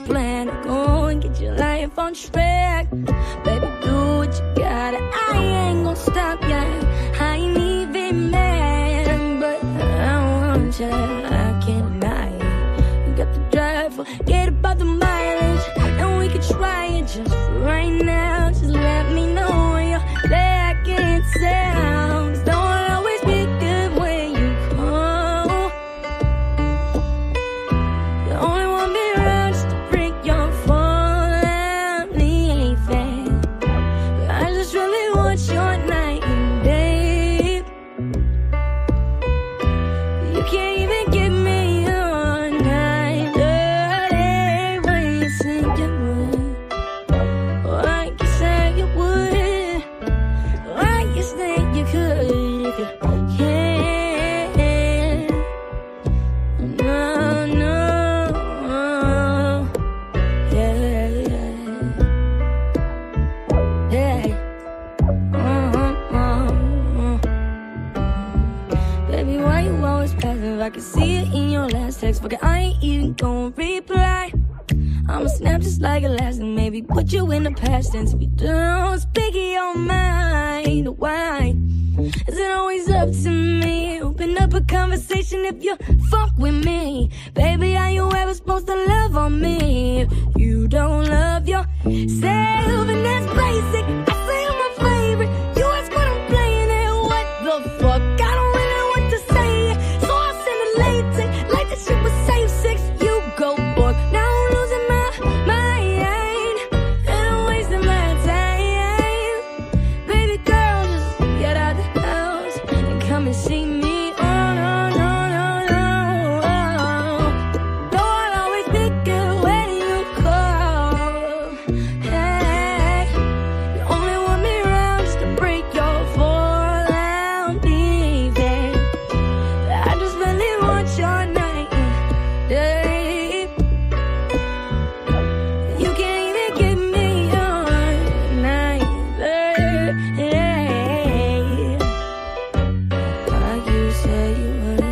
plan to go and get your life on track. Baby, do what you gotta. I ain't gon' stop ya. I ain't even mad, but I want ya. I can't deny it. You got the drive, forget about the mileage, and we could try it just right now. Just let me know when you're back in town. 'Cause don't always be good when you come. You only want me around just to break your fall out. Ain't fair, but I just really want your night and day. You can't even give me your night dirty when you say you would. Like you said you would. Like you said you could. Yeah. No, no. Yeah, yeah. Yeah. Baby, why you always passive? I can see it in your last text. Fuck it, I ain't even gon' reply. I'ma snap just like elastic. Maybe put you in the past tense if you don't speak your mind. Why is it always up to me? Open up a conversation if you fuck with me. Baby, are you ever supposed to love on me if you don't love yourself? And that's basic. I say I'm my favorite. You ask what I'm playing and what the fuck? I don't really know what to say, so I send a latex like this shit was safe sex. You go boy. Now I'm losing my mind and I'm wasting my time. Baby girl, just get out the house and come and see me. Oh no, no, no, no. Don't I'll always be good when you call. Hey, you only want me around just to break your fall out. Be there. I just really want your night and day. You can't even give me your night, baby. Why you say you would?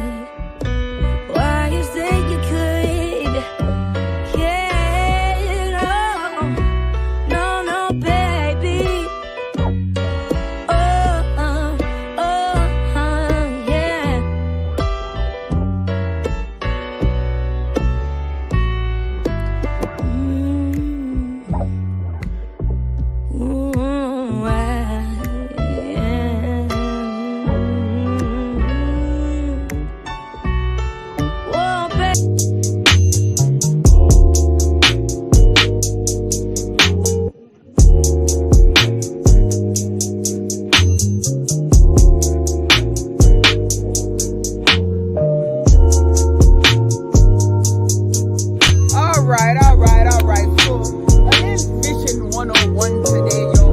Why you say you could? Yeah, no, no, baby. Yeah. Whoa, baby. Alright. So, a little vision 101 today, yo.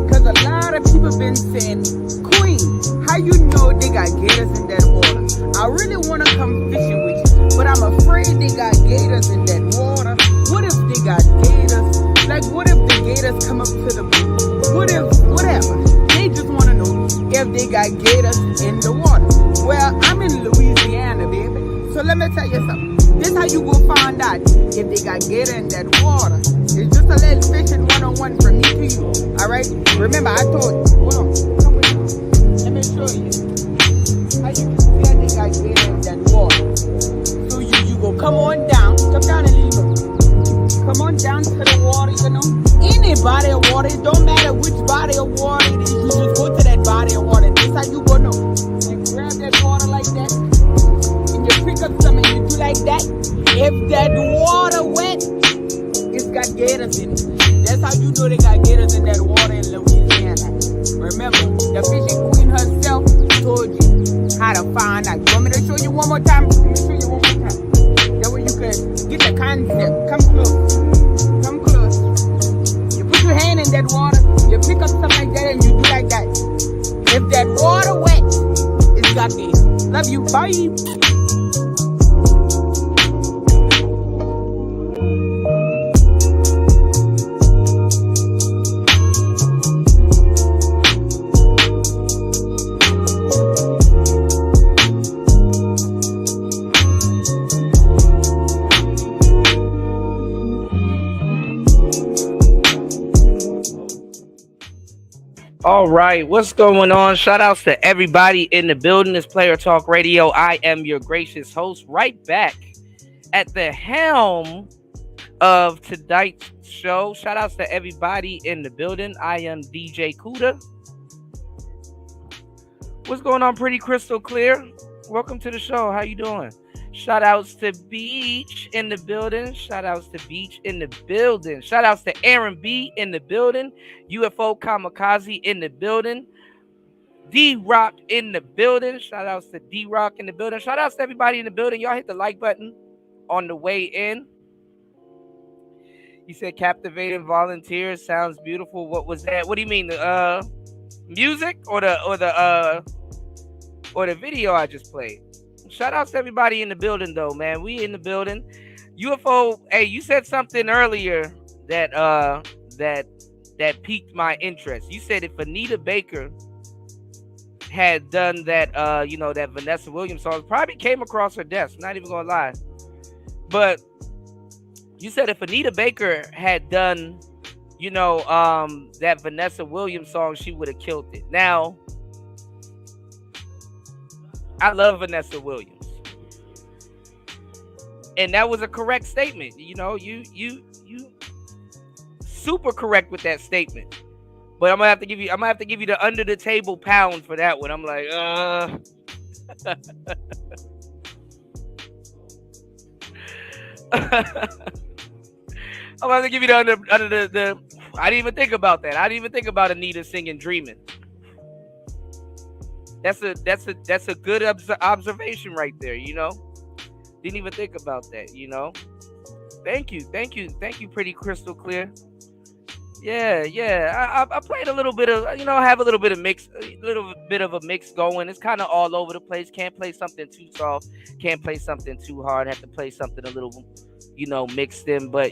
Cause a lot of people been saying, Queen, how you know they got gators in that water? I really wanna come fishing with you, but I'm afraid they got gators in that water. What if they got gators? Like, what if the gators come up to the boat? What if, whatever. They just wanna know if they got gators in the water. Well, I'm in Louisiana, baby. So let me tell you something. This how you go find out if they got gator in that water. It's just a little fishing 101 from me to you. Alright? Remember, I told you. Hold on. Come with me. Let me show you how you can see that they got gator in that water. So you go come on down. Come down a little bit. Come on down to the water, you know. Any body of water. It don't matter which body of water it is. You just go to that body of water. This how you go know. And grab that water like that. You pick up some and you do like that. If that water wet, it's got gators in it. That's how you know they got gators in that water in Louisiana. Remember, the fishing queen herself told you how to find out. You want me to show you one more time? Let me show you one more time. That way you can get the concept. Come close. Come close. You put your hand in that water, you pick up something like that and you do like that. If that water wet, it's got gators. Love you. Bye. All right, what's going on? Shout outs to everybody in the building. It's Player Talk Radio. I am your gracious host, right back at the helm of tonight's show. Shout outs to everybody in the building. I am DJ Kuda. What's going on? Pretty crystal clear. Welcome to the show. How you doing? Shout outs to Beach in the building. Shout outs to Beach in the building. Shout outs to Aaron B in the building. UFO Kamikaze in the building. D-Rock in the building. Shout outs to D-Rock in the building. Shout outs to everybody in the building. Y'all hit the like button on the way in. You said captivating volunteers. Sounds beautiful. What was that? What do you mean? The music or the video I just played? Shout outs to everybody in the building though, man. We in the building. UFO, hey, you said something earlier that piqued my interest. You said if Anita Baker had done that that Vanessa Williams song, probably came across her desk, not even gonna lie. But you said if Anita Baker had done that Vanessa Williams song, she would have killed it. Now I love Vanessa Williams, and that was a correct statement. You super correct with that statement. But I'm gonna have to give you the under the table pound for that one. I'm like, I'm gonna have to give you the under the. I didn't even think about that. I didn't even think about Anita singing "Dreaming." That's a good observation right there. Didn't even think about that. Thank you. Pretty crystal clear. Yeah. I played a little bit of, have a little bit of a mix going. It's kind of all over the place. Can't play something too soft. Can't play something too hard. Have to play something a little, mixed in. But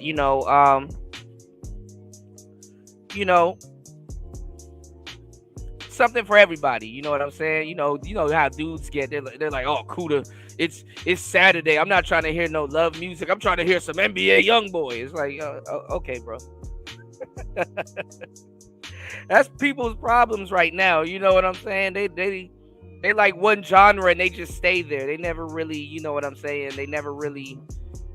something for everybody. You know what I'm saying? You know how dudes get. They're like, oh, Kuda, it's Saturday. I'm not trying to hear no love music. I'm trying to hear some NBA YoungBoy. It's like, okay, bro. That's people's problems right now. You know what I'm saying? They like one genre and they just stay there. They never really, you know what I'm saying? They never really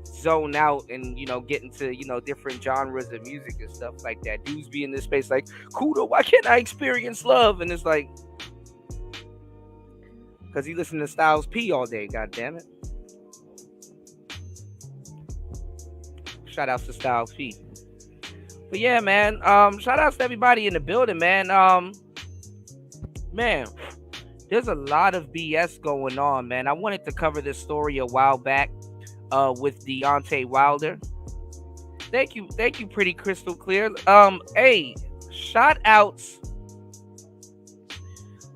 zone out and get into different genres of music and stuff like that. Dudes be in this space like, Kuda, why can't I experience love? And it's like, because he listen to Styles P all day. God damn it! Shout outs to Styles P. But yeah, man. Shout outs to everybody in the building, man. Man, there's a lot of BS going on, man. I wanted to cover this story a while back. With Deontay Wilder. Thank you, pretty crystal clear. Hey, shout outs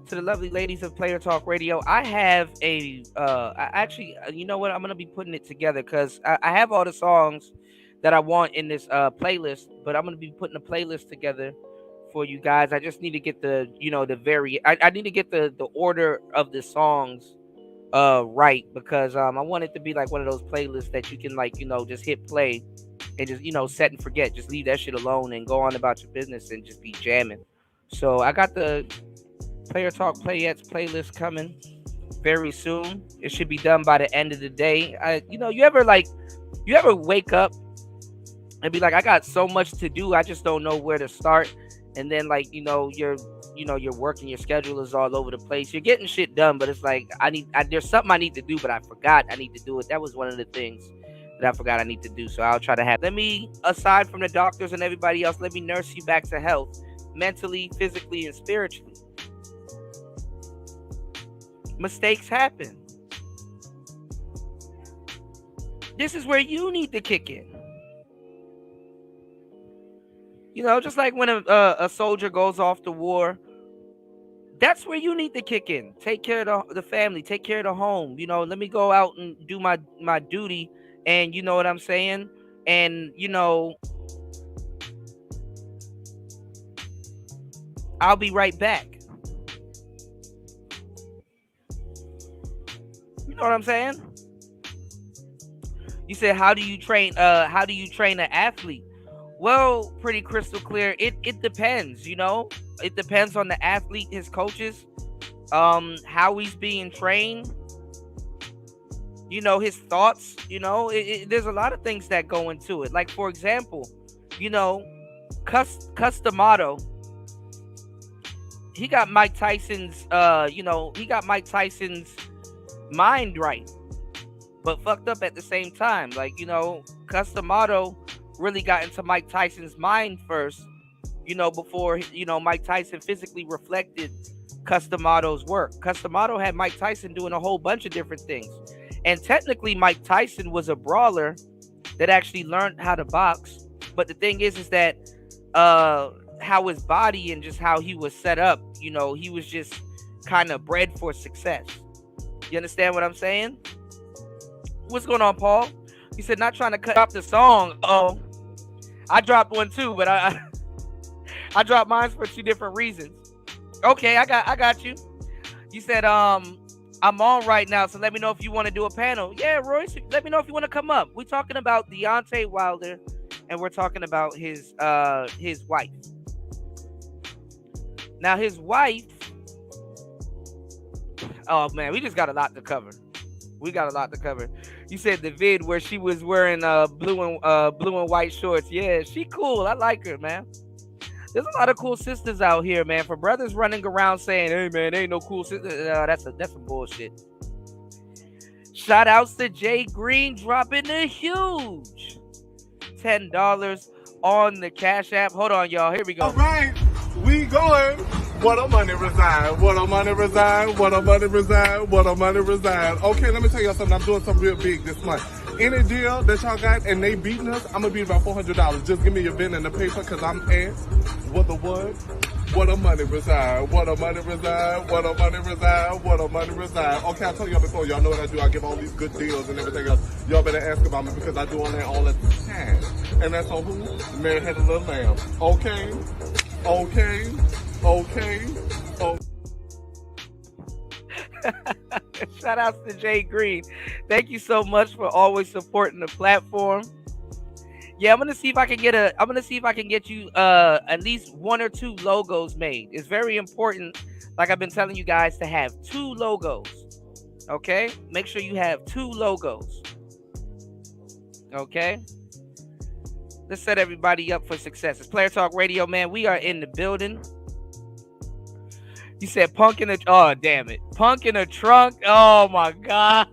to the lovely ladies of Player Talk Radio. I have you know what? I'm gonna be putting it together because I have all the songs that I want in this playlist, but I'm gonna be putting a playlist together for you guys. I just need to get the I need to get the order of the songs right, because I want it to be like one of those playlists that you can just hit play and just set and forget, just leave that shit alone and go on about your business and just be jamming. So I got the Player Talk Playettes playlist coming very soon. It should be done by the end of the day. You ever wake up and be like, I got so much to do, I just don't know where to start. And then your work and your schedule is all over the place. You're getting shit done, but it's like there's something I need to do, but I forgot I need to do it. That was one of the things that I forgot I need to do. So I'll try to have. Aside from the doctors and everybody else, let me nurse you back to health, mentally, physically, and spiritually. Mistakes happen. This is where you need to kick in. Just like when a soldier goes off to war, that's where you need to kick in. Take care of the family. Take care of the home. Let me go out and do my duty. And you know what I'm saying? And, I'll be right back. You know what I'm saying? You said, how do you train an athlete? Well, pretty crystal clear. It depends, you know. It depends on the athlete, his coaches, how he's being trained, you know, his thoughts, you know. There's a lot of things that go into it. Like, for example, you know, Customato, he got Mike Tyson's he got Mike Tyson's mind right, but fucked up at the same time. Like, you know, Customato really got into Mike Tyson's mind first, you know, before, you know, Mike Tyson physically reflected Customato's work. Customato had Mike Tyson doing a whole bunch of different things. And technically Mike Tyson was a brawler that actually learned how to box. But the thing is that how his body and just how he was set up, you know, he was just kind of bred for success. You understand what I'm saying? What's going on, Paul? He said, not trying to cut off the song. Oh, I dropped one too, but I dropped mine for two different reasons. Okay, I got you. You said, I'm on right now, so let me know if you want to do a panel. Yeah, Royce, let me know if you want to come up. We're talking about Deontay Wilder, and we're talking about his wife. Now, his wife, oh man, we just got a lot to cover. We got a lot to cover. You said the vid where she was wearing blue and white shorts. Yeah, she cool. I like her, man. There's a lot of cool sisters out here, man. For brothers running around saying, "Hey, man, ain't no cool sisters," that's some bullshit. Shout outs to Jay Green dropping a huge $10 on the Cash App. Hold on, y'all. Here we go. All right, we going. What a money reside. What a money reside. What a money reside. What a money reside. Okay, let me tell y'all something. I'm doing something real big this month. Any deal that y'all got and they beating us, I'm gonna be about $400. Just give me your pen and the paper, cause I'm asked. What the what? What a money reside. What a money reside. What a money reside. What a money reside. Okay, I told y'all before. Y'all know what I do. I give all these good deals and everything else. Y'all better ask about me because I do all that all the time. And that's on who? Man had a little lamb. Okay. Okay. Okay. Oh. Shout out to Jay Green. Thank you so much for always supporting the platform. Yeah, I'm gonna see if I can get you at least one or two logos made. It's very important, like I've been telling you guys, to have two logos. Okay? Make sure you have two logos. Okay? Let's set everybody up for success. It's Player Talk Radio, man. We are in the building. You said punk in the... Oh, damn it. Punk in a trunk. Oh, my God.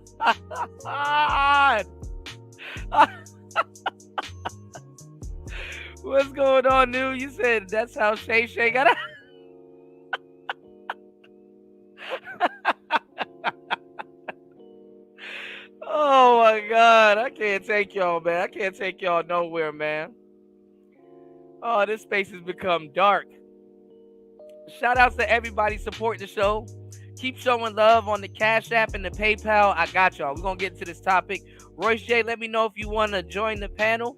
What's going on, New? You said that's how Shay Shay got out. Oh, my God. I can't take y'all, man. I can't take y'all nowhere, man. Oh, this space has become dark. Shout outs to everybody supporting the show. Keep showing love on the Cash App and the PayPal. I got y'all. We're going to get into this topic. Royce J, let me know if you want to join the panel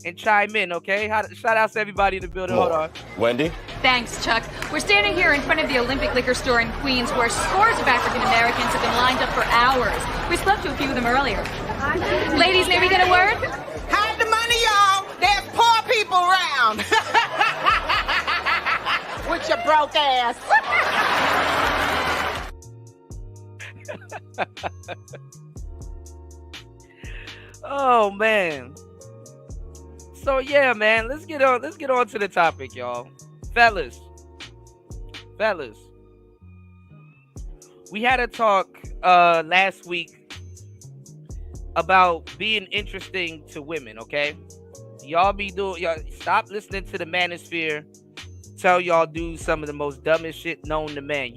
and chime in, okay? Shout outs to everybody in the building. Hold on. Wendy? Thanks, Chuck. We're standing here in front of the Olympic Liquor Store in Queens where scores of African Americans have been lined up for hours. We spoke to a few of them earlier. Ladies, may we get a word? Hide the money, y'all. There's poor people around. With your broke ass. Oh, man. So yeah, man, let's get on to the topic, y'all. Fellas. We had a talk last week about being interesting to women, okay? Y'all stop listening to the manosphere tell y'all do some of the most dumbest shit known to man.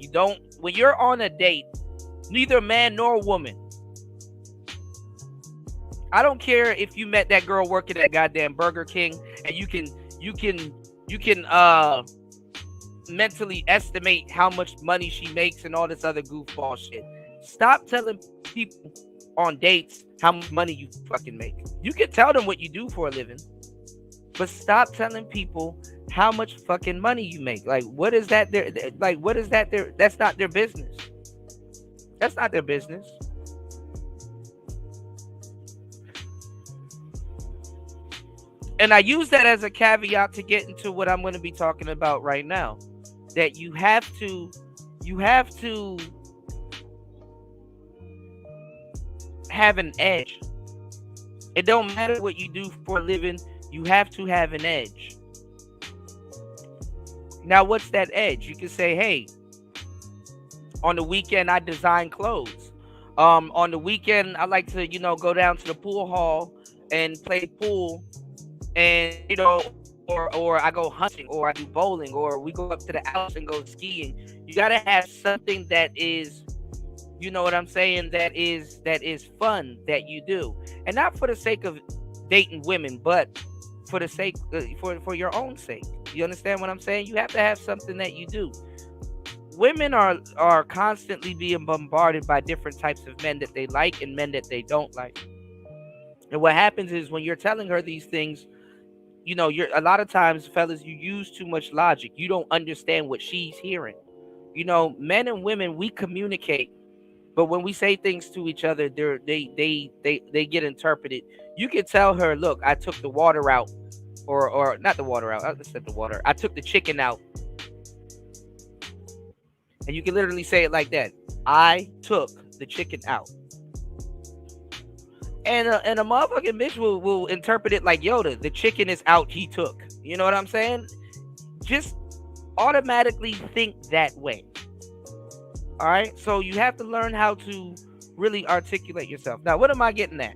When you're on a date, neither man nor woman, I don't care if you met that girl working at goddamn Burger King and you can mentally estimate how much money she makes and all this other goofball shit. Stop telling people on dates how much money you fucking make. You can tell them what you do for a living, but stop telling people how much fucking money you make. Like, what is that? That's not their business. That's not their business. And I use that as a caveat to get into what I'm going to be talking about right now. That you have to have an edge. It don't matter what you do for a living, you have to have an edge. Now, what's that edge? You can say, hey, on the weekend I design clothes. On the weekend I like to, go down to the pool hall and play pool, and or I go hunting, or I do bowling, or we go up to the Alps and go skiing. You gotta have something that is, you know what I'm saying, that is fun that you do, and not for the sake of dating women, but for the sake for your own sake. You understand what I'm saying? You have to have something that you do. Women are constantly being bombarded by different types of men that they like and men that they don't like. And what happens is, when you're telling her these things, you're a lot of times, fellas, you use too much logic. You don't understand what she's hearing. Men and women, we communicate, but when we say things to each other, they get interpreted. You can tell her, look, I took the water out, or not the water out. I said the water. I took the chicken out. And you can literally say it like that. I took the chicken out. And a motherfucking bitch will interpret it like Yoda. The chicken is out, he took. You know what I'm saying? Just automatically think that way. All right? So you have to learn how to really articulate yourself. Now, what am I getting at?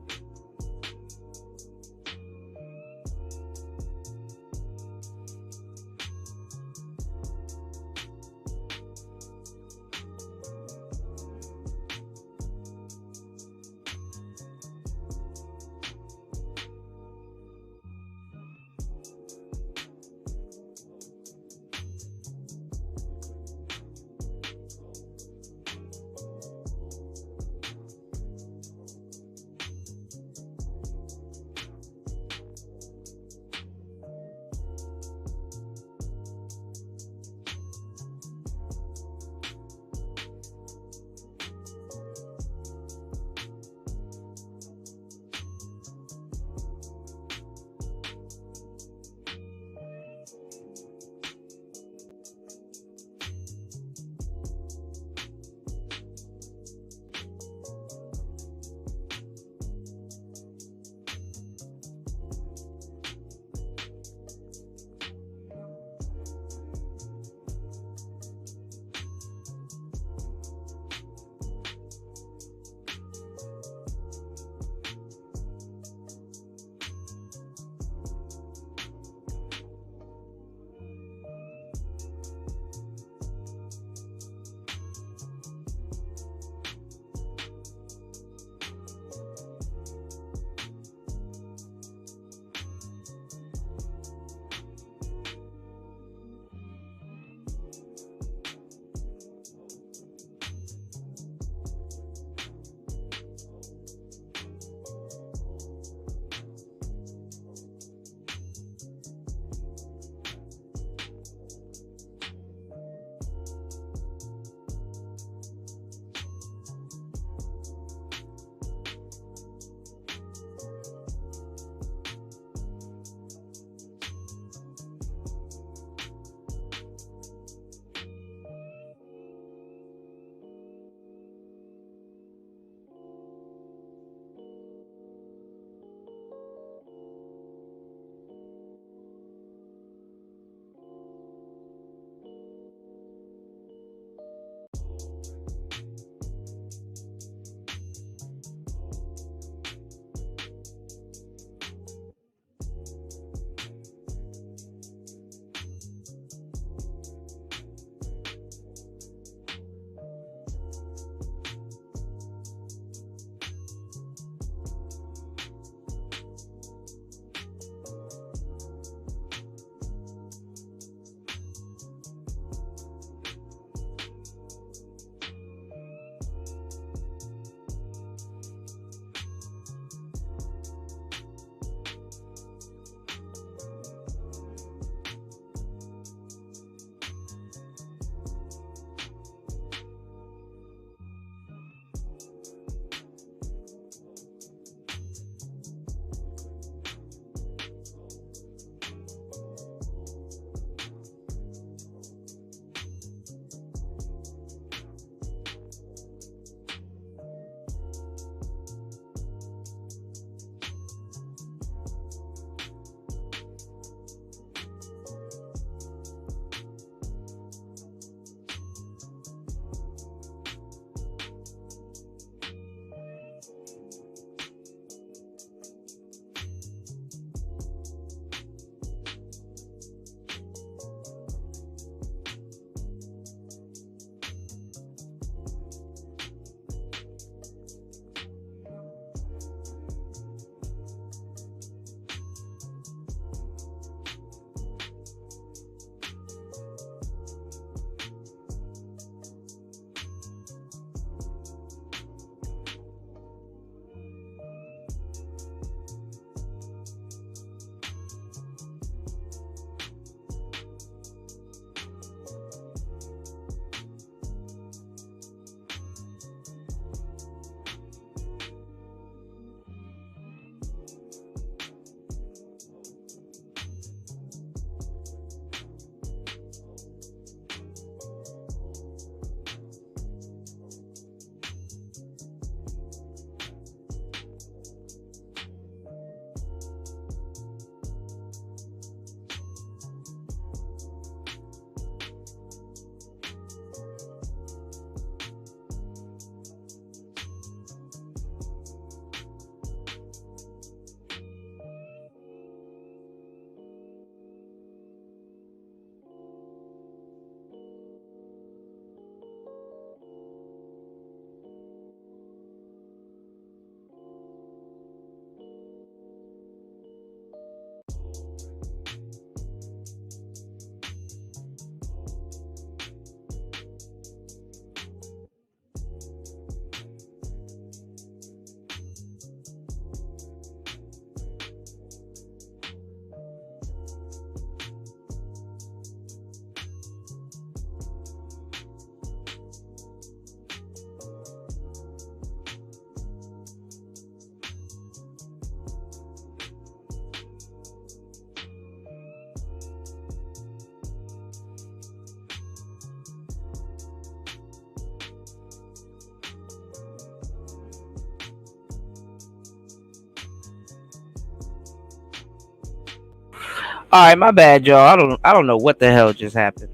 All right, my bad, y'all. I don't know what the hell just happened.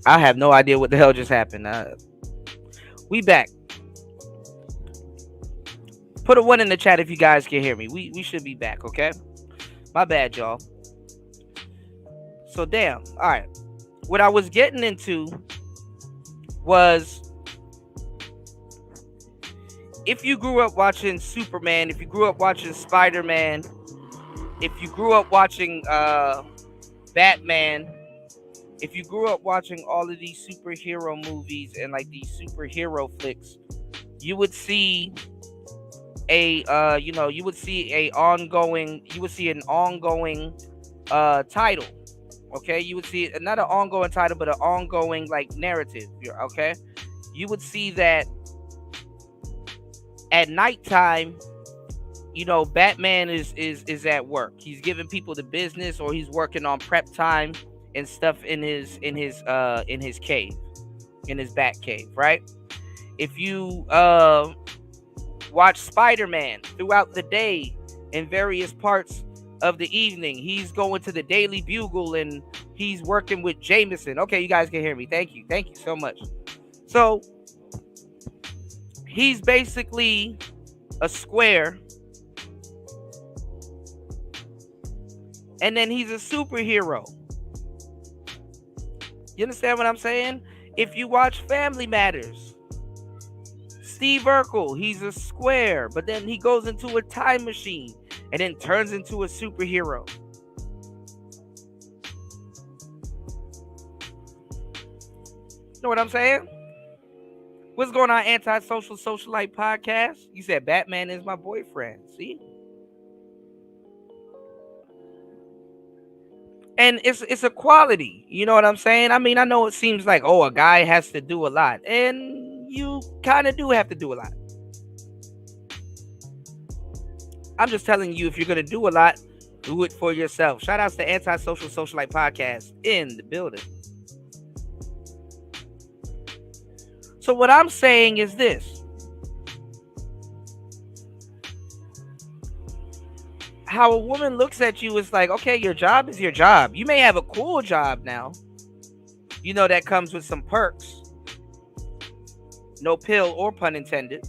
I have no idea what the hell just happened. We back. Put a 1 in the chat if you guys can hear me. We should be back, okay? My bad, y'all. So damn. All right. What I was getting into was, if you grew up watching Superman, if you grew up watching Spider-Man, if you grew up watching Batman, if you grew up watching all of these superhero movies and like these superhero flicks, you would see you would see an ongoing title. Okay, you would see not an ongoing title, but an ongoing like narrative. Okay, you would see that at nighttime, Batman is at work. He's giving people the business, or he's working on prep time and stuff in his cave, in his bat cave, right? If you watch Spider-Man throughout the day in various parts of the evening, he's going to the Daily Bugle and he's working with Jameson. Okay, you guys can hear me. Thank you so much. So he's basically a square, and then he's a superhero. You understand what I'm saying? If you watch Family Matters, Steve Urkel, he's a square, but then he goes into a time machine and then turns into a superhero. Know what I'm saying? What's going on, Antisocial Socialite Podcast? You said Batman is my boyfriend. See? And it's a quality. You know what I'm saying? I mean, I know it seems like, a guy has to do a lot. And you kind of do have to do a lot. I'm just telling you, if you're going to do a lot, do it for yourself. Shout outs to Antisocial Socialite Podcast in the building. So what I'm saying is this. How a woman looks at you is like, okay, your job is your job. You may have a cool job now, that comes with some perks. No pill or pun intended.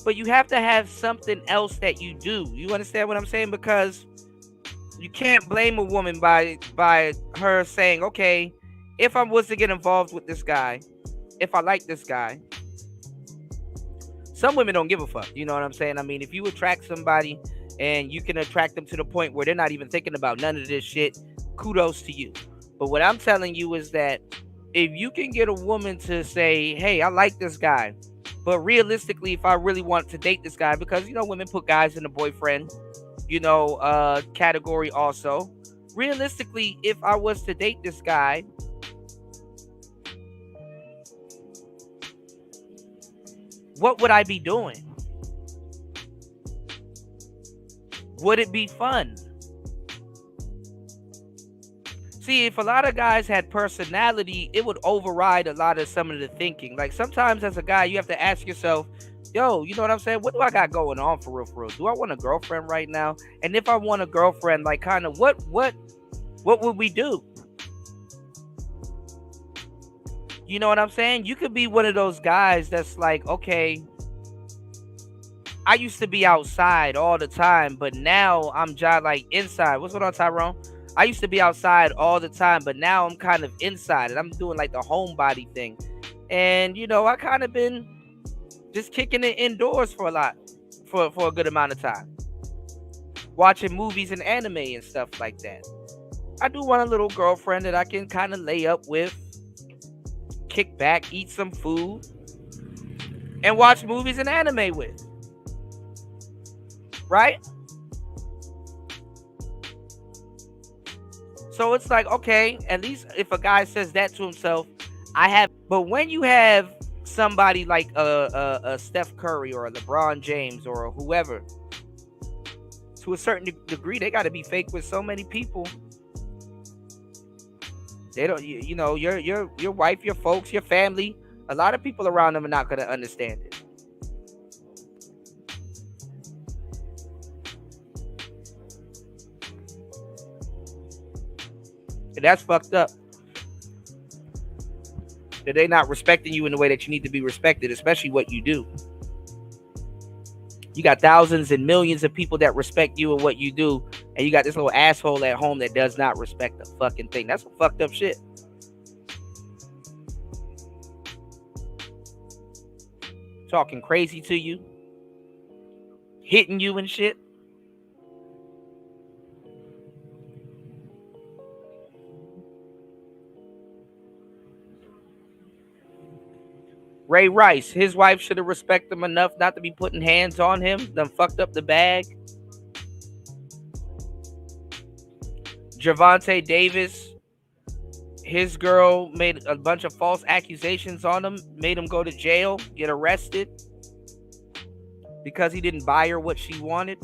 But you have to have something else that you do. You understand what I'm saying? Because you can't blame a woman by her saying, okay, if I was to get involved with this guy, if I like this guy. Some women don't give a fuck. You know what I'm saying? I mean, if you attract somebody and you can attract them to the point where they're not even thinking about none of this shit, kudos to you. But what I'm telling you is that if you can get a woman to say, hey, I like this guy, but realistically, if I really want to date this guy, because, women put guys in the boyfriend, category also. Realistically, if I was to date this guy, what would I be doing? Would it be fun? See, if a lot of guys had personality, it would override a lot of some of the thinking. Like sometimes as a guy, you have to ask yourself, yo, you know what I'm saying? What do I got going on for real? Do I want a girlfriend right now? And if I want a girlfriend, like kind of what would we do? You know what I'm saying? You could be one of those guys that's like, okay, I used to be outside all the time, but now I'm just like inside. What's going on, Tyrone? I used to be outside all the time, but now I'm kind of inside and I'm doing like the homebody thing. And, I kind of been just kicking it indoors for a good amount of time. Watching movies and anime and stuff like that. I do want a little girlfriend that I can kind of lay up with, kick back, eat some food, and watch movies and anime with. Right? So it's like, okay, at least if a guy says that to himself, but when you have somebody like a Steph Curry or a LeBron James or whoever, to a certain degree, they got to be fake with so many people. They don't, your wife, your folks, your family, a lot of people around them are not going to understand it. And that's fucked up. That they not respecting you in the way that you need to be respected, especially what you do. You got thousands and millions of people that respect you and what you do, and you got this little asshole at home that does not respect the fucking thing. That's some fucked up shit. Talking crazy to you, hitting you and shit. Ray Rice, his wife should have respected him enough not to be putting hands on him, then fucked up the bag. Gervonta Davis, his girl made a bunch of false accusations on him, made him go to jail, get arrested because he didn't buy her what she wanted.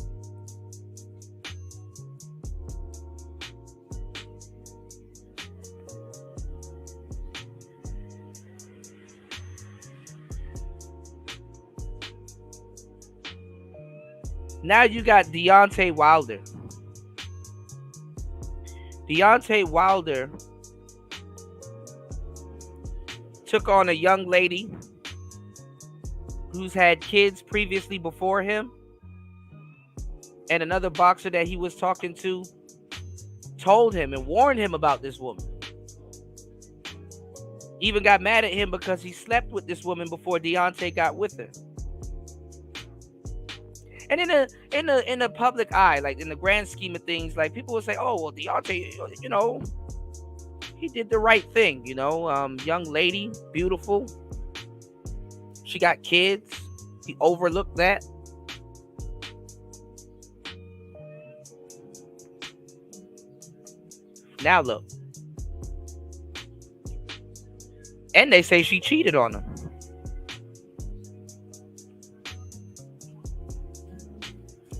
Now you got Deontay Wilder. Deontay Wilder took on a young lady who's had kids previously before him. And another boxer that he was talking to told him and warned him about this woman. Even got mad at him because he slept with this woman before Deontay got with her. And in the public eye, like in the grand scheme of things, like people will say, "Oh, well, Deontay, you know, he did the right thing, you know. Young lady, beautiful. She got kids. He overlooked that." Now look, and they say she cheated on him.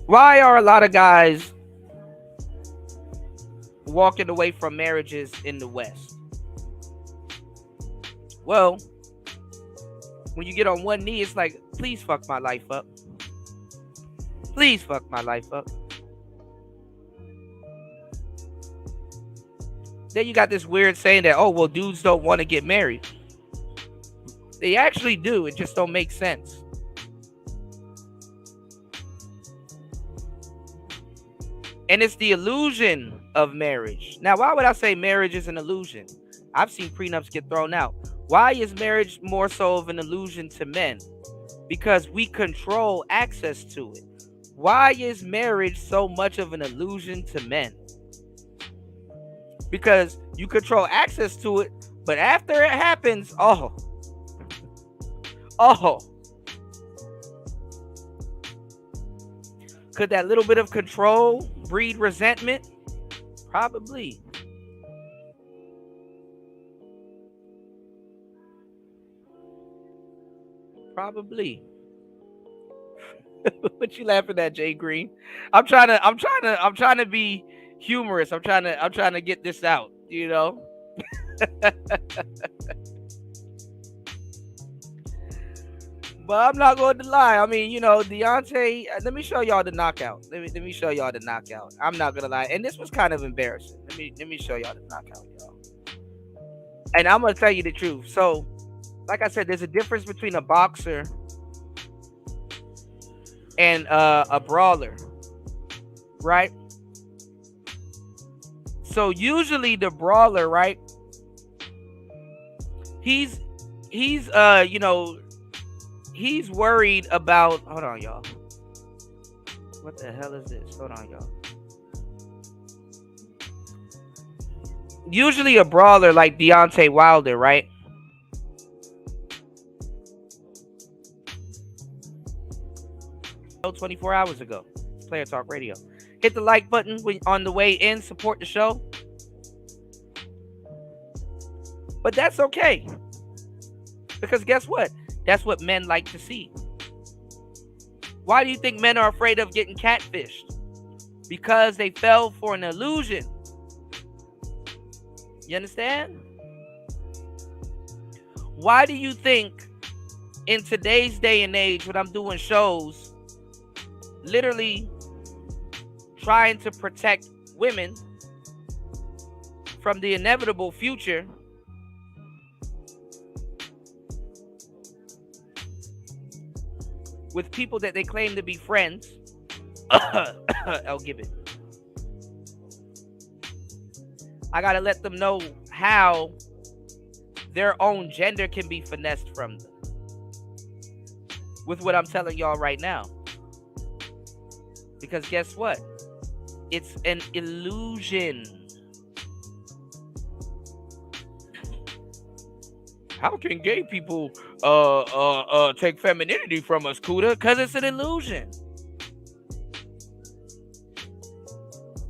Why are a lot of guys walking away from marriages in the West? Well, when you get on one knee, it's like, please fuck my life up. Please fuck my life up. Then you got this weird saying that, oh, well, dudes don't want to get married. They actually do. It just don't make sense. And it's the illusion of marriage. Now, why would I say marriage is an illusion? I've seen prenups get thrown out. Why is marriage more so of an illusion to men? Because we control access to it. Why is marriage so much of an illusion to men? Because you control access to it, but after it happens, oh. Could that little bit of control breed resentment? Probably. Probably. What you laughing at, Jay Green? I'm trying to be humorous. I'm trying to get this out, you know. But I'm not going to lie. I mean, you know, Deontay, let me show y'all the knockout. Let me show y'all the knockout. I'm not going to lie. And this was kind of embarrassing. Let me show y'all the knockout, y'all. And I'm going to tell you the truth. So, like I said, there's a difference between a boxer and a brawler, right? So usually the brawler, right? He's you know, he's worried about, hold on, y'all. What the hell is this? Hold on, y'all. Usually a brawler like Deontay Wilder, right? 24 hours ago. Player Talk Radio. Hit the like button on the way in. Support the show. But that's okay. Because guess what? That's what men like to see. Why do you think men are afraid of getting catfished? Because they fell for an illusion. You understand? Why do you think in today's day and age when I'm doing shows, literally trying to protect women from the inevitable future with people that they claim to be friends. I'll give it. I gotta let them know how their own gender can be finessed from them with what I'm telling y'all right now. Because guess what? It's an illusion. How can gay people take femininity from us, Kuda? Because it's an illusion.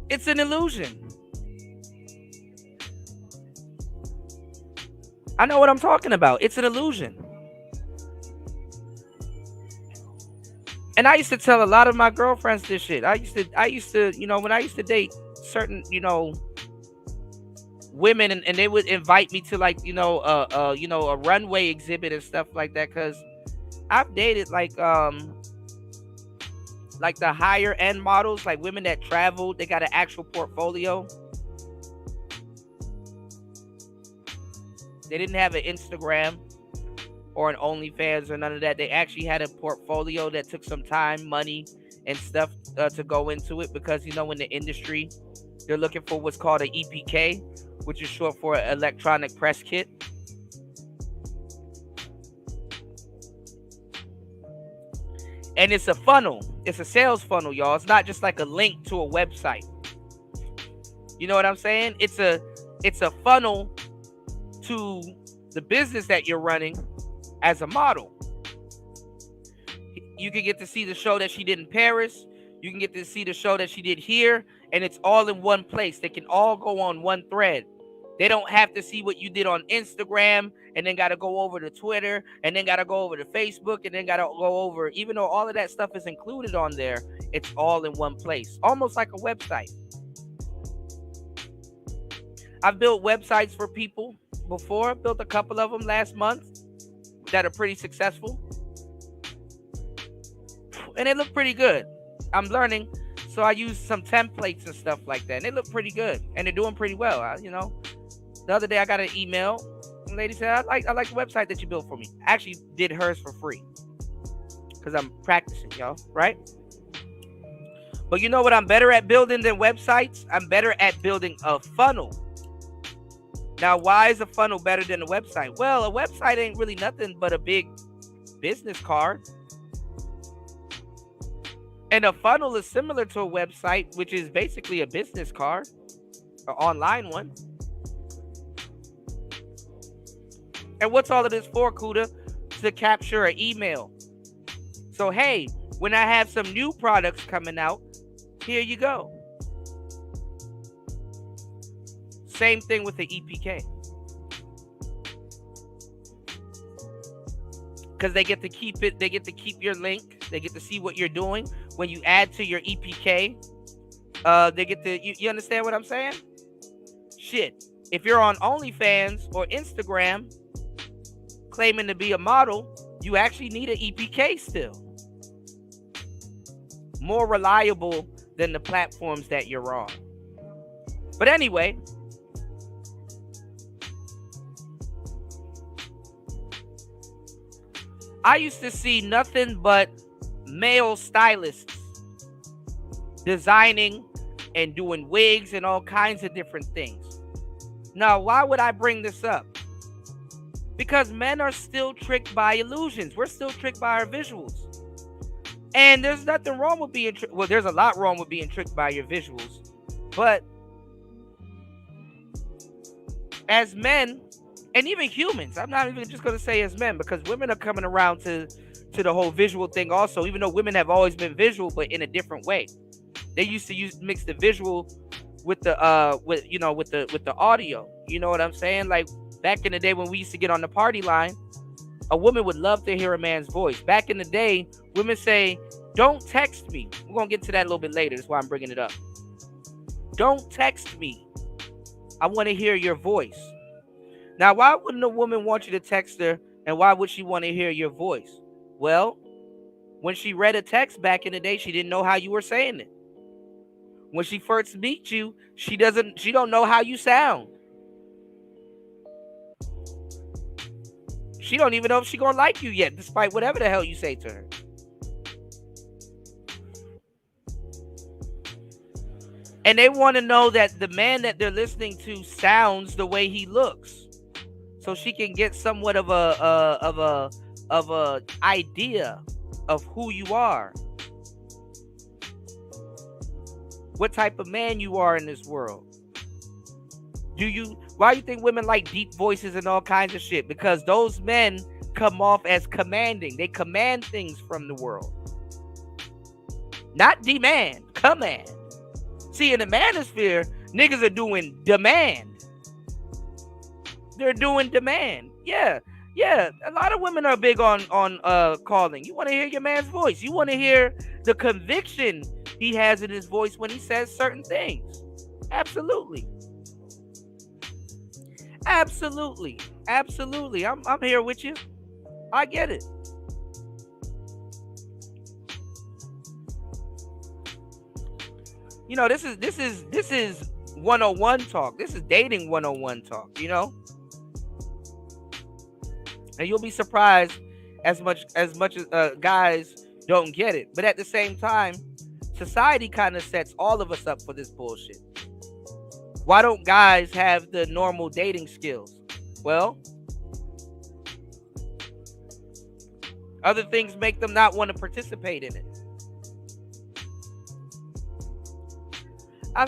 It's an illusion. I know what I'm talking about. It's an illusion. And I used to tell a lot of my girlfriends this shit. I used to, you know, when I used to date certain, you know, women, and they would invite me to, like, you know, a runway exhibit and stuff like that. Cause I've dated like the higher end models, like women that traveled, they got an actual portfolio. They didn't have an Instagram or an OnlyFans or none of that. They actually had a portfolio that took some time, money, and stuff to go into it, because, you know, in the industry, they're looking for what's called an EPK, which is short for electronic press kit. And it's a funnel. It's a sales funnel, y'all. It's not just like a link to a website. You know what I'm saying? It's a funnel to the business that you're running as a model. You can get to see the show that she did in Paris. You can get to see the show that she did here, and it's all in one place. They can all go on one thread. They don't have to see what you did on Instagram and then got to go over to Twitter and then got to go over to Facebook and then got to go over, even though all of that stuff is included on there, it's all in one place, almost like a website. I've built websites for people before, built a couple of them last month that are pretty successful, and they look pretty good. I'm learning, so I use some templates and stuff like that, and they look pretty good, and they're doing pretty well. You know, the other day I got an email, and the lady said, I like the website that you built for me. I actually did hers for free because I'm practicing, y'all, right? But you know what I'm better at building than websites? I'm better at building a funnel. Now, why is a funnel better than a website? Well, a website ain't really nothing but a big business card. And a funnel is similar to a website, which is basically a business card, an online one. And what's all of this for, Kuda? To capture an email. So, hey, when I have some new products coming out, here you go. Same thing with the EPK. Because they get to keep it, they get to keep your link, they get to see what you're doing. When you add to your EPK, they get to, you understand what I'm saying? Shit. If you're on OnlyFans or Instagram claiming to be a model, you actually need an EPK still. More reliable than the platforms that you're on. But anyway, I used to see nothing but male stylists designing and doing wigs and all kinds of different things. Now, why would I bring this up? Because men are still tricked by illusions. We're still tricked by our visuals. And there's nothing wrong with being tricked. Well, there's a lot wrong with being tricked by your visuals. But as men, and even humans, I'm not even just going to say as men, because women are coming around to the whole visual thing also, even though women have always been visual, but in a different way. They used to mix the visual with the with the audio. You know what I'm saying? Like back in the day when we used to get on the party line, a woman would love to hear a man's voice. Back in the day, women say, "Don't text me." We're going to get to that a little bit later. That's why I'm bringing it up. Don't text me. I want to hear your voice. Now, why wouldn't a woman want you to text her, and why would she want to hear your voice? Well, when she read a text back in the day, she didn't know how you were saying it. When she first meets you, she don't know how you sound. She don't even know if she gonna like you yet, despite whatever the hell you say to her. And they want to know that the man that they're listening to sounds the way he looks, so she can get somewhat of a idea of who you are, what type of man you are in this world. Why do you think women like deep voices and all kinds of shit? Because those men come off as commanding. They command things from the world. Not demand, command. See, in the manosphere, niggas are doing demand. They're doing demand. Yeah. A lot of women are big on calling. You want to hear your man's voice. You want to hear the conviction he has in his voice when he says certain things. Absolutely. I'm here with you. I get it. You know, this is 101 talk. This is dating 101 talk, you know? And you'll be surprised as much as guys don't get it. But at the same time, society kind of sets all of us up for this bullshit. Why don't guys have the normal dating skills? Well, other things make them not want to participate in it. I've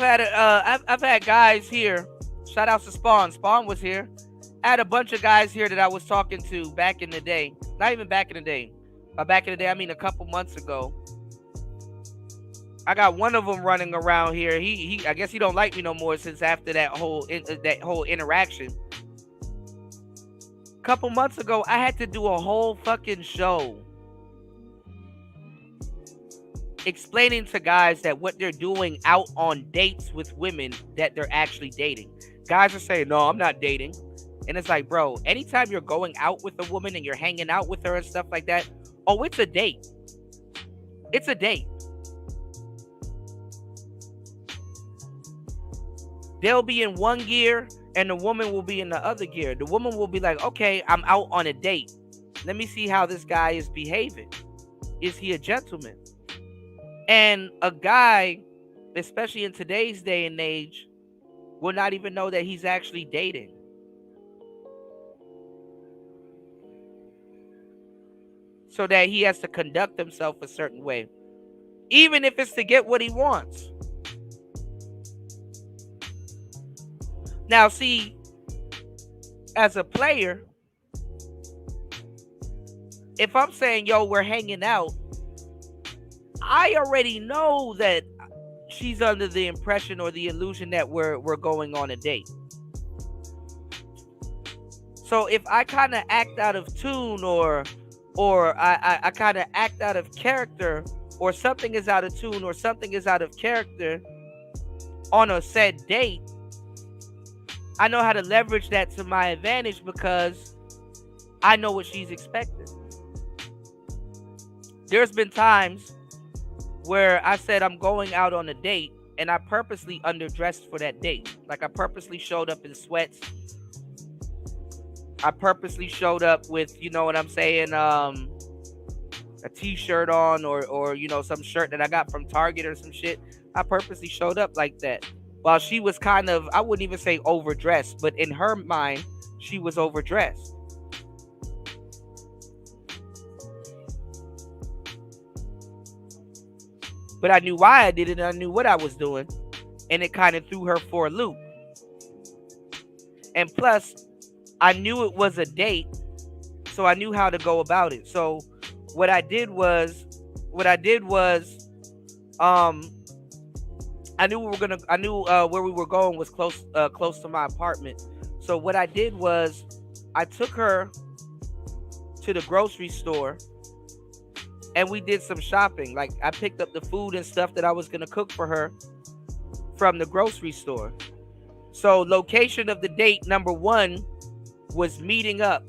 had guys here. Shout out to Spawn. Spawn was here. I had a bunch of guys here that I was talking to back in the day. Not even back in the day. By back in the day, I mean a couple months ago. I got one of them running around here. I guess he don't like me no more since after that whole interaction. A couple months ago, I had to do a whole fucking show explaining to guys that what they're doing out on dates with women that they're actually dating. Guys are saying, no, I'm not dating. And it's like, bro, anytime you're going out with a woman and you're hanging out with her and stuff like that, oh, it's a date. It's a date. They'll be in one gear and the woman will be in the other gear. The woman will be like, okay, I'm out on a date. Let me see how this guy is behaving. Is he a gentleman? And a guy, especially in today's day and age, will not even know that he's actually dating. So that he has to conduct himself a certain way, even if it's to get what he wants. Now, see, as a player, if I'm saying, yo, we're hanging out, I already know that she's under the impression or the illusion that we're going on a date. So if I kind of act out of tune or I kind of act out of character, or something is out of tune or something is out of character on a said date, I know how to leverage that to my advantage because I know what she's expecting. There's been times where I said I'm going out on a date and I purposely underdressed for that date. Like I purposely showed up in sweats. I purposely showed up with, you know what I'm saying, a t-shirt on or you know, some shirt that I got from Target or some shit. I purposely showed up like that. While she was kind of, I wouldn't even say overdressed, but in her mind, she was overdressed. But I knew why I did it and I knew what I was doing. And it kind of threw her for a loop. And plus, I knew it was a date, so I knew how to go about it. So what I did was, I knew where we were going was close to my apartment. So what I did was, I took her to the grocery store and we did some shopping. Like I picked up the food and stuff that I was gonna cook for her from the grocery store. So location of the date number 1 was meeting up,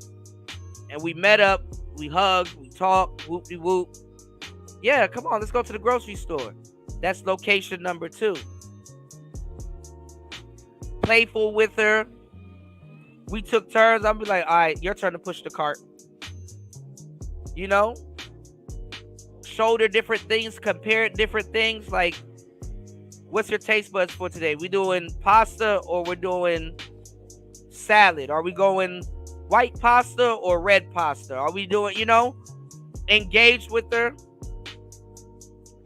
and we met up, we hugged, we talked, whoop-de-whoop. Yeah, come on, let's go to the grocery store. That's location number 2. Playful with her. We took turns. I'll be like, all right, your turn to push the cart. You know, shoulder different things, compare different things. Like, what's your taste buds for today? We doing pasta or we're doing salad? Are we going white pasta or red pasta? Are we doing, engaged with her?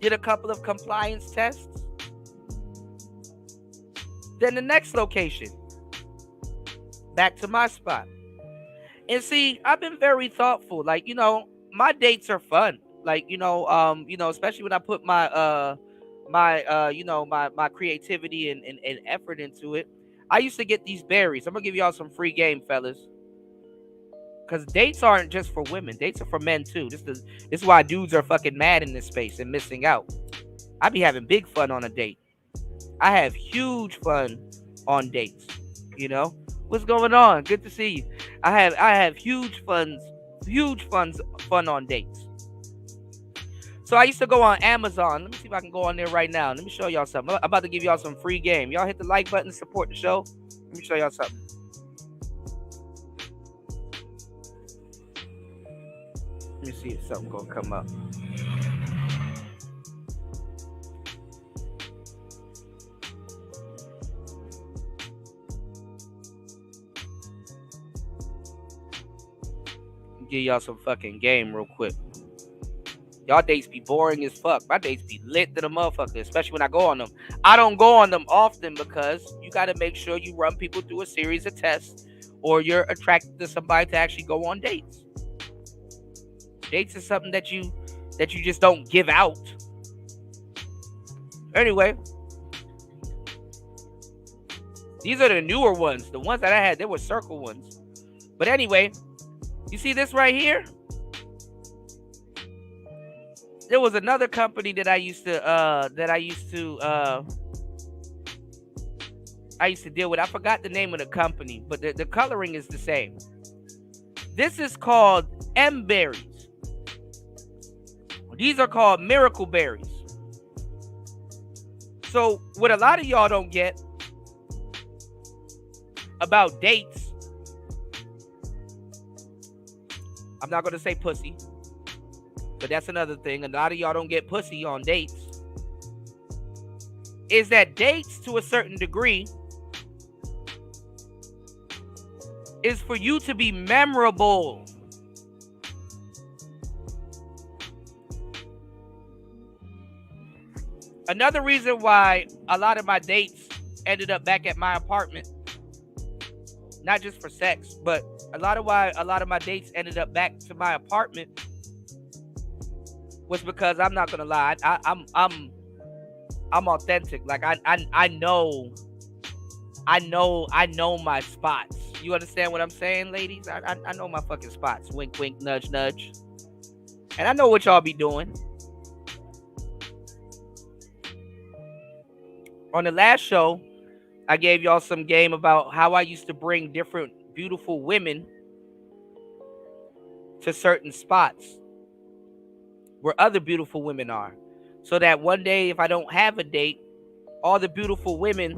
Did a couple of compliance tests. Then the next location, back to my spot. And see, I've been very thoughtful. Like, my dates are fun. Like, especially when I put my my creativity and effort into it. I used to get these berries. I'm gonna give y'all some free game, fellas. Because dates aren't just for women. Dates are for men too. This is why dudes are fucking mad in this space and missing out. I be having big fun on a date. I have huge fun on dates. What's going on? Good to see you. I have huge fun on dates. So I used to go on Amazon. Let me see if I can go on there right now. Let me show y'all something. I'm about to give y'all some free game. Y'all hit the like button to support the show. Let me show y'all something. Let me see if something gonna come up. Give y'all some fucking game real quick. Y'all dates be boring as fuck. My dates be lit to the motherfucker, especially when I go on them. I don't go on them often because you got to make sure you run people through a series of tests or you're attracted to somebody to actually go on dates. Dates is something that you just don't give out. Anyway, these are the newer ones. The ones that I had, they were circle ones. But anyway, you see this right here? There was another company that I used to deal with. I forgot the name of the company, but the coloring is the same. This is called M berries. These are called miracle berries. So what a lot of y'all don't get about dates, I'm not going to say pussy, but that's another thing. A lot of y'all don't get pussy on dates. Is that dates, to a certain degree, is for you to be memorable. Another reason why a lot of my dates ended up back at my apartment, not just for sex, but a lot of my dates ended up back to my apartment was because, I'm not gonna lie, I'm authentic. Like I know my spots. You understand what I'm saying, ladies? I know my fucking spots. Wink, wink, nudge, nudge. And I know what y'all be doing. On the last show, I gave y'all some game about how I used to bring different beautiful women to certain spots where other beautiful women are. So that one day, if I don't have a date, all the beautiful women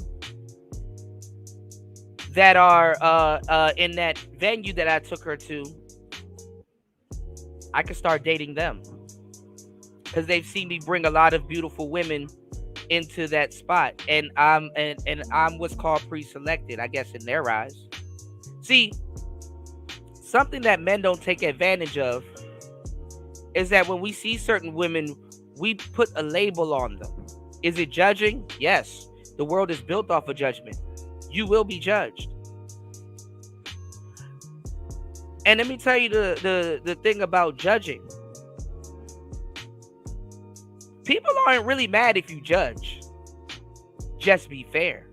that are in that venue that I took her to, I can start dating them. Because they've seen me bring a lot of beautiful women into that spot, and I'm what's called pre-selected, I guess, in their eyes. See, something that men don't take advantage of is that when we see certain women, we put a label on them. Is it judging? Yes. The world is built off of judgment. You will be judged. And let me tell you the thing about judging. People aren't really mad if you judge. Just be fair.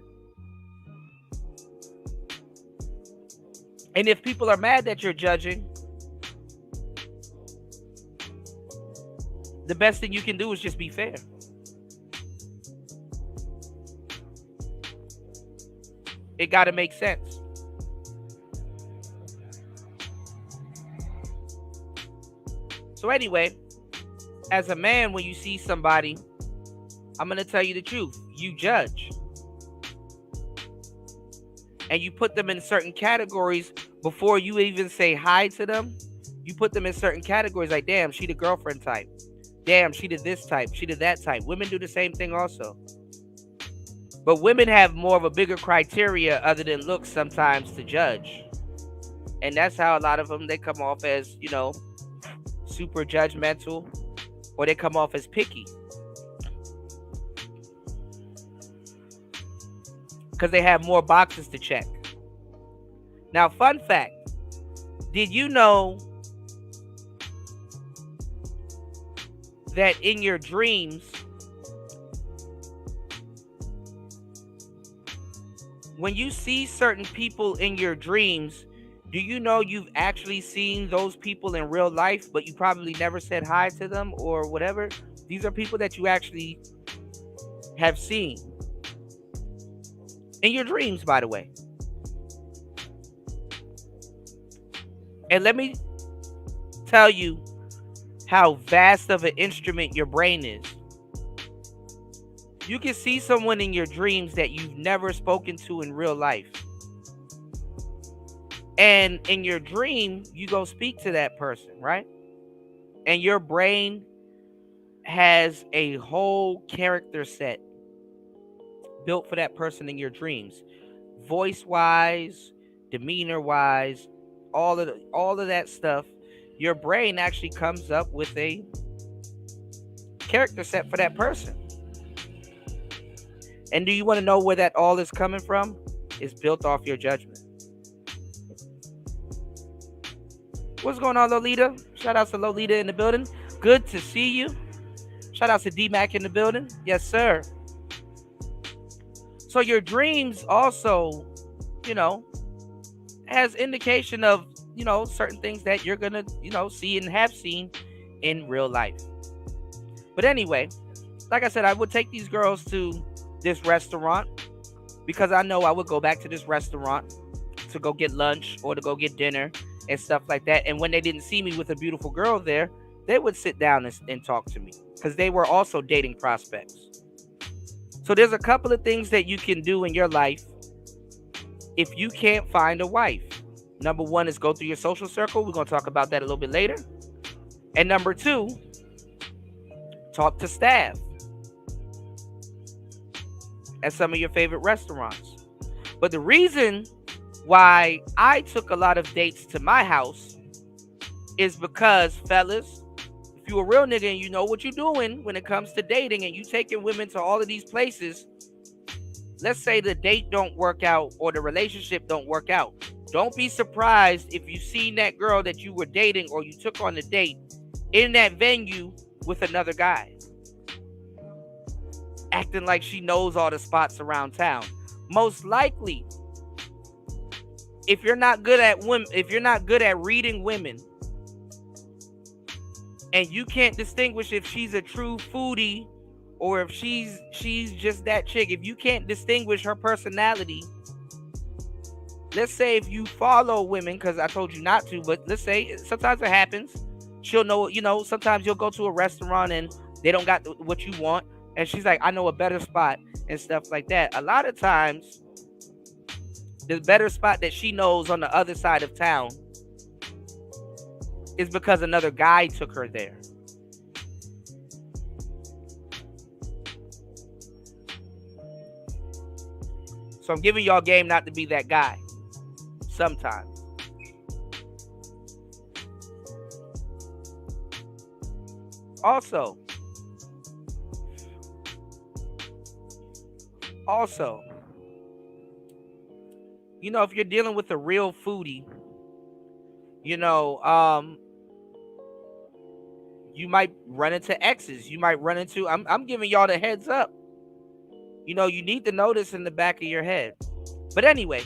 And if people are mad that you're judging, the best thing you can do is just be fair. It got to make sense. So anyway, as a man, when you see somebody, I'm going to tell you the truth. You judge. And you put them in certain categories before you even say hi to them. You put them in certain categories, like, damn, she the girlfriend type. Damn, she did this type. She did that type. Women do the same thing also. But women have more of a bigger criteria other than looks sometimes to judge. And that's how a lot of them, they come off as, you know, super judgmental, or they come off as picky. Because they have more boxes to check. Now, fun fact. Did you know that in your dreams, when you see certain people in your dreams, do you know you've actually seen those people in real life, but you probably never said hi to them or whatever? These are people that you actually have seen in your dreams, by the way. And let me tell you how vast of an instrument your brain is. You can see someone in your dreams that you've never spoken to in real life. And in your dream, you go speak to that person, right? And your brain has a whole character set built for that person in your dreams. Voice-wise, demeanor-wise, all of that stuff. Your brain actually comes up with a character set for that person. And do you want to know where that all is coming from? It's built off your judgment. What's going on, Lolita? Shout out to Lolita in the building. Good to see you. Shout out to D-Mac in the building. Yes, sir. So your dreams also, you know, has indication of, you know, certain things that you're going to, you know, see and have seen in real life. But anyway, like I said, I would take these girls to this restaurant because I know I would go back to this restaurant to go get lunch or to go get dinner and stuff like that. And when they didn't see me with a beautiful girl there, they would sit down and talk to me because they were also dating prospects. So there's a couple of things that you can do in your life if you can't find a wife. Number one is go through your social circle. We're going to talk about that a little bit later. And number two, talk to staff at some of your favorite restaurants. But the reason why I took a lot of dates to my house is because, fellas, if you a real nigga and you know what you're doing when it comes to dating and you taking women to all of these places, let's say the date don't work out or the relationship don't work out. Don't be surprised if you seen that girl that you were dating or you took on the date in that venue with another guy, acting like she knows all the spots around town. Most likely, if you're not good at women, if you're not good at reading women, and you can't distinguish if she's a true foodie or if she's just that chick, if you can't distinguish her personality, let's say if you follow women, because I told you not to, but let's say sometimes it happens. She'll know, you know, sometimes you'll go to a restaurant and they don't got what you want. And she's like, I know a better spot and stuff like that. A lot of times, the better spot that she knows on the other side of town is because another guy took her there. So I'm giving y'all game not to be that guy. Sometimes. Also, you know, if you're dealing with a real foodie, you know, you might run into exes. You might run into, I'm giving y'all the heads up. You know, you need to know this in the back of your head. But anyway,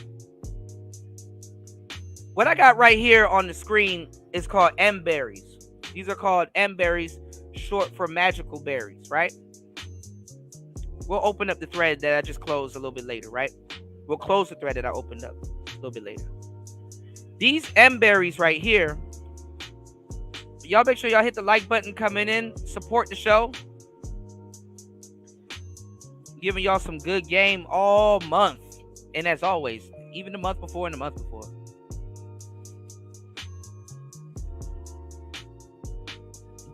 what I got right here on the screen is called M berries. These are called M berries, short for magical berries, right? We'll open up the thread that I just closed a little bit later, right? We'll close the thread that I opened up a little bit later. These M berries right here, y'all make sure y'all hit the like button coming in. Support the show. Giving y'all some good game all month. And as always, even the month before and the month before.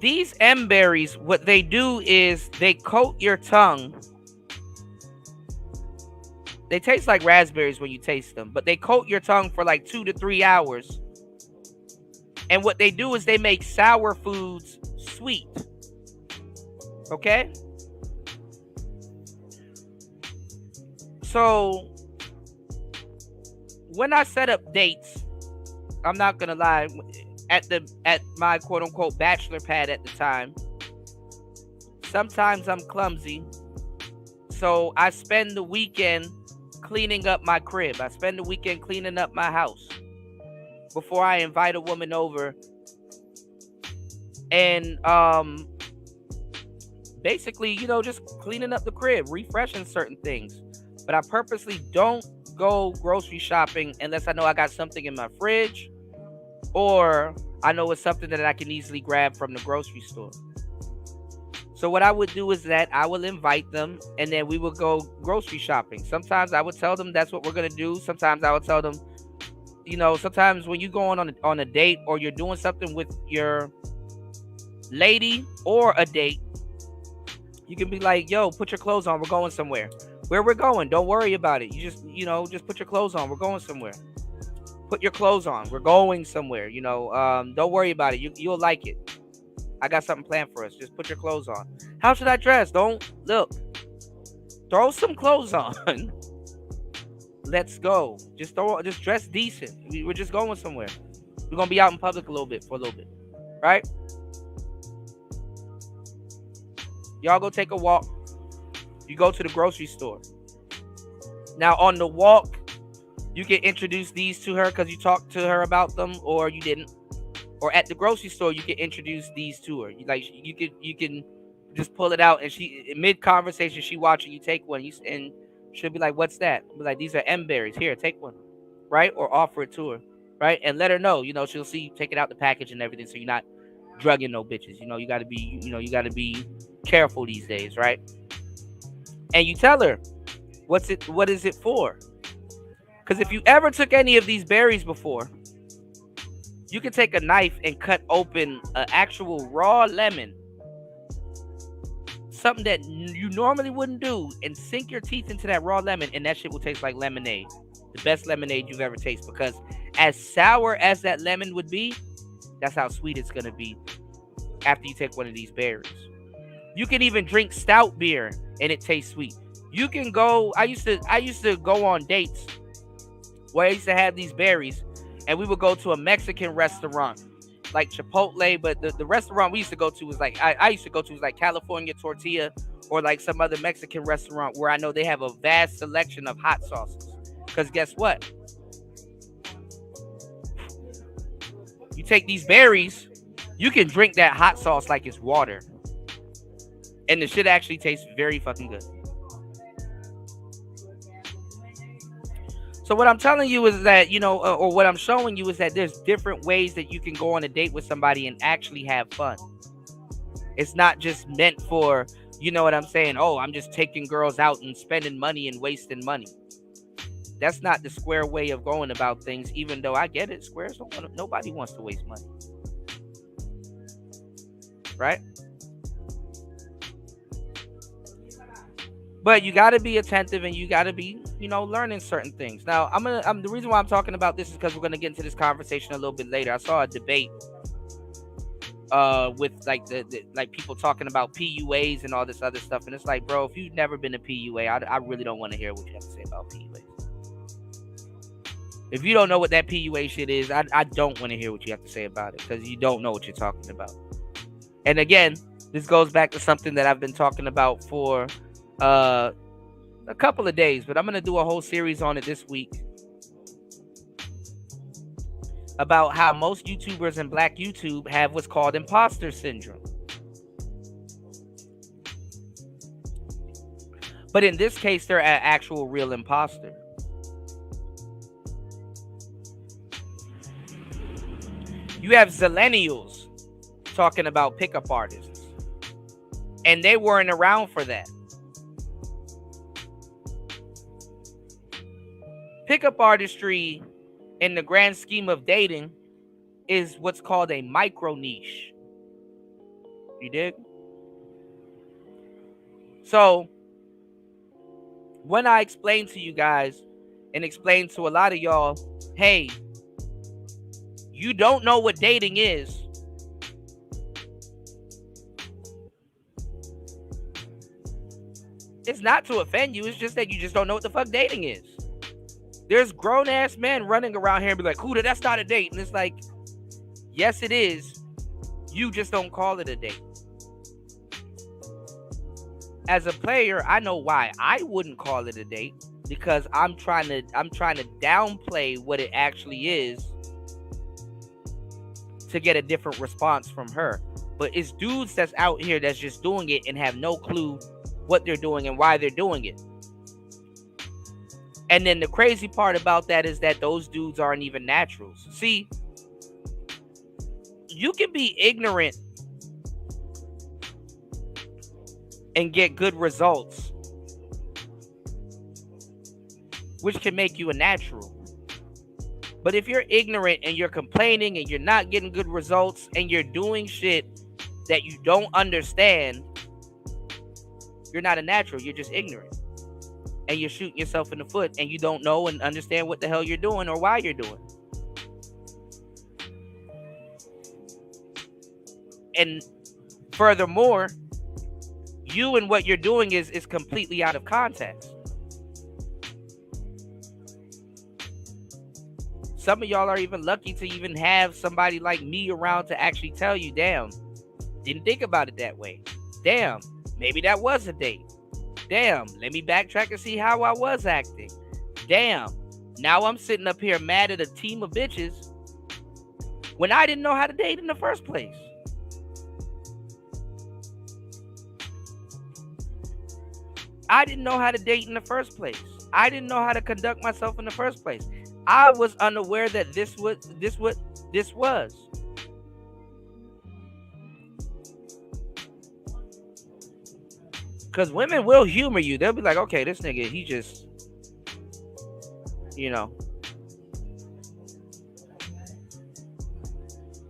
These M berries, what they do is they coat your tongue. They taste like raspberries when you taste them, but they coat your tongue for like 2 to 3 hours. And what they do is they make sour foods sweet. Okay? So when I set up dates, I'm not gonna lie, at my quote unquote bachelor pad at the time, sometimes I'm clumsy. So I spend the weekend cleaning up my crib. I spend the weekend cleaning up my house before I invite a woman over. And basically, you know, just cleaning up the crib, refreshing certain things. But I purposely don't go grocery shopping unless I know I got something in my fridge, or I know it's something that I can easily grab from the grocery store. So what I would do is that I will invite them, and then we will go grocery shopping. Sometimes I would tell them that's what we're going to do. Sometimes I would tell them, you know, sometimes when you're going on a date, or you're doing something with your lady or a date, you can be like, yo, put your clothes on. We're going somewhere. Where we're going, don't worry about it. You just, you know, just put your clothes on. We're going somewhere. Put your clothes on. We're going somewhere. You know, don't worry about it. You'll like it. I got something planned for us. Just put your clothes on. How should I dress? Don't look. Throw some clothes on. Let's go. Just dress decent. We're just going somewhere. We're gonna be out in public for a little bit, right? Y'all go take a walk. You go to the grocery store. Now on the walk, you can introduce these to her because you talked to her about them, or you didn't. Or at the grocery store, you can introduce these to her. You can just pull it out, and she, mid conversation, she watching you take one, and she'll be like, "What's that?" Be like, "These are M berries. Here, take one," right? Or offer it to her, right? And let her know. You know, she'll see you take it out the package and everything, so you're not drugging no bitches. You know, you gotta be careful these days, right? And you tell her, what is it for? Because if you ever took any of these berries before, you can take a knife and cut open an actual raw lemon, something that you normally wouldn't do, and sink your teeth into that raw lemon, and that shit will taste like lemonade. The best lemonade you've ever tasted, because as sour as that lemon would be, that's how sweet it's going to be after you take one of these berries. You can even drink stout beer and it tastes sweet. You can go, I used to go on dates where I used to have these berries, and we would go to a Mexican restaurant like Chipotle, but the restaurant we used to go to was like, I used to go to was like California Tortilla, or like some other Mexican restaurant where I know they have a vast selection of hot sauces. Because guess what? You take these berries, you can drink that hot sauce like it's water. And the shit actually tastes very fucking good. So what I'm telling you is that, you know, or what I'm showing you is that there's different ways that you can go on a date with somebody and actually have fun. It's not just meant for, you know what I'm saying? Oh, I'm just taking girls out and spending money and wasting money. That's not the square way of going about things, even though I get it. Squares nobody wants to waste money. Right? But you got to be attentive, and you got to be, you know, learning certain things. Now, the reason why I'm talking about this is because we're going to get into this conversation a little bit later. I saw a debate with like like people talking about PUAs and all this other stuff, and it's like, bro, if you've never been a PUA, I really don't want to hear what you have to say about PUAs. If you don't know what that PUA shit is, I don't want to hear what you have to say about it, because you don't know what you're talking about. And again, this goes back to something that I've been talking about for a couple of days, but I'm going to do a whole series on it this week about how most YouTubers and Black YouTube have what's called imposter syndrome. But in this case, they're an actual real imposter. You have zillennials talking about pickup artists, and they weren't around for that. Pickup artistry, in the grand scheme of dating, is what's called a micro niche. You dig? So when I explain to you guys and explain to a lot of y'all, hey, you don't know what dating is. It's not to offend you. It's just that you just don't know what the fuck dating is. There's grown ass men running around here and be like, Huda, that's not a date. And it's like, yes, it is. You just don't call it a date. As a player, I know why I wouldn't call it a date, because I'm trying to downplay what it actually is to get a different response from her. But it's dudes that's out here that's just doing it and have no clue what they're doing and why they're doing it. And then the crazy part about that is that those dudes aren't even naturals. See, you can be ignorant and get good results, which can make you a natural. But if you're ignorant and you're complaining and you're not getting good results and you're doing shit that you don't understand, you're not a natural. You're just ignorant. And you're shooting yourself in the foot and you don't know and understand what the hell you're doing or why you're doing. And furthermore, you and what you're doing is completely out of context. Some of y'all are even lucky to even have somebody like me around to actually tell you, damn, didn't think about it that way. Damn, maybe that was a date. Damn, let me backtrack and see how I was acting. Damn, now I'm sitting up here mad at a team of bitches when I didn't know how to date in the first place. I didn't know how to date in the first place. I didn't know how to conduct myself in the first place. I was unaware that this was. Because women will humor you. They'll be like, okay, this nigga, he just,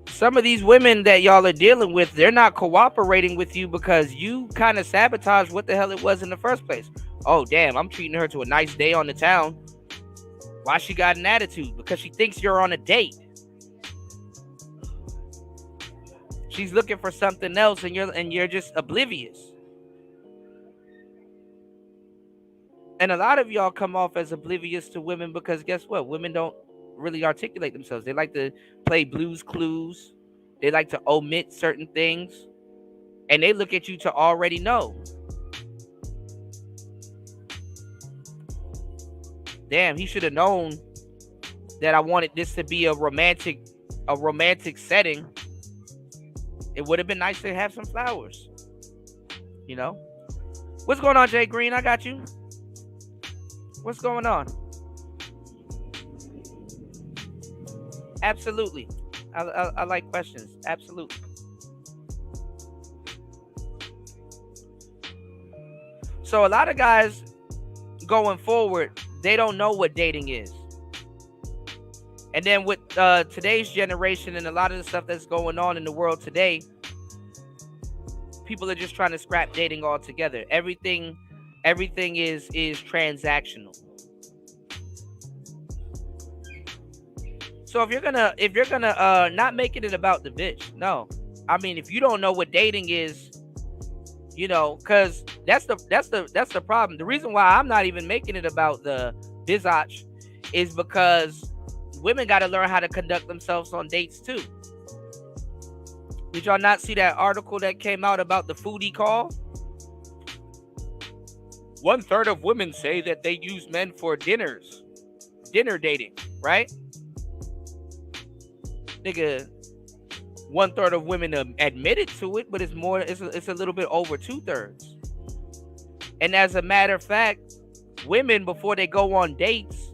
Some of these women that y'all are dealing with, they're not cooperating with you because you kind of sabotaged what the hell it was in the first place. Oh, damn, I'm treating her to a nice day on the town. Why she got an attitude? Because she thinks you're on a date. She's looking for something else and you're just oblivious. And a lot of y'all come off as oblivious to women because guess what? Women don't really articulate themselves. They like to play Blue's Clues. They like to omit certain things. And they look at you to already know. Damn, he should have known that I wanted this to be a romantic setting. It would have been nice to have some flowers. What's going on, Jay Green? I got you. What's going on? Absolutely. I like questions. Absolutely. So a lot of guys going forward, they don't know what dating is. And then with today's generation and a lot of the stuff that's going on in the world today, people are just trying to scrap dating altogether. Everything is transactional. So if you're gonna not making it about the bitch, no. I mean, if you don't know what dating is, because that's the problem. The reason why I'm not even making it about the bizatch is because women got to learn how to conduct themselves on dates too. Did y'all not see that article that came out about the foodie call? 1/3 of women say that they use men for dinner dating, right? Nigga, 1/3 of women admitted to it, but it's a little bit over 2/3. And as a matter of fact, women, before they go on dates,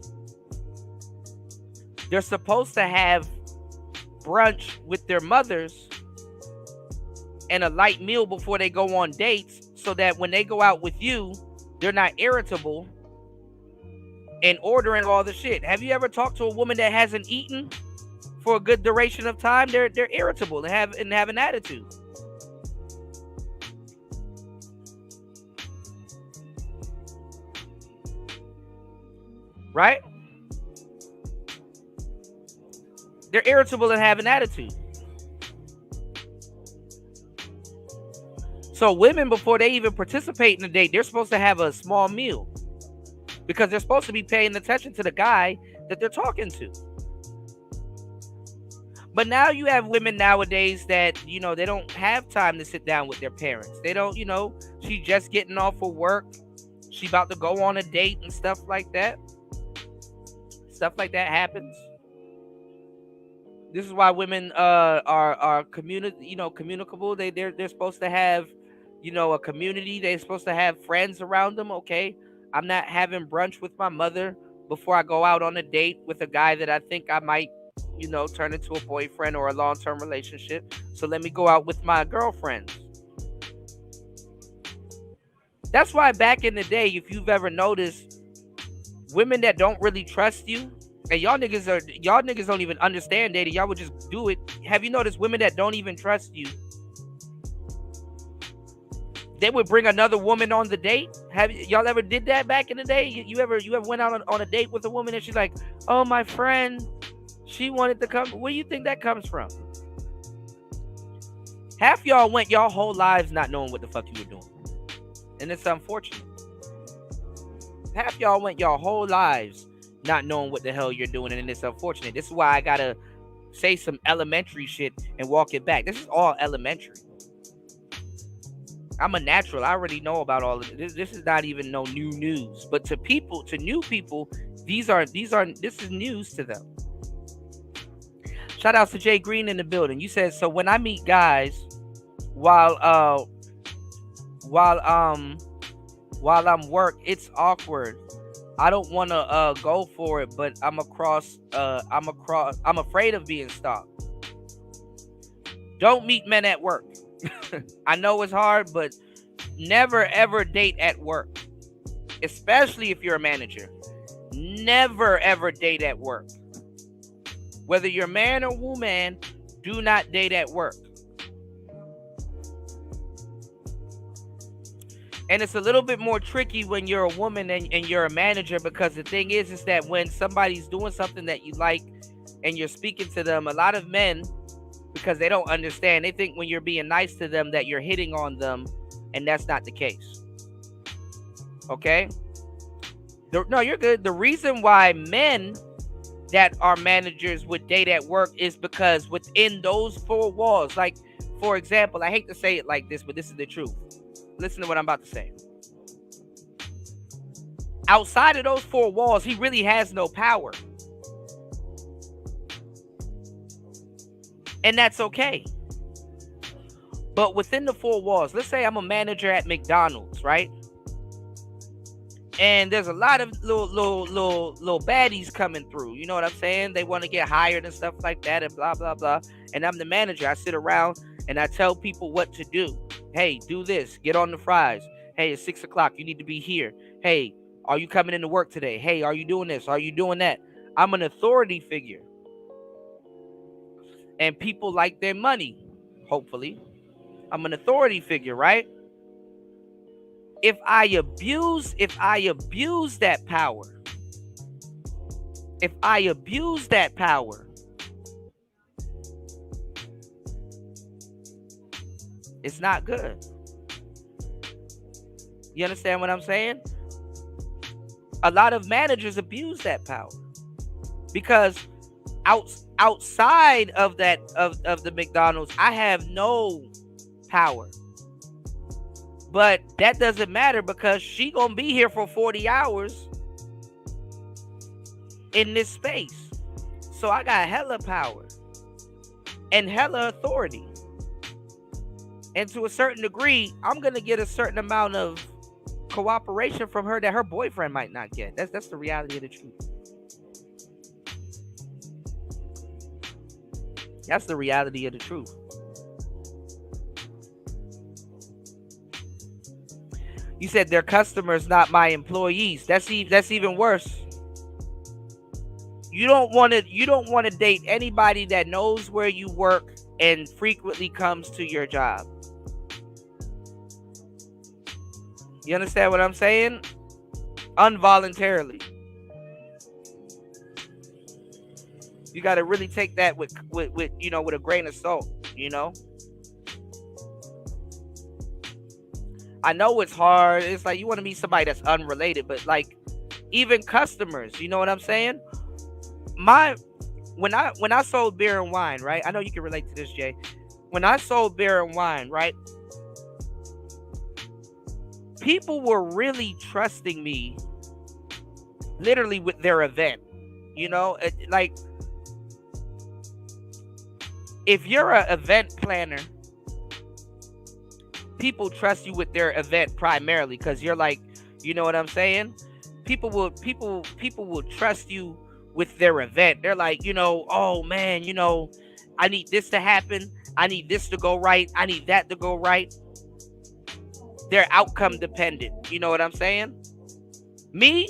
they're supposed to have brunch with their mothers and a light meal before they go on dates so that when they go out with you, they're not irritable and ordering all the shit. Have you ever talked to a woman that hasn't eaten for a good duration of time? They're irritable and have an attitude. right? They're irritable and have an attitude. So women, before they even participate in a date, they're supposed to have a small meal because they're supposed to be paying attention to the guy that they're talking to. But now you have women nowadays that, you know, they don't have time to sit down with their parents. They don't, you know, she's just getting off of work. She about to go on a date and stuff like that. Stuff like that happens. This is why women are communicable. They're supposed to have, you know, a community. They're supposed to have friends around them. Okay, I'm not having brunch with my mother before I go out on a date with a guy that I think I might, you know, turn into a boyfriend or a long-term relationship. So let me go out with my girlfriends. That's why back in the day, if you've ever noticed, women that don't really trust you, and y'all niggas don't even understand dating, y'all would just do it. Have you noticed women that don't even trust you, they would bring another woman on the date? Have y'all ever did that back in the day? You ever went out on a date with a woman and she's like, oh, my friend, she wanted to come. Where do you think that comes from? Half y'all went y'all whole lives not knowing what the fuck you were doing. And it's unfortunate. Half y'all went y'all whole lives not knowing what the hell you're doing, and it's unfortunate. This is why I gotta say some elementary shit and walk it back. This is all elementary. I'm a natural. I already know about all of this. This is not even no new news. But to new people, this is news to them. Shout out to Jay Green in the building. You said, so when I meet guys while I'm work, it's awkward. I don't want to go for it, but I'm afraid of being stalked. Don't meet men at work. I know it's hard, but never ever date at work, especially if you're a manager. Never ever date at work. Whether you're man or woman, do not date at work. And it's a little bit more tricky when you're a woman and you're a manager, because the thing is that when somebody's doing something that you like and you're speaking to them, a lot of men, because they don't understand, they think when you're being nice to them that you're hitting on them, and that's not the case. Okay? No, you're good. The reason why men that are managers would date at work is because within those four walls, like, for example, I hate to say it like this, but this is the truth. Listen to what I'm about to say. Outside of those four walls, he really has no power. And that's okay. But within the four walls, let's say I'm a manager at McDonald's, right? And there's a lot of little baddies coming through. You know what I'm saying? They want to get hired and stuff like that and blah, blah, blah. And I'm the manager. I sit around and I tell people what to do. Hey, do this. Get on the fries. Hey, it's 6 o'clock. You need to be here. Hey, are you coming into work today? Hey, are you doing this? Are you doing that? I'm an authority figure. And people like their money, hopefully. I'm an authority figure, right? If I abuse that power, it's not good. You understand what I'm saying? A lot of managers abuse that power because outside of that of the McDonald's, I have no power. But that doesn't matter because she gonna be here for 40 hours in this space. So I got hella power and hella authority. And to a certain degree, I'm gonna get a certain amount of cooperation from her that her boyfriend might not get. That's the reality of the truth. That's the reality of the truth. You said they're customers, not my employees. That's even worse. You don't want to date anybody that knows where you work and frequently comes to your job. You understand what I'm saying? Involuntarily. You got to really take that with you know, with a grain of salt, you know. I know it's hard. It's like you want to meet somebody that's unrelated, but like even customers, you know what I'm saying? When I sold beer and wine, right? I know you can relate to this, Jay. When I sold beer and wine, right? People were really trusting me literally with their event. You know, like if you're an event planner, people trust you with their event primarily because you're like, you know what I'm saying? People will trust you with their event. They're like, you know, oh man, you know, I need this to happen. I need this to go right. I need that to go right. They're outcome dependent. You know what I'm saying? Me,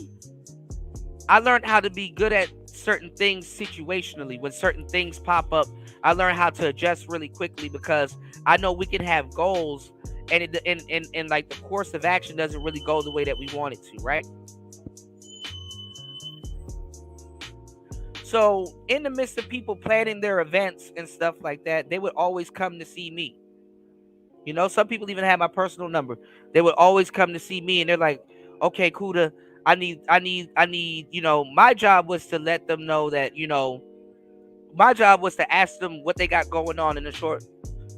I learned how to be good at certain things situationally. When certain things pop up, I learned how to adjust really quickly because I know we can have goals and like the course of action doesn't really go the way that we want it to, right? So in the midst of people planning their events and stuff like that, they would always come to see me. You know, some people even have my personal number. They would always come to see me and they're like, okay, Kuda, I need, you know, my job was to let them know that, you know, my job was to ask them what they got going on in a short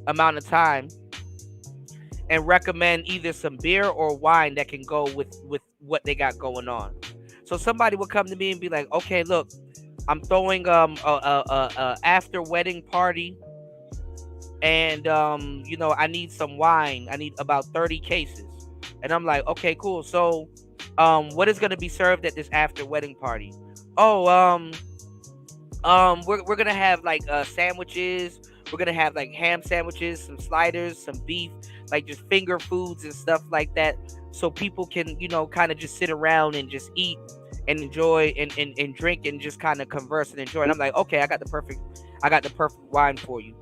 amount of time and recommend either some beer or wine that can go with what they got going on. So somebody would come to me and be like, okay, look, I'm throwing a after wedding party and you know, I need some wine. I need about 30 cases. And I'm like, okay, cool. So what is going to be served at this after wedding party? Oh, we're going to have like sandwiches. We're going to have like ham sandwiches, some sliders, some beef, like just finger foods and stuff like that. So people can, you know, kind of just sit around and just eat and enjoy and drink and just kind of converse and enjoy. And I'm like, okay, I got the perfect wine for you.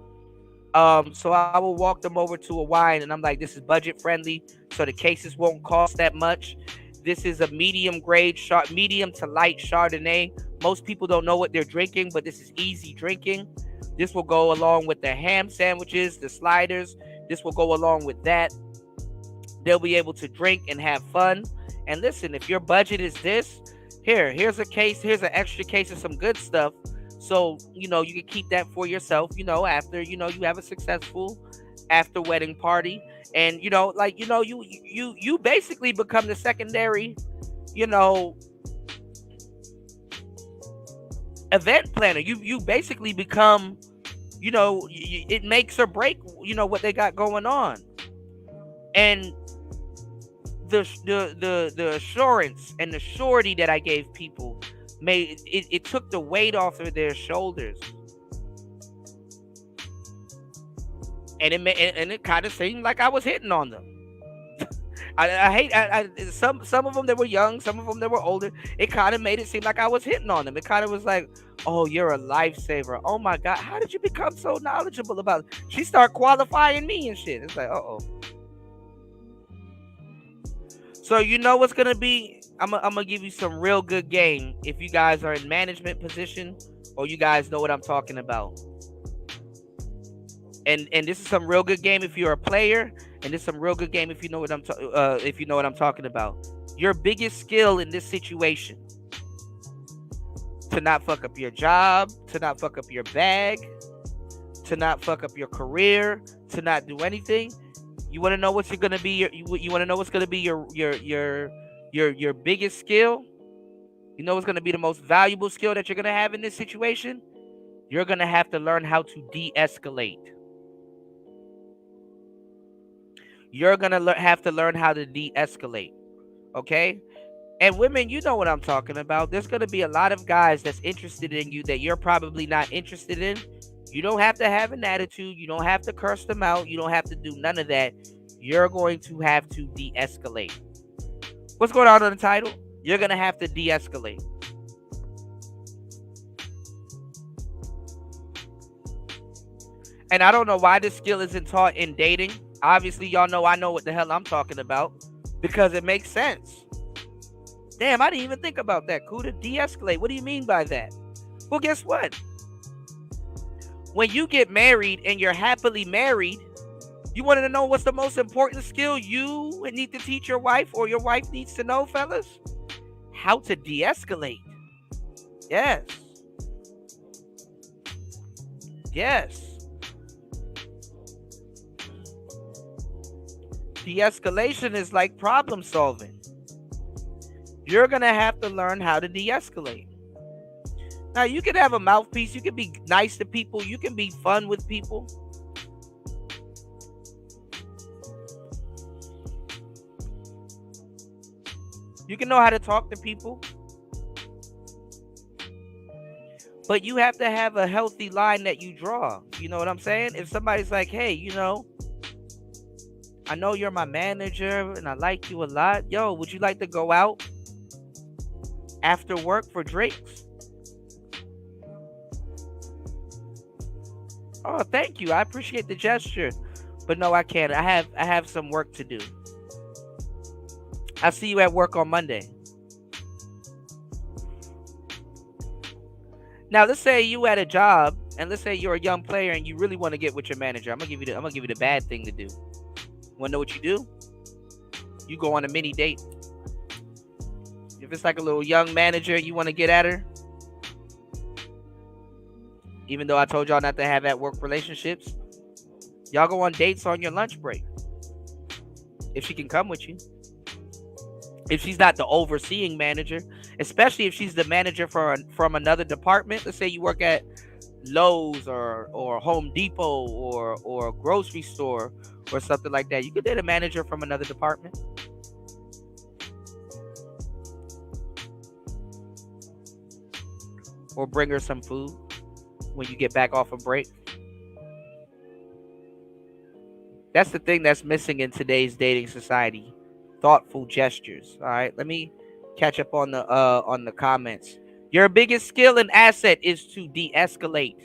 So I will walk them over to a wine and I'm like, this is budget friendly. So the cases won't cost that much. This is a medium grade, medium to light Chardonnay. Most people don't know what they're drinking, but this is easy drinking. This will go along with the ham sandwiches, the sliders. This will go along with that. They'll be able to drink and have fun. And listen, if your budget is this, here's a case, here's an extra case of some good stuff. So, you know, you can keep that for yourself, you know, after, you know, you have a successful after wedding party. And, you know, like, you know, you basically become the secondary, you know, event planner. You basically become, you know, it makes or break, you know, what they got going on. And the assurance and the surety that I gave people made it took the weight off of their shoulders. And it kind of seemed like I was hitting on them. I hate some of them that were young, some of them that were older. It kind of made it seem like I was hitting on them. It kind of was like, oh, you're a lifesaver. Oh my God, how did you become so knowledgeable about it? She started qualifying me and shit. It's like, uh-oh. So you know what's gonna be? I'm gonna give you some real good game if you guys are in management position or you guys know what I'm talking about. And this is some real good game if you're a player, and this is some real good game if you know what I'm talking about. Your biggest skill in this situation: to not fuck up your job, to not fuck up your bag, to not fuck up your career, to not do anything. You want to know what's gonna be you want to know what's gonna be your biggest skill? You know what's gonna be the most valuable skill that you're gonna have in this situation? You're gonna have to learn how to de-escalate. You're gonna have to learn how to de-escalate. Okay? And women, you know what I'm talking about. There's gonna be a lot of guys that's interested in you that you're probably not interested in. You don't have to have an attitude. You don't have to curse them out. You don't have to do none of that. You're going to have to de-escalate. What's going on in the title? You're going to have to de-escalate. And I don't know why this skill isn't taught in dating. Obviously, y'all know I know what the hell I'm talking about because it makes sense. Damn, I didn't even think about that. Kuda, de-escalate. What do you mean by that? Well, guess what? when you get married and you're happily married, you want to know what's the most important skill you need to teach your wife, or your wife needs to know, fellas? How to de-escalate. Yes. Yes. De-escalation is like problem solving. You're going to have to learn how to de-escalate. Now, you can have a mouthpiece. You can be nice to people. You can be fun with people. You can know how to talk to people. But you have to have a healthy line that you draw. You know what I'm saying? If somebody's like, hey, you know, I know you're my manager and I like you a lot. Yo, would you like to go out after work for drinks? Oh, thank you. I appreciate the gesture. But no, I can't. I have some work to do. I'll see you at work on Monday. Now, let's say you at a job, and let's say you're a young player and you really want to get with your manager. I'm gonna give you the bad thing to do. Want to know what you do? You go on a mini date. If it's like a little young manager, you want to get at her. Even though I told y'all not to have at work relationships, y'all go on dates on your lunch break. If she can come with you. If she's not the overseeing manager, especially if she's the manager from another department. Let's say you work at Lowe's or Home Depot or a grocery store or something like that. You could date a manager from another department. Or bring her some food when you get back off a break. That's the thing that's missing in today's dating society. Thoughtful gestures. All right, let me catch up on the comments. Your biggest skill and asset is to de-escalate.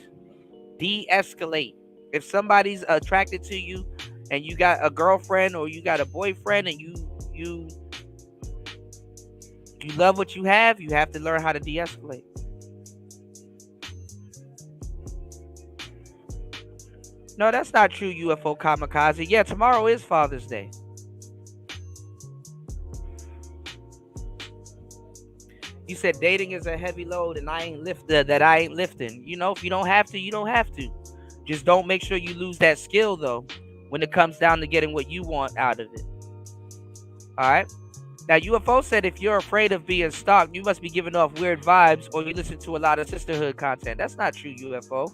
De-escalate. If somebody's attracted to you and you got a girlfriend or you got a boyfriend and you love what you have to learn how to de-escalate. No, that's not true, UFO Kamikaze. Yeah, tomorrow is Father's Day. You said dating is a heavy load and I ain't lifting. You know, if you don't have to, you don't have to. Just don't make sure you lose that skill, though, when it comes down to getting what you want out of it. All right? Now, UFO said if you're afraid of being stalked, you must be giving off weird vibes or you listen to a lot of sisterhood content. That's not true, UFO.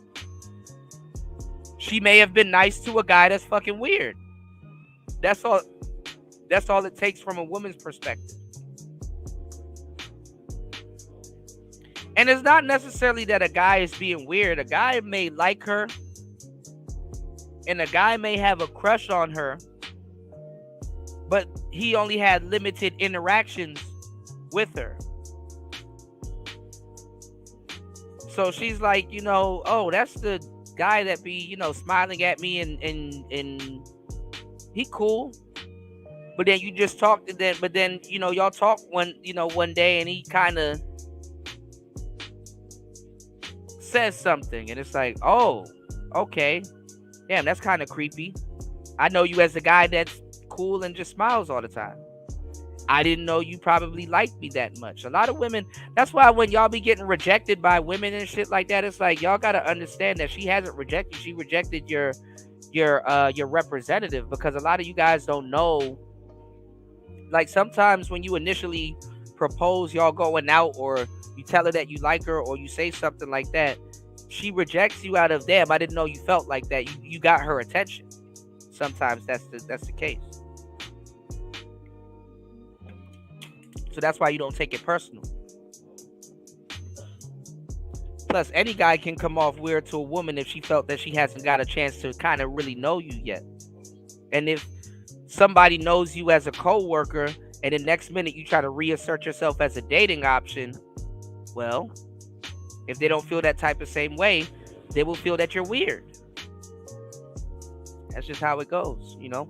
She may have been nice to a guy that's fucking weird. That's all it takes from a woman's perspective. And it's not necessarily that a guy is being weird. A guy may like her, and a guy may have a crush on her, but he only had limited interactions with her. So she's like, you know, oh, that's the guy that be, you know, smiling at me and he cool. But then you just talk to them, but then, you know, y'all talk one day and he kind of says something and it's like, oh, okay, damn, that's kind of creepy. I know you as a guy that's cool and just smiles all the time. I didn't know you probably liked me that much. A lot of women, that's why when y'all be getting rejected by women and shit like that, it's like y'all gotta understand that she hasn't rejected you. She rejected your representative, because a lot of you guys don't know. Like sometimes when you initially propose, y'all going out, or you tell her that you like her, or you say something like that, she rejects you out of, damn, I didn't know you felt like that. You got her attention. Sometimes that's the case. So that's why you don't take it personal. Plus, any guy can come off weird to a woman if she felt that she hasn't got a chance to kind of really know you yet. And if somebody knows you as a co-worker and the next minute you try to reassert yourself as a dating option, well, if they don't feel that type of same way, they will feel that you're weird. That's just how it goes, you know?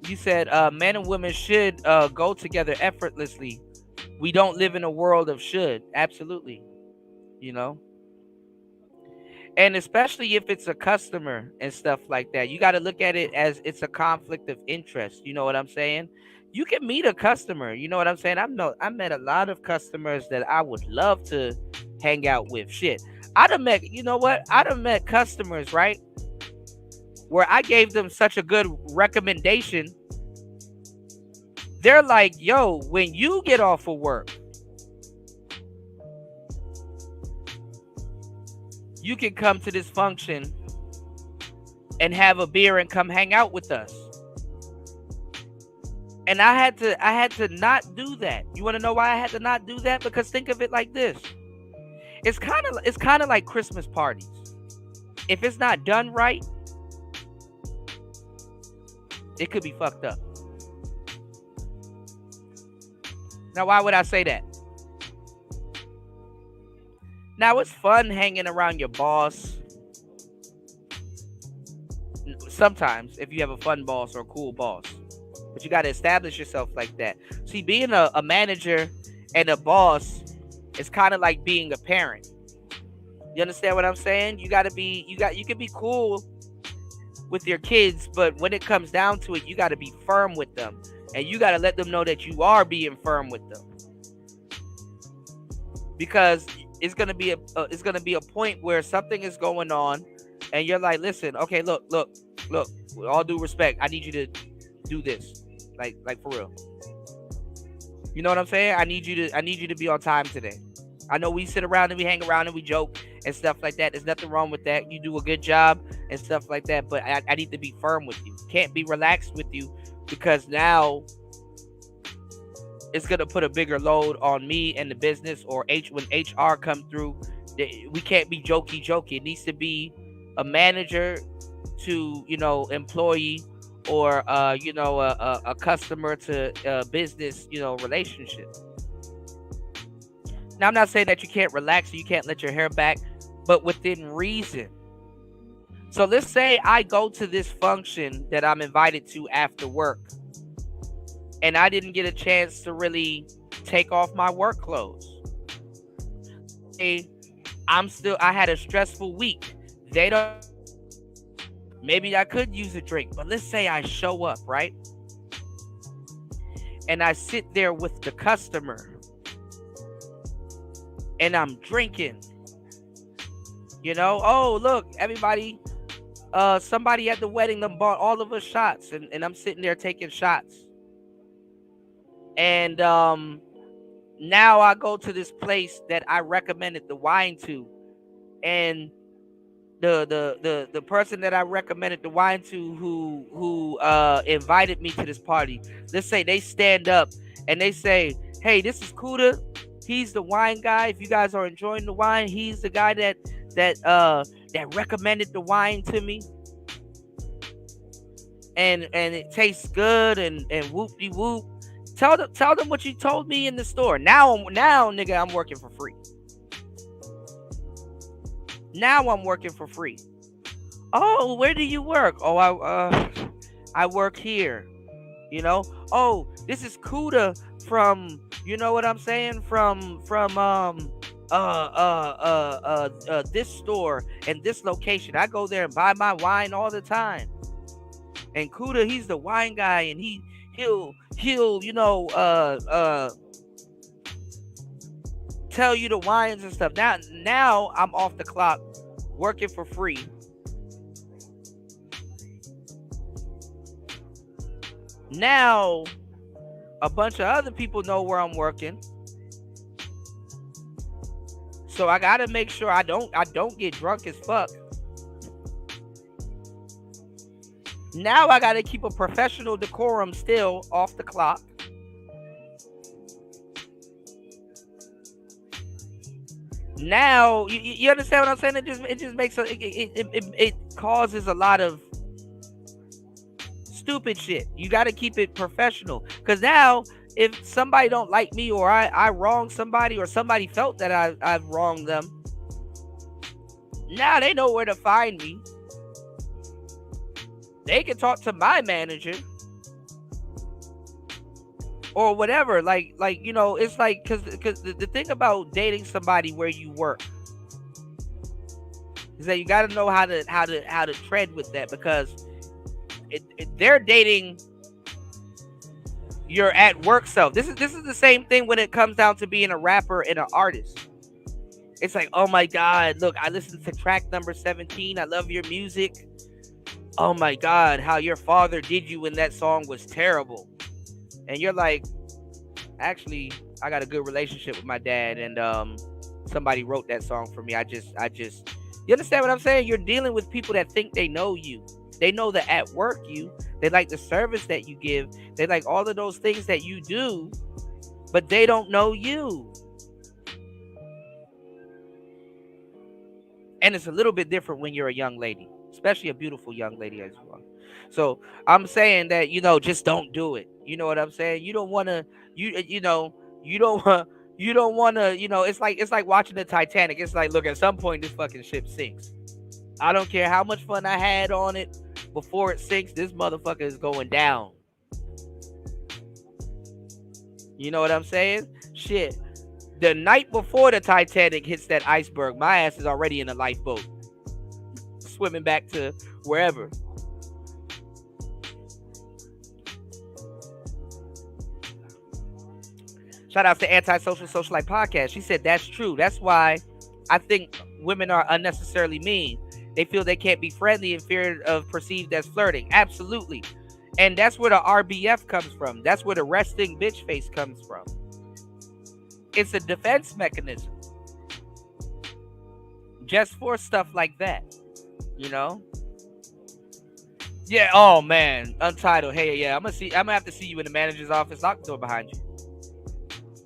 You said men and women should go together effortlessly. We don't live in a world of should. Absolutely. You know? And especially if it's a customer and stuff like that, you got to look at it as it's a conflict of interest. You know what I'm saying? You can meet a customer. You know what I'm saying? I met a lot of customers that I would love to hang out with. Shit, I'd have met. You know what? I'd have met customers, right, where I gave them such a good recommendation. They're like, "Yo, when you get off of work, you can come to this function and have a beer and come hang out with us." And I had to not do that. You want to know why I had to not do that? Because think of it like this. It's kind of like Christmas parties. If it's not done right, it could be fucked up. Now, why would I say that? Now, it's fun hanging around your boss. Sometimes, if you have a fun boss or a cool boss. But you got to establish yourself like that. See, being a manager and a boss is kind of like being a parent. You understand what I'm saying? You can be cool with your kids, but when it comes down to it, you got to be firm with them. And you got to let them know that you are being firm with them. Because it's gonna be a point where something is going on, and you're like, listen, okay, look, with all due respect, I need you to do this, like for real. You know what I'm saying? I need you to be on time today. I know we sit around and we hang around and we joke and stuff like that. There's nothing wrong with that. You do a good job and stuff like that, but I need to be firm with you. Can't be relaxed with you, because now it's gonna put a bigger load on me and the business, or when HR come through, we can't be jokey. It needs to be a manager to, employee, or a customer to business, relationship. Now, I'm not saying that you can't relax or you can't let your hair back, but within reason. So let's say I go to this function that I'm invited to after work, and I didn't get a chance to really take off my work clothes. I had a stressful week. Maybe I could use a drink, but let's say I show up, right? And I sit there with the customer and I'm drinking. Oh, look, everybody, somebody at the wedding done bought all of us shots, and I'm sitting there taking shots. And now I go to this place that I recommended the wine to, and the person that I recommended the wine to, who invited me to this party, let's say they stand up and they say, "Hey, this is Kuda. He's the wine guy. If you guys are enjoying the wine, he's the guy that recommended the wine to me, and it tastes good and whoop-de-whoop. Tell them what you told me in the store. Now, nigga, I'm working for free. Now I'm working for free. Oh, where do you work? Oh, I work here. Oh, this is Kuda from, you know what I'm saying? From this store and this location. I go there and buy my wine all the time. And Kuda, he's the wine guy, and he'll tell you the wines and stuff. Now I'm off the clock, working for free. Now a bunch of other people know where I'm working, so I gotta make sure I don't get drunk as fuck. Now I gotta keep a professional decorum still off the clock. Now you understand what I'm saying? It just makes it causes a lot of stupid shit. You got to keep it professional, because now if somebody don't like me, or I wrong somebody, or somebody felt that I've wronged them, now they know where to find me. They can talk to my manager or whatever. Like it's like, because the thing about dating somebody where you work, is that you got to know how to tread with that, because they're dating your at work self. This is the same thing when it comes down to being a rapper and an artist. It's like, oh my God, look, I listened to track number 17. I love your music. Oh my God, how your father did you when that song was terrible. And you're like, actually, I got a good relationship with my dad, and somebody wrote that song for me. I just you understand what I'm saying? You're dealing with people that think they know you. They know the at work you. They like the service that you give. They like all of those things that you do, but they don't know you. And it's a little bit different when you're a young lady, especially a beautiful young lady as you are. So I'm saying that, just don't do it. You know what I'm saying? You don't want to, you don't want to, it's like watching the Titanic. It's like, look, at some point this fucking ship sinks. I don't care how much fun I had on it before it sinks. This motherfucker is going down. You know what I'm saying? Shit. The night before the Titanic hits that iceberg, my ass is already in a lifeboat, swimming back to wherever. Shout out to Antisocial Socialite Podcast. She said that's true. That's why I think women are unnecessarily mean. They feel they can't be friendly in fear of perceived as flirting. Absolutely. And that's where the RBF comes from. That's where the resting bitch face comes from. It's a defense mechanism. Just for stuff like that. Yeah, oh man. Untitled. Hey, yeah, I'm gonna have to see you in the manager's office. Lock the door behind you.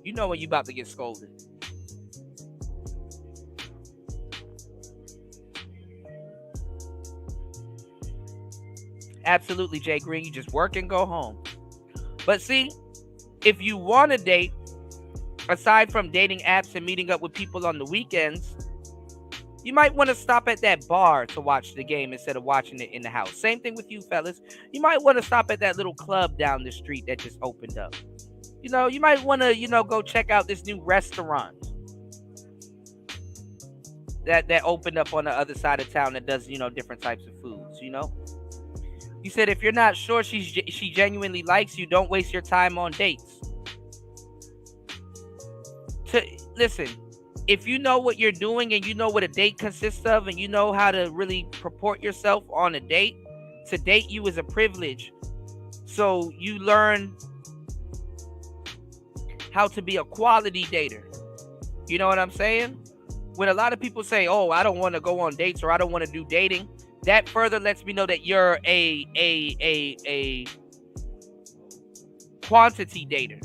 You know when you about to get scolded. Absolutely, Jay Green. You just work and go home. But see, if you want to date, aside from dating apps and meeting up with people on the weekends, you might want to stop at that bar to watch the game instead of watching it in the house. Same thing with you fellas. You might want to stop at that little club down the street that just opened up. You might want to, go check out this new restaurant that opened up on the other side of town that does, different types of foods, You said if you're not sure she genuinely likes you, don't waste your time on dates. Listen, if you know what you're doing and you know what a date consists of and you know how to really purport yourself on a date, to date you is a privilege. So you learn how to be a quality dater. You know what I'm saying? When a lot of people say, oh, I don't want to go on dates or I don't want to do dating, that further lets me know that you're a quantity dater.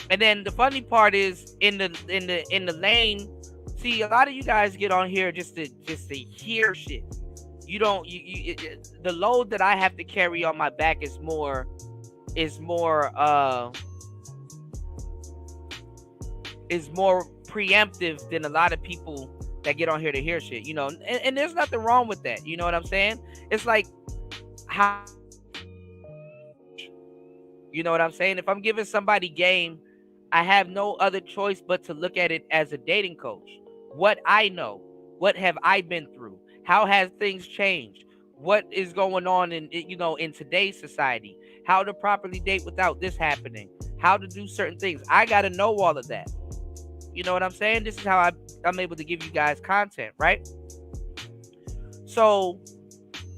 And then the funny part is in the lane, see, a lot of you guys get on here just to hear shit. You don't the load that I have to carry on my back is more preemptive than a lot of people that get on here to hear shit, and there's nothing wrong with that. You know what I'm saying? It's like how, you know what I'm saying? If I'm giving somebody game, I have no other choice but to look at it as a dating coach. What I know, what have I been through? How has things changed? What is going on in today's society? How to properly date without this happening? How to do certain things? I got to know all of that. You know what I'm saying? This is how I'm able to give you guys content, right? So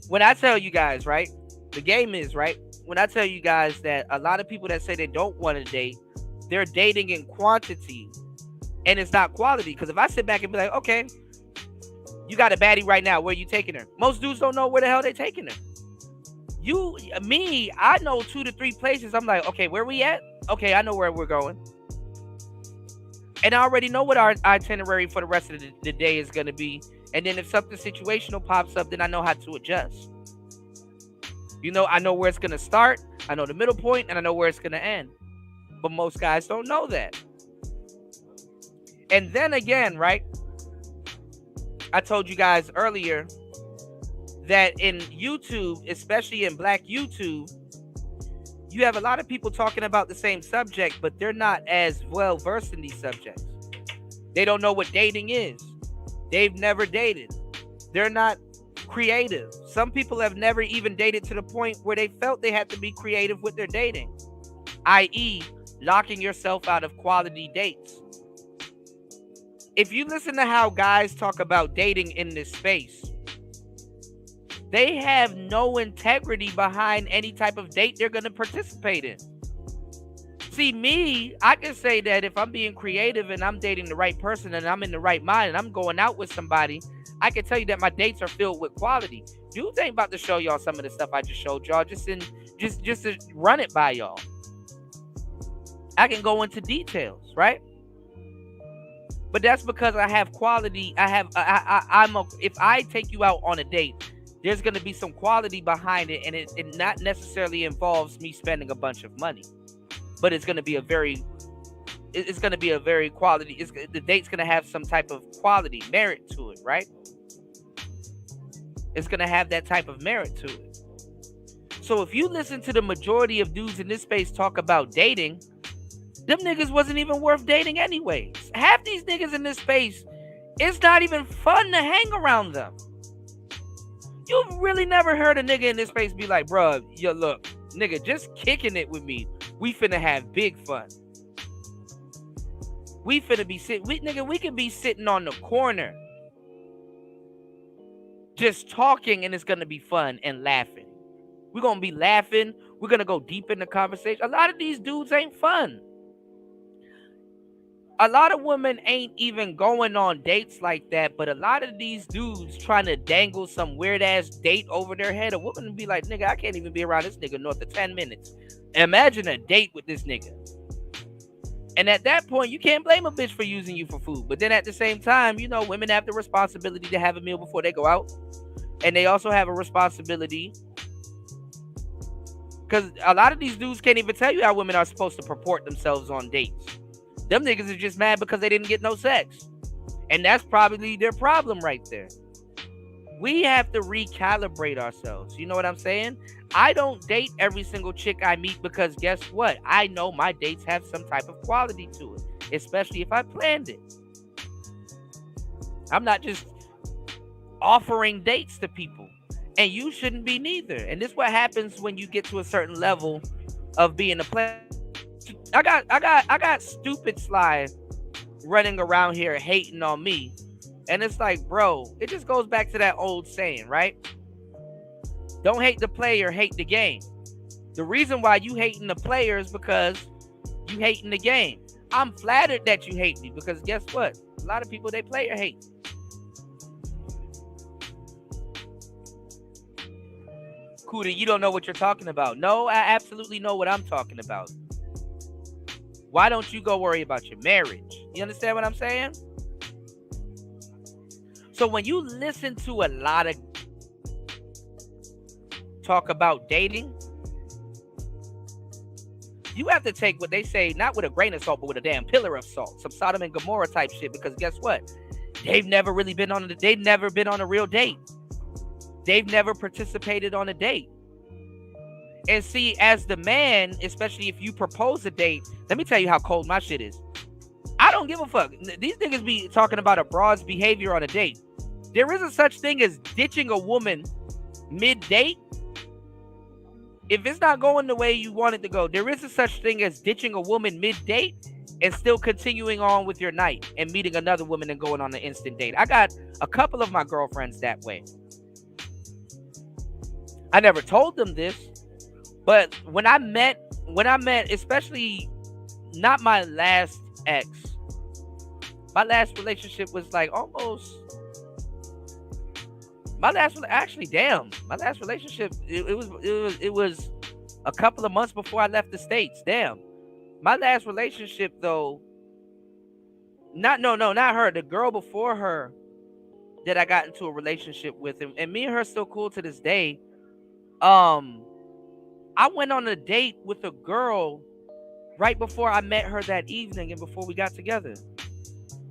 when I tell you guys, right, the game is, right, when I tell you guys that a lot of people that say they don't want to date, they're dating in quantity and it's not quality. Because if I sit back and be like, okay, you got a baddie right now, where you taking her? Most dudes don't know where the hell they taking her. I know 2 to 3 places. I'm like, okay, where we at? Okay, I know where we're going. And I already know what our itinerary for the rest of the day is going to be. And then if something situational pops up, then I know how to adjust. I know where it's going to start. I know the middle point, and I know where it's going to end. But most guys don't know that. And then again, right? I told you guys earlier that in YouTube, especially in Black YouTube, you have a lot of people talking about the same subject, but they're not as well versed in these subjects. They don't know what dating is. They've never dated. They're not creative. Some people have never even dated to the point where they felt they had to be creative with their dating, i.e., locking yourself out of quality dates. If you listen to how guys talk about dating in this space, they have no integrity behind any type of date they're going to participate in. See, me, I can say that if I'm being creative and I'm dating the right person and I'm in the right mind and I'm going out with somebody, I can tell you that my dates are filled with quality. Dudes ain't about to show y'all some of the stuff I just showed y'all, just to run it by y'all. I can go into details, right? But that's because I have quality. If I take you out on a date, there's going to be some quality behind it, and it not necessarily involves me spending a bunch of money, but it's going to be a very quality. The date's going to have some type of quality, merit to it, right? It's going to have that type of merit to it. So if you listen to the majority of dudes in this space talk about dating, them niggas wasn't even worth dating anyways. Half these niggas in this space, it's not even fun to hang around them. You've really never heard a nigga in this space be like, bruh, yo, look, nigga, just kicking it with me. We finna have big fun. We finna be we can be sitting on the corner just talking, and it's gonna be fun and laughing. We're gonna be laughing. We're gonna go deep in the conversation. A lot of these dudes ain't fun. A lot of women ain't even going on dates like that, but a lot of these dudes trying to dangle some weird ass date over their head. A woman would be like, nigga, I can't even be around this nigga north of 10 minutes. Imagine a date with this nigga. And at that point, you can't blame a bitch for using you for food. But then at the same time, you know, women have the responsibility to have a meal before they go out. And they also have a responsibility, because a lot of these dudes can't even tell you how women are supposed to purport themselves on dates. Them niggas are just mad because they didn't get no sex. And that's probably their problem right there. We have to recalibrate ourselves. You know what I'm saying? I don't date every single chick I meet because guess what? I know my dates have some type of quality to it, especially if I planned it. I'm not just offering dates to people. And you shouldn't be neither. And this is what happens when you get to a certain level of being a player. I got stupid Sly running around here hating on me. And it's like, bro, it just goes back to that old saying, right? Don't hate the player, hate the game. The reason why you hating the player is because you hating the game. I'm flattered that you hate me because guess what? A lot of people, they player hate. Kuda, you don't know what you're talking about. No, I absolutely know what I'm talking about. Why don't you go worry about your marriage? You understand what I'm saying? So when you listen to a lot of talk about dating, you have to take what they say, not with a grain of salt, but with a damn pillar of salt. Some Sodom and Gomorrah type shit, because guess what? They've never been on a real date. They've never participated on a date. And see, as the man, especially if you propose a date, let me tell you how cold my shit is. I don't give a fuck. These niggas be talking about a broad's behavior on a date. There isn't such thing as ditching a woman mid-date. If it's not going the way you want it to go, there isn't such thing as ditching a woman mid-date and still continuing on with your night and meeting another woman and going on an instant date. I got a couple of my girlfriends that way. I never told them this, but when I met, especially not my last ex, my last relationship was like almost, my last relationship, it was a couple of months before I left the States. Damn. My last relationship though, not her, the girl before her that I got into a relationship with, and me and her are still cool to this day. I went on a date with a girl right before I met her that evening and before we got together.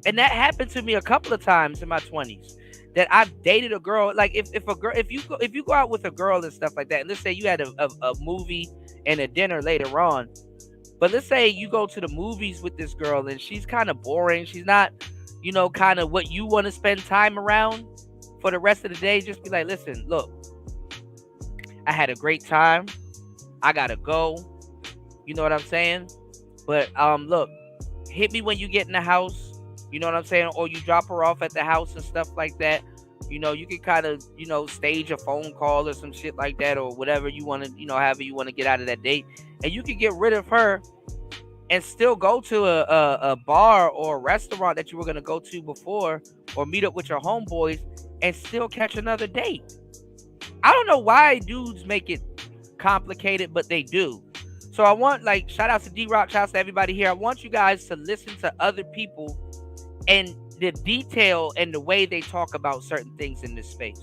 And that happened to me a couple of times in my 20s. That I've dated a girl, like if you go out with a girl and stuff like that, and let's say you had a movie and a dinner later on, but let's say you go to the movies with this girl and she's kind of boring, she's not, kind of what you want to spend time around, for the rest of the day, just be like, listen, look, I had a great time. I gotta go. You know what I'm saying? But look, hit me when you get in the house. You know what I'm saying? Or you drop her off at the house and stuff like that. You know, you can kind of, you know, stage a phone call or some shit like that, or whatever you want to, you know, however you want to get out of that date. And you can get rid of her and still go to a bar or a restaurant that you were going to go to before, or meet up with your homeboys and still catch another date. I don't know why dudes make it complicated, but they do. So I want, like, shout out to D-Rock, shout out to everybody here. I want you guys to listen to other people and the detail and the way they talk about certain things in this space.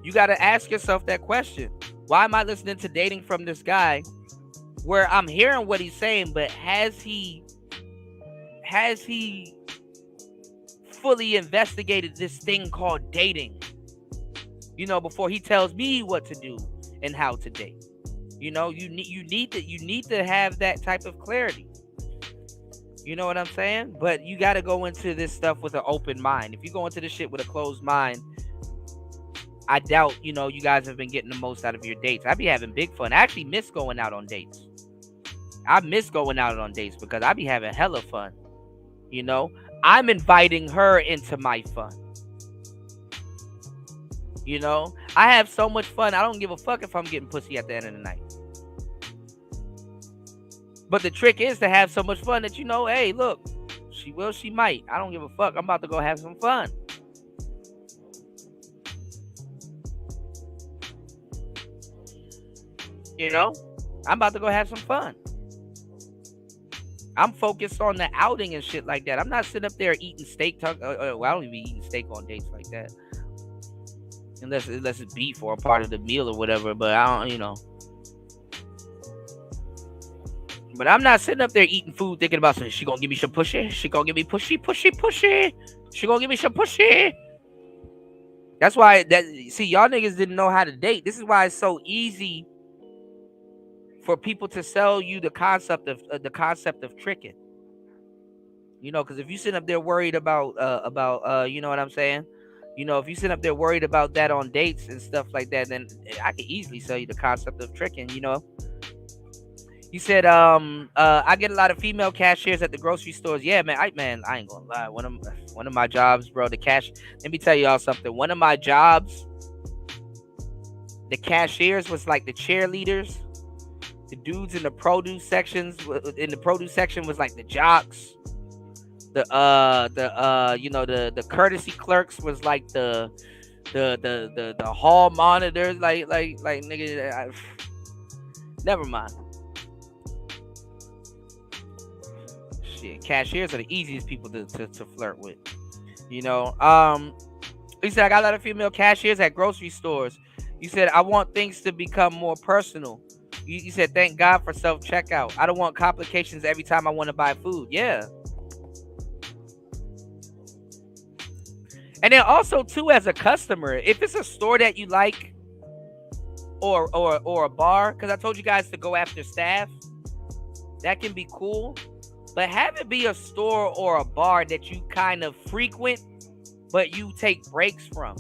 You got to ask yourself that question. Why am I listening to Dating from this guy where I'm hearing what he's saying, but has he fully investigated this thing called dating? You know, before he tells me what to do and how to date. You know, you need to have that type of clarity. You know what I'm saying? But you got to go into this stuff with an open mind. If you go into this shit with a closed mind, I doubt, you know, you guys have been getting the most out of your dates. I be having big fun. I actually miss going out on dates. I miss going out on dates because I be having hella fun. You know, I'm inviting her into my fun. You know, I have so much fun. I don't give a fuck if I'm getting pussy at the end of the night. But the trick is to have so much fun that, you know, hey, look, she will, she might. I don't give a fuck. I'm about to go have some fun. You know, I'm about to go have some fun. I'm focused on the outing and shit like that. I'm not sitting up there eating steak. Well, I don't even be eating steak on dates like that. Unless it's beef or a part of the meal or whatever. But I don't, you know. But I'm not sitting up there eating food thinking about, she gonna give me some pussy. She gonna give me pussy. She gonna give me some pussy. That's why, see, y'all niggas didn't know how to date. This is why it's so easy for people to sell you the concept of tricking. You know, because if you sit up there worried about you know what I'm saying? You know, if you sit up there worried about that on dates and stuff like that, then I could easily sell you the concept of tricking, you know. He said, I get a lot of female cashiers at the grocery stores. Yeah, man, I ain't gonna lie. One of my jobs, bro, let me tell y'all something. One of my jobs, the cashiers was like the cheerleaders. The dudes in the produce section was like the jocks. You know, the courtesy clerks was like the hall monitors, like nigga. Never mind. Shit, cashiers are the easiest people to flirt with. You know, he said, I got a lot of female cashiers at grocery stores. You said, I want things to become more personal. You said, thank God for self-checkout. I don't want complications every time I want to buy food. Yeah. And then also, too, as a customer, if it's a store that you like or a bar, because I told you guys to go after staff, that can be cool. But have it be a store or a bar that you kind of frequent, but you take breaks from.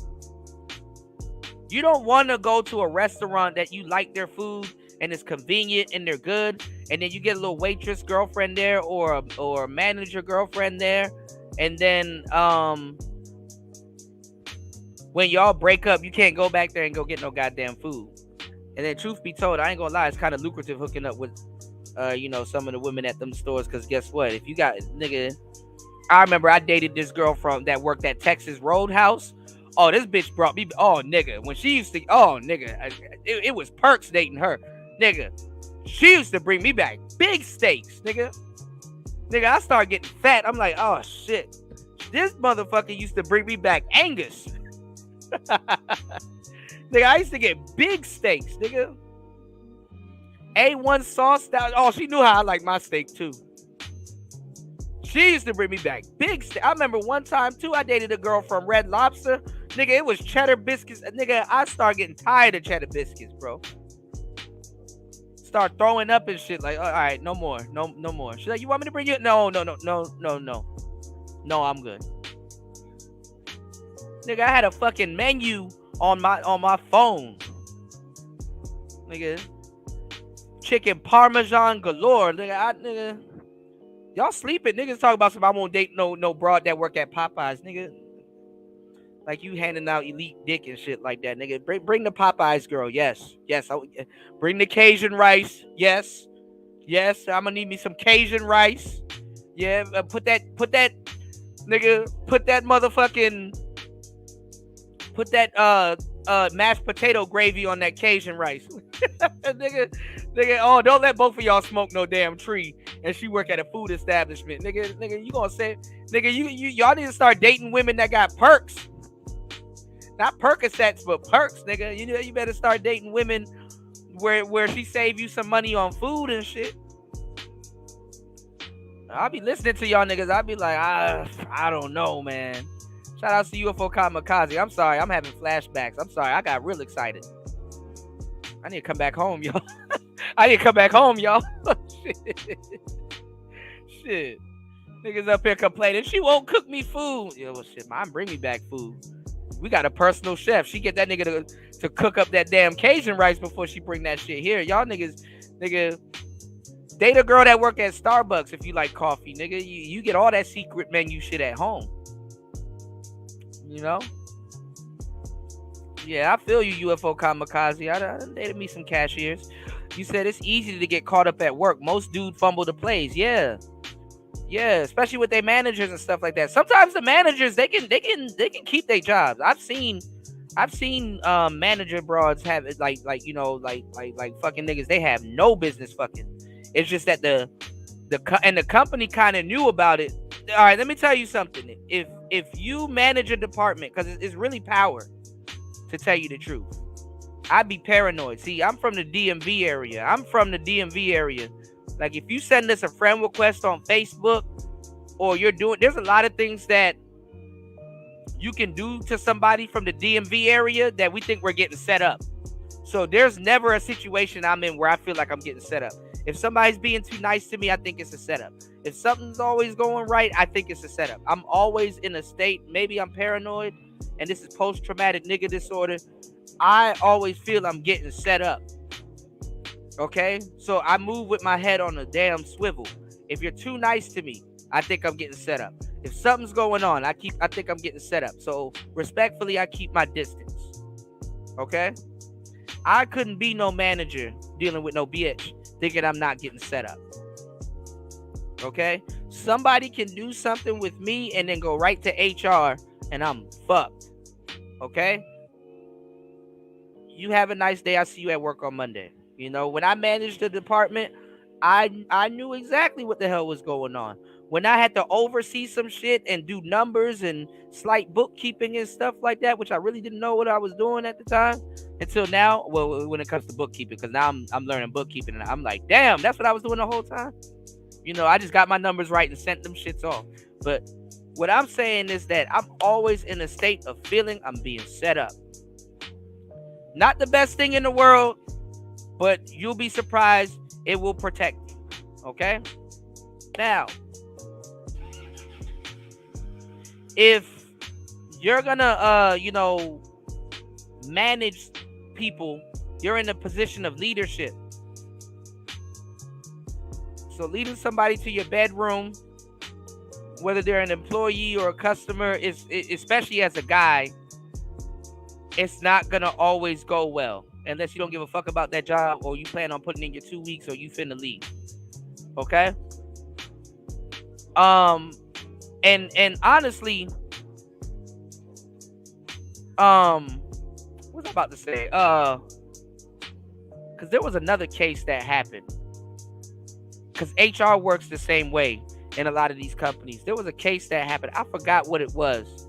You don't want to go to a restaurant that you like their food and it's convenient and they're good, and then you get a little waitress girlfriend there or a manager girlfriend there, and then when y'all break up, you can't go back there and go get no goddamn food. And then, truth be told, I ain't gonna lie, it's kind of lucrative hooking up with you know, some of the women at them stores, because guess what? If you got, nigga, I remember I dated this girl that worked at Texas Roadhouse. Oh, this bitch brought me, oh, nigga, when she used to, oh, nigga, it was perks dating her, nigga. She used to bring me back big steaks, nigga. Nigga, I started getting fat. I'm like, oh, shit. This motherfucker used to bring me back Angus. Nigga, I used to get big steaks, nigga. A1 sauce style. Oh, she knew how I like my steak too. She used to bring me back big steak. I remember one time too, I dated a girl from Red Lobster. Nigga, it was cheddar biscuits. Nigga, I started getting tired of cheddar biscuits, bro. Start throwing up and shit. Like, all right, no more. No more. She's like, you want me to bring you? No, I'm good. Nigga, I had a fucking menu on my phone. Nigga. Chicken parmesan galore. Nigga, y'all sleeping. Niggas talk about some I won't date no broad that work at Popeyes, nigga. Like you handing out elite dick and shit like that, nigga. Bring the Popeyes girl. Yes. Bring the Cajun rice. Yes. I'm gonna need me some Cajun rice. Yeah, put that mashed potato gravy on that Cajun rice. nigga, oh, don't let both of y'all smoke no damn tree and she work at a food establishment. Nigga, you gonna say, nigga, y'all need to start dating women that got perks. Not Percocets, but perks, nigga. You better start dating women where she save you some money on food and shit. I'll be listening to y'all niggas. I'll be like, I don't know, man. Shout out to UFO Kamikaze. I'm sorry. I'm having flashbacks. I'm sorry. I got real excited. I need to come back home, y'all. Shit. Niggas up here complaining. She won't cook me food. Yo, well, shit, mom, bring me back food. We got a personal chef. She get that nigga to cook up that damn Cajun rice before she bring that shit here. Y'all niggas, nigga, date a girl that work at Starbucks if you like coffee, nigga. You get all that secret menu shit at home. You know? Yeah, I feel you, UFO Kamikaze. I dated me some cashiers. You said it's easy to get caught up at work. Most dudes fumble the plays. Yeah, especially with their managers and stuff like that. Sometimes the managers they can keep their jobs. I've seen manager broads have it like fucking niggas. They have no business fucking. It's just that the company kind of knew about it. All right, let me tell you something. If you manage a department, because it's really power, to tell you the truth, I'd be paranoid. See, I'm from the DMV area. Like, if you send us a friend request on Facebook, or there's a lot of things that you can do to somebody from the DMV area that we think we're getting set up. So there's never a situation I'm in where I feel like I'm getting set up. If somebody's being too nice to me, I think it's a setup. If something's always going right, I think it's a setup. I'm always in a state, maybe I'm paranoid, and this is post-traumatic nigga disorder. I always feel I'm getting set up. Okay? So I move with my head on a damn swivel. If you're too nice to me, I think I'm getting set up. If something's going on, I think I'm getting set up. So respectfully, I keep my distance. Okay? I couldn't be no manager dealing with no bitch thinking I'm not getting set up. Okay? Somebody can do something with me and then go right to HR and I'm fucked. Okay? You have a nice day. I'll see you at work on Monday. You know, when I managed the department, I knew exactly what the hell was going on. When I had to oversee some shit and do numbers and slight bookkeeping and stuff like that, which I really didn't know what I was doing at the time until now. Well, when it comes to bookkeeping, because now I'm learning bookkeeping and I'm like, damn, that's what I was doing the whole time. You know, I just got my numbers right and sent them shits off. But what I'm saying is that I'm always in a state of feeling I'm being set up. Not the best thing in the world, but you'll be surprised. It will protect you. Okay? Now, if you're gonna, manage people, you're in a position of leadership. So leading somebody to your bedroom, whether they're an employee or a customer, especially as a guy, it's not gonna always go well unless you don't give a fuck about that job or you plan on putting in your 2 weeks or you finna leave. Okay? And honestly, what was I about to say? Because there was another case that happened. Because HR works the same way in a lot of these companies. There was a case that happened. I forgot what it was.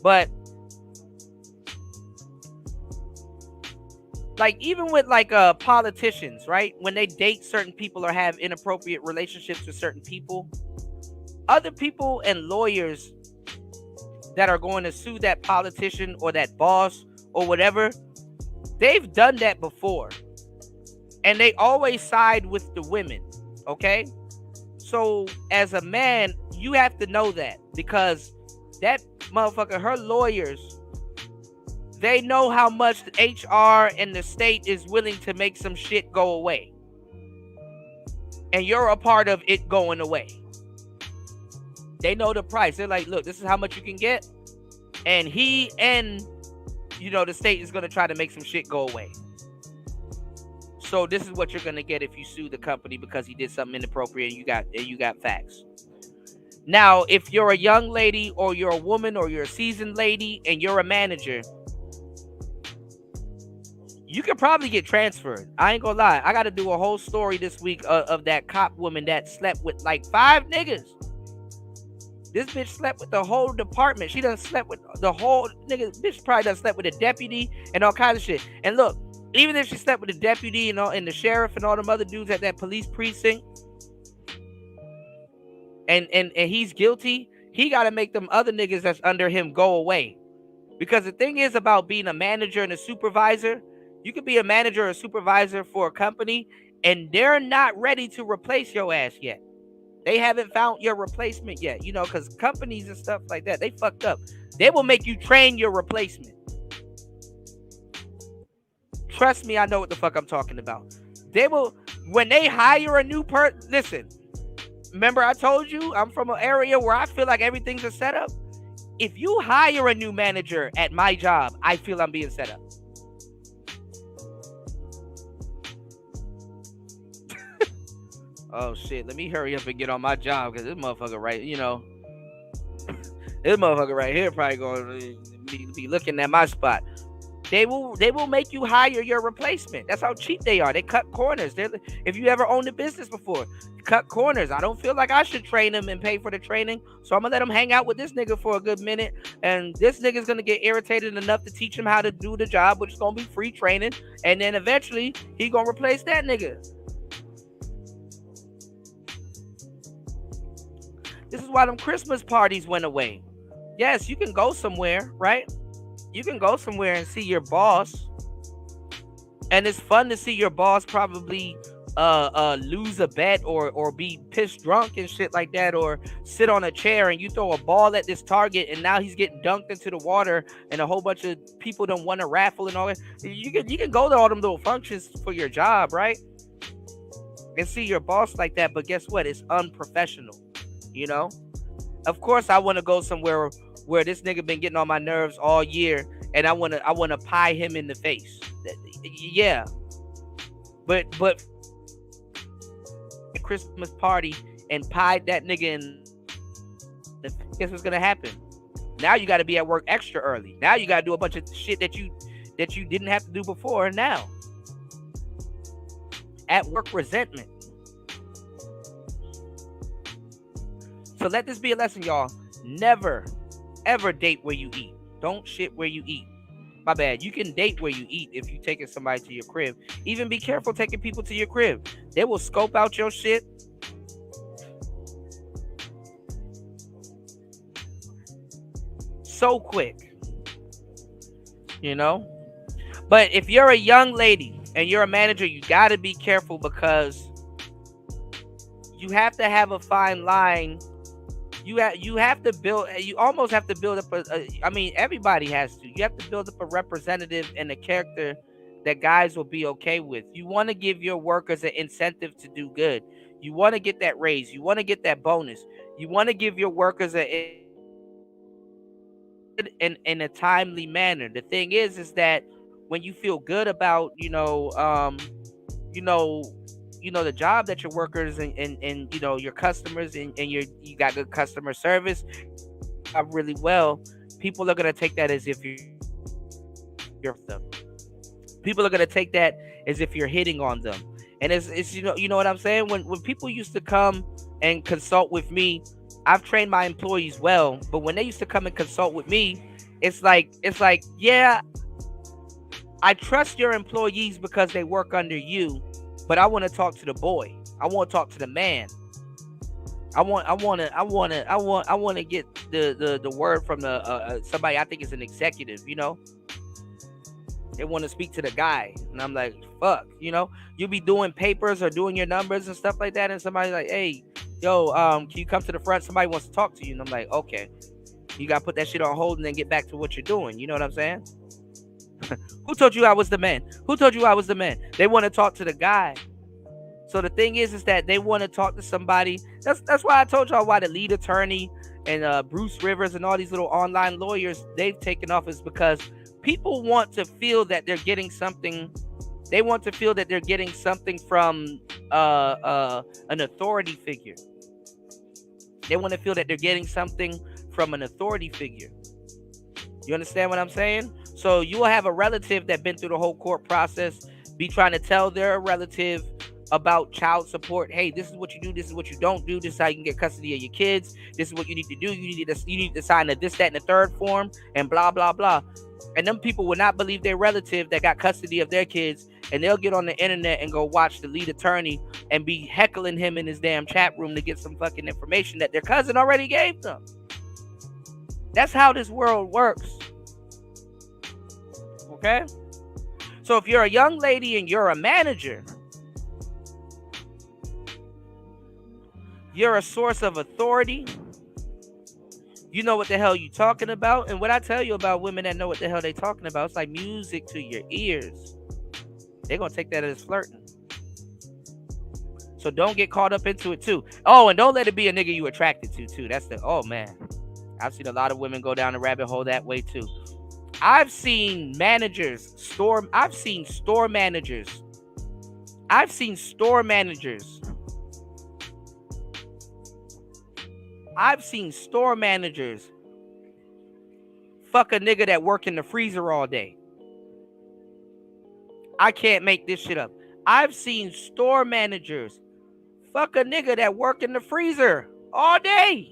But like, even with like politicians, right? When they date certain people or have inappropriate relationships with certain people, other people and lawyers that are going to sue that politician or that boss or whatever, they've done that before. And they always side with the women, okay? So as a man, you have to know that, because that motherfucker, her lawyers they know how much the HR and the state is willing to make some shit go away. And you're a part of it going away. They know the price. They're like, look, this is how much you can get. And he and, the state is going to try to make some shit go away. So this is what you're going to get if you sue the company because he did something inappropriate and you got facts. Now, if you're a young lady or you're a woman or you're a seasoned lady and you're a manager, you could probably get transferred. I ain't gonna lie. I got to do a whole story this week of that cop woman that slept with like 5 niggas. This bitch slept with the whole department. She done slept with the whole nigga. Bitch probably done slept with a deputy and all kinds of shit. And look, even if she slept with the deputy and the sheriff and all them other dudes at that police precinct, and he's guilty, he got to make them other niggas that's under him go away. Because the thing is about being a manager and a supervisor, you could be a manager or a supervisor for a company, and they're not ready to replace your ass yet. They haven't found your replacement yet, because companies and stuff like that, they fucked up. They will make you train your replacement. Trust me, I know what the fuck I'm talking about. They will, when they hire a new person, listen, remember I told you I'm from an area where I feel like everything's a setup? If you hire a new manager at my job, I feel I'm being set up. Oh shit, let me hurry up and get on my job because this motherfucker this motherfucker right here probably going to be looking at my spot. They will make you hire your replacement. That's how cheap they are. They cut corners. If you ever owned a business before, cut corners. I don't feel like I should train them and pay for the training, so I'm gonna let them hang out with this nigga for a good minute, and this nigga's gonna get irritated enough to teach him how to do the job, which is gonna be free training, and then eventually he gonna replace that nigga. This is why them Christmas parties went away. Yes, you can go somewhere, right? You can go somewhere and see your boss. And it's fun to see your boss probably lose a bet or be pissed drunk and shit like that, or sit on a chair and you throw a ball at this target and now he's getting dunked into the water and a whole bunch of people don't want to raffle and all that. You can go to all them little functions for your job, right? And see your boss like that, but guess what? It's unprofessional. Of course I want to go somewhere where this nigga been getting on my nerves all year and I want to pie him in the face. Yeah. But Christmas party and pied that nigga in, guess what's going to happen? Now you got to be at work extra early. Now you got to do a bunch of shit that you didn't have to do before now. At work resentment. So let this be a lesson, y'all. Never, ever date where you eat. Don't shit where you eat. My bad. You can date where you eat if you taking somebody to your crib. Even be careful taking people to your crib. They will scope out your shit. So quick. But if you're a young lady and you're a manager, you got to be careful because you have to have a fine line. You almost have to build up everybody has to. You have to build up a representative and a character that guys will be okay with. You want to give your workers an incentive to do good. You want to get that raise. You want to get that bonus. You want to give your workers in a timely manner. The thing is that when you feel good about, the job that your workers and your customers and you got good customer service really well, people are going to take that as if you're them. People are going to take that as if you're hitting on them. And it's you know what I'm saying? When people used to come and consult with me, I've trained my employees well, but when they used to come and consult with me, it's like, yeah, I trust your employees because they work under you. But I want to talk to the boy. I want to talk to the man. I want to get the word from somebody I think is an executive. They want to speak to the guy, and I'm like, fuck. You be doing papers or doing your numbers and stuff like that, and somebody's like, hey, yo, can you come to the front? Somebody wants to talk to you, and I'm like, okay. You gotta put that shit on hold and then get back to what you're doing. You know what I'm saying? Who told you I was the man? Who told you I was the man? They want to talk to the guy. So the thing is that they want to talk to somebody. That's why I told y'all why the lead attorney and Bruce Rivers and all these little online lawyers, they've taken off, is because people want to feel that they're getting something. They want to feel that they're getting something from an authority figure. They want to feel that they're getting something from an authority figure. You understand what I'm saying? So you will have a relative that been through the whole court process, be trying to tell their relative about child support. Hey, this is what you do. This is what you don't do. This is how you can get custody of your kids. This is what you need to do. You need to sign a this, that, and the third form, and blah, blah, blah. And them people will not believe their relative that got custody of their kids, and they'll get on the internet and go watch the lead attorney and be heckling him in his damn chat room to get some fucking information that their cousin already gave them. That's how this world works. Okay? So if you're a young lady and you're a manager, you're a source of authority. You know what the hell you talking about. And what I tell you about women that know what the hell they talking about, it's like music to your ears. They're going to take that as flirting. So don't get caught up into it too. Oh, and don't let it be a nigga you attracted to too. That's the, oh man. I've seen a lot of women go down the rabbit hole that way too. I've seen managers, I've seen store managers fuck a nigga that work in the freezer all day. I can't make this shit up. I've seen store managers fuck a nigga that work in the freezer all day.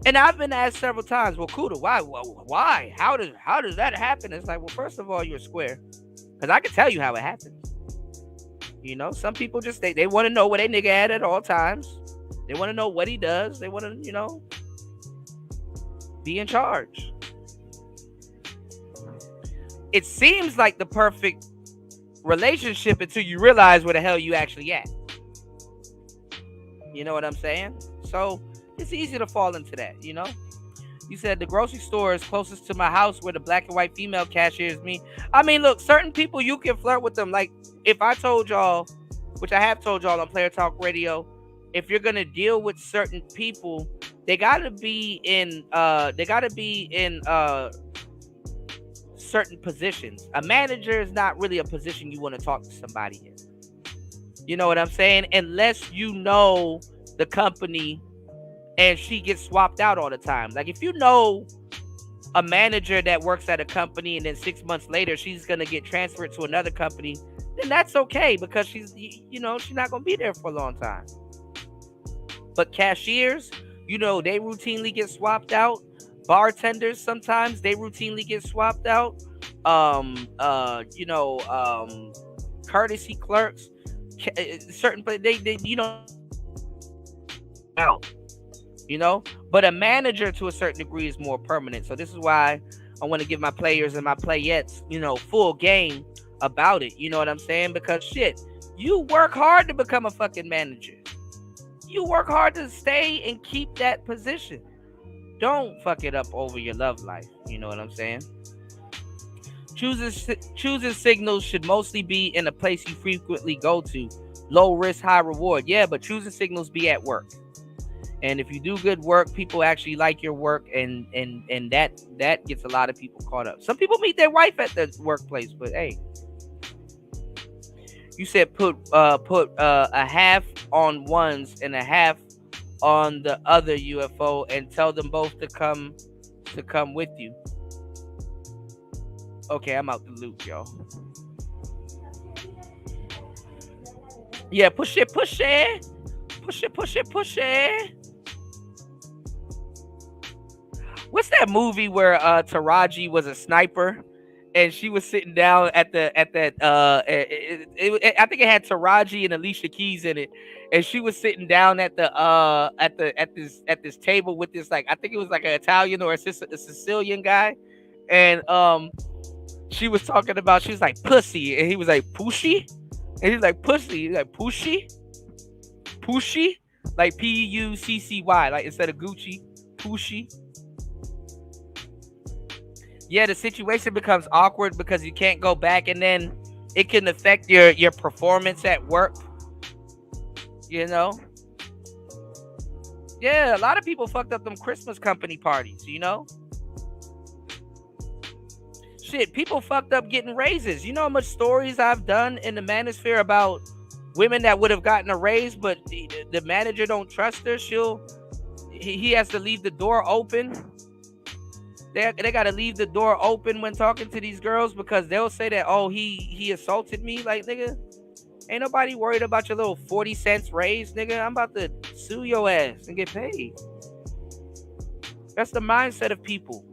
And I've been asked several times, well, Kuda, why? How does that happen? It's like, well, first of all, you're square. Because I can tell you how it happens. You know, some people just, they want to know where they nigga at all times. They want to know what he does. They want to, you know, be in charge. It seems like the perfect relationship until you realize where the hell you actually at. You know what I'm saying? So it's easy to fall into that, you know? You said the grocery store is closest to my house where the black and white female cashier is me. I mean, look, certain people, you can flirt with them. Like, if I told y'all, which I have told y'all on Player Talk Radio, if you're going to deal with certain people, they got to be in certain positions. A manager is not really a position you want to talk to somebody in. You know what I'm saying? Unless you know the company and she gets swapped out all the time. Like, if you know a manager that works at a company and then 6 months later she's going to get transferred to another company, then that's okay, because she's, you know, she's not going to be there for a long time. But cashiers, you know, they routinely get swapped out. Bartenders, sometimes they routinely get swapped out. Courtesy clerks, certain, they you know, out. You know, but a manager to a certain degree is more permanent. So this is why I want to give my players and my playettes, you know, full game about it. You know what I'm saying? Because shit, you work hard to become a fucking manager. You work hard to stay and keep that position. Don't fuck it up over your love life. You know what I'm saying? Choosing signals should mostly be in a place you frequently go to. Low risk, high reward. Yeah, but choosing signals be at work. And if you do good work, people actually like your work, and that gets a lot of people caught up. Some people meet their wife at the workplace, but hey, you said put a half on ones and a half on the other UFO, and tell them both to come with you. Okay, I'm out the loop, y'all. Yeah, push it. What's that movie where Taraji was a sniper and she was sitting down I think it had Taraji and Alicia Keys in it, and she was sitting down at this table with this, like, I think it was like an Italian or a Sicilian guy, and she was talking about, she was like pussy, and he was like pushy, and he's like pussy, he's like pushy, like Puccy, like instead of Gucci, pushy. yeah, the situation becomes awkward because you can't go back, and then it can affect your performance at work. You know, yeah, a lot of people fucked up them Christmas company parties. You know, shit, people fucked up getting raises. You know how much stories I've done in the manosphere about women that would have gotten a raise, but the manager don't trust her. He has to leave the door open. They got to leave the door open when talking to these girls because they'll say that, oh, he assaulted me. Like, nigga, ain't nobody worried about your little 40 cents raise, nigga. I'm about to sue your ass and get paid. That's the mindset of people.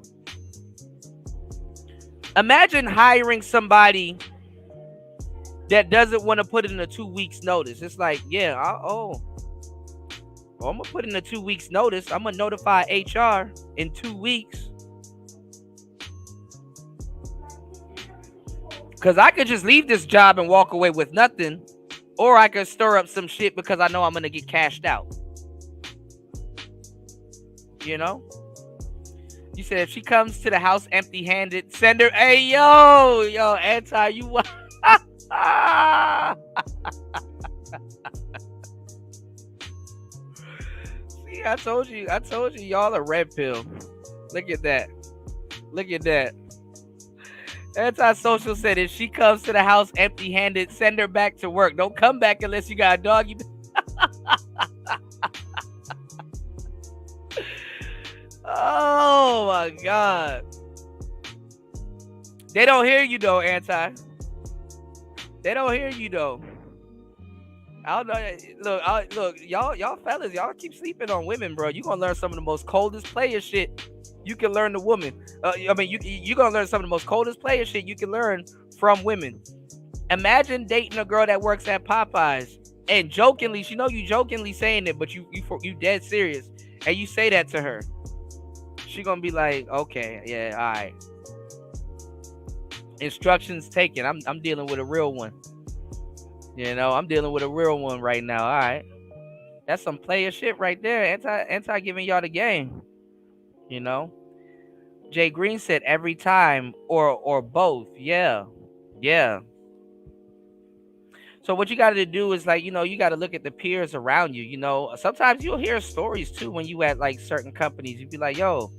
Imagine hiring somebody that doesn't want to put in a 2 weeks notice. It's like, yeah, I'm going to put in a 2 weeks notice. I'm going to notify HR in 2 weeks. Because I could just leave this job and walk away with nothing. Or I could stir up some shit because I know I'm going to get cashed out. You know? You said if she comes to the house empty-handed, send her, hey, yo, Anti, you want... See, I told you, y'all a red pill. Look at that. Antisocial said if she comes to the house empty-handed, send her back to work. Don't come back unless you got a dog. Oh my God. They don't hear you though, Anti. They don't hear you though. I don't know. Look, y'all fellas, y'all keep sleeping on women, bro. You gonna learn some of the most coldest player shit you can learn the woman. You gonna learn some of the most coldest player shit you can learn from women. Imagine dating a girl that works at Popeyes and jokingly, she know you jokingly saying it, but you dead serious, and you say that to her. She gonna be like, okay, yeah, all right. Instructions taken. I'm dealing with a real one. You know, I'm dealing with a real one right now. All right, that's some player shit right there. Anti giving y'all the game. You know, Jay Green said every time or both. Yeah. So what you got to do is like, you know, you got to look at the peers around you. You know, sometimes you'll hear stories too when you at like certain companies. You'd be like, yo.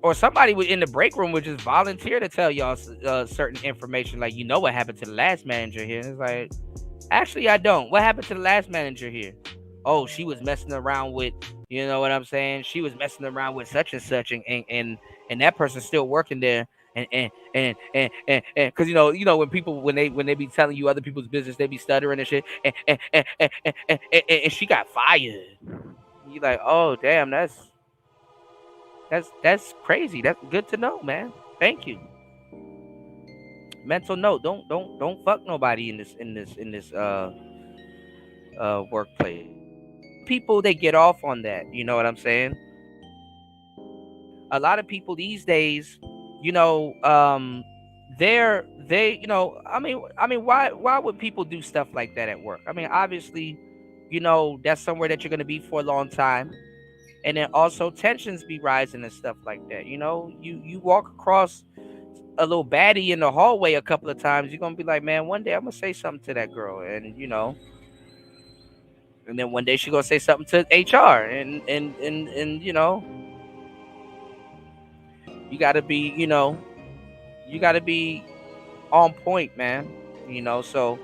Or somebody in the break room would just volunteer to tell y'all certain information. Like, you know what happened to the last manager here? And it's like, actually, I don't. What happened to the last manager here? Oh, she was messing around with, you know what I'm saying? She was messing around with such and such, and that person's still working there. And because you know when they be telling you other people's business, they be stuttering and shit. And she got fired. You like, oh damn, that's crazy. That's good to know, man. Thank you. Mental note: don't fuck nobody in this workplace. People, they get off on that. You know what I'm saying? A lot of people these days, you know, you know, I mean, why would people do stuff like that at work? I mean, obviously, you know, that's somewhere that you're gonna be for a long time. And then also tensions be rising and stuff like that. You know, you walk across a little baddie in the hallway a couple of times, you're gonna be like, man, one day I'm gonna say something to that girl, and you know, and then one day she gonna say something to HR, and you know, you gotta be, you know, on point, man. You know, so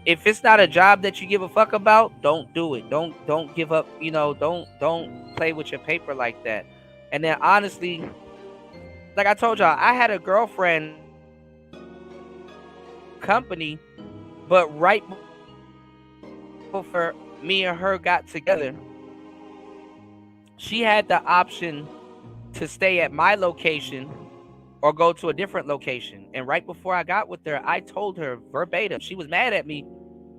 if it's not a job that you give a fuck about, don't do it. Don't give up. You know, don't play with your paper like that. And then honestly, like I told y'all, I had a girlfriend company, but right before me and her got together, she had the option to stay at my location or go to a different location. And right before I got with her, I told her verbatim. She was mad at me,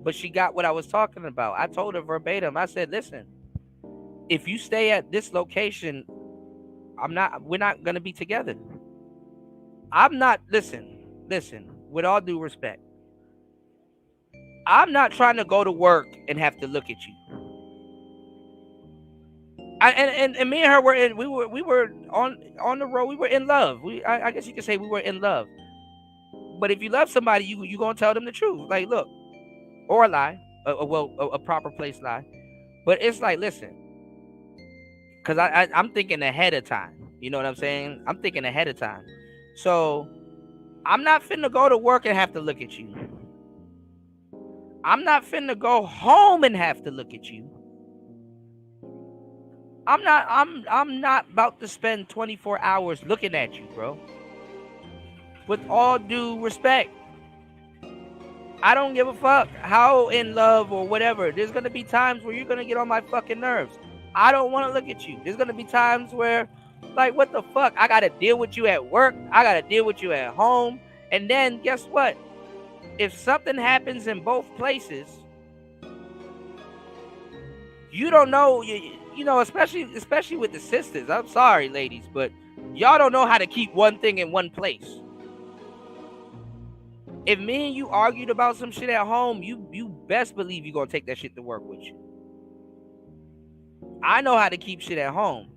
but she got what I was talking about. I told her verbatim. I said, listen, if you stay at this location, we're not going to be together. Listen, with all due respect, I'm not trying to go to work and have to look at you. And me and her we were on the road. We were in love. I guess you could say we were in love. But if you love somebody, you gonna tell them the truth. Like, look, or a lie, a proper place lie. But it's like, listen, because I'm thinking ahead of time. You know what I'm saying? I'm thinking ahead of time. So I'm not finna go to work and have to look at you. I'm not finna go home and have to look at you. I'm not about to spend 24 hours looking at you, bro. With all due respect. I don't give a fuck how in love or whatever. There's gonna be times where you're gonna get on my fucking nerves. I don't want to look at you. There's gonna be times where, like, what the fuck? I gotta deal with you at work. I gotta deal with you at home. And then guess what? If something happens in both places, you don't know. You know, especially with the sisters. I'm sorry, ladies, but y'all don't know how to keep one thing in one place. If me and you argued about some shit at home, you best believe you're gonna take that shit to work with you. I know how to keep shit at home.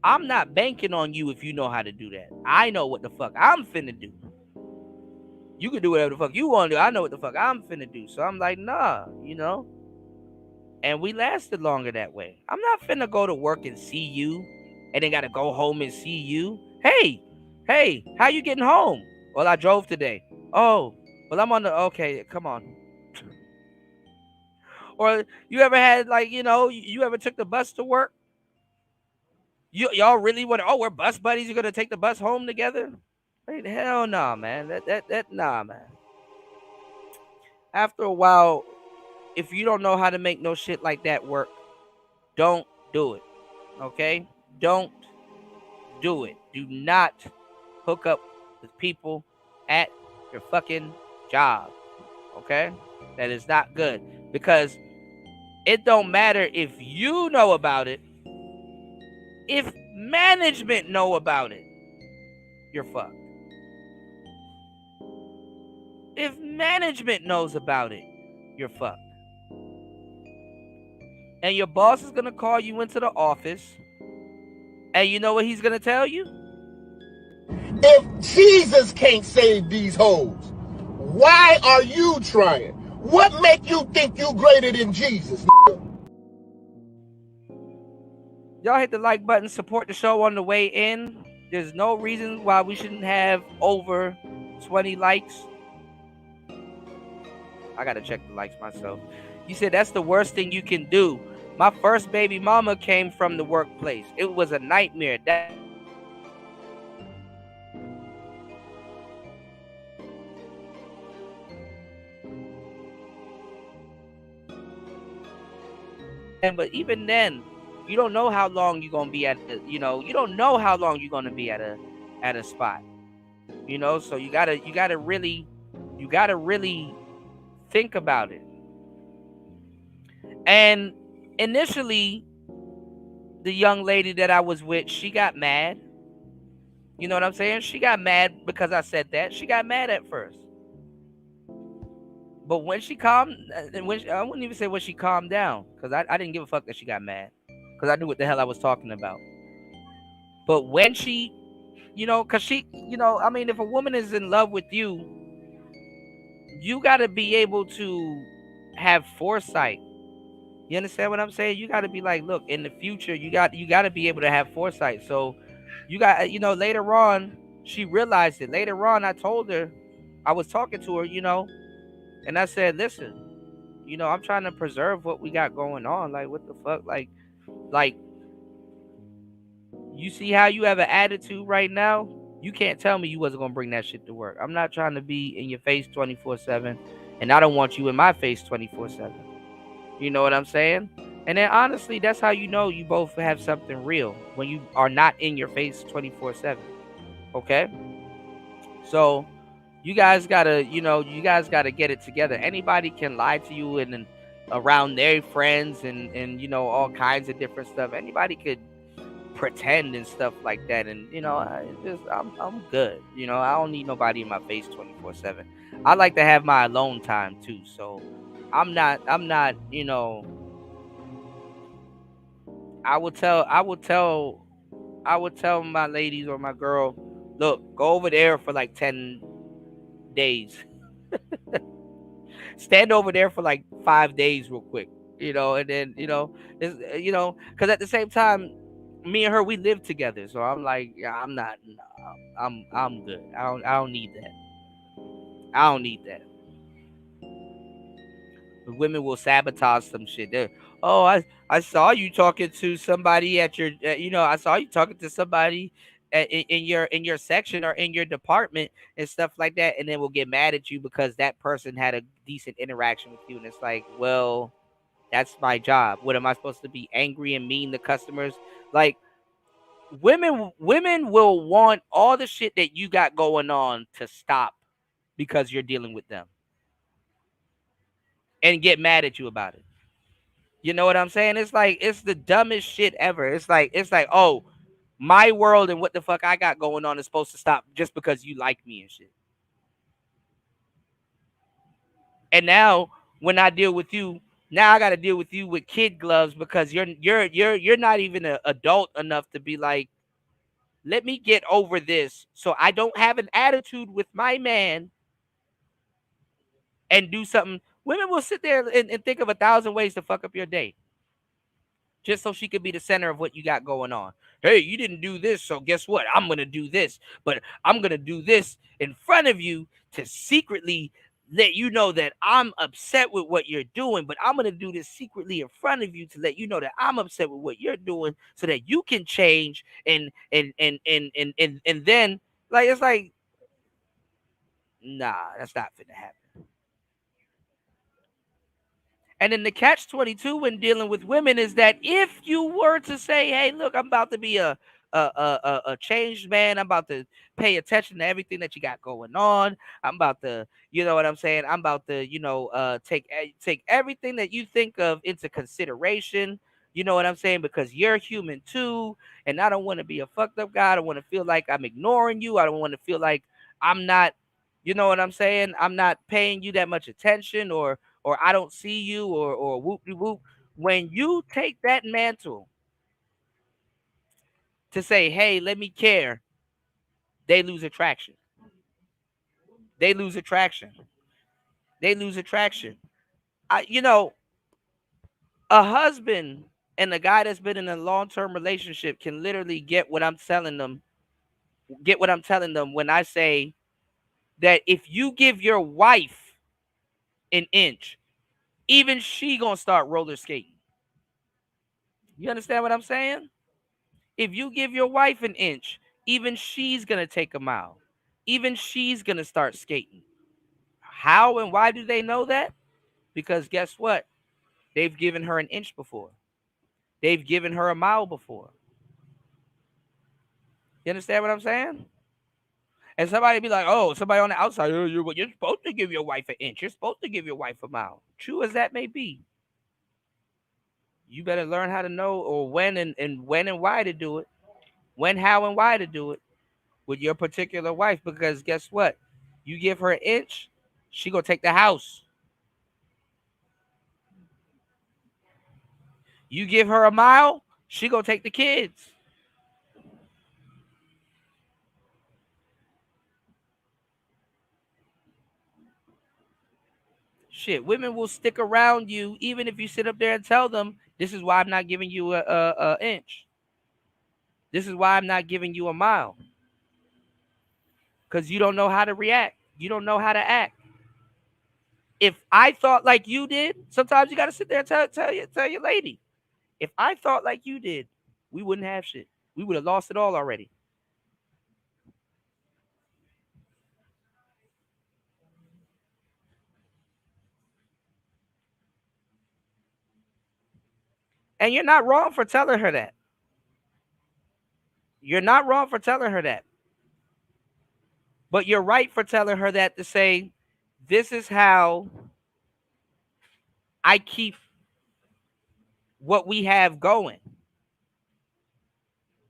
I'm not banking on you if you know how to do that. I know what the fuck I'm finna do. You can do whatever the fuck you want to do. I know what the fuck I'm finna do. So I'm like, nah, you know? And we lasted longer that way. I'm not finna go to work and see you and then gotta go home and see you. Hey, how you getting home? Well, I drove today. Oh, well, I'm on the, okay, come on. Or you ever had, like, you know, you ever took the bus to work? Y'all really want to, oh, we're bus buddies, you're going to take the bus home together? Hey, hell nah, man. Nah, man. After a while, if you don't know how to make no shit like that work, don't do it. Okay? Don't do it. Do not hook up with people at your fucking job. Okay? That is not good. Because it don't matter if you know about it. If management know about it, you're fucked. If management knows about it, you're fucked. And your boss is going to call you into the office. And you know what he's going to tell you? If Jesus can't save these hoes, why are you trying? What make you think you greater than Jesus? Y'all hit the like button, support the show on the way in. There's no reason why we shouldn't have over 20 likes. I gotta check the likes myself. You said that's the worst thing you can do. My first baby mama came from the workplace. It was a nightmare. But even then, you don't know how long you're gonna be at the, you don't know how long you're gonna be at a spot. So you gotta really think about it. And initially, the young lady that I was with, she got mad. You know what I'm saying? She got mad because I said that. She got mad at first. But when she calmed, I wouldn't even say when she calmed down, because I didn't give a fuck that she got mad, because I knew what the hell I was talking about. But when she, because she, I mean, if a woman is in love with you, you got to be able to have foresight. You understand what I'm saying? You got to be like, look, in the future, you got to be able to have foresight. So you got, later on, she realized it. Later on, I told her, I was talking to her, and I said, listen, I'm trying to preserve what we got going on. Like, what the fuck? Like, you see how you have an attitude right now? You can't tell me you wasn't going to bring that shit to work. I'm not trying to be in your face 24/7, and I don't want you in my face 24/7. You know what I'm saying? And then, honestly, that's how you know you both have something real, when you are not in your face 24/7. Okay? So you guys gotta get it together. Anybody can lie to you and around their friends and all kinds of different stuff. Anybody could pretend and stuff like that. And I'm good. I don't need nobody in my face 24/7. I like to have my alone time too. So I'm not I would tell my ladies or my girl, look, go over there for like 10 days. Stand over there for like 5 days real quick, and then because at the same time, me and her, we live together, so I'm like, yeah, I'm not, no, I'm good. I don't need that. I don't need that. Women will sabotage some shit. Oh, I saw you talking to somebody at your, I saw you talking to somebody in your section or in your department and stuff like that, and then we'll get mad at you because that person had a decent interaction with you, and it's like, well, that's my job. What am I supposed to be angry and mean to customers? Like, women will want all the shit that you got going on to stop because you're dealing with them and get mad at you about it. You know what I'm saying? It's like, it's the dumbest shit ever. It's like, oh, my world and what the fuck I got going on is supposed to stop just because you like me and shit. And now when I deal with you, now I got to deal with you with kid gloves because you're not even an adult enough to be like, let me get over this so I don't have an attitude with my man and do something. Women will sit there and think of 1,000 ways to fuck up your day just so she could be the center of what you got going on. Hey, you didn't do this, so guess what? I'm going to do this, but I'm going to do this in front of you to secretly let you know that I'm upset with what you're doing, but I'm going to do this secretly in front of you to let you know that I'm upset with what you're doing so that you can change and then, like, it's like, nah, that's not finna happen. And then the catch 22 when dealing with women is that if you were to say, "Hey, look, I'm about to be a changed man. I'm about to pay attention to everything that you got going on. I'm about to, you know what I'm saying? I'm about to, take everything that you think of into consideration. You know what I'm saying? Because you're human too, and I don't want to be a fucked up guy. I don't want to feel like I'm ignoring you. I don't want to feel like I'm not, you know what I'm saying? I'm not paying you that much attention, or I don't see you, or whoop de whoop. When you take that mantle to say, "Hey, let me care," they lose attraction. They lose attraction. They lose attraction. A husband and a guy that's been in a long-term relationship can literally get what I'm telling them. Get what I'm telling them when I say that if you give your wife an inch, even she gonna start roller skating. You understand what I'm saying? If you give your wife an inch, even she's going to take a mile. Even she's going to start skating. How and why do they know that? Because guess what? They've given her an inch before. They've given her a mile before. You understand what I'm saying? And somebody be like, oh, somebody on the outside, oh, you're supposed to give your wife an inch. You're supposed to give your wife a mile. True as that may be. You better learn how to know or when and why to do it. When, how, and why to do it with your particular wife, because guess what? You give her an inch, she gonna take the house. You give her a mile, she gonna take the kids. Shit, women will stick around you even if you sit up there and tell them, this is why I'm not giving you a inch. This is why I'm not giving you a mile. Because you don't know how to react. You don't know how to act. If I thought like you did, sometimes you gotta sit there and tell your lady. If I thought like you did, we wouldn't have shit. We would have lost it all already. And you're not wrong for telling her that. You're not wrong for telling her that. But you're right for telling her that to say, this is how I keep what we have going.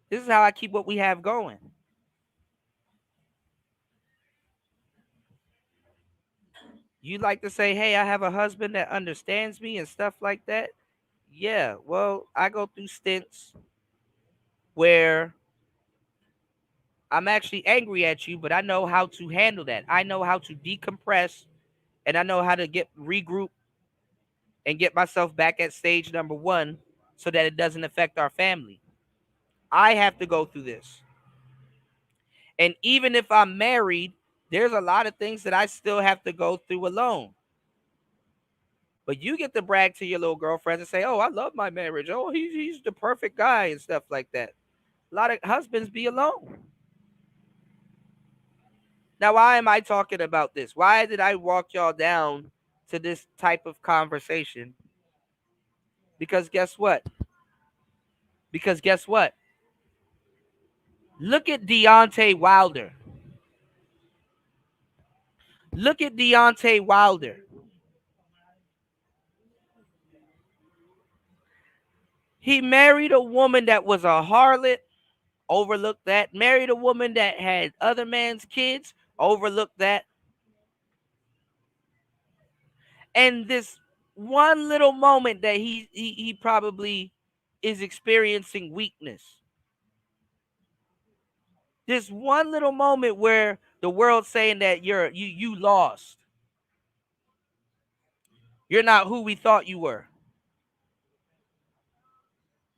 This is how I keep what we have going. You like to say, hey, I have a husband that understands me and stuff like that. Yeah, well, I go through stints where I'm actually angry at you, but I know how to handle that. I know how to decompress, and I know how to get regroup and get myself back at stage number one so that it doesn't affect our family. I have to go through this. And even if I'm married, there's a lot of things that I still have to go through alone. But you get to brag to your little girlfriends and say, "Oh, I love my marriage. Oh, he's the perfect guy," and stuff like that. A lot of husbands be alone. Now, why am I talking about this? Why did I walk y'all down to this type of conversation? Because guess what? Because guess what? Look at Deontay Wilder. Look at Deontay Wilder. He married a woman that was a harlot, overlooked that. Married a woman that had other man's kids, overlooked that. And this one little moment that he probably is experiencing weakness. This one little moment where the world's saying that you lost. You're not who we thought you were.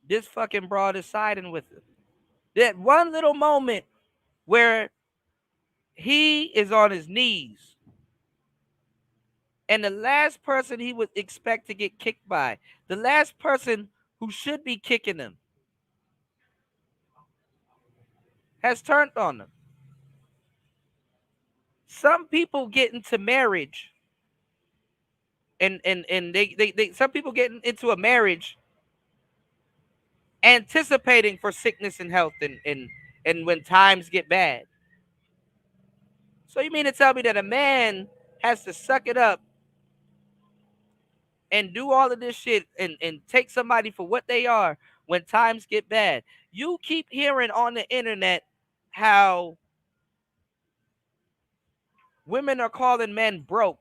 This fucking broad is siding with him. That one little moment where he is on his knees and the last person he would expect to get kicked by, the last person who should be kicking him, has turned on him. Some people get into marriage and they some people get into a marriage anticipating for sickness and health and when times get bad. So you mean to tell me that a man has to suck it up and do all of this shit and take somebody for what they are when times get bad? You keep hearing on the internet how women are calling men broke.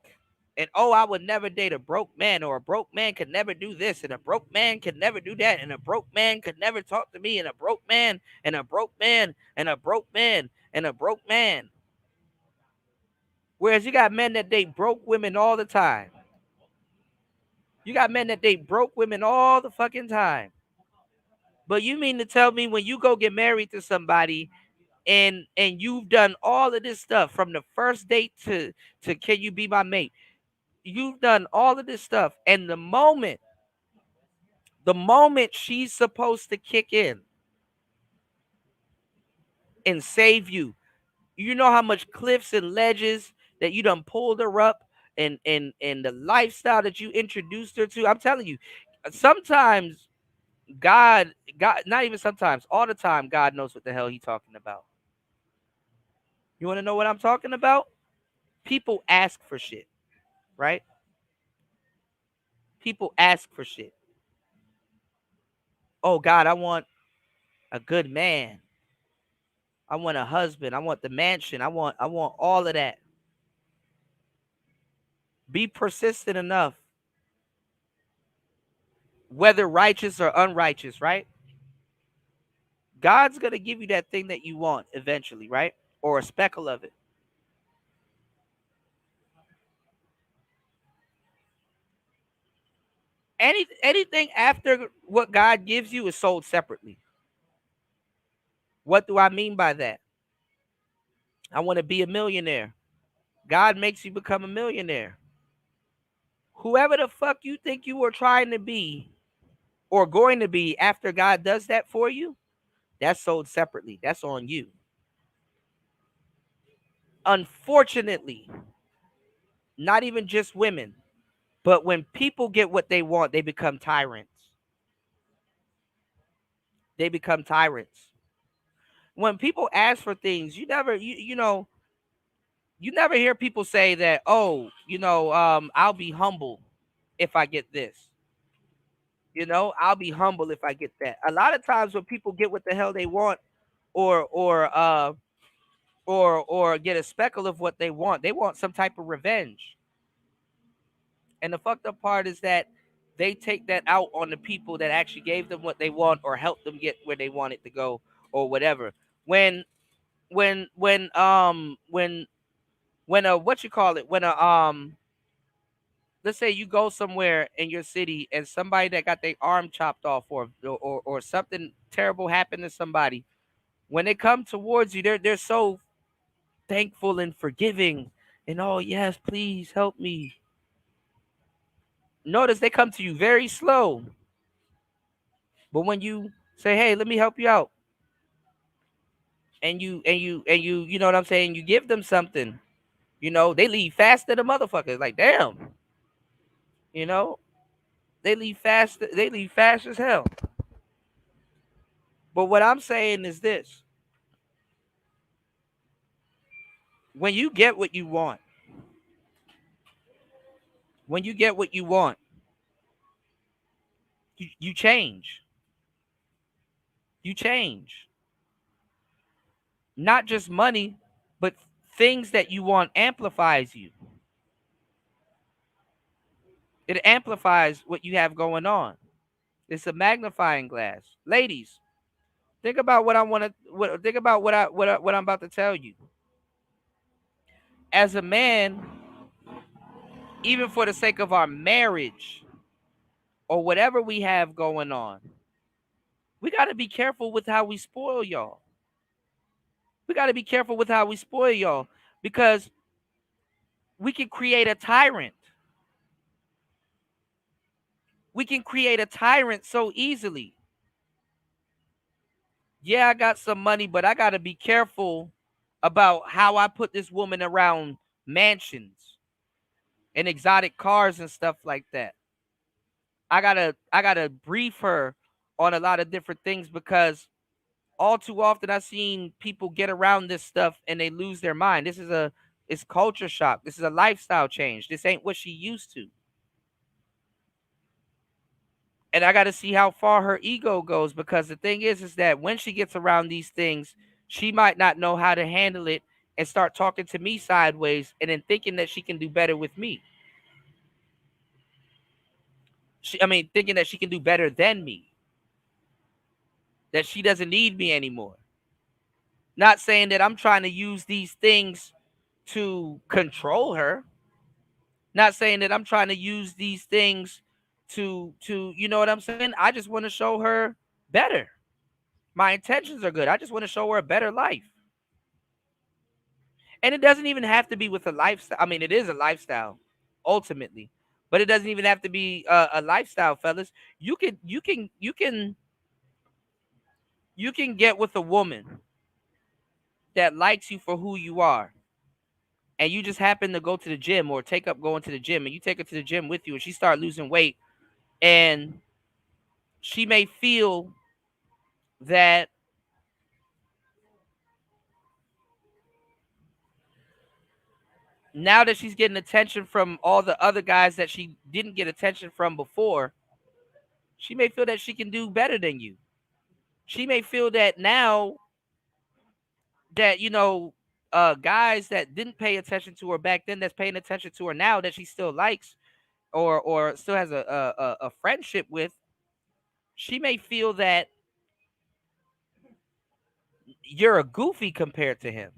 And oh, I would never date a broke man, or a broke man could never do this, and a broke man could never do that, and a broke man could never talk to me, and a broke man, and a broke man, and a broke man, and a broke man. Whereas you got men that date broke women all the time. You got men that date broke women all the fucking time. But you mean to tell me when you go get married to somebody and you've done all of this stuff from the first date to can you be my mate? You've done all of this stuff, and the moment she's supposed to kick in and save you, you know how much cliffs and ledges that you done pulled her up, and the lifestyle that you introduced her to. I'm telling you, sometimes God, not even sometimes, all the time, God knows what the hell He's talking about. You want to know what I'm talking about? People ask for shit, right? People ask for shit. Oh God, I want a good man. I want a husband. I want the mansion. I want all of that. Be persistent enough, whether righteous or unrighteous, right? God's gonna give you that thing that you want eventually, right? Or a speckle of it. Anything after what God gives you is sold separately. What do I mean by that? I want to be a millionaire. God makes you become a millionaire. Whoever the fuck you think you were trying to be or going to be after God does that for you, that's sold separately. That's on you. Unfortunately, not even just women, but when people get what they want, they become tyrants. They become tyrants. When people ask for things, you never hear people say that, oh, I'll be humble if I get this. I'll be humble if I get that. A lot of times when people get what the hell they want, or get a speckle of what they want some type of revenge. And the fucked up part is that they take that out on the people that actually gave them what they want or helped them get where they wanted to go or whatever. When when when when what you call it, when let's say you go somewhere in your city and somebody that got their arm chopped off, or something terrible happened to somebody, when they come towards you, they're so thankful and forgiving and, oh yes, please help me. Notice they come to you very slow, but when you say, hey, let me help you out, and you know what I'm saying, you give them something, they leave faster than motherfuckers. Like, damn, you know, they leave fast as hell. But what I'm saying is this: when you get what you want, when you get what you want, you change. You change. Not just money, but things that you want amplifies you. It amplifies what you have going on. It's a magnifying glass. Ladies, think about what I want to. Think about what I'm about to tell you. As a man, even for the sake of our marriage or whatever we have going on, we got to be careful with how we spoil y'all. We got to be careful with how we spoil y'all, because we can create a tyrant. We can create a tyrant so easily. Yeah, I got some money, but I got to be careful about how I put this woman around mansions and exotic cars and stuff like that. I gotta brief her on a lot of different things, because all too often I've seen people get around this stuff and they lose their mind. It's culture shock. This is a lifestyle change. This ain't what she used to. And I got to see how far her ego goes, because the thing is that when she gets around these things, she might not know how to handle it and start talking to me sideways and then thinking that she can do better with me. Thinking that she can do better than me, that she doesn't need me anymore. Not saying that I'm trying to use these things to control her. Not saying that I'm trying to use these things to you know what I'm saying? I just want to show her better. My intentions are good. I just want to show her a better life. And it doesn't even have to be with a lifestyle. It is a lifestyle ultimately, but it doesn't even have to be a lifestyle, fellas. You can get with a woman that likes you for who you are, and you just happen to go to the gym or take up going to the gym, and you take her to the gym with you, and she start losing weight, and she may feel that now that she's getting attention from all the other guys that she didn't get attention from before, she may feel that she can do better than you. She may feel that now that, guys that didn't pay attention to her back then, that's paying attention to her now, that she still likes or still has a friendship with, she may feel that you're a goofy compared to him.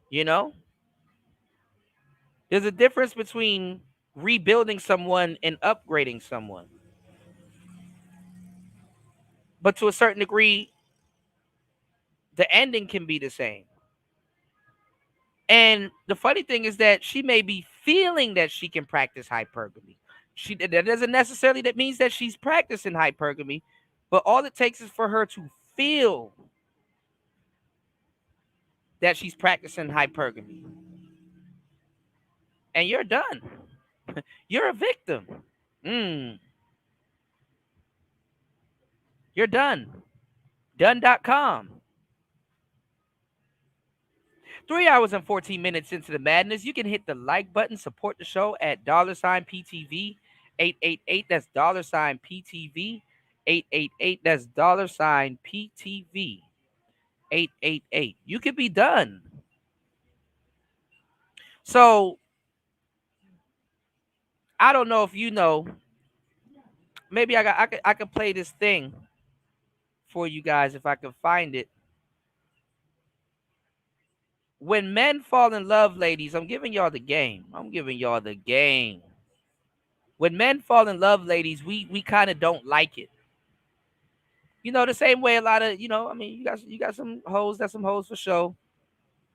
You know? There's a difference between rebuilding someone and upgrading someone. But to a certain degree, the ending can be the same. And the funny thing is that she may be feeling that she can practice hypergamy. That doesn't necessarily that means that she's practicing hypergamy, but all it takes is for her to feel that she's practicing hypergamy. And you're done. You're a victim. You're done. Done.com. 3 hours and 14 minutes into the madness. You can hit the like button, support the show at $PTV 888. That's $PTV 888. That's $PTV 888. You could be done. So I don't know if you know. Maybe I could play this thing for you guys if I can find it. When men fall in love, ladies, I'm giving y'all the game. I'm giving y'all the game. When men fall in love, ladies, we kind of don't like it. You know, the same way a lot of, I mean, you got some hoes, that's some hoes for sure.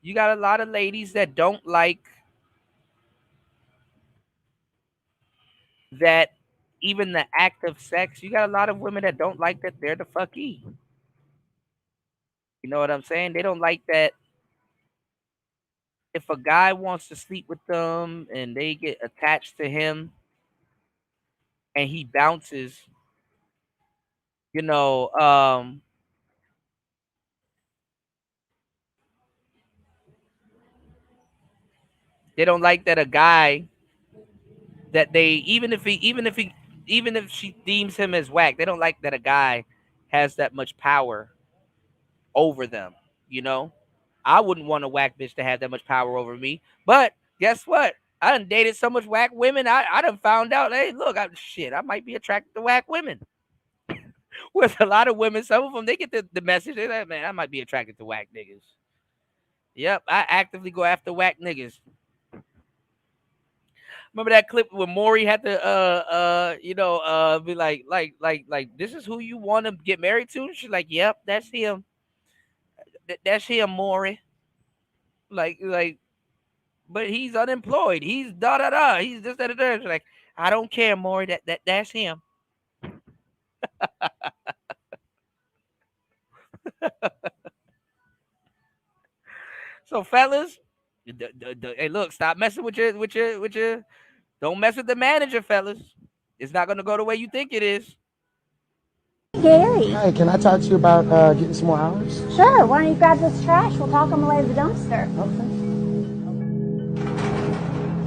You got a lot of ladies that don't like that even the act of sex. You got a lot of women that don't like that they're the fucky. You know what I'm saying? They don't like that if a guy wants to sleep with them and they get attached to him and he bounces, you know, they don't like that a guy that they even if she deems him as whack, they don't like that a guy has that much power over them, you know? I wouldn't want a whack bitch to have that much power over me. But guess what? I done dated so much whack women. I done found out, hey, look, I might be attracted to whack women. With a lot of women, some of them, they get the message. They're like, man, I might be attracted to whack niggas. Yep, I actively go after whack niggas. Remember that clip where Maury had to be like this is who you want to get married to? She's like, yep, that's him. That's him, Maury. Like, but he's unemployed. He's da da da. He's this that that. She's like, I don't care, Maury. That's him. So fellas, hey, look, stop messing with your. Don't mess with the manager, fellas. It's not gonna go the way you think it is. Gary. Hi, can I talk to you about getting some more hours? Sure, why don't you grab this trash? We'll talk on the way to the dumpster. Okay.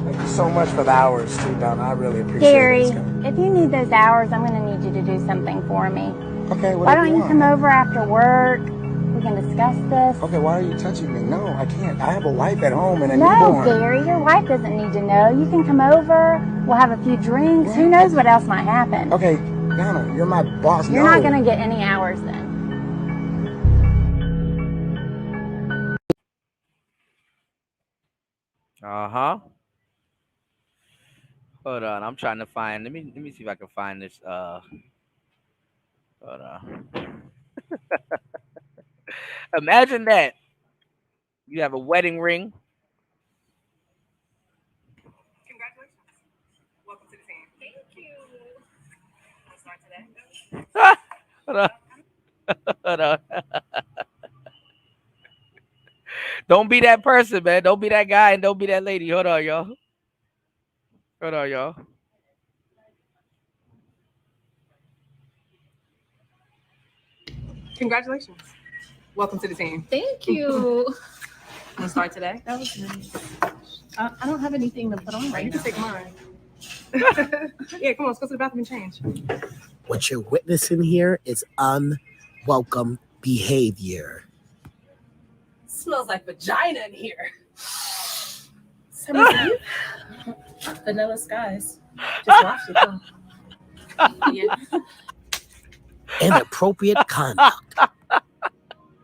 Thank you so much for the hours, too, Donna. I really appreciate Gary, it. if you need those hours, I'm going to need you to do something for me. Okay, why don't you come over after work? We can discuss this. Okay, why are you touching me? No, I can't. I have a wife at home and a newborn. No, Gary, your wife doesn't need to know. You can come over. We'll have a few drinks. Who knows what else might happen? Okay, Donna, you're my boss. You're not going to get any hours then. Uh-huh. Hold on, I'm trying to find. Let me see if I can find this. Hold on. Imagine that. You have a wedding ring. Congratulations. Welcome to the team. Thank you. Let's start today. Hold on. Don't be that person, man. Don't be that guy and don't be that lady. Hold on, y'all. Hold on, y'all. Congratulations. Welcome to the team. Thank you. Let's start today. That was nice. I don't have anything to put on right You now. can take mine. Yeah, come on, let's go to the bathroom and change. What you're witnessing here is unwelcome behavior. Smells like vagina in here. Vanilla skies. Just wash it. Huh? Yeah. Inappropriate conduct.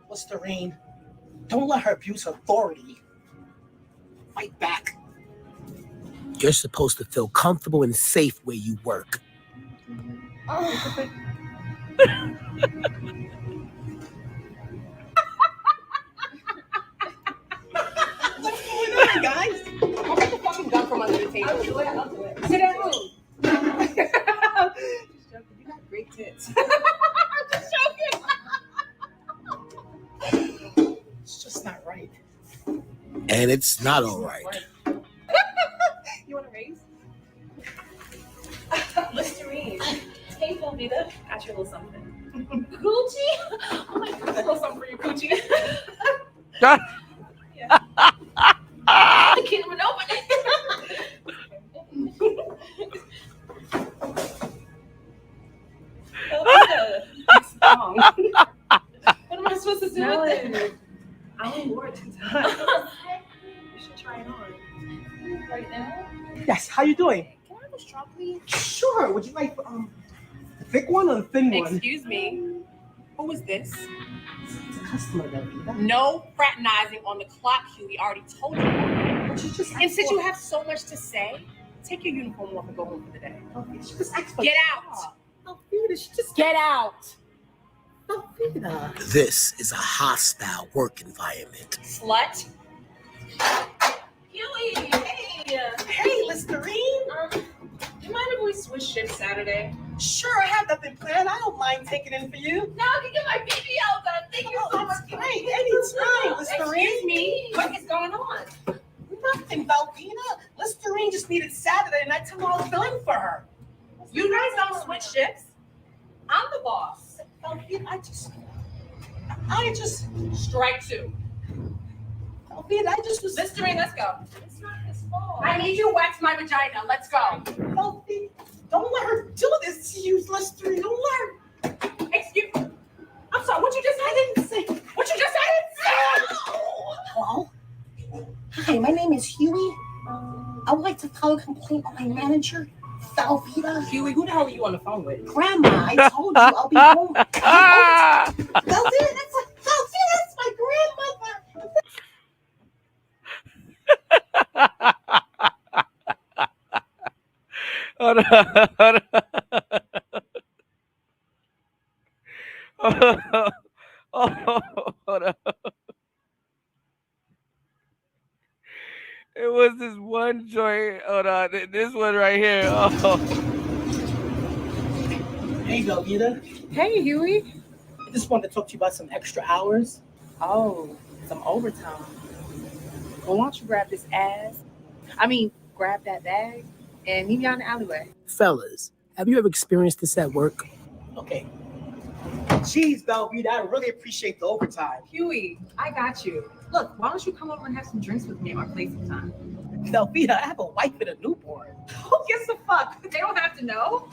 Listerine, don't let her abuse authority. Fight back. You're supposed to feel comfortable and safe where you work. What's going on, guys? I'll get the fucking gun from under the table. I'll do it. Sit down. Just joking. You got great tits. Just joking. It's just not right. And it's not all right. You want to raise? Listerine. Hey, Velveeta. Got you a little something. Gucci? Oh my God, a little something for you, Gucci. Yeah. I can't even open it. Velveeta. It's wrong. What am I supposed to do with it? I only wore it 2 times. You should try it on. Right now? Yes, how you doing? Can I have a strawberry coffee? Sure. Would you like the thick one or the thin one? Excuse me. Who is this? It's a customer, Velveeta. No fraternizing on the clock, Huey. I already told you. And since you have so much to say, take your uniform off and go home for the day. Get out. Get out. This is a hostile work environment. Slut. Huey, hey. Hey, Listerine. You mind if we switch shifts Saturday? Sure, I have nothing planned. I don't mind taking in for you. Now I can get my BBL done. Thank you so much. Great, anytime, Listerine. Excuse me. What is going on? Nothing, Velveeta. Listerine just needed Saturday, and I took all the billing for her. You guys don't switch shifts. I'm the boss. Velveeta, I just strike two. Velveeta, I just was. Listerine, let's go. It's not his fault. I need you to wax my vagina. Let's go. Velveeta, don't let her do this to you, Listerine. Don't let her. Excuse me. I'm sorry. What you just said? I didn't say. What you just said? Hello? Hi, my name is Huey. I would like to file a complaint on my manager, Velveeta. Huey, who the hell are you on the phone with? Grandma, I told you I'll be home. Velveeta, that's my grandmother. Hold on. Hold on. It was this one joint. Hold on. This one right here. Oh. Hey, Velveeta. Hey, Huey. I just wanted to talk to you about some extra hours. Oh, some overtime. Well, why don't you grab this ass? Grab that bag and meet me out in the alleyway. Fellas, have you ever experienced this at work? Okay. Jeez, Velveeta, I really appreciate the overtime. Huey, I got you. Look, why don't you come over and have some drinks with me at my place sometime? Velveeta, I have a wife and a newborn. Who gives a fuck? They don't have to know.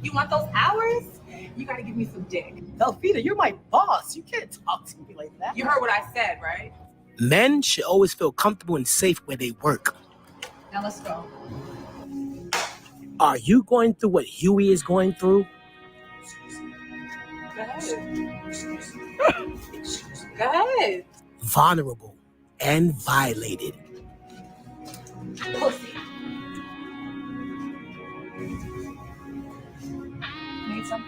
You want those hours? You gotta give me some dick. Velveeta, you're my boss. You can't talk to me like that. You heard what I said, right? Men should always feel comfortable and safe where they work. Now let's go. Are you going through what Huey is going through? Go ahead. Go ahead. Vulnerable and violated. Pussy. Need some?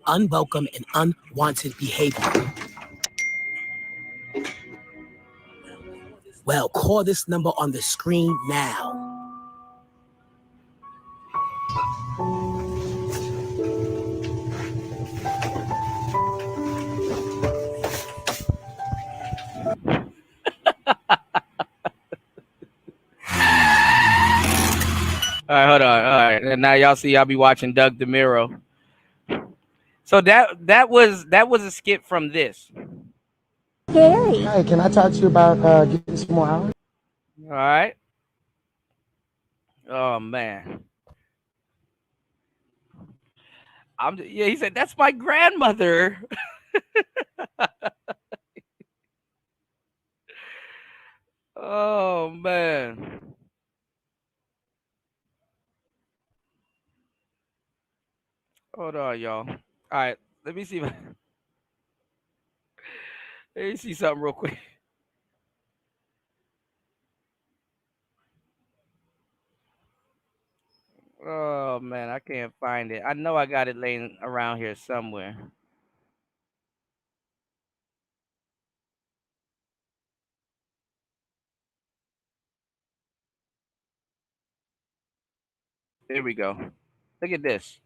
Unwelcome and unwanted behavior. Well, call this number on the screen now. All right, hold on. All right, and now y'all see, I'll be watching Doug DeMiro. So that was a skit from this. Gary. Hi, can I talk to you about getting some more hours? All right. Oh man. Yeah, he said that's my grandmother. Oh man. Hold on, y'all. All right, let me see. Let me see something real quick. Oh man, I can't find it. I know I got it laying around here somewhere. Here we go. Look at this.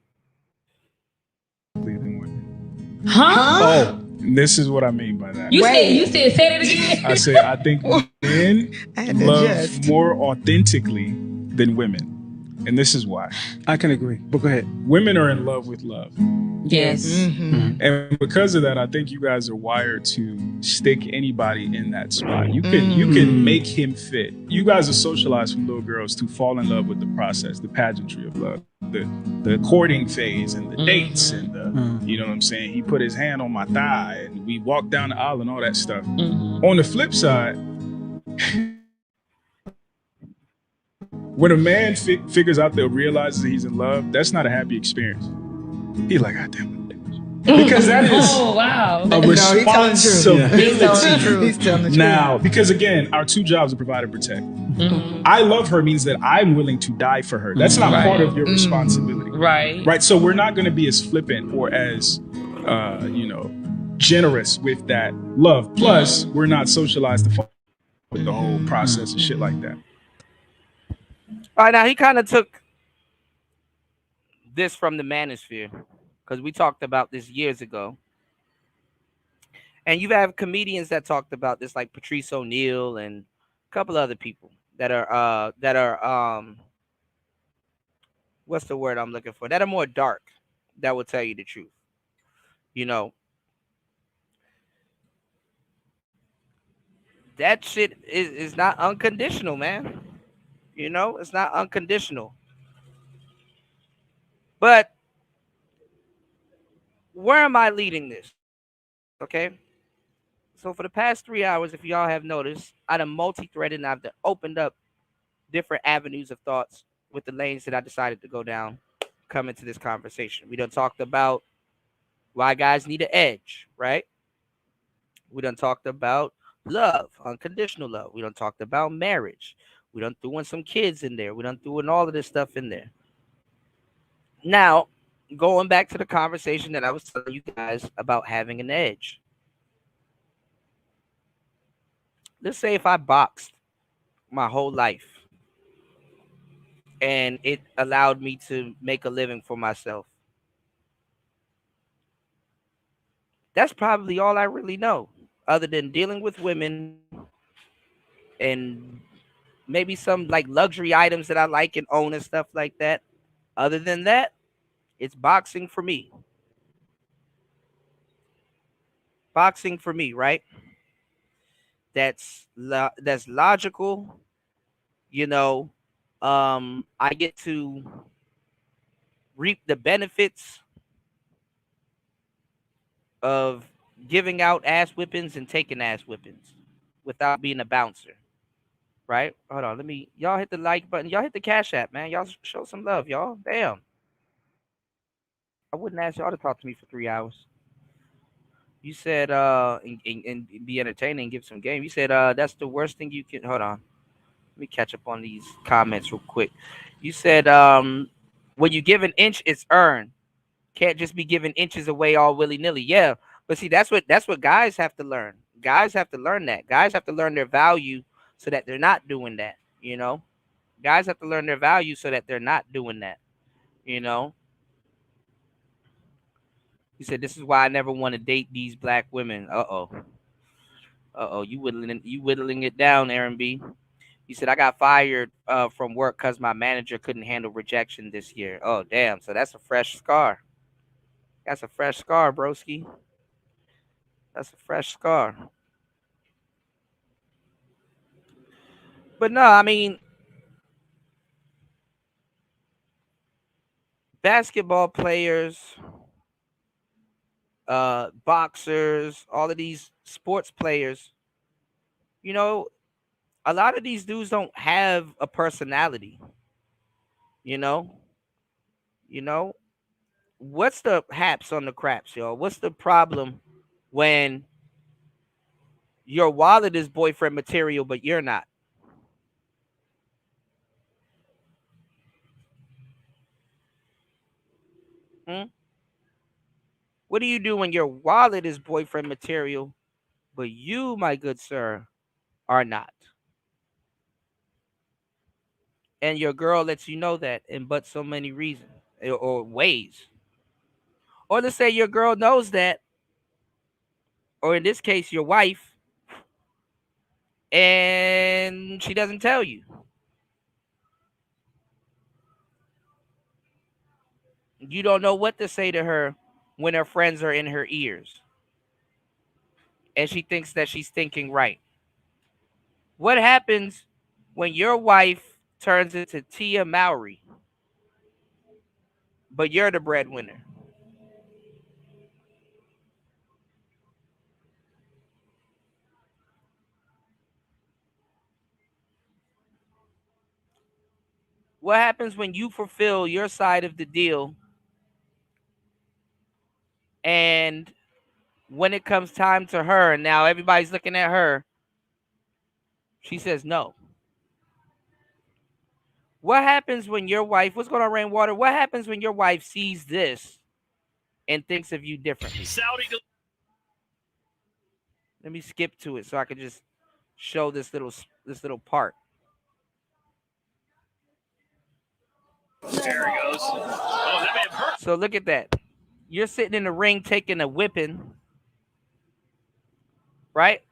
Huh? Oh, this is what I mean by that. You said say that again. I say I think men love more authentically than women. And this is why. I can agree, but go ahead. Women are in love with love. Yes. And because of that, I think you guys are wired to stick anybody in that spot. You can make him fit. You guys are socialized from little girls to fall in love with the process, the pageantry of love, the courting phase and the dates and the, you know what I'm saying? He put his hand on my thigh and we walked down the aisle and all that stuff. On the flip side, when a man figures out that realizes that he's in love, that's not a happy experience. He's like, God damn it. Because that is a responsibility. He's telling the truth. Now, because again, our two jobs are provide and protect. I love her means that I'm willing to die for her. That's not part of your responsibility. Right. So we're not going to be as flippant or as, generous with that love. Plus, we're not socialized to follow with the whole process and shit like that. All right, now he kind of took this from the manosphere because we talked about this years ago. And you have comedians that talked about this, like Patrice O'Neal and a couple other people that are what's the word I'm looking for? That are more dark, that will tell you the truth. You know, that shit is not unconditional, man. You know, it's not unconditional. But where am I leading this? Okay. So for the past 3 hours, if y'all have noticed, I done multi-threaded and I've opened up different avenues of thoughts with the lanes that I decided to go down coming to this conversation. We done talked about why guys need an edge, right? We done talked about love, unconditional love. We done talked about marriage. We done threw in some kids in there. We done threw in all of this stuff in there. Now, going back to the conversation that I was telling you guys about having an edge. Let's say if I boxed my whole life and it allowed me to make a living for myself. That's probably all I really know, other than dealing with women and maybe some like luxury items that I like and own and stuff like that. Other than that, it's boxing for me. Boxing for me, right? That's logical. You know, I get to reap the benefits of giving out ass whippings and taking ass whippings without being a bouncer. Right? Hold on. Y'all hit the like button. Y'all hit the Cash App, man. Y'all show some love, y'all. Damn. I wouldn't ask y'all to talk to me for 3 hours. You said, and be entertaining and give some game. You said, that's the worst thing you can. Hold on. Let me catch up on these comments real quick. You said, when you give an inch, it's earned. Can't just be giving inches away all willy-nilly. Yeah. But see, that's what guys have to learn. Guys have to learn that. Guys have to learn their value so that they're not doing that, you know? Guys have to learn their value so that they're not doing that, you know? He said, this is why I never want to date these black women. Uh-oh, you whittling it down, Aaron B. He said, I got fired from work because my manager couldn't handle rejection this year. Oh, damn. So that's a fresh scar. That's a fresh scar, broski. That's a fresh scar. But no, I mean, basketball players, boxers, all of these sports players, you know, a lot of these dudes don't have a personality. You know, what's the haps on the craps, y'all? What's the problem when your wallet is boyfriend material, but you're not? What do you do when your wallet is boyfriend material, but you, my good sir, are not? And your girl lets you know that in but so many reasons or ways. Or let's say your girl knows that, or in this case, your wife, and she doesn't tell you. You don't know what to say to her when her friends are in her ears. And she thinks that she's thinking right. What happens when your wife turns into Tia Mowry, but you're the breadwinner? What happens when you fulfill your side of the deal and when it comes time to her and now everybody's looking at her, she says no? What happens when your wife, what's going on, Rainwater? What happens when your wife sees this and thinks of you differently? Let me skip to it so I can just show this little part. There he goes. Oh, that may have hurt. So look at that. You're sitting in the ring taking a whipping, right?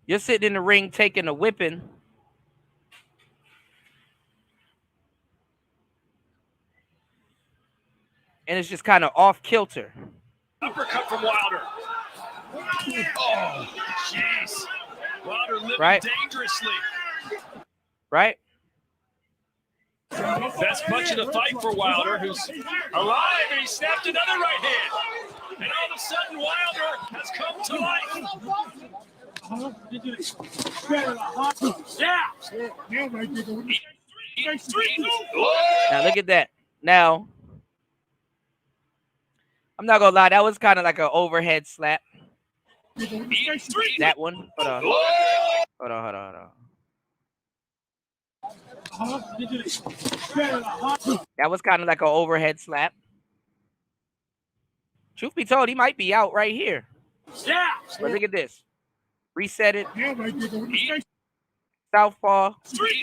You're sitting in the ring taking a whipping. And it's just kind of off kilter. Uppercut from Wilder. Oh, jeez. Wilder living Right. dangerously. Right? Best punch of the fight for Wilder, who's alive, and he snapped another right hand. And all of a sudden, Wilder has come to life. Yeah. Now look at that. Now, I'm not gonna lie, that was kind of like an overhead slap. That one. Hold on. Hold on. That was kind of like an overhead slap. Truth be told, he might be out right here. Yeah. But look at this. Reset it. Southpaw.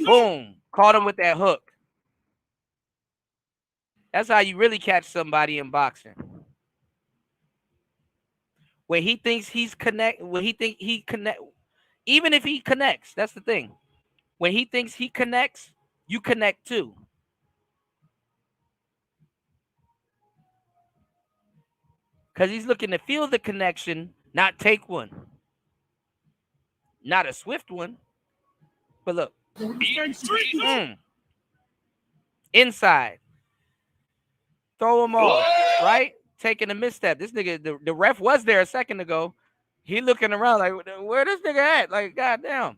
Boom. Caught him with that hook. That's how you really catch somebody in boxing. When he thinks he's even if he connects, that's the thing. When he thinks he connects, you connect too. Because he's looking to feel the connection, not take one. Not a swift one. But look. Inside. Throw him off, right? Taking a misstep. This nigga, the ref was there a second ago. He looking around like, where this nigga at? Like, goddamn.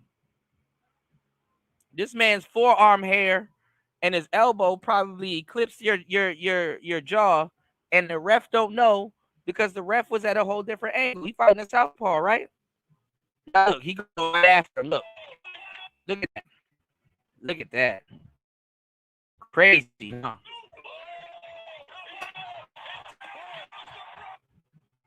This man's forearm hair and his elbow probably eclipsed your jaw, and the ref don't know because the ref was at a whole different angle. He fighting a southpaw, right? Now look, he goes right after him. Look at that. Look at that. Crazy, huh?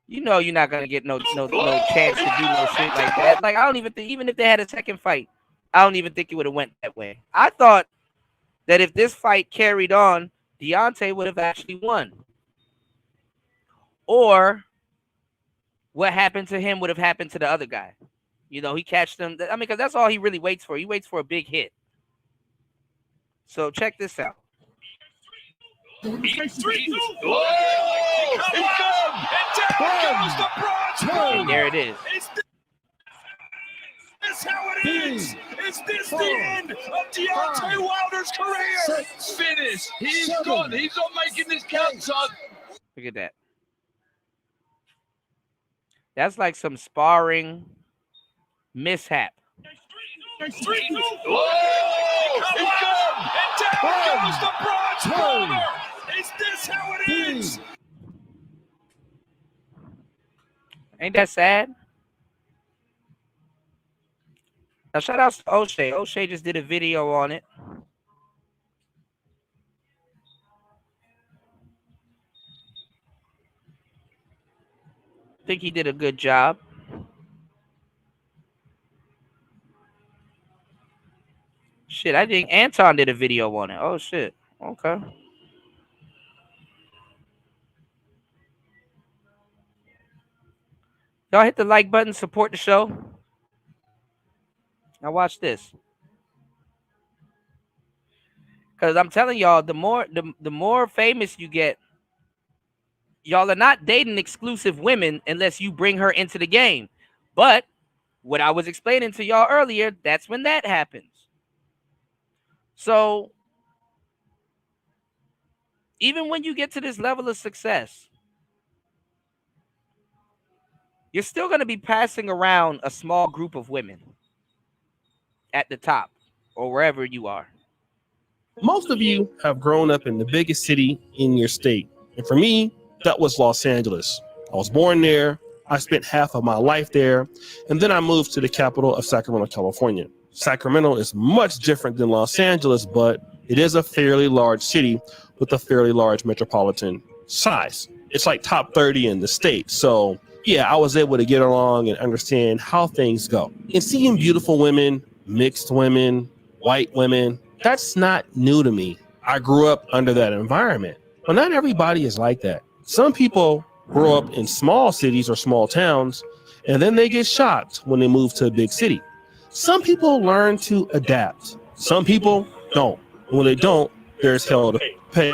You know you're not gonna get no chance to do no shit like that. Like, I don't even think, even if they had a second fight, I don't even think it would have went that way. I thought that if this fight carried on, Deontay would have actually won. Or what happened to him would have happened to the other guy. You know, he catched him. I mean, because that's all he really waits for. He waits for a big hit. So check this out. And there it is. Is how it is. Is this the end of Deontay Wilder's career? Finish. He's gone. He's not making this count, son. Look at that. That's like some sparring mishap. He's gone. And down goes the bronze bomber. Is this how it is? Ain't that sad? Now, shout out to O'Shea. O'Shea just did a video on it. I think he did a good job. Shit, I think Anton did a video on it. Oh, shit. Okay. Y'all hit the like button, support the show. Now watch this. Because I'm telling y'all, the more famous you get, y'all are not dating exclusive women unless you bring her into the game. But what I was explaining to y'all earlier, that's when that happens. So even when you get to this level of success, you're still going to be passing around a small group of women at the top or wherever you are. Most of you have grown up in the biggest city in your state. And for me, that was Los Angeles. I was born there. I spent half of my life there. And then I moved to the capital of Sacramento, California. Sacramento is much different than Los Angeles, but it is a fairly large city with a fairly large metropolitan size. It's like top 30 in the state. So yeah, I was able to get along and understand how things go. And seeing beautiful women, mixed women, white women, that's not new to me. I grew up under that environment. But not everybody is like that. Some people grow up in small cities or small towns, and then they get shocked when they move to a big city. Some people learn to adapt. Some people don't. When they don't, there's hell to pay.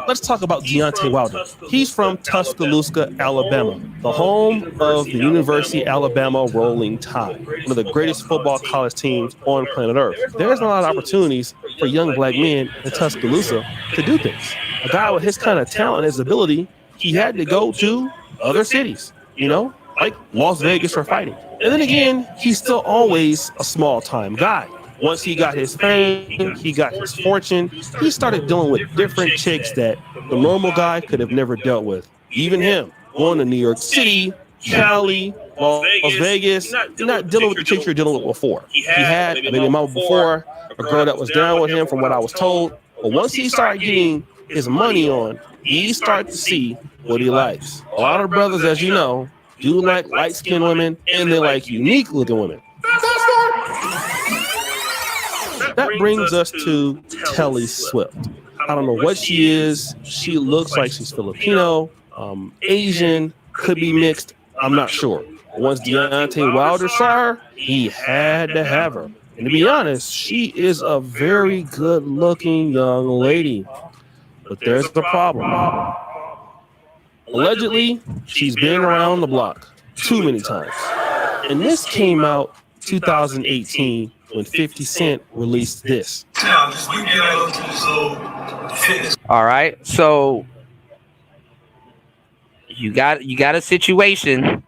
Let's talk about Deontay Wilder. He's from Tuscaloosa, Alabama, the home of the University of Alabama Rolling Tide, one of the greatest football college teams on planet Earth. There's a lot of opportunities for young black men in Tuscaloosa to do things. A guy with his kind of talent and his ability, he had to go to other cities, you know, like Las Vegas for fighting. And then again, he's still always a small-time guy. Once he got his fame, he got his fortune, he started dealing with different chicks that the normal guy could have never dealt with. Even him, going to New York City, Cali, Las Vegas, you're not dealing with the chicks you're dealing with before. He had a baby mama before, a girl that was down with him from what I was told. But once he started getting his money on, he started to see what he likes. A lot of brothers, as you know, do like light-skinned women, and they like unique-looking women. That brings us to Telly Swift. I don't know what she is. She looks like she's Filipino, Asian, could be mixed. I'm not sure. Once Deontay Wilder saw her, he had to have her. And to be honest, she is a very good-looking young lady. But there's the problem. Allegedly, she's been around the block too many times. And this came out 2018 when 50 Cent released this. All right, so you got a situation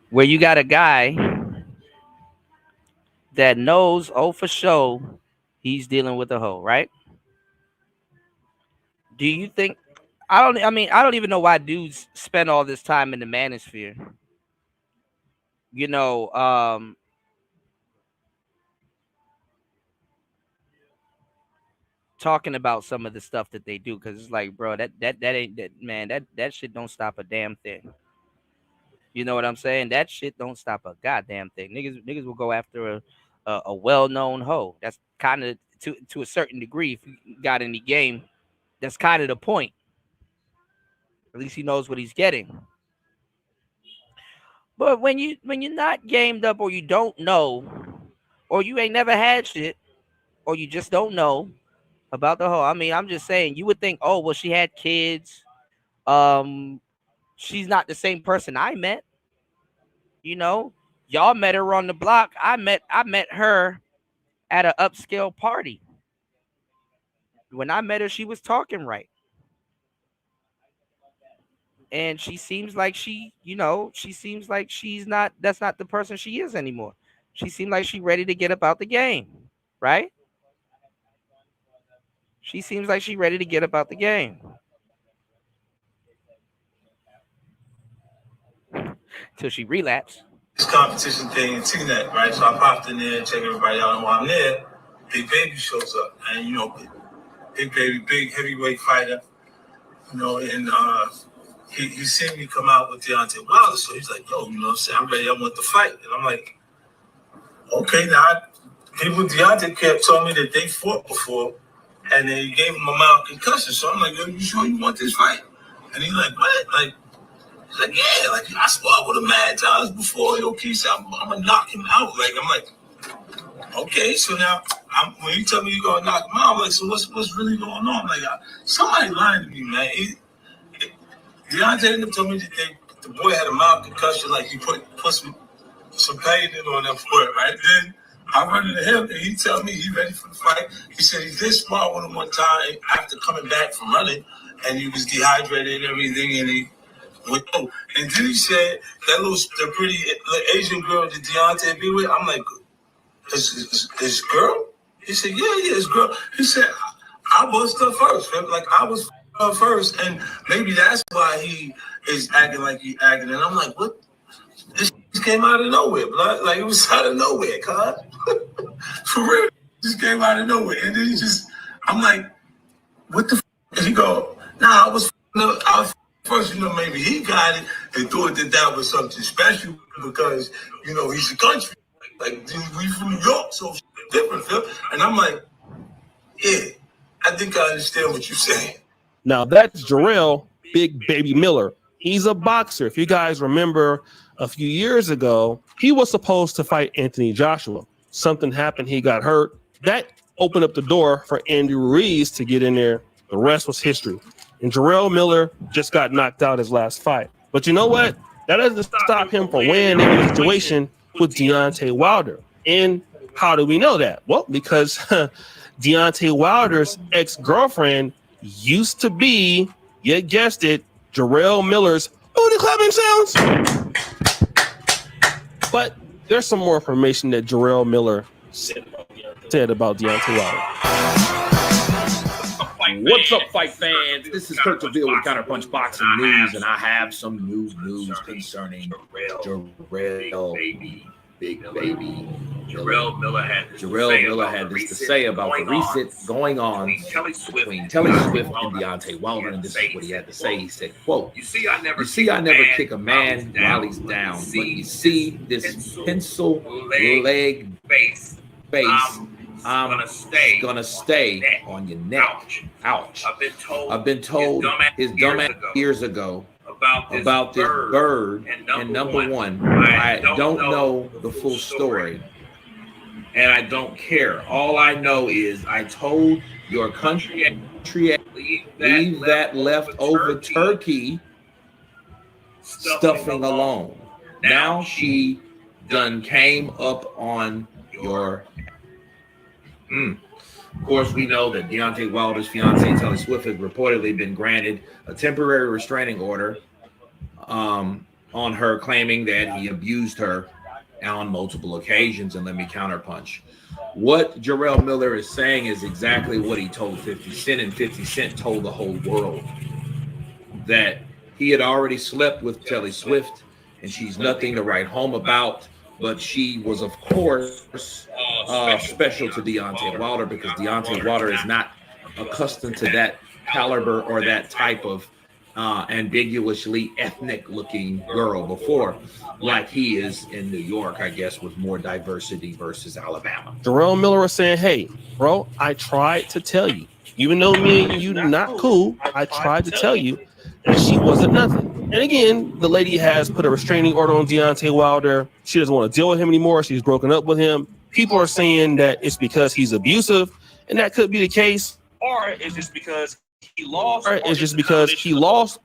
where you got a guy that knows, oh, for sure, he's dealing with a hoe, right? Do you think? I don't even know why dudes spend all this time in the manosphere. You know, talking about some of the stuff that they do, because it's like, bro, that ain't that, man, that shit don't stop a damn thing. You know what I'm saying? That shit don't stop a goddamn thing. Niggas will go after a well-known hoe. That's kind of to a certain degree. If you got any game, that's kind of the point. At least he knows what he's getting. But when you're not gamed up, or you don't know, or you ain't never had shit, or you just don't know about the hoe. I mean, I'm just saying, you would think, oh, well, she had kids. She's not the same person I met. You know, y'all met her on the block. I met her at an upscale party. When I met her, she was talking right. And she seems like that's not the person she is anymore. She seemed like she's ready to get up out the game, right? She seems like she's ready to get up out the game. Till she relapsed. This competition thing in T-Net, right? So I popped in there and checked everybody out. And while I'm there, Big Baby shows up. And, you know, Big Baby, big heavyweight fighter, you know, and he seen me come out with Deontay Wilder. So he's like, yo, you know what I'm saying? I'm ready. I want to fight. And I'm like, okay, now people Deontay kept telling me that they fought before and they gave him a mild concussion. So I'm like, yo, you sure you want this fight? And he's like, what? Like, yeah, like I sparred with him mad times before. Yo, Keith, I'm gonna knock him out. Like, I'm like, Okay, so now when you tell me you're gonna knock him out, I'm like, so what's really going on? Like, somebody lying to me, man. Deontay told me that the boy had a mild concussion, like he put some pain in on that for it, right? Then I run into him and he tell me he's ready for the fight. He said he did spar with him one time after coming back from running, and he was dehydrated and everything, and he went. Oh, and then he said that the pretty Asian girl that Deontay be with. I'm like, his girl? He said, yeah, his girl. He said, I bust her first. Like, I was her first, and maybe that's why he is acting like he acting. And I'm like, what? This came out of nowhere, blood. Like, it was out of nowhere, cuz. For real. Just came out of nowhere. And then I'm like, what the f? And he go, nah, I was first, maybe he got it and thought that was something special because, he's a country. Like, we from New York, so it's different, Phil. And I'm like, yeah, I think I understand what you're saying. Now, that's Jarrell Big Baby Miller. He's a boxer. If you guys remember, a few years ago, he was supposed to fight Anthony Joshua. Something happened. He got hurt. That opened up the door for Andy Ruiz to get in there. The rest was history. And Jarrell Miller just got knocked out his last fight. But you know what? That doesn't stop him from winning in the situation with Deontay Wilder. And how do we know that? Well, because Deontay Wilder's ex-girlfriend used to be, you guessed it, Jarrell Miller's booty clapping sounds. But there's some more information that Jarrell Miller said about Deontay Wilder. What's up, fight fans? This is Kurt DeVille with Counterpunch Boxing News, and I have some news concerning Jarrell Big Baby. Jarrell Miller had this to say about the recent going on between Telly Swift and Deontay Wilder, and this is what he had to say. He said, quote, you see, I never kick a man while he's down, but you see this pencil leg face, I'm gonna stay on your neck. Ouch. I've been told his dumbass years ago about this bird, and number one, I don't know the full story, and I don't care. All I know is I told your country leave that leftover turkey stuffing alone. Now she done came up on your Of course, we know that Deontay Wilder's fiancee, Telly Swift, has reportedly been granted a temporary restraining order on her, claiming that he abused her on multiple occasions. And let me counterpunch. What Jarrell Miller is saying is exactly what he told 50 Cent, and 50 Cent told the whole world that he had already slept with Telly Swift, and she's nothing to write home about. But she was, of course, special to Deontay Wilder, because Deontay Wilder is not accustomed to that caliber or that type of ambiguously ethnic-looking girl before, like he is in New York, I guess, with more diversity versus Alabama. Jarrell Miller was saying, hey, bro, I tried to tell you. Even though me and you not cool, I tried to tell you that she wasn't nothing. And again, the lady has put a restraining order on Deontay Wilder. She doesn't want to deal with him anymore. She's broken up with him. People are saying that it's because he's abusive, and that could be the case. Or it's just because he lost.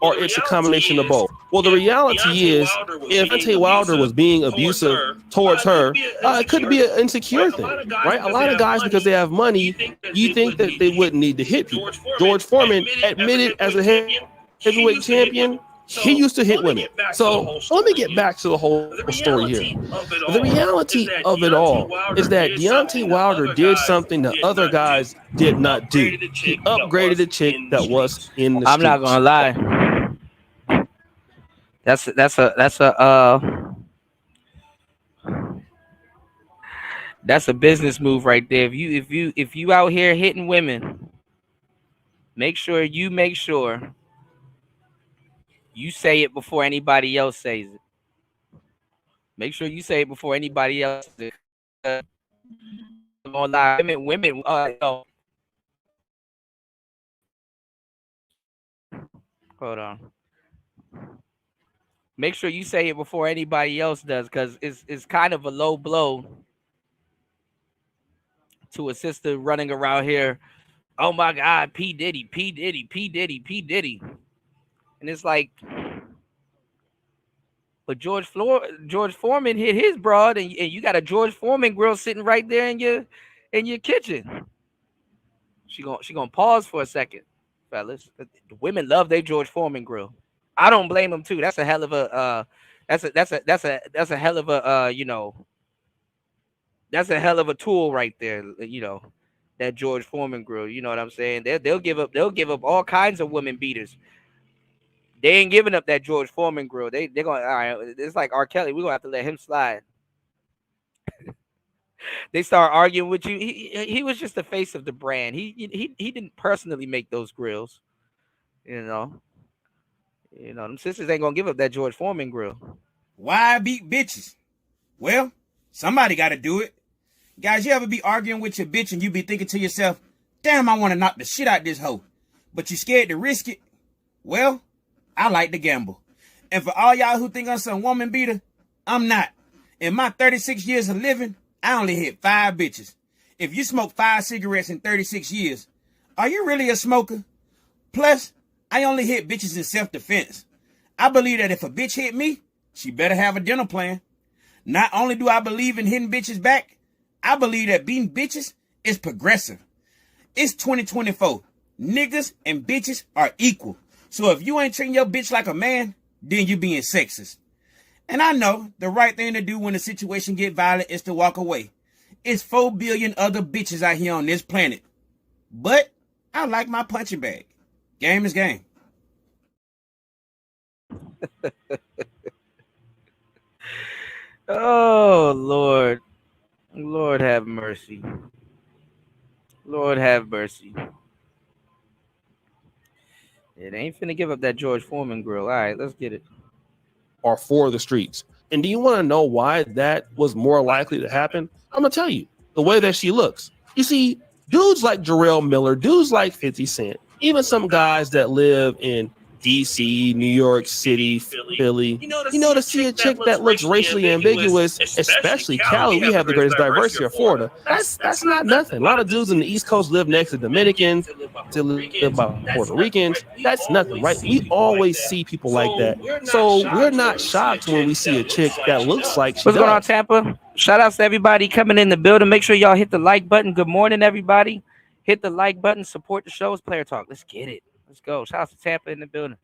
Or it's a combination of both. Well, the reality is, if Deontay Wilder was being abusive towards her, it could be an insecure thing, right? A lot of guys, because they have money, you think that they wouldn't need to hit people. George Foreman admitted as a heavyweight champion, he used to hit women. So let me get back to the whole story here. The reality of it all is that Deontay Wilder did something that other guys did not do. He upgraded a chick that was in the streets. I'm not gonna lie. That's a business move right there. If you out here hitting women, make sure you say it before anybody else says it. Make sure you say it before anybody else says it. Women. Hold on. Make sure you say it before anybody else does, because it's kind of a low blow to a sister running around here. Oh my God, P. Diddy, P. Diddy, P. Diddy, P. Diddy. And it's like, but George Foreman hit his broad, and you got a George Foreman grill sitting right there in your kitchen. She gonna pause for a second, fellas. The women love their George Foreman grill. I don't blame them too. That's a hell of a that's a hell of a that's a hell of a tool right there. That George Foreman grill. You know what I'm saying? They'll give up all kinds of women beaters. They ain't giving up that George Foreman grill. They're going, all right, it's like R. Kelly. We're going to have to let him slide. They start arguing with you. He was just the face of the brand. He didn't personally make those grills. Them sisters ain't going to give up that George Foreman grill. Why beat bitches? Well, somebody got to do it. Guys, you ever be arguing with your bitch and you be thinking to yourself, damn, I want to knock the shit out this hoe, but you scared to risk it? Well, I like to gamble. And for all y'all who think I'm some woman beater, I'm not. In my 36 years of living, I only hit 5 bitches. If you smoke 5 cigarettes in 36 years, are you really a smoker? Plus, I only hit bitches in self-defense. I believe that if a bitch hit me, she better have a dinner plan. Not only do I believe in hitting bitches back, I believe that beating bitches is progressive. It's 2024. Niggas and bitches are equal. So if you ain't treating your bitch like a man, then you being sexist. And I know the right thing to do when the situation get violent is to walk away. It's 4 billion other bitches out here on this planet. But I like my punching bag. Game is game. Oh, Lord. Lord have mercy. Lord have mercy. It ain't finna give up that George Foreman grill. All right, let's get it. Are for the streets. And do you want to know why that was more likely to happen? I'm going to tell you. The way that she looks. You see, dudes like Jarrell Miller, dudes like 50 Cent, even some guys that live in DC, New York City, Philly. To see a chick that looks racially ambiguous, especially Cali, we have the greatest diversity of Florida. That's not nothing. A lot of dudes in the East Coast live next to Dominicans, to live by Puerto Ricans. That's nothing, right? We always see people like that. So we're not shocked when we see a chick that looks like she What's going on, does. Tampa? Shout outs to everybody coming in the building. Make sure y'all hit the like button. Good morning, everybody. Hit the like button. Support the show. It's Player Talk. Let's get it. Let's go. Shout out to Tampa in the building.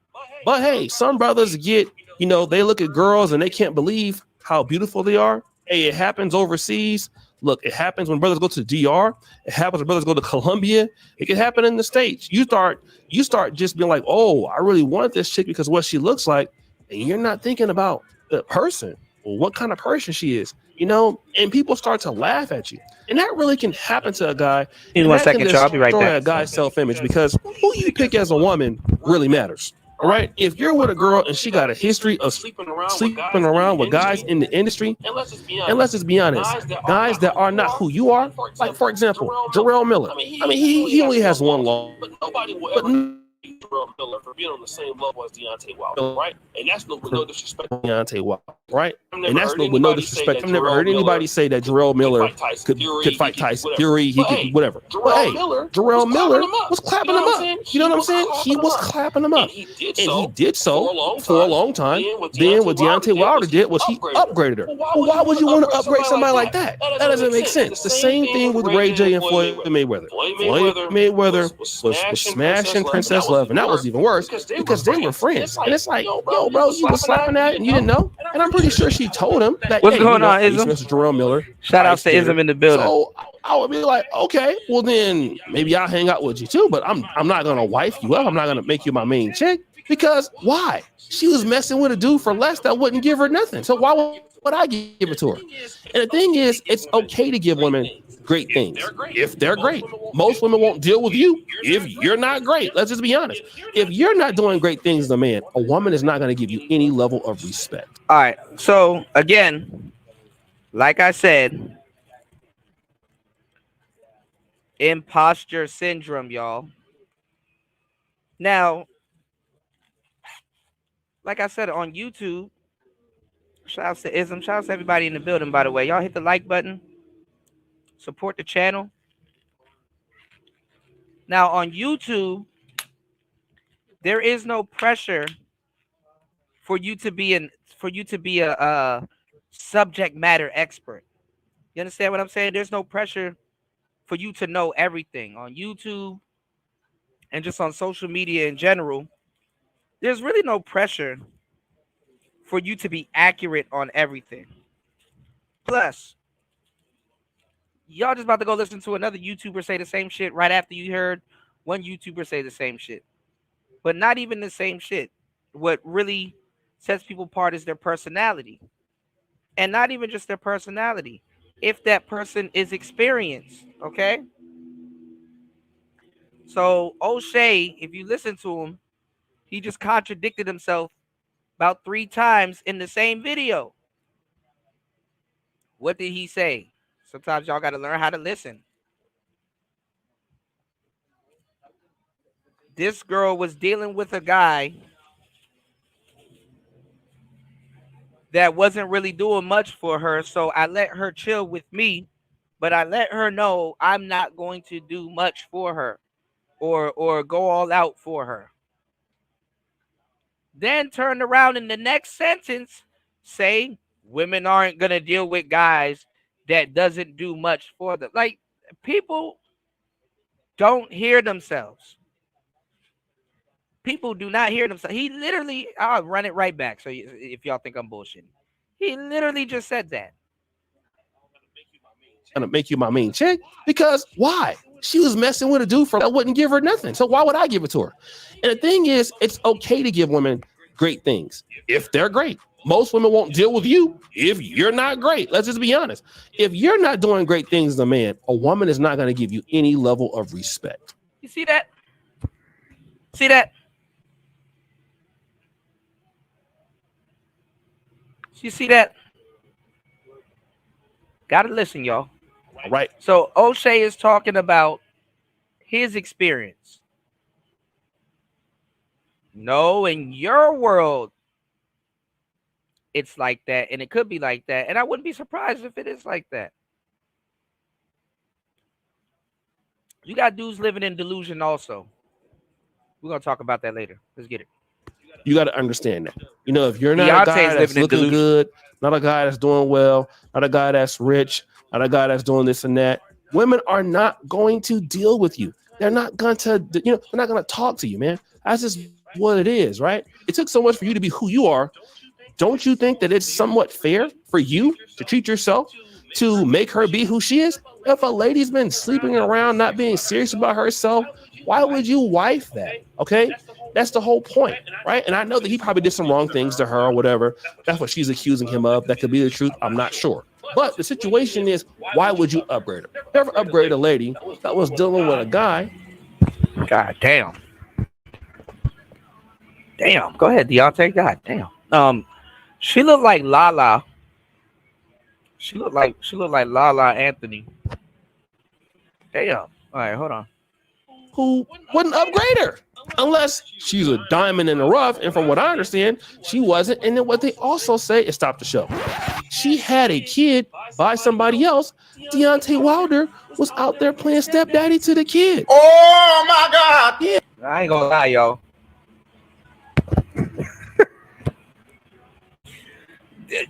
But hey, some brothers get, they look at girls and they can't believe how beautiful they are. Hey, it happens overseas. Look, it happens when brothers go to the DR. It happens when brothers go to Colombia. It can happen in the States. You start just being like, oh, I really want this chick because what she looks like. And you're not thinking about the person or what kind of person she is, and people start to laugh at you. And that really can happen to a guy. In 1 second, y'all. I'll be right back. A guy's self-image, because who you pick as a woman really matters. All right. If you're with a girl and she got a history of sleeping around with guys in the industry, and let's just be honest, guys that are not who you are, like for example, Jarrell Miller. He only has one law, but Jarrell Miller for being on the same level as Deontay Wilder, right? And that's no disrespect to Deontay Wilder, right? And that's no disrespect. I've never heard anybody say that Jarrell Miller could fight Tyson Fury. He could whatever. But hey, Jarrell Miller was clapping him up. You know what I'm saying? He was clapping him up, and he did so for a long time. Then what Deontay Wilder did was he upgraded her. Well, why would you want to upgrade somebody like that? That doesn't make sense. The same thing with Ray J and Floyd Mayweather. Floyd Mayweather was smashing Princess Love, and that was even worse because they were friends. And it's like, yo, bro, you was slapping that and you didn't know? And I'm pretty sure she told him that. What's going on, Ism? Mr. Jarrell Miller. Shout out to Ism in the building. So I would be like, okay, well then maybe I'll hang out with you too, but I'm not gonna wife you up. I'm not gonna make you my main chick, because why? She was messing with a dude for less that wouldn't give her nothing. So why would I give it to her? And the thing is, it's okay to give women great things if they're great. Most women won't deal with you if you're not great. Let's just be honest. If you're not doing great things as a man, a woman is not going to give you any level of respect. All right. So again, like I said, imposter syndrome, y'all. Now, like I said on YouTube, shout out to Ism, shout out to everybody in the building, by the way. Y'all hit the like button. Support the channel. Now on YouTube, there is no pressure for you to be a subject matter expert. You understand what I'm saying? There's no pressure for you to know everything on YouTube and just on social media in general. There's really no pressure for you to be accurate on everything. Plus, y'all just about to go listen to another YouTuber say the same shit right after you heard one YouTuber say the same shit. But not even the same shit. What really sets people apart is their personality. And not even just their personality. If that person is experienced, okay? So O'Shea, if you listen to him, he just contradicted himself about 3 times in the same video. What did he say? Sometimes y'all got to learn how to listen. This girl was dealing with a guy that wasn't really doing much for her, so I let her chill with me, but I let her know I'm not going to do much for her or go all out for her. Then turn around in the next sentence, say women aren't going to deal with guys that doesn't do much for them. Like, people don't hear themselves. People do not hear themselves. He literally, I'll run it right back. So if y'all think I'm bullshitting, he literally just said that. Gonna make you my main chick because why? She was messing with a dude that wouldn't give her nothing. So why would I give it to her? And the thing is, it's okay to give women great things if they're great. Most women won't deal with you if you're not great. Let's just be honest. If you're not doing great things as a man, a woman is not going to give you any level of respect. You see that? See that? You see that? Gotta listen, y'all. All right. So O'Shea is talking about his experience. No, in your world, it's like that, and it could be like that, and I wouldn't be surprised if it is like that. You got dudes living in delusion also. We're gonna talk about that later. Let's get it. You got to understand that. You know, if you're not a guy that's looking good, not a guy that's doing well, not a guy that's rich, not a guy that's doing this and that, women are not going to deal with you. They're not going to, they're not going to talk to you, man. That's just what it is, right? It took so much for you to be who you are. Don't you think that it's somewhat fair for you to treat yourself to make her be who she is? If a lady's been sleeping around, not being serious about herself, why would you wife that? Okay? That's the whole point, right? And I know that he probably did some wrong things to her or whatever. That's what she's accusing him of. That could be the truth. I'm not sure. But the situation is, why would you upgrade her? Never upgrade a lady that was dealing with a guy. God damn. Damn. Go ahead, Deontay. God damn. She looked like Lala. She looked like Lala Anthony. Damn. All right, hold on. Who wouldn't upgrade her unless she's a diamond in the rough? And from what I understand, she wasn't. And then what they also say is, stop the show. She had a kid by somebody else. Deontay Wilder was out there playing stepdaddy to the kid. Oh my God! Yeah. I ain't gonna lie, y'all.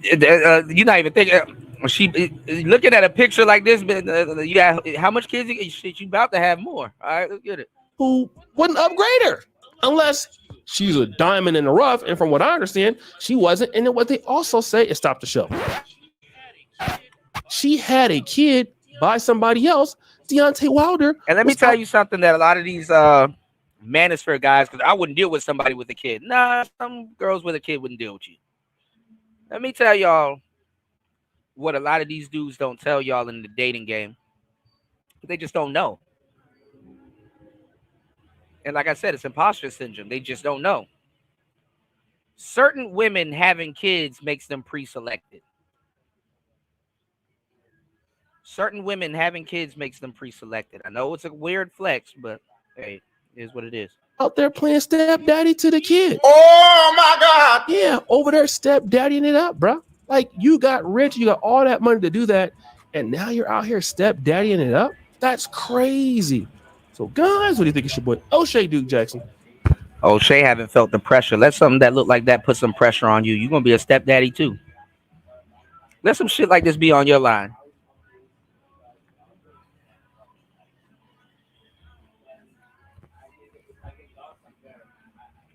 You're not even thinking. She looking at a picture like this, you got how much kids? Shit, you about to have more. All right, let's get it. Who wouldn't upgrade her unless she's a diamond in the rough? And from what I understand, she wasn't. And then what they also say is, stop the show. She had a kid by somebody else, Deontay Wilder. And let me tell you something that a lot of these manosphere guys, because I wouldn't deal with somebody with a kid. Nah, some girls with a kid wouldn't deal with you. Let me tell y'all what a lot of these dudes don't tell y'all in the dating game. They just don't know. And like I said, it's imposter syndrome. They just don't know. Certain women having kids makes them pre-selected. Certain women having kids makes them pre-selected. I know it's a weird flex, but hey, it is what it is. Out there playing stepdaddy to the kid. Oh my God! Yeah, over there stepdaddying it up, bro. Like, you got rich, you got all that money to do that, and now you're out here stepdaddying it up? That's crazy. So, guys, what do you think? It's your boy O'Shea Duke Jackson. O'Shea haven't felt the pressure. Let something that look like that put some pressure on you. You're gonna be a stepdaddy too. Let some shit like this be on your line.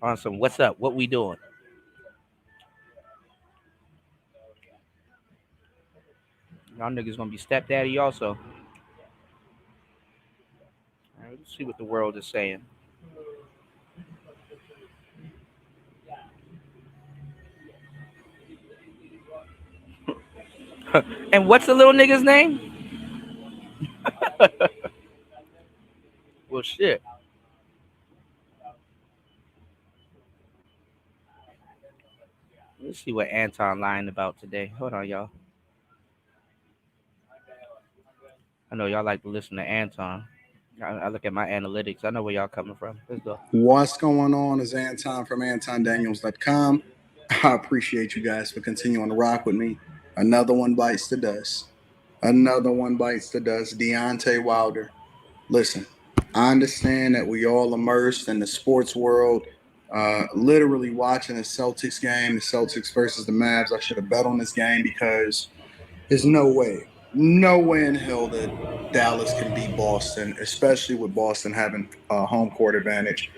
On some what's up? What we doing? Y'all niggas gonna be stepdaddy also. All right, let's see what the world is saying. And what's the little nigga's name? Well, shit. Let's see what Anton lying about today. Hold on, y'all. I know y'all like to listen to Anton. I look at my analytics. I know where y'all coming from. Let's go. What's going on? Is Anton from AntonDaniels.com. I appreciate you guys for continuing to rock with me. Another one bites the dust. Another one bites the dust. Deontay Wilder. Listen, I understand that we all immersed in the sports world, literally watching the Celtics game, the Celtics versus the Mavs. I should have bet on this game because there's no way in hell that Dallas can beat Boston, especially with Boston having a home court advantage.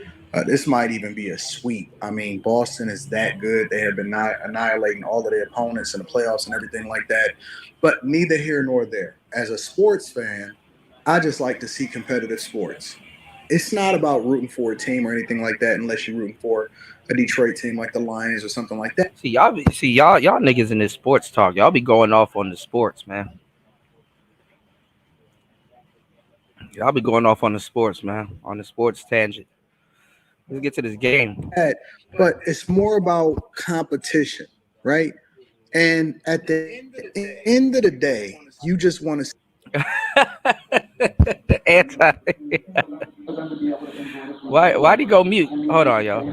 This might even be a sweep. I mean, Boston is that good. They have been annihilating all of their opponents in the playoffs and everything like that. But neither here nor there. As a sports fan, I just like to see competitive sports. It's not about rooting for a team or anything like that unless you're rooting for a Detroit team like the Lions or something like that. Y'all niggas in this sports talk. Y'all be going off on the sports, man. Y'all be going off on the sports, man. On the sports tangent. Let's get to this game. But it's more about competition, right? And at the end of the day, you just want to Why'd he go mute? Hold on, y'all.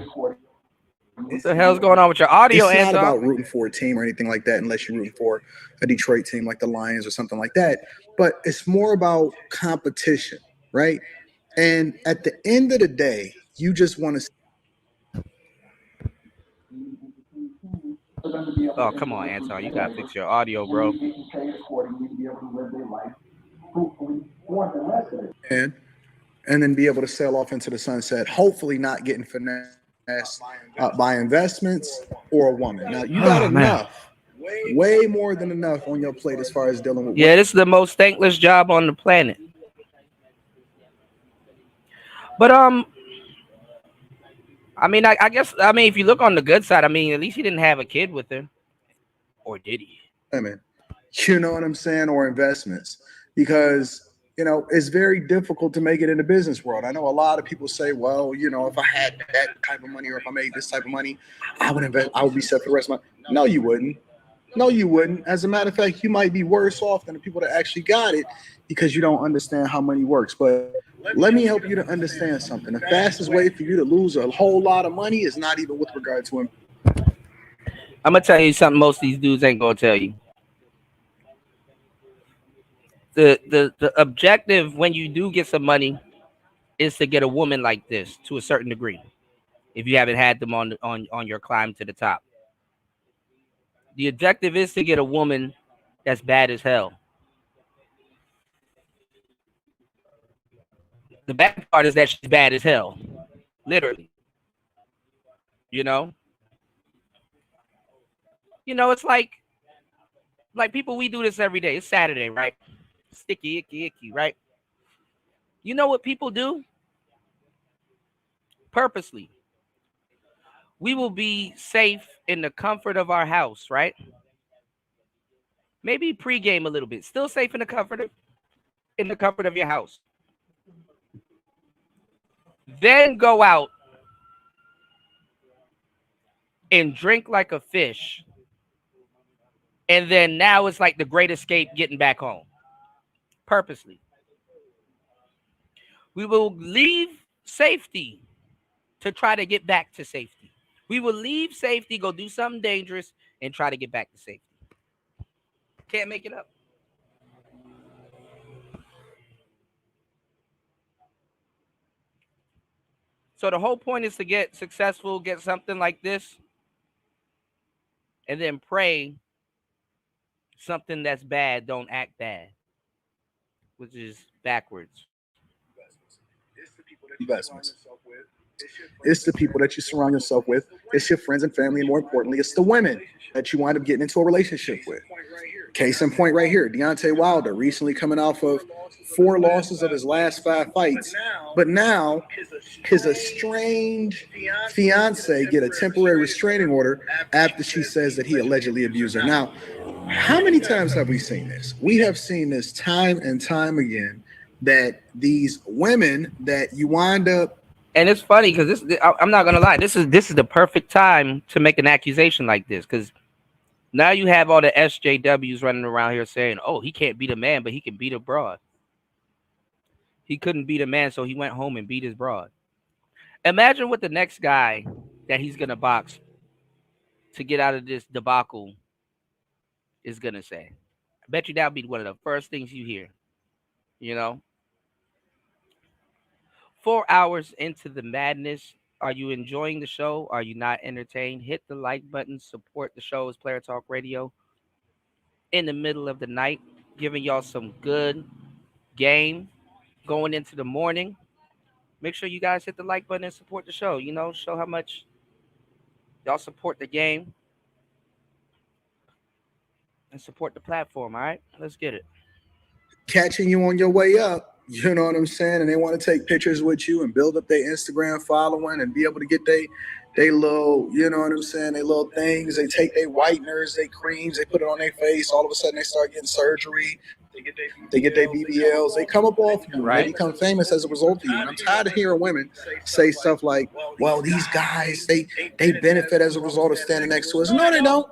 What the hell's going on with your audio, It's Anton? not about rooting for a team or anything like that unless you're rooting for a Detroit team like the Lions or something like that. But it's more about competition, right? And at the end of the day, you just want to. Oh, come on, Anton. You gotta fix your audio, bro. And then be able to sail off into the sunset, hopefully not getting finessed by investments or a woman. Now, you got enough, way more than enough on your plate as far as dealing with. Yeah, this is the most thankless job on the planet. But I mean, I guess if you look on the good side, at least he didn't have a kid with her, or did he? I mean, you know what I'm saying, or investments, because it's very difficult to make it in the business world. I know a lot of people say, well, if I had that type of money or if I made this type of money, I would invest. I would be set for the rest of my. No, you wouldn't. No, you wouldn't. As a matter of fact, you might be worse off than the people that actually got it because you don't understand how money works. But let me help you to understand something. The fastest way for you to lose a whole lot of money is not even with regard to him. I'm gonna tell you something most of these dudes ain't gonna tell you. The objective when you do get some money is to get a woman like this to a certain degree. If you haven't had them on your climb to the top, the objective is to get a woman that's bad as hell. The bad part is that she's bad as hell, literally. It's like people, we do this every day. It's Saturday, right? Sticky, icky, right? You know what people do? Purposely. We will be safe in the comfort of our house, right? Maybe pregame a little bit. Still safe in the comfort of your house. Then go out and drink like a fish. And then now it's like the great escape getting back home. Purposely. We will leave safety to try to get back to safety. We will leave safety, go do something dangerous, and try to get back to safety. Can't make it up. So the whole point is to get successful, get something like this, and then pray something that's bad don't act bad, which is backwards. Investments. It's the people that you surround yourself with. It's your friends and family, and more importantly, it's the women that you wind up getting into a relationship with. Case in point right here, Deontay Wilder recently coming off of 4 losses of his last 5 fights. But now his estranged fiance get a temporary restraining order after she says that he allegedly abused her. Now, how many times have we seen this? We have seen this time and time again, that these women that you wind up. And it's funny because I'm not gonna lie, this is the perfect time to make an accusation like this, because now you have all the SJWs running around here saying, "Oh, he can't beat a man, but he can beat a broad." He couldn't beat a man, so he went home and beat his broad. Imagine what the next guy that he's gonna box to get out of this debacle is gonna say. I bet you that'll be one of the first things you hear. You know, 4 hours into the madness. Are you enjoying the show? Are you not entertained? Hit the like button. Support the show's Player Talk Radio in the middle of the night, giving y'all some good game going into the morning. Make sure you guys hit the like button and support the show. You know, show how much y'all support the game and support the platform. All right, let's get it. Catching you on your way up. You know what I'm saying? And they want to take pictures with you and build up their Instagram following and be able to get they little, you know what I'm saying, they little things. They take their whiteners, they creams, they put it on their face. All of a sudden they start getting surgery. They get their BBLs. They come up off you. Right. They become famous as a result of you. And I'm tired of hearing women say stuff like, well, these guys, they benefit as a result of standing next to us. No, they don't.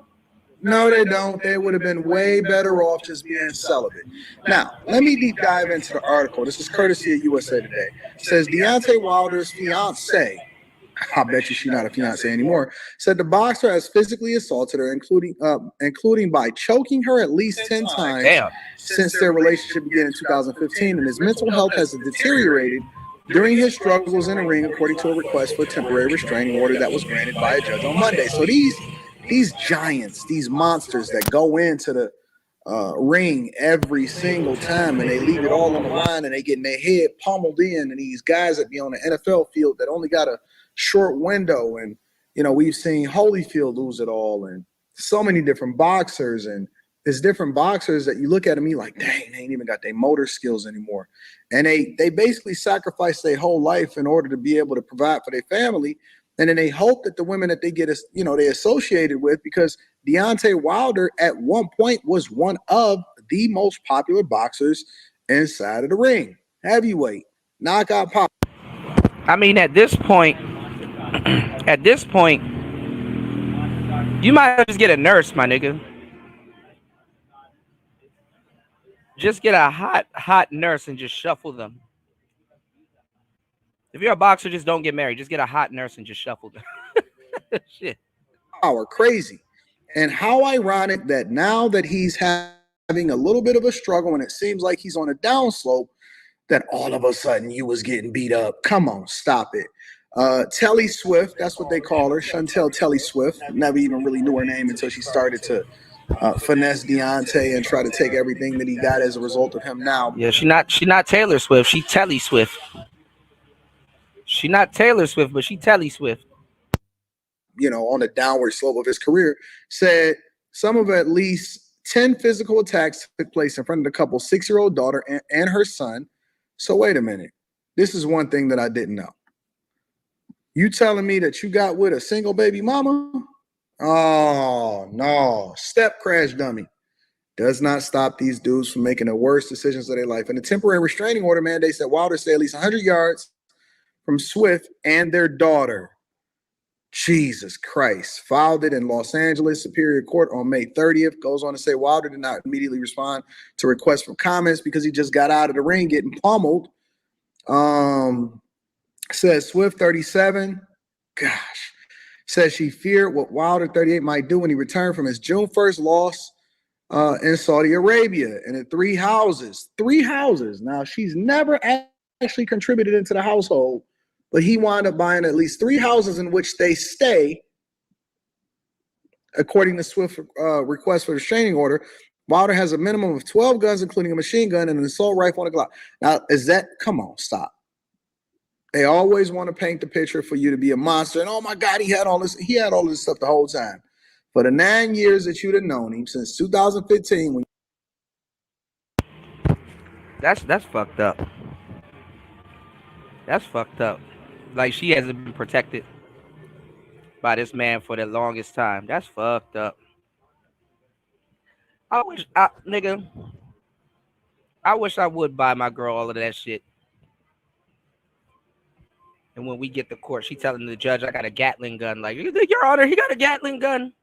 No, they don't. They would have been way better off just being celibate. Now, let me deep dive into the article. This is courtesy of USA Today. It says Deontay Wilder's fiance, I bet you she's not a fiance anymore, said the boxer has physically assaulted her, including by choking her at least 10 times since their relationship began in 2015, and his mental health has deteriorated during his struggles in the ring, according to a request for a temporary restraining order that was granted by a judge on Monday. So these giants, these monsters that go into the ring every single time and they leave it all on the line and they getting their head pummeled in, and these guys that be on the NFL field that only got a short window, and you know, we've seen Holyfield lose it all, and so many different boxers, and there's different boxers that you look at and be like, dang, they ain't even got their motor skills anymore, and they basically sacrifice their whole life in order to be able to provide for their family. And then they hope that the women that they get, you know, they associated with, because Deontay Wilder at one point was one of the most popular boxers inside of the ring. Heavyweight, knockout pop. I mean, at this point, you might just get a nurse, my nigga. Just get a hot nurse and just shuffle them. If you're a boxer, just don't get married. Just get a hot nurse and just shuffle them. Shit. Power, crazy. And how ironic that now that he's having a little bit of a struggle and it seems like he's on a downslope, that all of a sudden you was getting beat up. Come on, stop it. Telly Swift, that's what they call her. Chantel Telly Swift. Never even really knew her name until she started to finesse Deontay and try to take everything that he got as a result of him now. Yeah, she not Taylor Swift. She Telly Swift. She not Taylor Swift, but she Telly Swift. You know, on the downward slope of his career, said some of at least 10 physical attacks took place in front of the couple's 6-year-old daughter and her son. So wait a minute. This is one thing that I didn't know. You telling me that you got with a single baby mama? Oh, no. Step crash dummy. Does not stop these dudes from making the worst decisions of their life. And the temporary restraining order mandates that Wilder stay at least 100 yards from Swift and their daughter. Jesus Christ. Filed it in Los Angeles Superior Court on May 30th. Goes on to say Wilder did not immediately respond to requests for comments because he just got out of the ring getting pummeled. Says Swift 37. Gosh. Says she feared what Wilder 38 might do when he returned from his June 1st loss in Saudi Arabia. And in 3 houses. 3 houses. Now, she's never actually contributed into the household but he wound up buying at least 3 houses in which they stay. According to Swift's request for restraining order, Wilder has a minimum of 12 guns, including a machine gun and an assault rifle and a Glock. Now, come on, stop. They always want to paint the picture for you to be a monster. And oh my God, he had all this stuff the whole time. For the 9 years that you'd have known him, since 2015. That's fucked up. That's fucked up. Like, she hasn't been protected by this man for the longest time. That's fucked up. I wish I would buy my girl all of that shit. And when we get to court, she telling the judge, I got a Gatling gun. Like, Your Honor, he got a Gatling gun.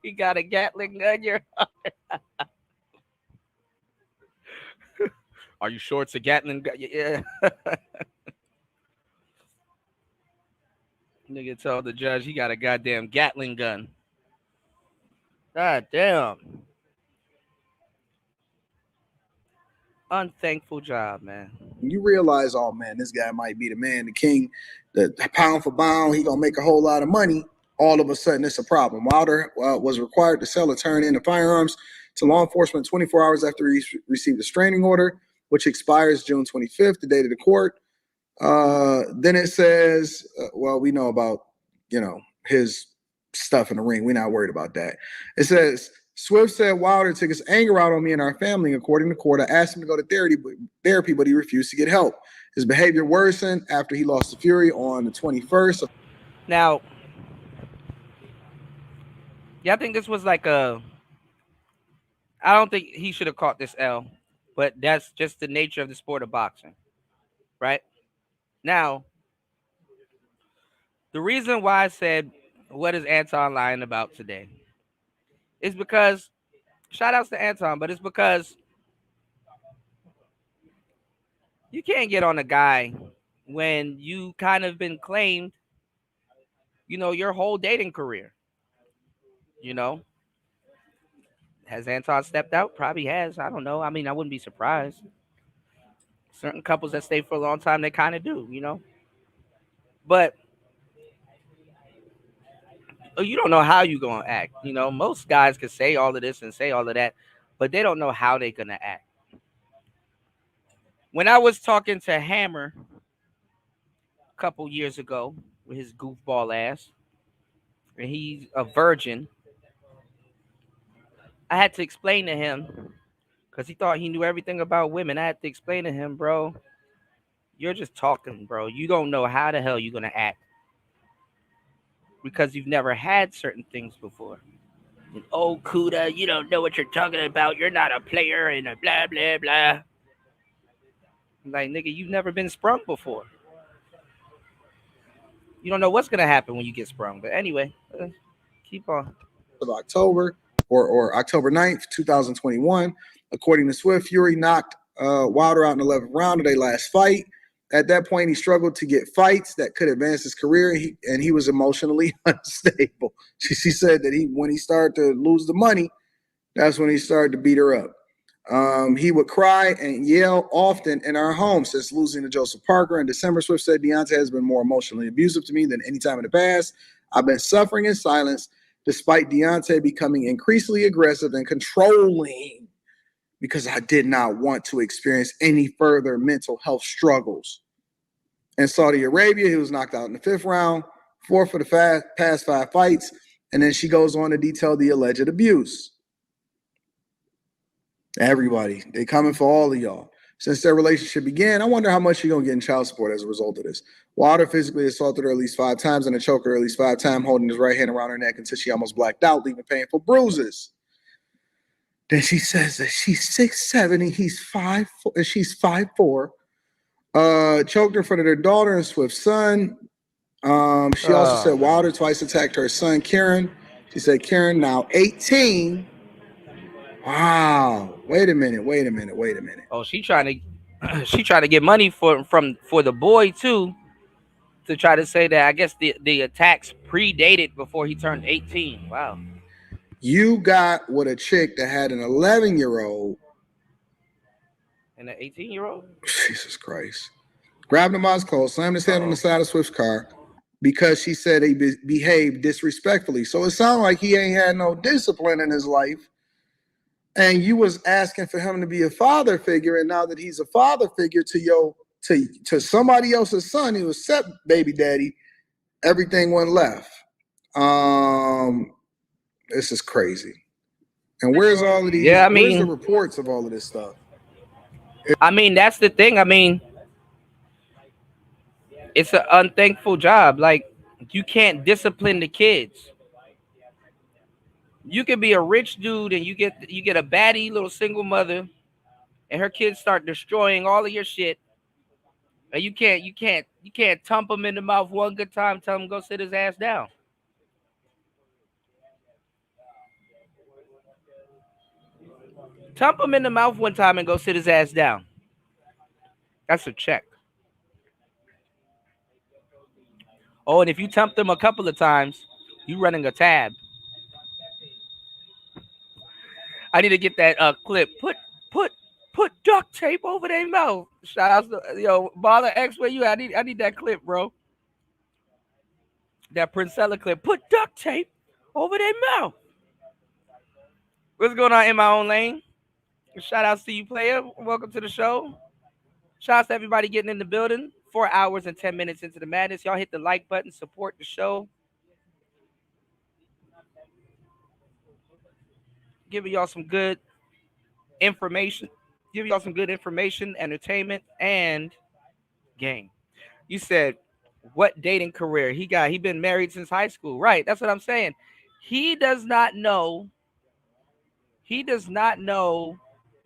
He got a Gatling gun, Your Honor. Are you sure it's a Gatling gun? Yeah. Nigga told the judge he got a goddamn Gatling gun. God damn. Unthankful job, man. You realize, oh man, this guy might be the man, the king, the pound for pound, he gonna make a whole lot of money. All of a sudden, it's a problem. Wilder was required to sell or turn in the firearms to law enforcement 24 hours after he received a restraining order, which expires June 25th, the date of the court. Then it says, well, we know about, his stuff in the ring. We're not worried about that. It says, Swift said Wilder took his anger out on me and our family. According to court, I asked him to go to therapy, but he refused to get help. His behavior worsened after he lost to Fury on the 21st. Now, yeah, I think this was like I don't think he should have caught this L, but that's just the nature of the sport of boxing, right? Now, the reason why I said, what is Anton lying about today? Is because, shout outs to Anton, but it's because you can't get on a guy when you kind of been claimed, your whole dating career. Has Anton stepped out? Probably has. I don't know. I mean, I wouldn't be surprised. Certain couples that stay for a long time, they kind of do, But you don't know how you're going to act. Most guys can say all of this and say all of that, but they don't know how they're going to act. When I was talking to Hammer a couple years ago with his goofball ass, and he's a virgin, I had to explain to him, because he thought he knew everything about women. I had to explain to him, bro, you're just talking, bro. You don't know how the hell you're going to act, because you've never had certain things before. And, oh, Kuda, you don't know what you're talking about. You're not a player and a blah, blah, blah. Like, nigga, you've never been sprung before. You don't know what's going to happen when you get sprung. But anyway, keep on. Of October or October 9th, 2021. According to Swift, Fury knocked Wilder out in the 11th round of their last fight. At that point, he struggled to get fights that could advance his career, and he was emotionally unstable. She said that when he started to lose the money, that's when he started to beat her up. He would cry and yell often in our home. Since losing to Joseph Parker in December, Swift said Deontay has been more emotionally abusive to me than any time in the past. I've been suffering in silence, despite Deontay becoming increasingly aggressive and controlling, because I did not want to experience any further mental health struggles. In Saudi Arabia, he was knocked out in the 5th round, 4 for the past 5 fights, and then she goes on to detail the alleged abuse. Everybody, they coming for all of y'all. Since their relationship began, I wonder how much she's going to get in child support as a result of this. Wilder physically assaulted her at least 5 times and choked her at least 5 times, holding his right hand around her neck until she almost blacked out, leaving painful bruises. Then she says that she's 6'7" and he's 5'4", and she's 5'4". Choked her in front of their daughter and Swift's son. She also said Wilder twice attacked her son, Karen. She said Karen, now 18. Wow. Wait a minute. Oh, she trying to get money for the boy too, to try to say that I guess the attacks predated before he turned 18. Wow. You got with a chick that had an 11-year-old And an 18-year-old? Jesus Christ. Grabbed him by his clothes, slammed his head on the side of Swift's car because she said he behaved disrespectfully. So it sounded like he ain't had no discipline in his life. And you was asking for him to be a father figure, and now that he's a father figure to somebody else's son, he was step baby daddy, everything went left. This is crazy. And where's all of these? Yeah, where's the reports of all of this stuff? I mean, that's the thing. I mean, it's an unthankful job. Like, you can't discipline the kids. You can be a rich dude and you get a baddie little single mother, and her kids start destroying all of your shit. And you can't thump him in the mouth one good time, tell him go sit his ass down. Thump him in the mouth one time and go sit his ass down. That's a check. Oh, and if you thump them a couple of times, you running a tab. I need to get that clip. Put duct tape over their mouth. Shout out to Baller X, where you at? I need that clip, bro. That Princella clip. Put duct tape over their mouth. What's going on in my own lane? Shout outs to you, player. Welcome to the show. Shout outs to everybody getting in the building. 4 hours and 10 minutes into the madness. Y'all hit the like button, support the show. Giving y'all some good information. Giving y'all some good information, entertainment, and game. You said, what dating career? He been married since high school. Right, that's what I'm saying. He does not know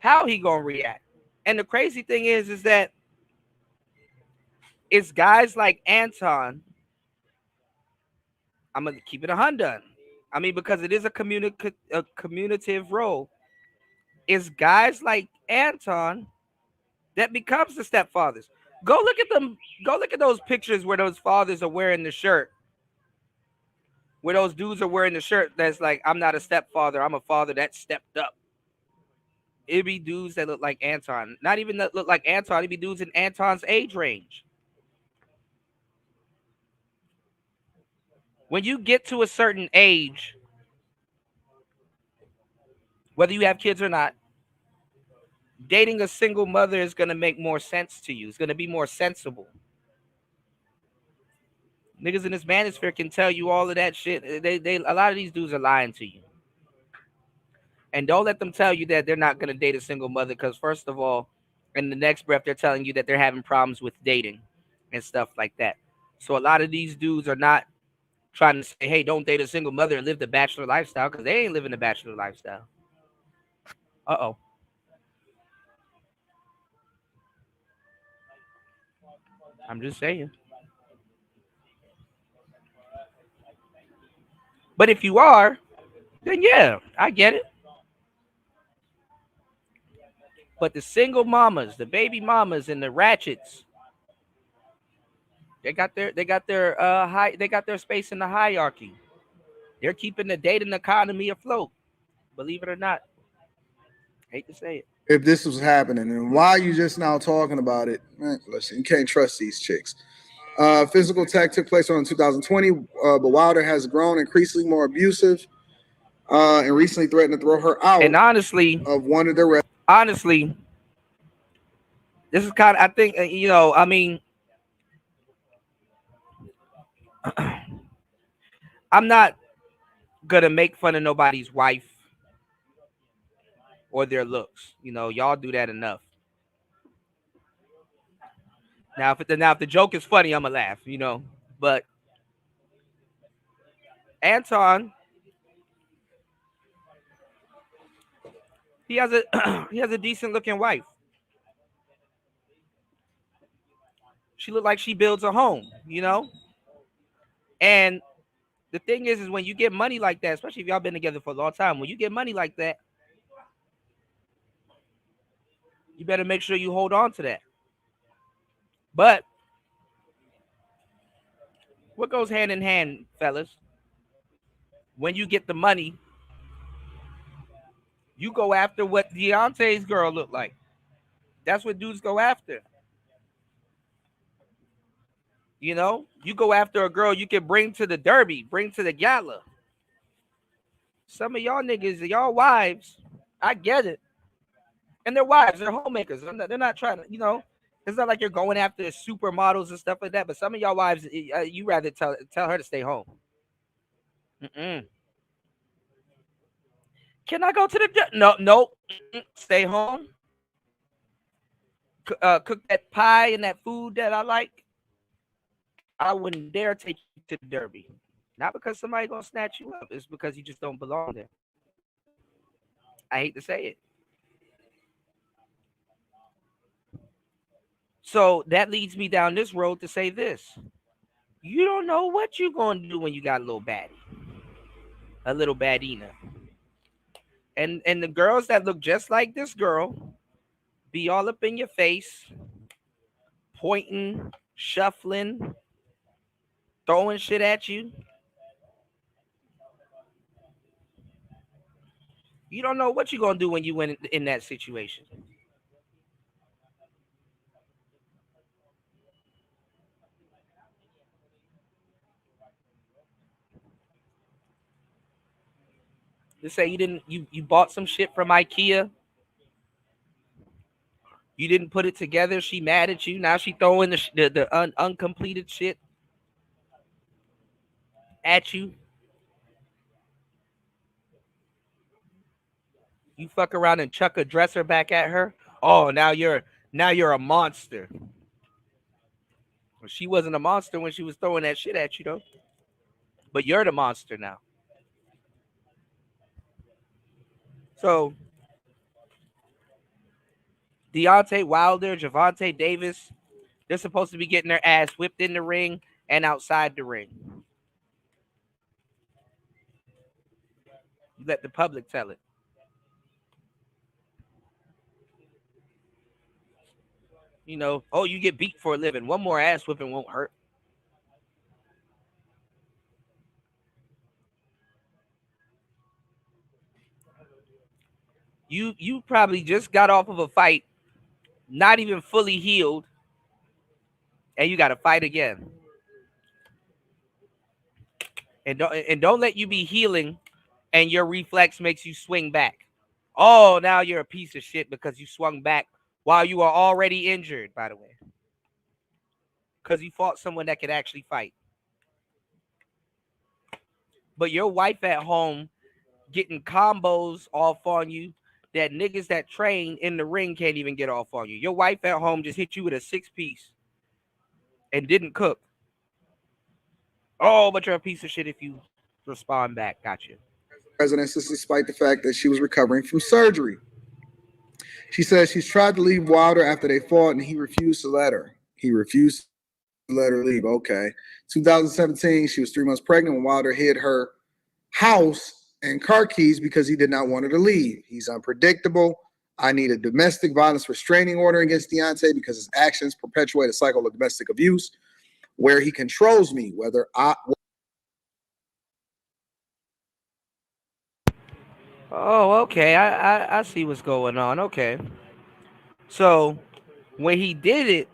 how he gonna react. And the crazy thing is that it's guys like Anton. I'm gonna keep it 100. I mean, because it is a communicative role. It's guys like Anton that becomes the stepfathers. Go look at them. Go look at those pictures where those fathers are wearing the shirt. Where those dudes are wearing the shirt that's like, I'm not a stepfather, I'm a father that stepped up. It'd be dudes that look like Anton. Not even that look like Anton, it'd be dudes in Anton's age range. When you get to a certain age, whether you have kids or not, dating a single mother is going to make more sense to you. It's going to be more sensible. Niggas in this manosphere can tell you all of that shit. A lot of these dudes are lying to you. And don't let them tell you that they're not going to date a single mother, because first of all, in the next breath, they're telling you that they're having problems with dating and stuff like that. So a lot of these dudes are not trying to say, hey, don't date a single mother and live the bachelor lifestyle, because they ain't living the bachelor lifestyle. Uh-oh. I'm just saying. But if you are, then yeah, I get it. But the single mamas, the baby mamas, and the ratchets, they got their space in the hierarchy. They're keeping the dating economy afloat. Believe it or not. Hate to say it. If this was happening, and why are you just now talking about it? Man, listen, you can't trust these chicks. Physical attack took place around 2020, but Wilder has grown increasingly more abusive and recently threatened to throw her out. And honestly, of one of the honestly, this is kind of, I think, I mean, I'm not gonna make fun of nobody's wife or their looks. Y'all do that enough. Now, if the joke is funny, I'm gonna laugh, But Anton, he has a decent looking wife. She look like she builds a home, And the thing is when you get money like that, especially if y'all been together for a long time, when you get money like that, you better make sure you hold on to that. But what goes hand in hand, fellas? When you get the money, you go after what Deontay's girl looked like. That's what dudes go after. You know, you go after a girl you can bring to the derby, bring to the gala. Some of y'all niggas, y'all wives, I get it. And they're wives, they're homemakers. They're not trying to, it's not like you're going after supermodels and stuff like that. But some of y'all wives, you rather tell her to stay home. Can I go to the no? Stay home. Cook that pie and that food that I like. I wouldn't dare take you to the derby. Not because somebody gonna snatch you up. It's because you just don't belong there. I hate to say it. So that leads me down this road to say this. You don't know what you're gonna do when you got a little baddie. A little baddina. And the girls that look just like this girl be all up in your face, pointing, shuffling, throwing shit at you. You don't know what you're going to do when you went in that situation. Let's say you bought some shit from IKEA. You didn't put it together. She mad at you. Now she throwing the uncompleted shit at you. You fuck around and chuck a dresser back at her. Oh, now you're a monster. She wasn't a monster when she was throwing that shit at you, though. But you're the monster now. So, Deontay Wilder, Gervonta Davis, they're supposed to be getting their ass whipped in the ring and outside the ring. You let the public tell it. You get beat for a living. One more ass whipping won't hurt. You probably just got off of a fight, not even fully healed, and you got to fight again. And don't let you be healing, and your reflex makes you swing back. Oh, now you're a piece of shit because you swung back while you are already injured, by the way. Because you fought someone that could actually fight. But your wife at home getting combos off on you that niggas that train in the ring can't even get off on you. Your wife at home just hit you with a 6-piece and didn't cook. Oh, but you're a piece of shit if you respond back. Gotcha. President, despite the fact that she was recovering from surgery. She says she's tried to leave Wilder after they fought, and he refused to let her. He refused to let her leave. Okay. 2017, she was 3 months pregnant when Wilder hid her house and car keys because he did not want her to leave. He's unpredictable. I need a domestic violence restraining order against Deontay because his actions perpetuate a cycle of domestic abuse where he controls me, whether I... Oh, okay. I see what's going on. Okay. So when he did it,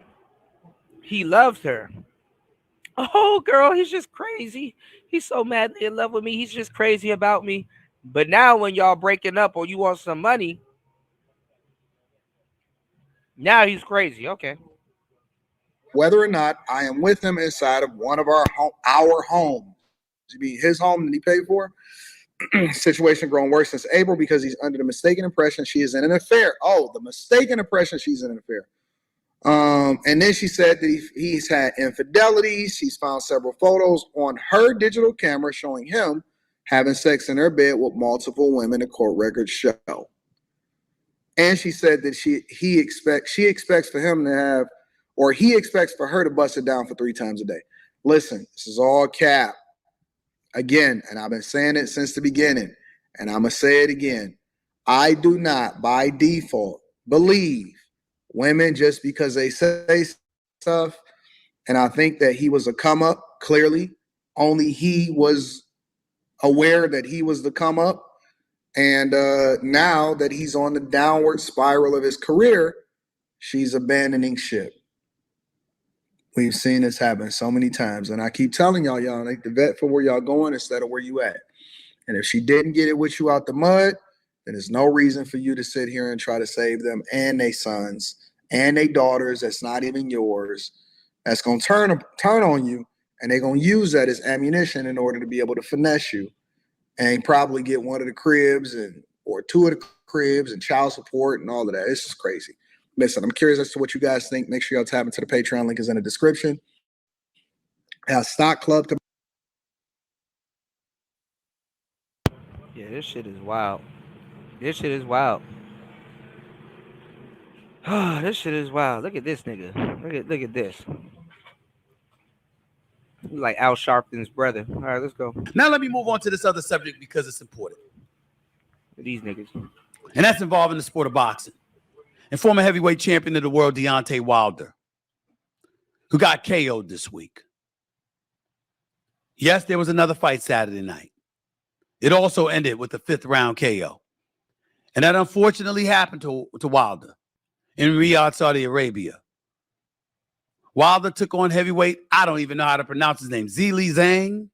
he loved her. Oh, girl, he's just crazy. He's so madly in love with me. He's just crazy about me. But now when y'all breaking up or you want some money, now he's crazy. Okay. Whether or not I am with him inside of one of our homes. You mean his home that he paid for? Situation grown worse since April because he's under the mistaken impression she is in an affair. Oh, the mistaken impression she's in an affair. And then she said that he's had infidelities. She's found several photos on her digital camera showing him having sex in her bed with multiple women, the court records show. And she said that he expects for him to have, or he expects for her to bust it down for 3 times a day. Listen, this is all cap. Again, and I've been saying it since the beginning, and I'm going to say it again. I do not, by default, believe women just because they say stuff. And I think that he was a come up, clearly. Only he was aware that he was the come up. And now that he's on the downward spiral of his career, She's abandoning ship. We've seen this happen so many times. And I keep telling y'all need to vet for where y'all going instead of where you at. And if she didn't get it with you out the mud, then there's no reason for you to sit here and try to save them and their sons and their daughters that's not even yours. That's going to turn on you, and they're going to use that as ammunition in order to be able to finesse you and probably get one of the cribs or two of the cribs and child support and all of that. It's just crazy. Listen, I'm curious as to what you guys think. Make sure y'all tap into the Patreon. Link is in the description. Stock Club. Yeah, this shit is wild. This shit is wild. This shit is wild. Look at this nigga. Look at this. He's like Al Sharpton's brother. All right, let's go. Now let me move on to this other subject because it's important. These niggas. And that's involving the sport of boxing. And former heavyweight champion of the world, Deontay Wilder, who got KO'd this week. Yes, there was another fight Saturday night. It also ended with a 5th round KO. And that unfortunately happened to Wilder in Riyadh, Saudi Arabia. Wilder took on heavyweight, I don't even know how to pronounce his name, Zhilei Zhang.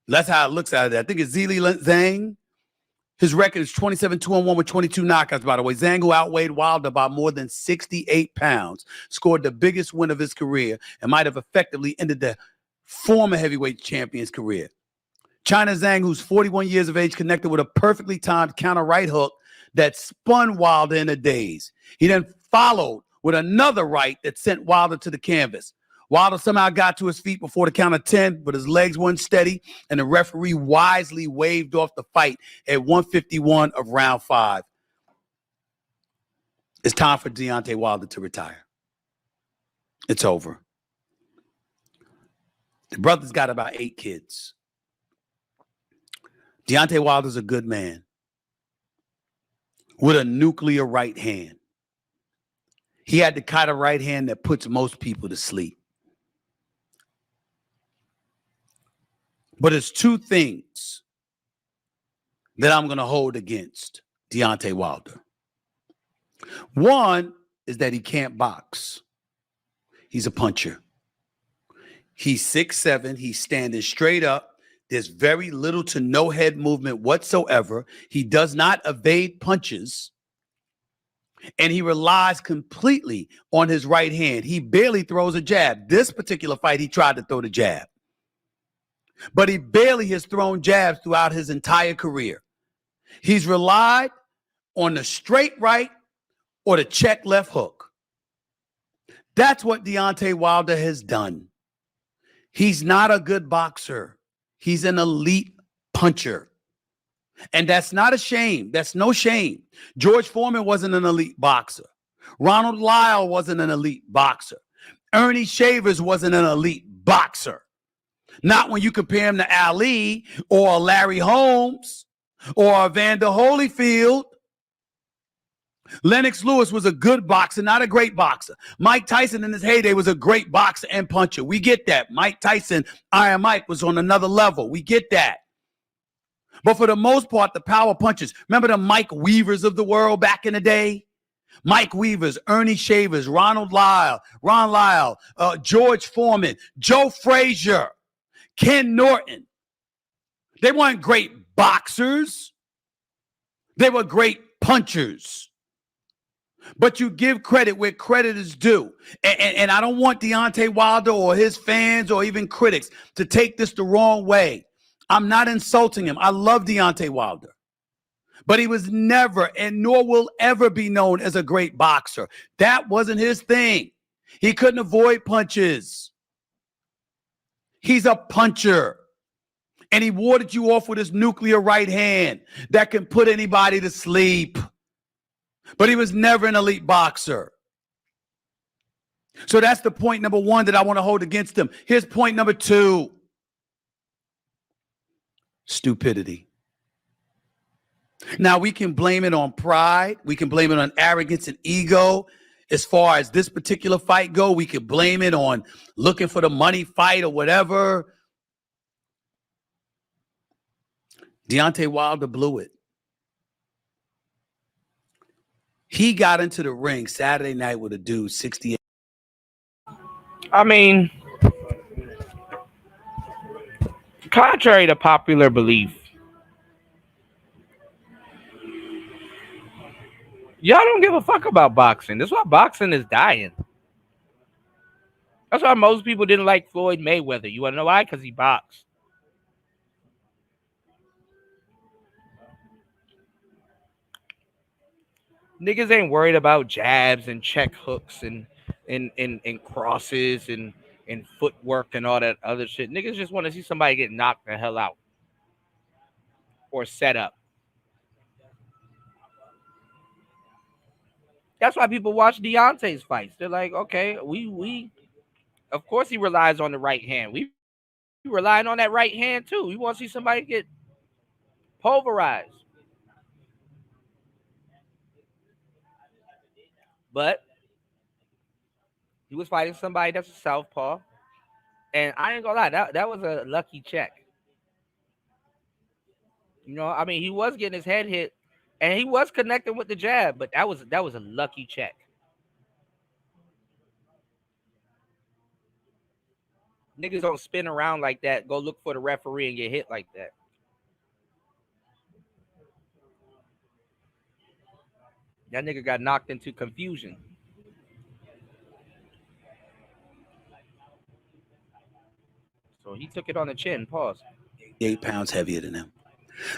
That's how it looks out of there. I think it's Zhilei Zhang. His record is 27-2-1 with 22 knockouts, by the way. Zhang, who outweighed Wilder by more than 68 pounds, scored the biggest win of his career and might have effectively ended the former heavyweight champion's career. China Zhang, who's 41 years of age, connected with a perfectly timed counter right hook that spun Wilder in a daze. He then followed with another right that sent Wilder to the canvas. Wilder somehow got to his feet before the count of 10, but his legs weren't steady, and the referee wisely waved off the fight at 151 of round 5. It's time for Deontay Wilder to retire. It's over. The brother's got about 8 kids. Deontay Wilder's a good man with a nuclear right hand. He had the kind of right hand that puts most people to sleep. But it's 2 things that I'm going to hold against Deontay Wilder. One is that he can't box. He's a puncher. He's 6'7". He's standing straight up. There's very little to no head movement whatsoever. He does not evade punches. And he relies completely on his right hand. He barely throws a jab. This particular fight, he tried to throw the jab. But he barely has thrown jabs throughout his entire career. He's relied on the straight right or the check left hook. That's what Deontay Wilder has done. He's not a good boxer. He's an elite puncher. And that's not a shame. That's no shame. George Foreman wasn't an elite boxer. Ronald Lyle wasn't an elite boxer. Ernie Shavers wasn't an elite boxer. Not when you compare him to Ali or Larry Holmes or Evander Holyfield. Lennox Lewis was a good boxer, not a great boxer. Mike Tyson in his heyday was a great boxer and puncher. We get that. Mike Tyson, Iron Mike, was on another level. We get that. But for the most part, the power punchers, remember the Mike Weavers of the world back in the day? Mike Weavers, Ernie Shavers, Ron Lyle, George Foreman, Joe Frazier, Ken Norton. They weren't great boxers. They were great punchers. But you give credit where credit is due. And I don't want Deontay Wilder or his fans or even critics to take this the wrong way. I'm not insulting him. I love Deontay Wilder. But he was never and nor will ever be known as a great boxer. That wasn't his thing. He couldn't avoid punches. He's a puncher. And he warded you off with his nuclear right hand that can put anybody to sleep. But he was never an elite boxer. So that's the point number 1 that I want to hold against him. Here's point number 2. Stupidity. Now, we can blame it on pride. We can blame it on arrogance and ego. As far as this particular fight go, we can blame it on looking for the money fight or whatever. Deontay Wilder blew it. He got into the ring Saturday night with a dude 68. I mean, contrary to popular belief, y'all don't give a fuck about boxing. That's why boxing is dying. That's why most people didn't like Floyd Mayweather. You want to know why? Because he boxed. Niggas ain't worried about jabs and check hooks and crosses and footwork and all that other shit. Niggas just want to see somebody get knocked the hell out or set up. That's why people watch Deontay's fights. They're like, okay, we of course he relies on the right hand. We relying on that right hand too. We want to see somebody get pulverized. But he was fighting somebody that's a southpaw. And I ain't gonna lie, that was a lucky check. You know, I mean, he was getting his head hit and he was connecting with the jab, but that was a lucky check. Niggas don't spin around like that, go look for the referee and get hit like that. That nigga got knocked into confusion. So he took it on the chin. Pause. 8 pounds heavier than him.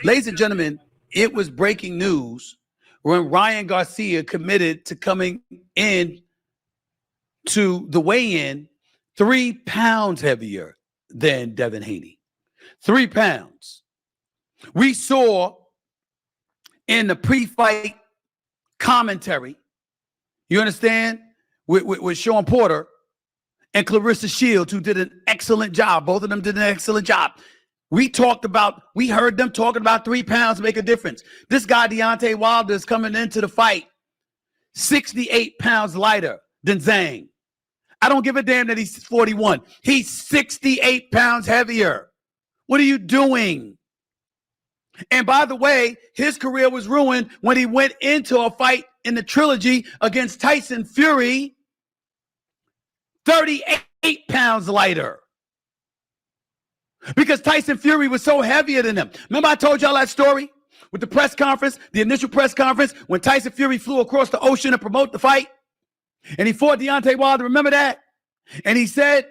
Ladies and gentlemen, it was breaking news when Ryan Garcia committed to coming in to the weigh-in 3 pounds heavier than Devin Haney. 3 pounds. We saw in the pre-fight commentary, you understand, with Sean Porter and Clarissa Shields, who did an excellent job. Both of them did an excellent job. We heard them talking about 3 pounds make a difference. This guy, Deontay Wilder, is coming into the fight 68 pounds lighter than Zhang. I don't give a damn that he's 41. He's 68 pounds heavier. What are you doing? And by the way, his career was ruined when he went into a fight in the trilogy against Tyson Fury, 38 pounds lighter. Because Tyson Fury was so heavier than him. Remember I told y'all that story with the press conference, the initial press conference, when Tyson Fury flew across the ocean to promote the fight? And he fought Deontay Wilder. Remember that? And he said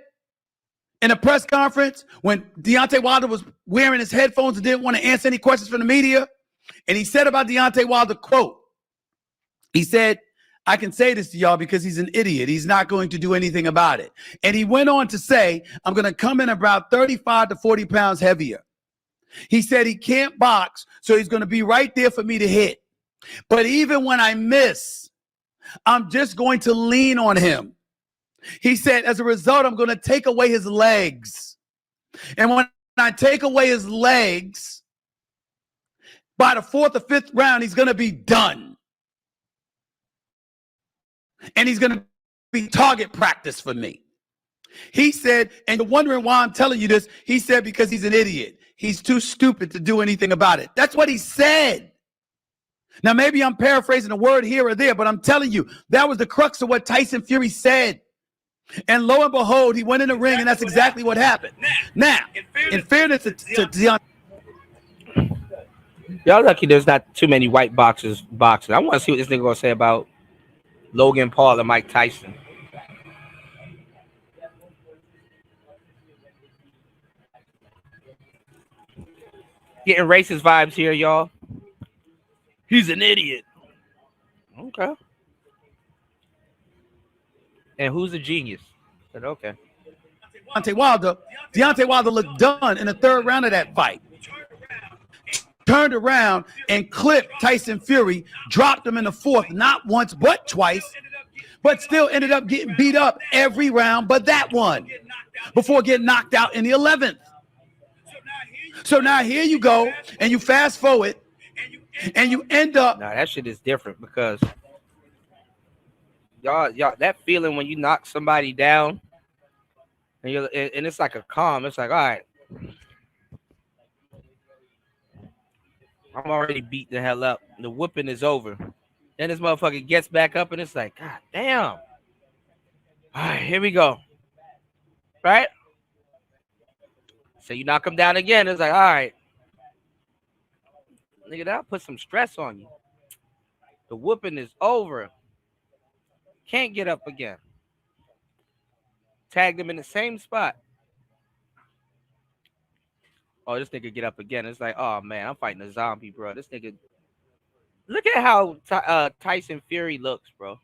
in a press conference when Deontay Wilder was wearing his headphones and didn't want to answer any questions from the media, and he said about Deontay Wilder, quote, he said, I can say this to y'all because he's an idiot. He's not going to do anything about it. And he went on to say, I'm going to come in about 35 to 40 pounds heavier. He said he can't box, so he's going to be right there for me to hit. But even when I miss, I'm just going to lean on him. He said, as a result, I'm going to take away his legs. And when I take away his legs, by the 4th or 5th round, he's going to be done. And he's going to be target practice for me. He said, and you're wondering why I'm telling you this, he said because he's an idiot. He's too stupid to do anything about it. That's what he said. Now, maybe I'm paraphrasing a word here or there, but I'm telling you, that was the crux of what Tyson Fury said. And lo and behold, he went in the ring, and that's exactly what happened. Now, in fairness to Deontay, y'all lucky there's not too many white boxers boxing. I want to see what this nigga gonna say about Logan Paul and Mike Tyson. Getting racist vibes here, y'all. He's an idiot. Okay. And who's a genius? I said, okay. Deontay Wilder looked done in the 3rd round of that fight. Turned around and clipped Tyson Fury, dropped him in the 4th, not once but twice, but still ended up getting beat up every round but that one before getting knocked out in the 11th. So now here you go, and you fast forward, and you end up. Nah, that shit is different because y'all, that feeling when you knock somebody down, and it's like a calm. It's like, all right, I'm already beat the hell up. The whooping is over. Then this motherfucker gets back up and it's like, God damn. All right, here we go. Right? So you knock him down again. It's like, all right. Nigga, that'll put some stress on you. The whooping is over. Can't get up again. Tagged him in the same spot. Oh, this nigga get up again. It's like, oh man, I'm fighting a zombie, bro. This nigga. Look at how Tyson Fury looks, bro.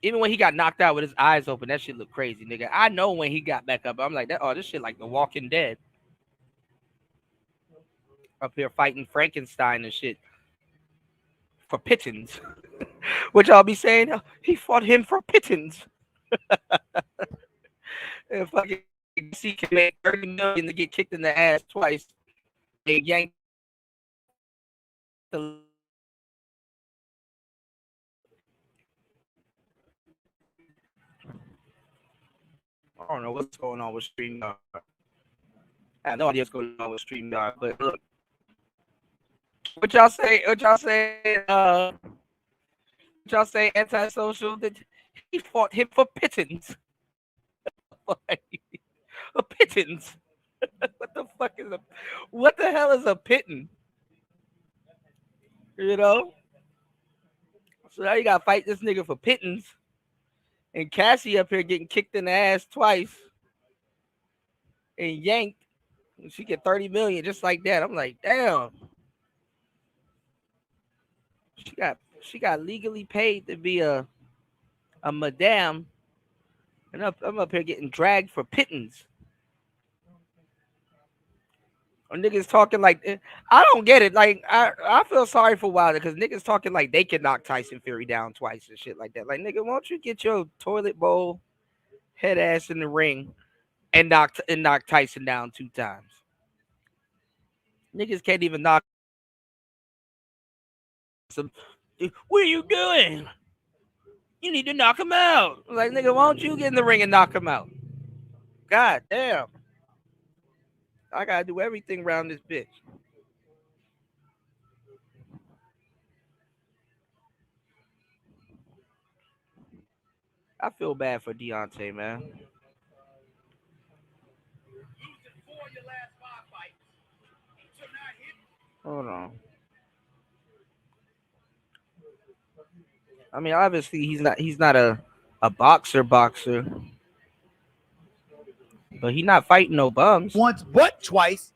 Even when he got knocked out with his eyes open, that shit looked crazy, nigga. I know when he got back up, I'm like, oh, this shit like The Walking Dead. Up here fighting Frankenstein and shit for pittance. Which I'll be saying, oh, he fought him for pittance. And fucking he can make 30 million to get kicked in the ass twice. They yanked the I don't know what's going on with Streamyard. I have no idea what's going on with Streamyard, but look. What y'all say? What y'all say? Antisocial? That he fought him for pittance. A pittance. What the hell is a pittin? You know? So now you gotta fight this nigga for pittance. And Cassie up here getting kicked in the ass twice and yanked. She get 30 million just like that. I'm like, damn. She got legally paid to be a madame, and I'm up here getting dragged for pittance. Or niggas talking like, I don't get it. Like I feel sorry for Wilder because niggas talking like they can knock Tyson Fury down twice and shit like that. Like, nigga, why don't you get your toilet bowl head ass in the ring and knock Tyson down 2 times? Niggas can't even knock some. What are you doing? You need to knock him out. Like, nigga, why don't you get in the ring and knock him out? God damn. I gotta do everything around this bitch. I feel bad for Deontay, man. Hold on. I mean, obviously he's not a boxer, but he's not fighting no bums. Once but twice,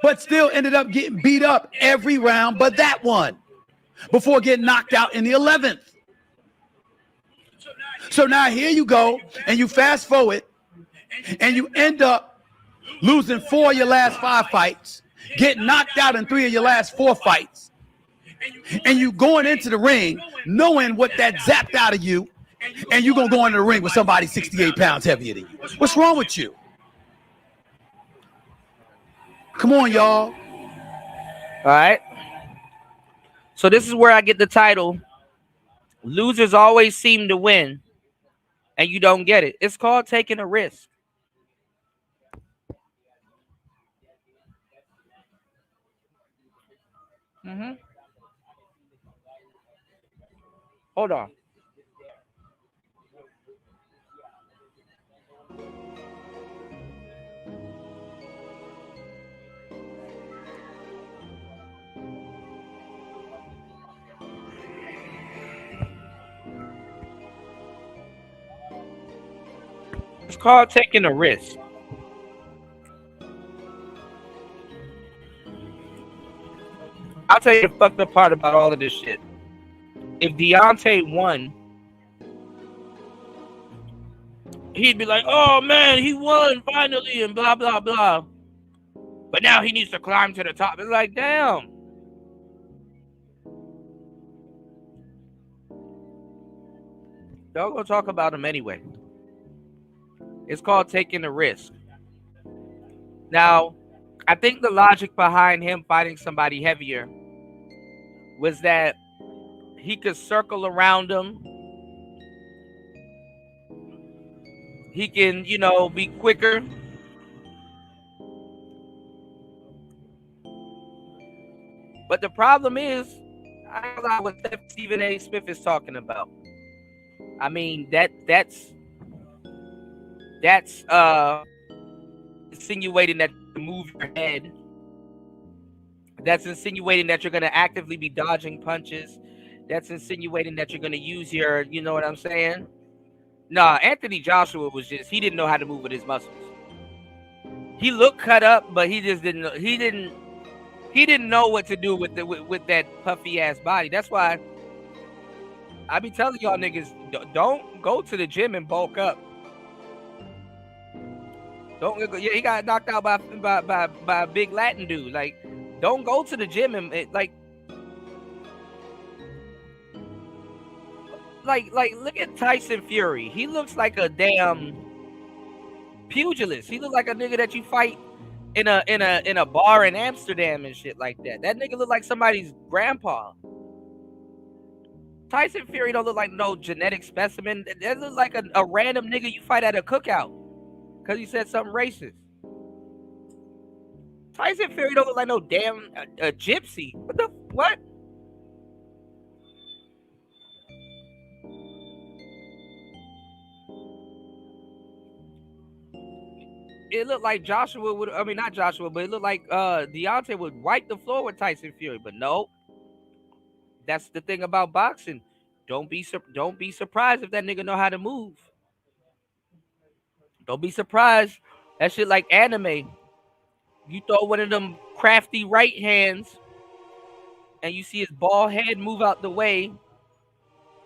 but still ended up getting beat up every round but that one before getting knocked out in the 11th. So now here you go, and you fast forward, and you end up losing 4 of your last 5 fights, getting knocked out in 3 of your last 4 fights, and you going into the ring knowing what that zapped out of you, and you gonna go into the ring with somebody 68 pounds heavier than you. What's wrong with you? Come on, y'all. All right. So this is where I get the title. Losers always seem to win, and you don't get it. It's called taking a risk. Hold on. It's called taking a risk. I'll tell you the fucked up part about all of this shit. If Deontay won, he'd be like, oh man, he won finally and blah, blah, blah. But now he needs to climb to the top. It's like, damn. Y'all gonna talk about him anyway. It's called taking a risk. Now, I think the logic behind him fighting somebody heavier was that he could circle around him. He can, be quicker. But the problem is, I don't know what Stephen A. Smith is talking about. I mean, that's insinuating that you move your head. That's insinuating that you're going to actively be dodging punches. That's insinuating that you're going to use your, you know what I'm saying? Nah, Anthony Joshua was just, he didn't know how to move with his muscles. He looked cut up, but he just didn't know. He didn't know what to do with that puffy ass body. That's why I be telling y'all niggas, don't go to the gym and bulk up. Don't. Yeah, he got knocked out by a big Latin dude. Like, don't go to the gym and like look at Tyson Fury. He looks like a damn pugilist. He looks like a nigga that you fight in a bar in Amsterdam and shit like that. That nigga look like somebody's grandpa. Tyson Fury don't look like no genetic specimen. That looks like a random nigga you fight at a cookout because he said something racist. Tyson Fury don't look like no damn a gypsy. What? It looked like Joshua would. I mean, not Joshua, but it looked like Deontay would wipe the floor with Tyson Fury. But no, that's the thing about boxing. Don't be surprised if that nigga know how to move. Don't be surprised. That shit like anime. You throw one of them crafty right hands, and you see his bald head move out the way,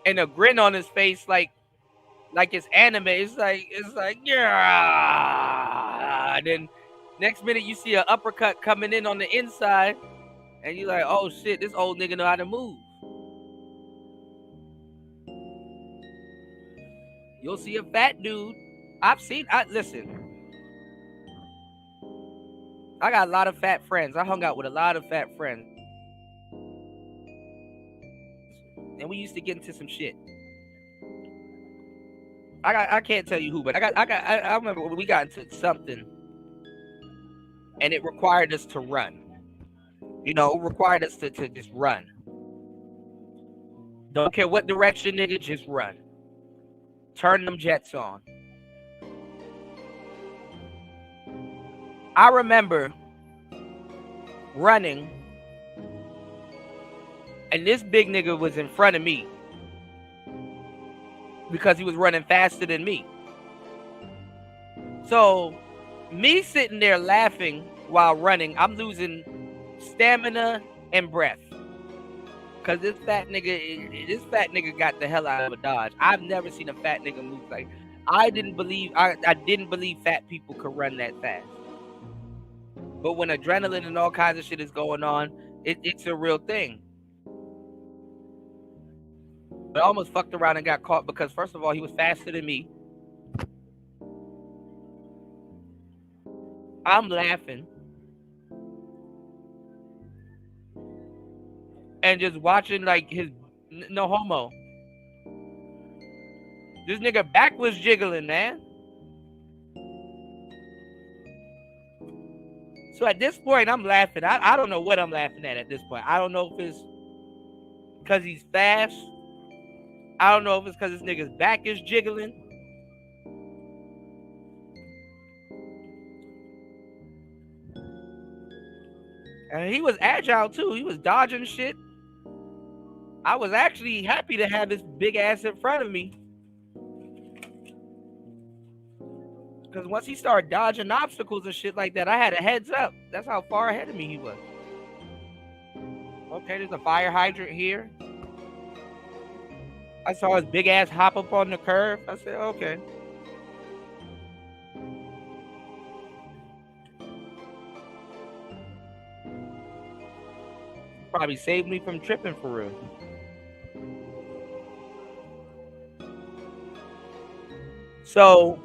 and a grin on his face, like it's anime. It's like yeah. And then next minute you see an uppercut coming in on the inside, and you're like, oh shit, this old nigga know how to move. You'll see a fat dude. Listen. I got a lot of fat friends. I hung out with a lot of fat friends. And we used to get into some shit. I can't tell you who, but I remember when we got into something and it required us to run. You know, it required us to just run. Don't care what direction, nigga, just run. Turn them jets on. I remember running, and this big nigga was in front of me because he was running faster than me. So, me sitting there laughing while running, I'm losing stamina and breath. Cause this fat nigga got the hell out of a dodge. I've never seen a fat nigga move like. I didn't believe fat people could run that fast. But when adrenaline and all kinds of shit is going on, it's a real thing. But I almost fucked around and got caught because first of all, he was faster than me. I'm laughing. And just watching like his no homo. This nigga back was jiggling, man. So at this point, I'm laughing. I don't know what I'm laughing at this point. I don't know if it's because he's fast. I don't know if it's because this nigga's back is jiggling. And he was agile too. He was dodging shit. I was actually happy to have this big ass in front of me. Because once he started dodging obstacles and shit like that, I had a heads up. That's how far ahead of me he was. Okay, there's a fire hydrant here. I saw his big ass hop up on the curb. I said, okay. Probably saved me from tripping for real. So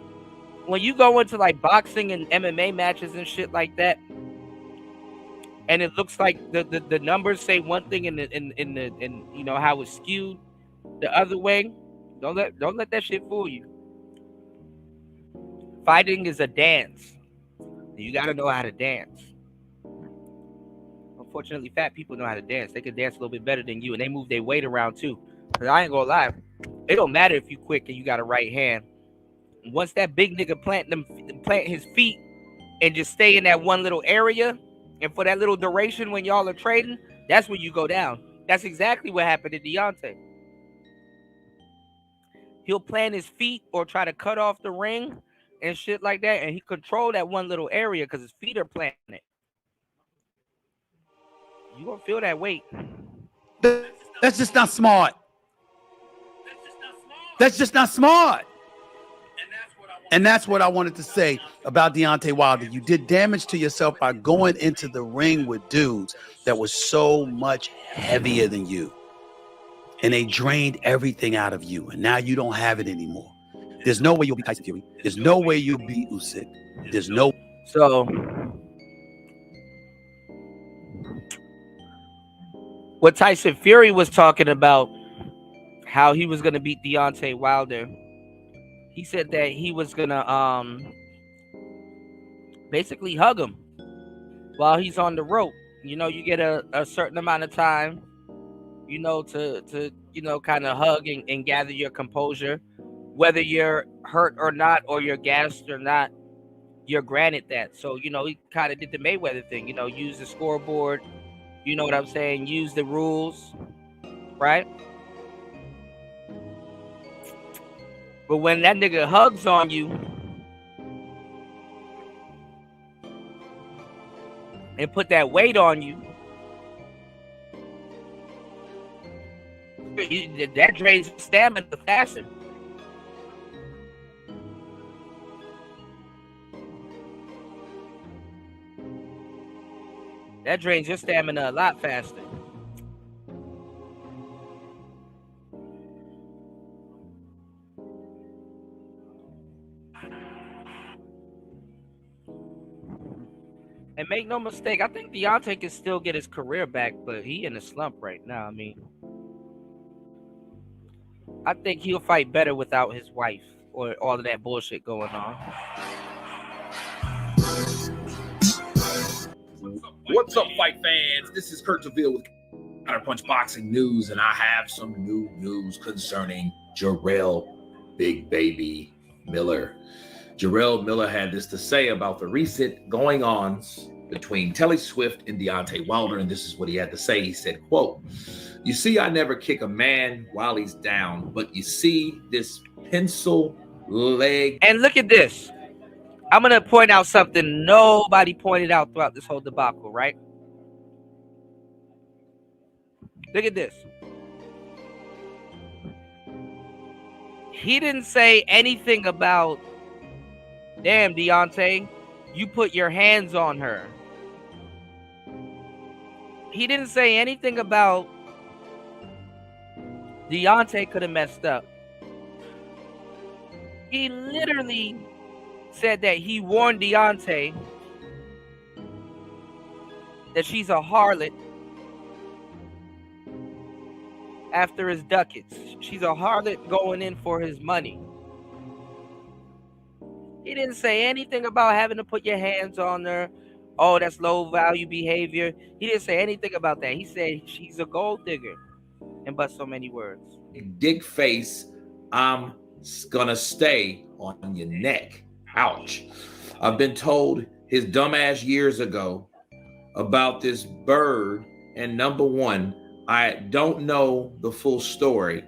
when you go into like boxing and MMA matches and shit like that, and it looks like the numbers say one thing and you know how it's skewed the other way, don't let that shit fool you. Fighting is a dance. You gotta know how to dance. unfortunately, fat people know how to dance. They can dance a little bit better than you, and they move their weight around too. Cause I ain't gonna lie, it don't matter if you quick and you got a right hand. Once that big nigga plant his feet and just stay in that one little area, and for that little duration when y'all are trading, that's when you go down. That's exactly what happened to Deontay. He'll plant his feet or try to cut off the ring and shit like that, and he control that one little area because his feet are planted. You gonna feel that weight. That's just not smart. That's just not smart. And that's what I wanted to say about Deontay Wilder. You did damage to yourself by going into the ring with dudes that was so much heavier than you. And they drained everything out of you. And now you don't have it anymore. There's no way you'll be Tyson Fury. There's no way you'll be Usyk. There's no. So what Tyson Fury was talking about, how he was going to beat Deontay Wilder. He said that he was going to basically hug him while he's on the rope. You know, you get a certain amount of time, you know, to you know, kind of hug and gather your composure. Whether you're hurt or not, or you're gassed or not, you're granted that. So, you know, he kind of did the Mayweather thing, you know, use the scoreboard. You know what I'm saying? Use the rules, right? But when that nigga hugs on you and put that weight on you, that drains stamina faster. That drains your stamina a lot faster. And make no mistake, I think Deontay can still get his career back, but he in a slump right now. I mean, I think he'll fight better without his wife or all of that bullshit going on. What's up, fight fans? This is Kurt DeVille with Counterpunch Boxing News, and I have some new news concerning Jarrell Big Baby Miller. Jarrell Miller had this to say about the recent going-ons between Taylor Swift and Deontay Wilder, and this is what he had to say. He said, quote, "You see, I never kick a man while he's down, but you see this pencil leg." And look at this. I'm going to point out something nobody pointed out throughout this whole debacle, right? Look at this. He didn't say anything about, damn, Deontay, you put your hands on her. He didn't say anything about Deontay could have messed up. He literally said that he warned Deontay that she's a harlot after his ducats. She's a harlot going in for his money. He didn't say anything about having to put your hands on her. Oh, that's low value behavior. He didn't say anything about that. He said she's a gold digger. And but so many words. Dick face, I'm gonna stay on your neck. Ouch. I've been told his dumbass years ago about this bird, and number one, I don't know the full story,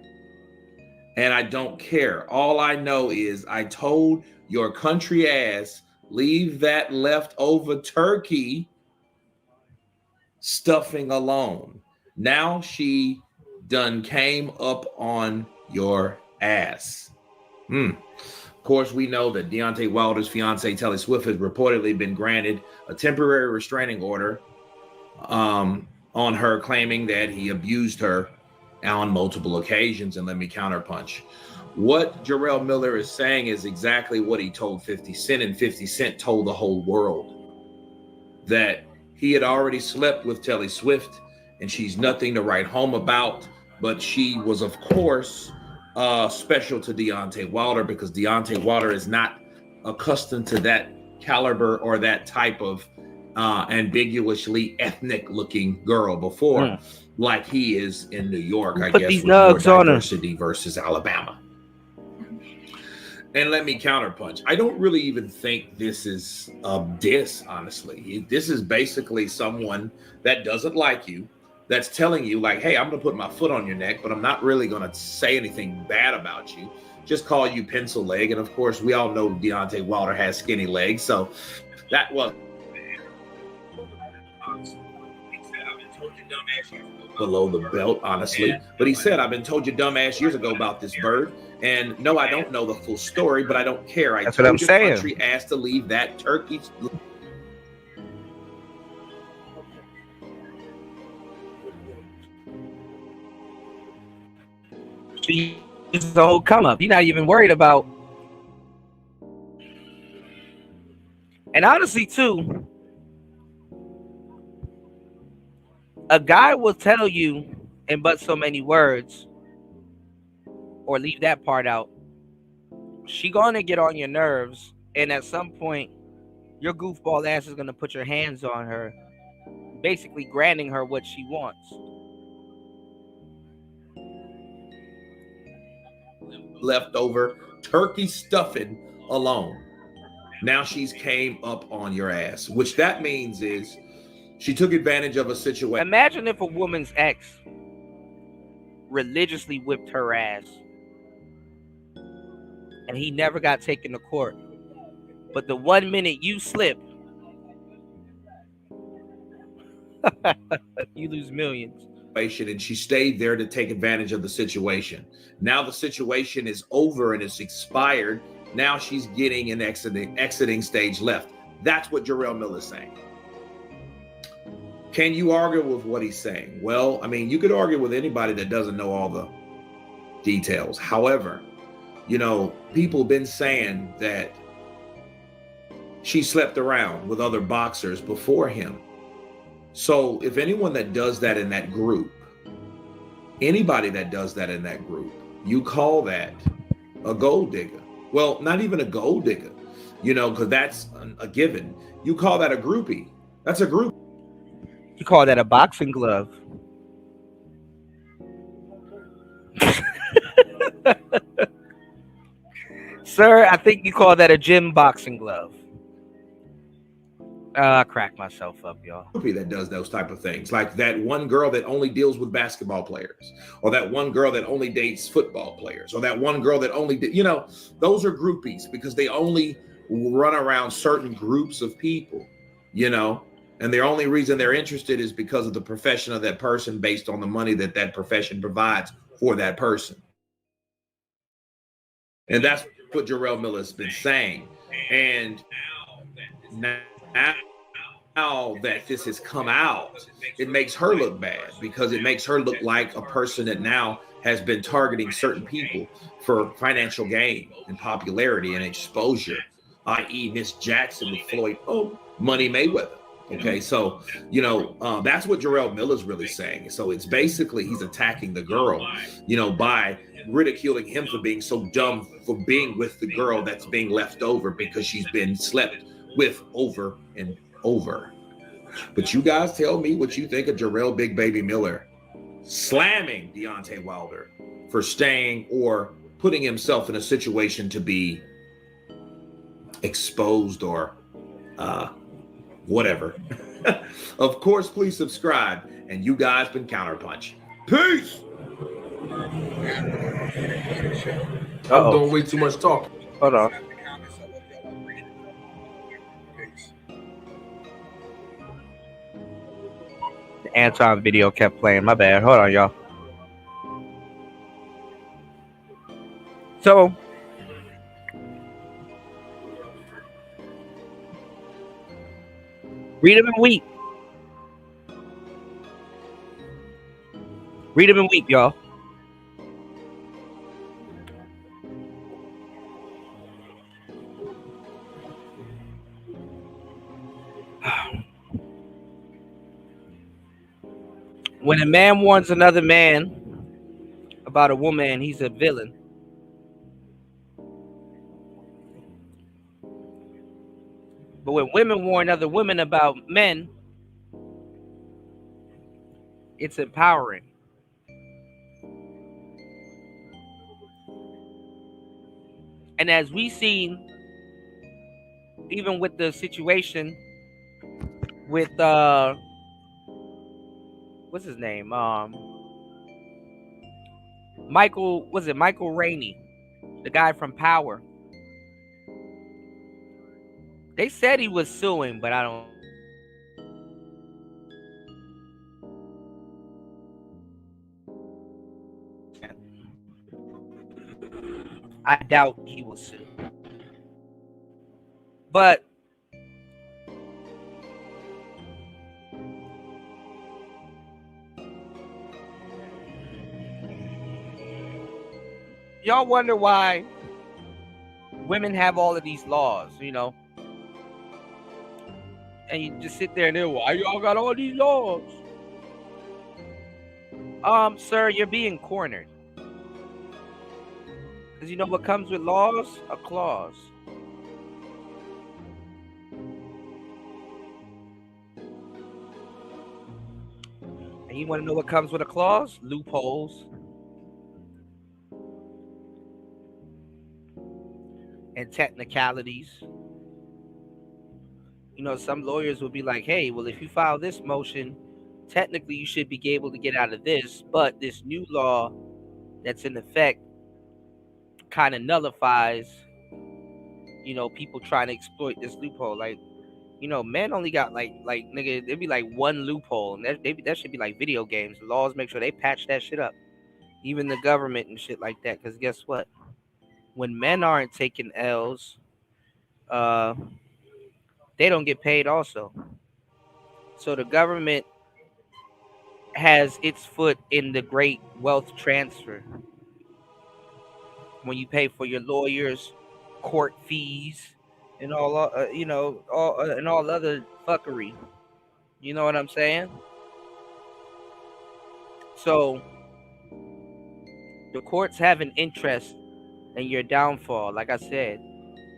and I don't care. All I know is I told your country ass, leave that leftover turkey stuffing alone. Now she done came up on your ass. Of course, we know that Deontay Wilder's fiance, Taylor Swift, has reportedly been granted a temporary restraining order on her, claiming that he abused her on multiple occasions. And let me counterpunch. What Jarrell Miller is saying is exactly what he told 50 Cent, and 50 Cent told the whole world, that he had already slept with Taylor Swift and she's nothing to write home about, but she was, of course, special to Deontay Wilder because Deontay Wilder is not accustomed to that caliber or that type of ambiguously ethnic-looking girl before, like he is in New York, I Put guess, these with more nugs on her. diversity versus Alabama. And let me counterpunch. I don't really even think this is a diss, honestly. This is basically someone that doesn't like you, that's telling you, like, hey, I'm going to put my foot on your neck, but I'm not really going to say anything bad about you. Just call you pencil leg. And of course, we all know Deontay Wilder has skinny legs. So that was below the belt, honestly. But he said, I've been told you dumbass years ago about this bird. And no, I don't know the full story, but I don't care. I That's told what I'm your saying. country asked to leave that turkey. This is the whole come up. You're not even worried about. And honestly, too, a guy will tell you in but so many words, or leave that part out. She gonna get on your nerves, and at some point, your goofball ass is gonna put your hands on her, basically granting her what she wants. Leftover turkey stuffing alone. Now she's came up on your ass, which that means is she took advantage of a situation. Imagine if a woman's ex religiously whipped her ass and he never got taken to court. But the 1 minute you slip, you lose millions. And she stayed there to take advantage of the situation. Now the situation is over and it's expired. Now she's getting an exiting stage left. That's what Jarrell Miller is saying. Can you argue with what he's saying? Well, I mean, you could argue with anybody that doesn't know all the details. However, you know, people have been saying that she slept around with other boxers before him. So if anyone that does that in that group, anybody that does that in that group, you call that a gold digger. Well, not even a gold digger, you know, because that's a given. You call that a groupie. That's a group. You call that a boxing glove. Sir, I think you call that a gym boxing glove. I crack myself up, y'all. That does those type of things, like that one girl that only deals with basketball players, or that one girl that only dates football players, or that one girl that only, you know, those are groupies because they only run around certain groups of people, you know, and the only reason they're interested is because of the profession of that person based on the money that that profession provides for that person. And that's what Jarrell Miller has been saying. And now that this has come out, it makes her look bad because it makes her look like a person that now has been targeting certain people for financial gain and popularity and exposure, i.e. Miss Jackson with Floyd Money Mayweather. Okay, so, you know, that's what Jarrell Miller's really saying. So it's basically he's attacking the girl, you know, by ridiculing him for being so dumb for being with the girl that's being left over because she's been slept with over and over. But you guys tell me what you think of Jarrell Big Baby Miller slamming Deontay Wilder for staying or putting himself in a situation to be exposed or whatever. Of course, please subscribe. And you guys been Counterpunch. Peace. I'm doing way too much talking. Hold on. The Anton video kept playing. My bad. Hold on, y'all. So, read him and weep. Read him and weep, y'all. When a man warns another man about a woman, he's a villain. But when women warn other women about men, it's empowering. And as we seen, even with the situation with what's his name? Michael Rainey, the guy from Power. They said he was suing, but I doubt he will sue. But y'all wonder why women have all of these laws, you know? And you just sit there and then, why y'all got all these laws? Sir, you're being cornered. Because you know what comes with laws? A clause. And you want to know what comes with a clause? Loopholes. And technicalities. You know, some lawyers will be like, hey, well, if you file this motion, technically you should be able to get out of this, but this new law that's in effect kind of nullifies, you know, people trying to exploit this loophole. Like, you know, men only got like nigga, it'd be like one loophole, and that should be like video games. The laws make sure they patch that shit up, even the government and shit like that. Because guess what? When men aren't taking L's, they don't get paid also. So the government has its foot in the great wealth transfer. When you pay for your lawyers, court fees, and all, you know, and all other fuckery. You know what I'm saying? So the courts have an interest in your downfall. Like I said,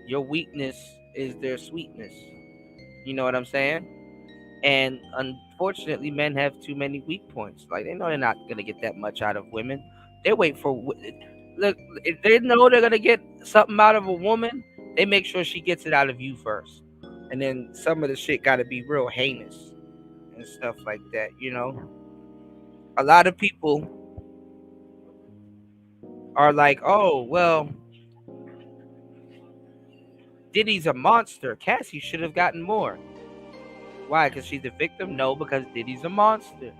your weakness is their sweetness. You know what I'm saying? And unfortunately, men have too many weak points. Like, they know they're not gonna get that much out of women. They wait for look. If they know they're gonna get something out of a woman, they make sure she gets it out of you first. And then some of the shit got to be real heinous and stuff like that. You know, a lot of people are like, oh well, Diddy's a monster. Cassie should have gotten more. Why? Because she's a victim? No, because Diddy's a monster.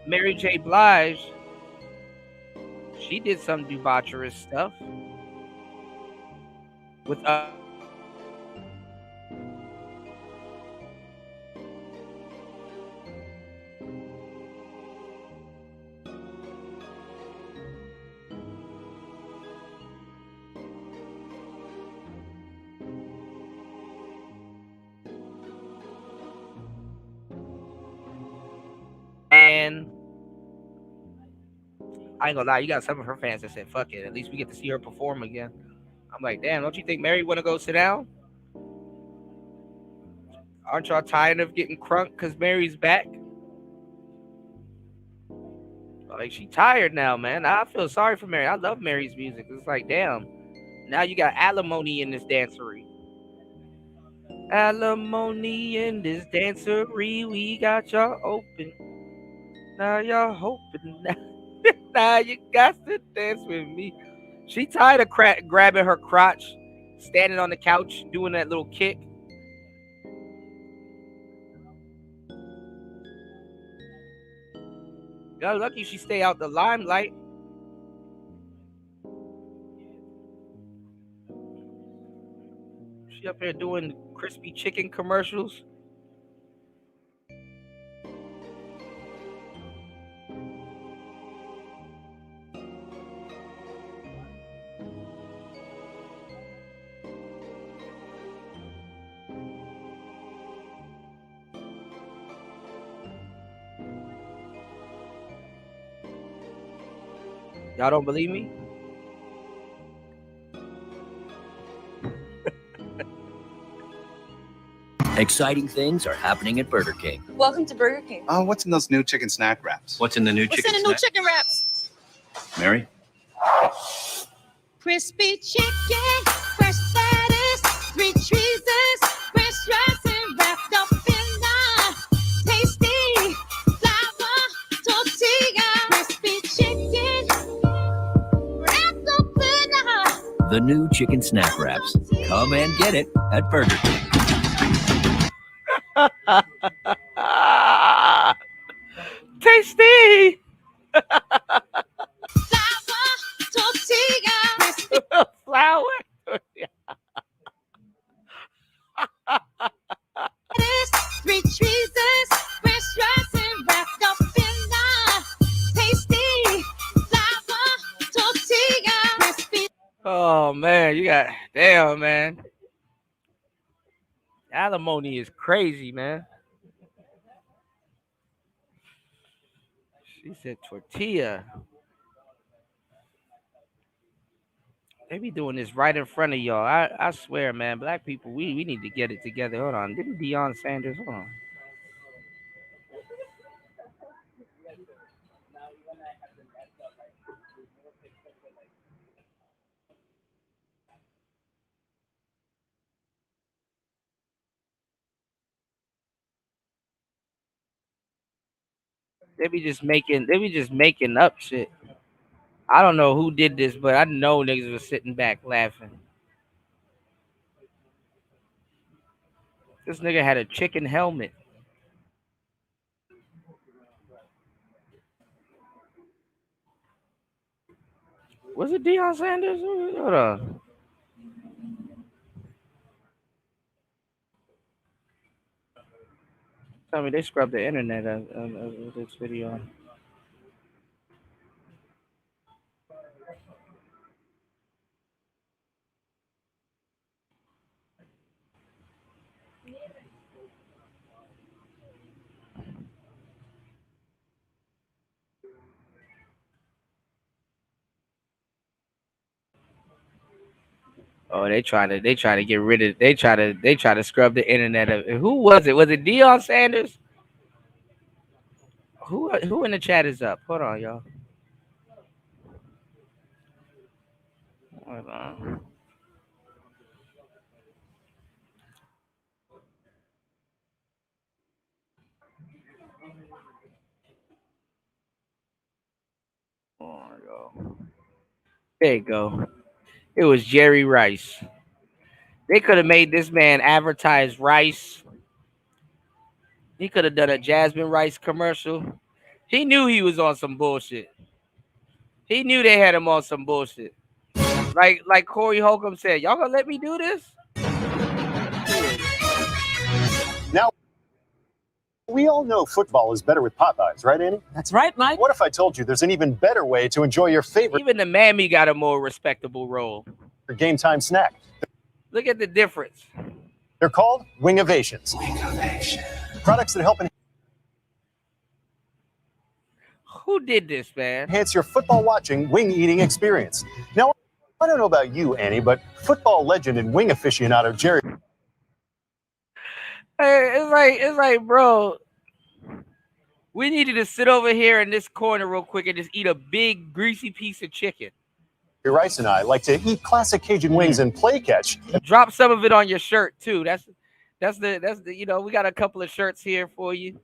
Mary J. Blige, she did some debaucherous stuff with and I ain't gonna lie, you got some of her fans that said, fuck it, at least we get to see her perform again. I'm like, damn, don't you think Mary wanna go sit down? Aren't y'all tired of getting crunk because Mary's back? Like, she tired now, man. I feel sorry for Mary. I love Mary's music. It's like, damn, now you got alimony in this dancery. Alimony in this dancery, we got y'all open. Now y'all hoping. Now you got to dance with me. She tired of grabbing her crotch, standing on the couch, doing that little kick. Y'all lucky she stay out the limelight. She up here doing crispy chicken commercials. Y'all don't believe me? Exciting things are happening at Burger King. Welcome to Burger King. What's in those new chicken snack wraps? What's in the new What's chicken in the new snack? chicken wraps? Mary? Crispy chicken, fresh lettuce, 3 cheeses, fresh dressing wrapped up in the tasty flour tortilla. Crispy chicken, wrapped up in The new chicken snack wraps. Come and get it at Burger King. Tasty. tortilla. Flour. Lettuce, 3 cheeses, fresh dressing wrapped up in the tasty flour tortilla. Crispy. Oh man, you got damn man. Alimony is crazy, man. She said tortilla. They be doing this right in front of y'all. I swear, man. Black people, we need to get it together. Hold on. Didn't Deion Sanders? Hold on. They be just making up shit. I don't know who did this, but I know niggas was sitting back laughing. This nigga had a chicken helmet. Was it Deion Sanders? Hold on. Tell me they scrubbed the internet of this video. Oh, they try to get rid of. They try to scrub the internet of. Who was it? Was it Deion Sanders? Who in the chat is up? Hold on, y'all. Hold on. There you go. It was Jerry Rice. They could have made this man advertise rice. He could have done a Jasmine Rice commercial. He knew he was on some bullshit. He knew they had him on some bullshit. Like Corey Holcomb said, y'all gonna let me do this? Now, we all know football is better with Popeyes, right, Annie? That's right, Mike. What if I told you there's an even better way to enjoy your favorite Even the Mammy got a more respectable role. game time snack? Look at the difference. They're called Wingovations. Products that help Who did this, man? enhance your football watching, wing eating experience. Now, I don't know about you, Annie, but football legend and wing aficionado Jerry. It's like, bro, we needed to sit over here in this corner real quick and just eat a big greasy piece of chicken. Rice and I like to eat classic Cajun wings and play catch. Drop some of it on your shirt too. That's the you know, we got a couple of shirts here for you.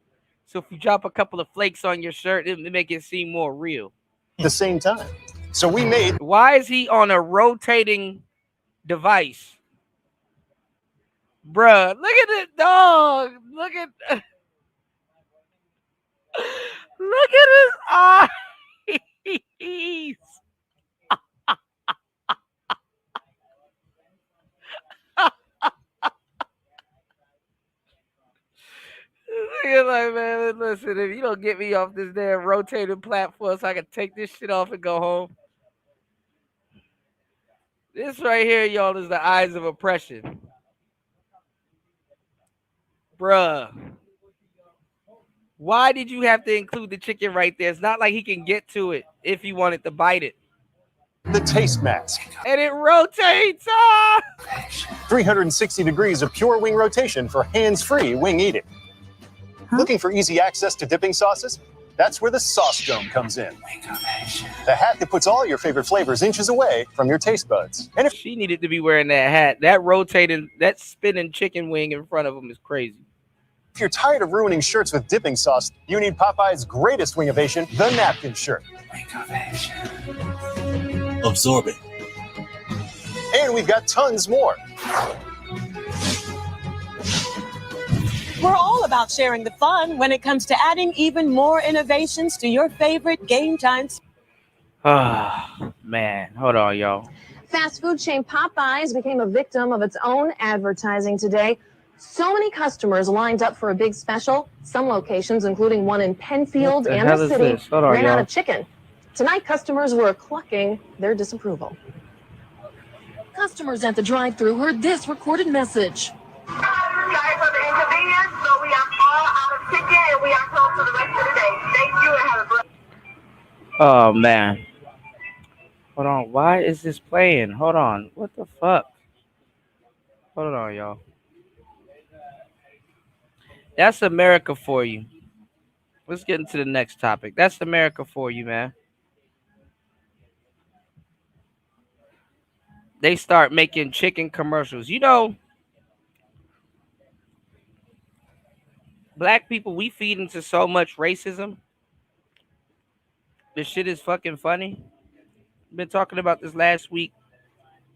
So if you drop a couple of flakes on your shirt, it make it seem more real. At the same time. So we made. Why is he on a rotating device? Bruh, look at it, dog. Look at his eyes. Like, man, listen, if you don't get me off this damn rotating platform so I can take this shit off and go home. This right here, y'all, is the eyes of oppression. Bruh. Why did you have to include the chicken right there? It's not like he can get to it if he wanted to bite it. The taste mask. And it rotates. Ah! 360 degrees of pure wing rotation for hands-free wing eating. Looking for easy access to dipping sauces? That's where the Sauce Dome comes in. The hat that puts all your favorite flavors inches away from your taste buds. And if She needed to be wearing that hat. That rotating, that spinning chicken wing in front of him is crazy. if you're tired of ruining shirts with dipping sauce, you need Popeye's greatest wingnovation, the napkin shirt. Absorb it. And we've got tons more. We're all about sharing the fun when it comes to adding even more innovations to your favorite game times. Ah, man. Hold on, y'all. Fast food chain Popeyes became a victim of its own advertising today. So many customers lined up for a big special. Some locations, including one in Penfield and the city, ran out of chicken. Tonight, customers were clucking their disapproval. Customers at the drive-thru heard this recorded message. Sorry for the inconvenience, but we are all out of chicken and we are closed for the rest of the day. Thank you and have a great day. Oh, man. Hold on. Why is this playing? Hold on. What the fuck? Hold on, y'all. That's America for you. Let's get into the next topic. That's America for you, man. They start making chicken commercials. You know, black people, we feed into so much racism. This shit is fucking funny. Been talking about this last week.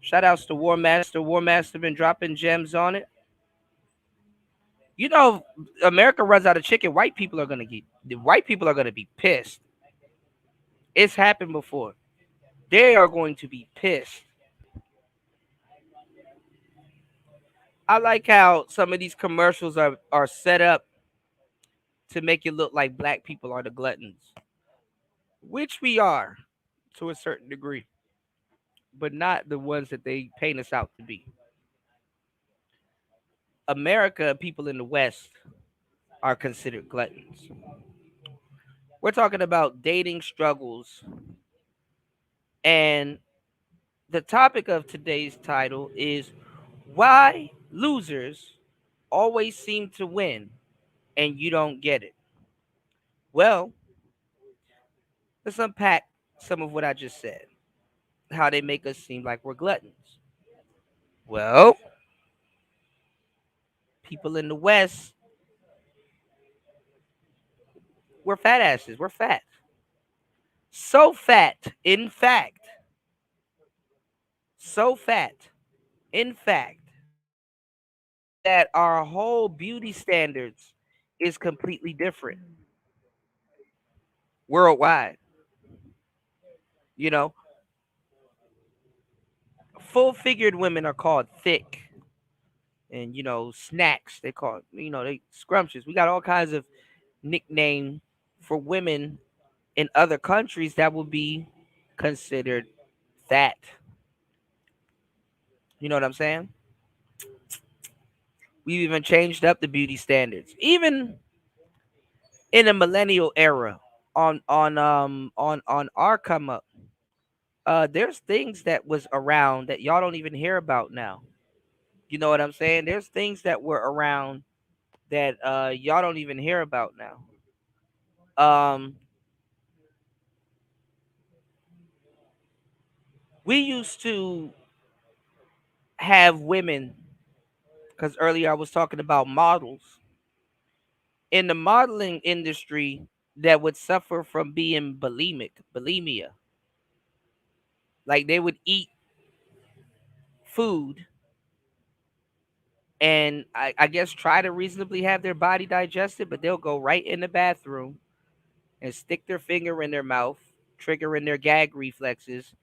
Shout outs to War Master. War Master been dropping gems on it. You know, America runs out of chicken. White people are gonna be pissed. It's happened before. They are going to be pissed. I like how some of these commercials are set up to make it look like black people are the gluttons, which we are to a certain degree, but not the ones that they paint us out to be. America, people in the West are considered gluttons. We're talking about dating struggles, and the topic of today's title is why losers always seem to win and you don't get it. Well, let's unpack some of what I just said. How they make us seem like we're gluttons. Well, people in the West, we're fat asses. We're fat. So fat, in fact, that our whole beauty standards is completely different worldwide. You know, full-figured women are called thick. And, you know, snacks, they call it, you know, they scrumptious. We got all kinds of nickname for women in other countries that would be considered fat. You know what I'm saying? We've even changed up the beauty standards. Even in the millennial era, on our come up, there's things that was around that y'all don't even hear about now. You know what I'm saying? There's things that were around that y'all don't even hear about now. We used to have women, because earlier I was talking about models in the modeling industry that would suffer from being bulimia. Like they would eat food and I guess try to reasonably have their body digested, but they'll go right in the bathroom and stick their finger in their mouth, triggering their gag reflexes,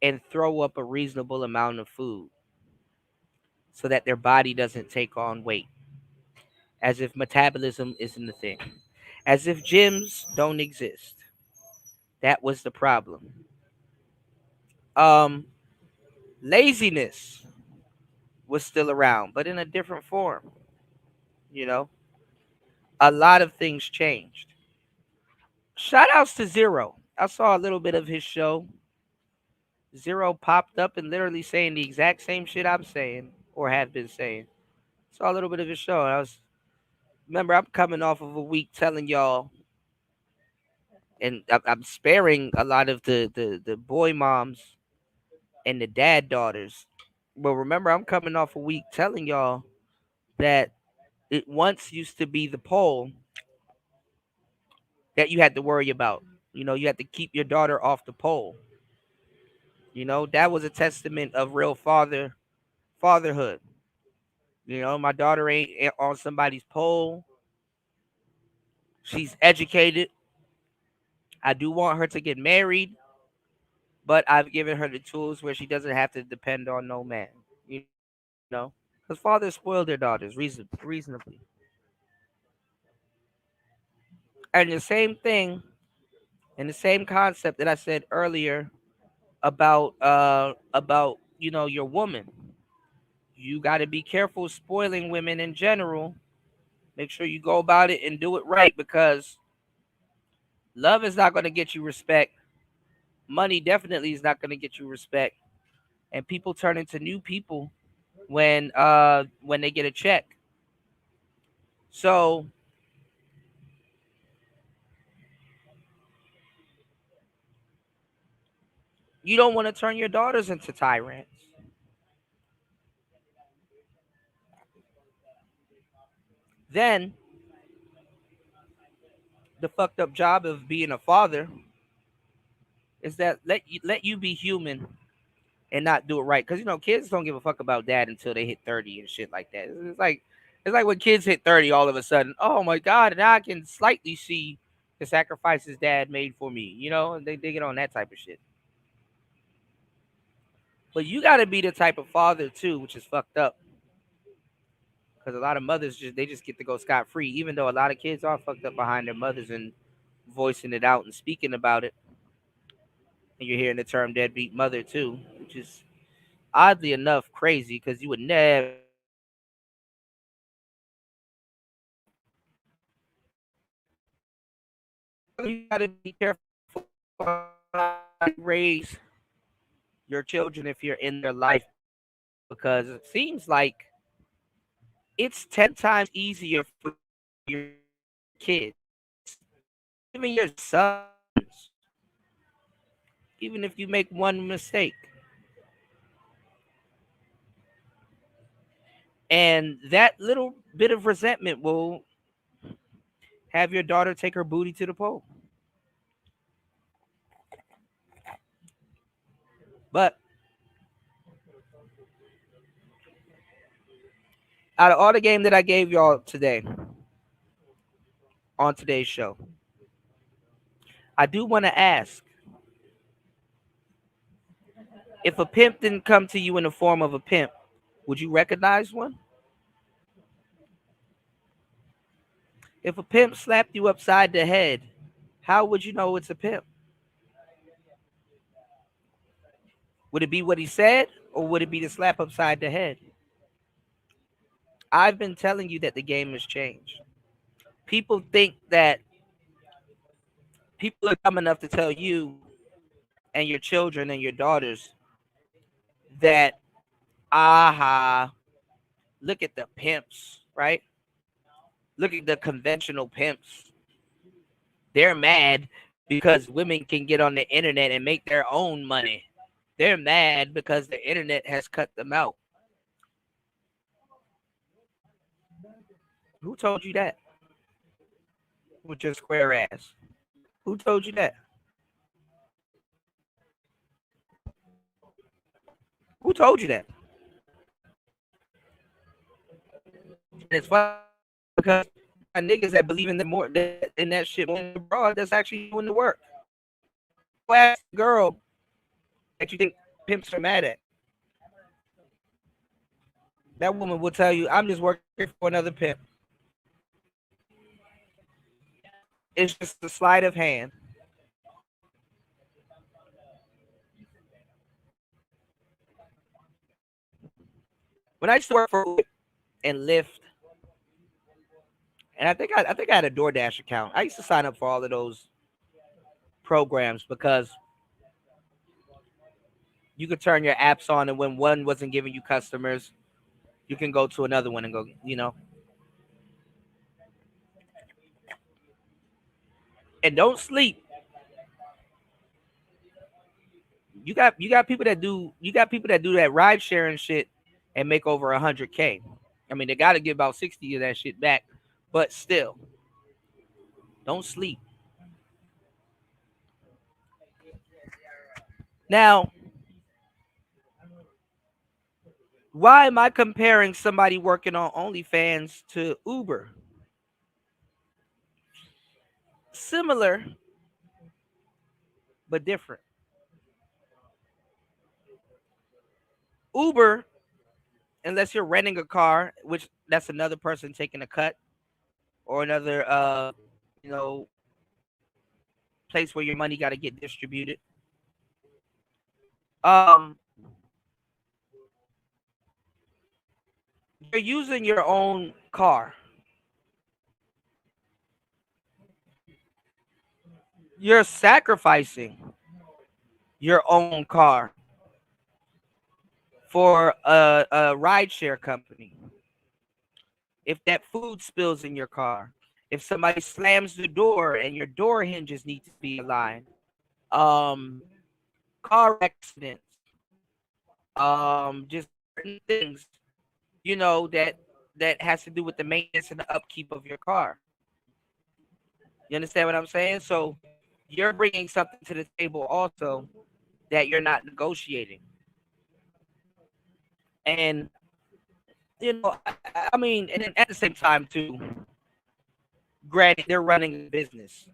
and throw up a reasonable amount of food so that their body doesn't take on weight. As if metabolism isn't a thing. As if gyms don't exist. That was the problem. Laziness was still around, but in a different form. You know, a lot of things changed. Shout outs to Zero. I saw a little bit of his show. Zero popped up and literally saying the exact same shit I'm saying or have been saying. Saw a little bit of his show. And remember, I'm coming off of a week telling y'all, and I'm sparing a lot of the boy moms and the dad daughters. But remember, I'm coming off a week telling y'all that it once used to be the pole that you had to worry about. You had to keep your daughter off the pole. That was a testament of real fatherhood. My daughter ain't on somebody's pole. She's educated. I do want her to get married, but I've given her the tools where she doesn't have to depend on no man. You know, because fathers spoil their daughters reasonably. And the same thing, and the same concept that I said earlier about your woman. You got to be careful spoiling women in general. Make sure you go about it and do it right, because love is not going to get you respect. Money definitely is not going to get you respect. And people turn into new people when they get a check. So you don't want to turn your daughters into tyrants. Then the fucked up job of being a father is that let you be human and not do it right. Because kids don't give a fuck about dad until they hit 30 and shit like that. It's like when kids hit 30, all of a sudden, oh my god, now I can slightly see the sacrifices dad made for me. And they get on that type of shit. But you got to be the type of father too, which is fucked up. Because a lot of mothers just get to go scot free, even though a lot of kids are fucked up behind their mothers and voicing it out and speaking about it. And you're hearing the term deadbeat mother too, which is oddly enough crazy, because you would never you got to be careful how you raise your children if you're in their life, because it seems like it's 10 times easier for your kids, even your sons, even if you make one mistake. And that little bit of resentment will have your daughter take her booty to the pole. But out of all the game that I gave y'all today on today's show, I do want to ask, if a pimp didn't come to you in the form of a pimp, would you recognize one? If a pimp slapped you upside the head, how would you know it's a pimp? Would it be what he said, or would it be the slap upside the head? I've been telling you that the game has changed. People think that people are dumb enough to tell you and your children and your daughters that, aha, look at the pimps, right? Look at the conventional pimps. They're mad because women can get on the internet and make their own money. They're mad because the internet has cut them out. Who told you that? With your square ass. Who told you that? Who told you that? And it's funny because niggas that believe in that shit more than abroad that's actually doing the work. Go ask the girl that you think pimps are mad at. That woman will tell you, I'm just working for another pimp. It's just a sleight of hand. When I used to work for Uber and Lyft, and I think I had a DoorDash account. I used to sign up for all of those programs because you could turn your apps on, and when one wasn't giving you customers, you can go to another one and go, and don't sleep. You got people that do that ride sharing shit and make over 100K. I mean, they got to give about 60 of that shit back, but still, don't sleep. Now, why am I comparing somebody working on OnlyFans to Uber? Similar, but different. Uber, unless you're renting a car, which that's another person taking a cut, or another, place where your money got to get distributed. You're using your own car. You're sacrificing your own car for a rideshare company. If that food spills in your car, if somebody slams the door and your door hinges need to be aligned, car accidents, just certain things, that has to do with the maintenance and the upkeep of your car. You understand what I'm saying? So you're bringing something to the table also that you're not negotiating. And, I mean, and then at the same time, too, granted, they're running a business,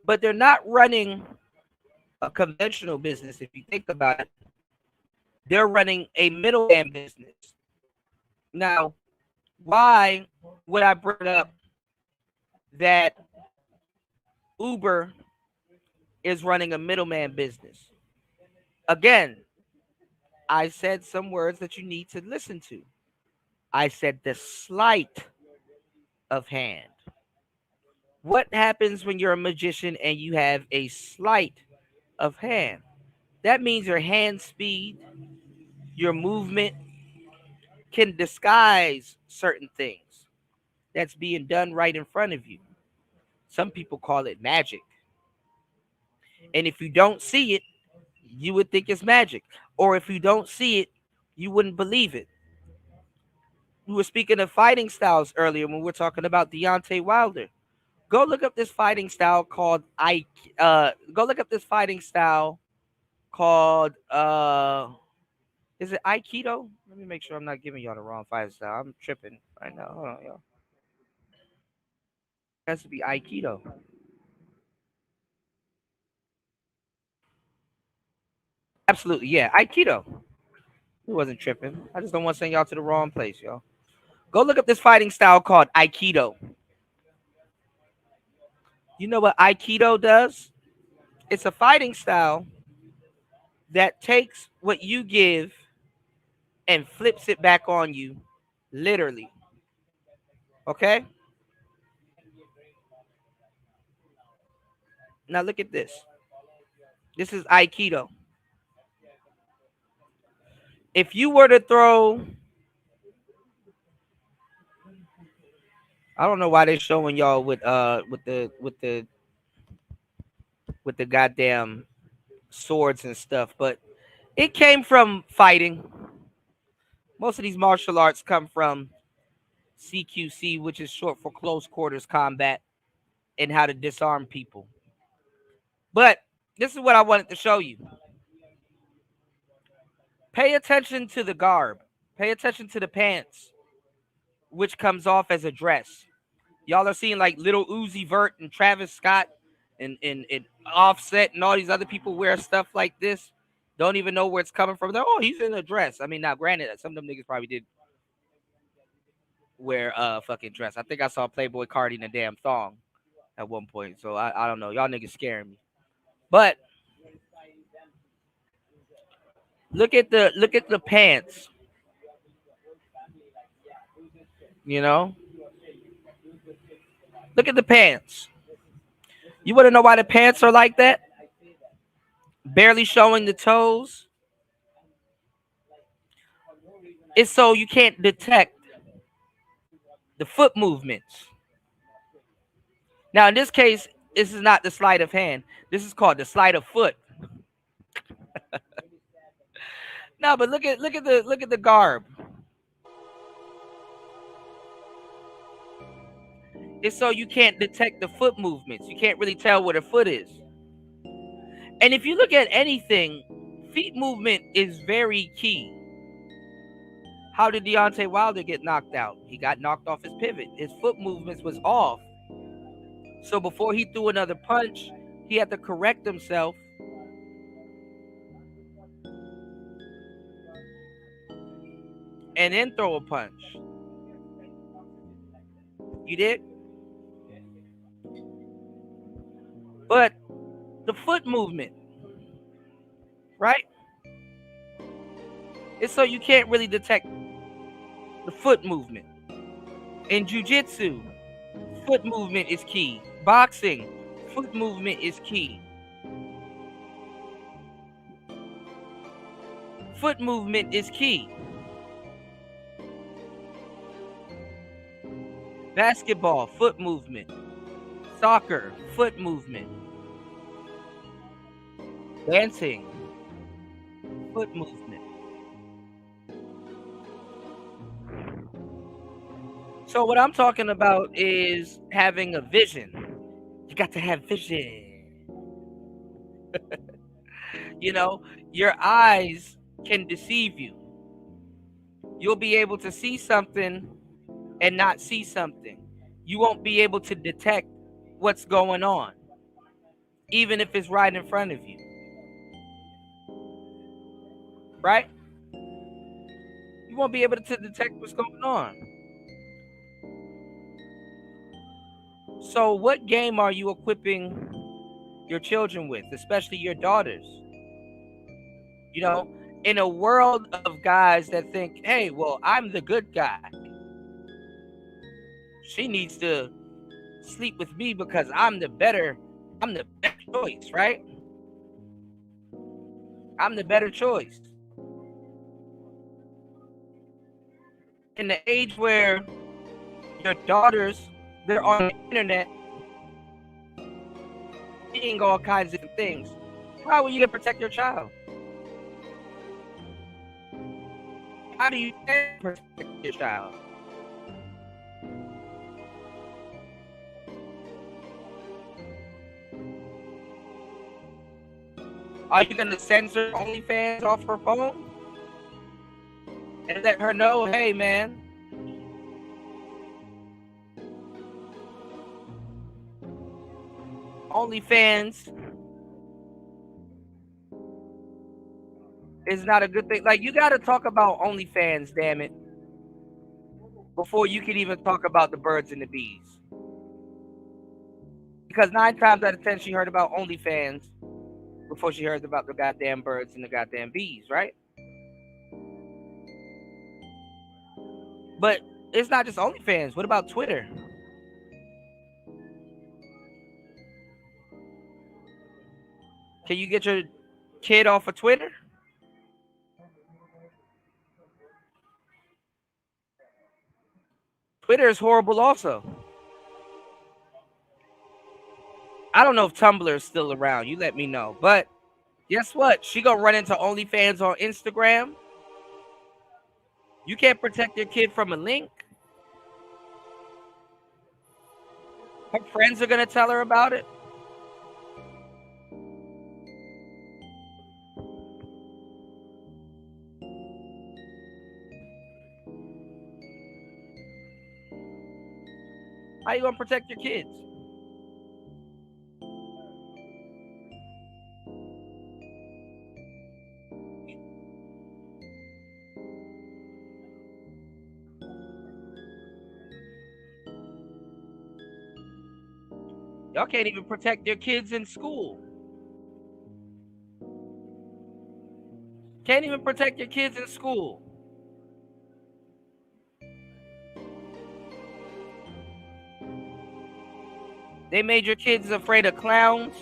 but they're not running a conventional business. If you think about it, they're running a middleman business. Now, why would I bring up that Uber is running a middleman business? Again, I said some words that you need to listen to. I said the sleight of hand. What happens when you're a magician and you have a sleight of hand? That means your hand speed, your movement can disguise certain things that's being done right in front of you. Some people call it magic. And if you don't see it, you would think it's magic. Or if you don't see it, you wouldn't believe it. We were speaking of fighting styles earlier when we were talking about Deontay Wilder. Go look up this fighting style called is it Aikido? Let me make sure I'm not giving y'all the wrong fighting style. I'm tripping right now. Hold on, y'all. It has to be Aikido. Absolutely, yeah, Aikido. He wasn't tripping. I just don't want to send y'all to the wrong place, y'all. Go look up this fighting style called Aikido. You know what Aikido does? It's a fighting style that takes what you give and flips it back on you, literally. Okay? Now look at this. This is Aikido. If you were to throw, I don't know why they're showing y'all with the goddamn swords and stuff, but it came from fighting. Most of these martial arts come from CQC, which is short for close quarters combat, and how to disarm people. But this is what I wanted to show you. Pay attention to the garb. Pay attention to the pants, which comes off as a dress. Y'all are seeing like Little Uzi Vert and Travis Scott and Offset and all these other people wear stuff like this. Don't even know where it's coming from. They're, oh, he's in a dress. I mean, now granted, some of them niggas probably did wear a fucking dress. I think I saw Playboy Cardi in a damn thong at one point. So I don't know. Y'all niggas scaring me. But look at the pants. Look at the pants. You want to know why the pants are like that? Barely showing the toes. It's so you can't detect the foot movements. Now, in this case, this is not the sleight of hand. This is called the sleight of foot. No, but look at the garb. It's so you can't detect the foot movements. You can't really tell where the foot is. And if you look at anything, feet movement is very key. How did Deontay Wilder get knocked out? He got knocked off his pivot. His foot movements was off. So before he threw another punch, he had to correct himself. And then throw a punch. You did? But the foot movement, right? It's so you can't really detect the foot movement. In jiu-jitsu, foot movement is key. Boxing, foot movement is key. Foot movement is key. Basketball, foot movement. Soccer, foot movement. Dancing, foot movement. So what I'm talking about is having a vision. You got to have vision. You know, your eyes can deceive you. You'll be able to see something and not see something. You won't be able to detect what's going on, even if it's right in front of you. Right? You won't be able to detect what's going on. So what game are you equipping your children with, especially your daughters? You know, in a world of guys that think, hey, well, I'm the good guy. She needs to sleep with me because I'm the better choice, right? I'm the better choice. In the age where your daughters, they're on the internet seeing all kinds of things, how are you going to protect your child? How do you protect your child? Are you going to censor OnlyFans off her phone? And let her know, hey, man, OnlyFans is not a good thing. Like, you got to talk about OnlyFans, damn it, before you can even talk about the birds and the bees. Because 9 times out of 10, she heard about OnlyFans before she heard about the goddamn birds and the goddamn bees, right? But it's not just OnlyFans. What about Twitter? Can you get your kid off of Twitter? Twitter is horrible also. I don't know if Tumblr is still around. You let me know. But guess what? She gonna run into OnlyFans on Instagram. You can't protect your kid from a link. Her friends are gonna tell her about it. How you gonna protect your kids? Y'all can't even protect your kids in school. Can't even protect your kids in school. They made your kids afraid of clowns.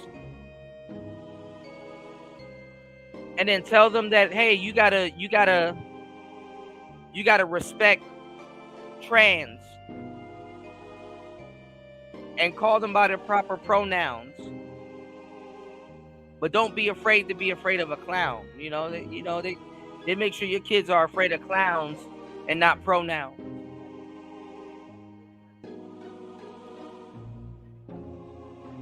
And then tell them that, hey, you gotta You got to respect trans and call them by their proper pronouns. But don't be afraid to be afraid of a clown. They make sure your kids are afraid of clowns and not pronouns.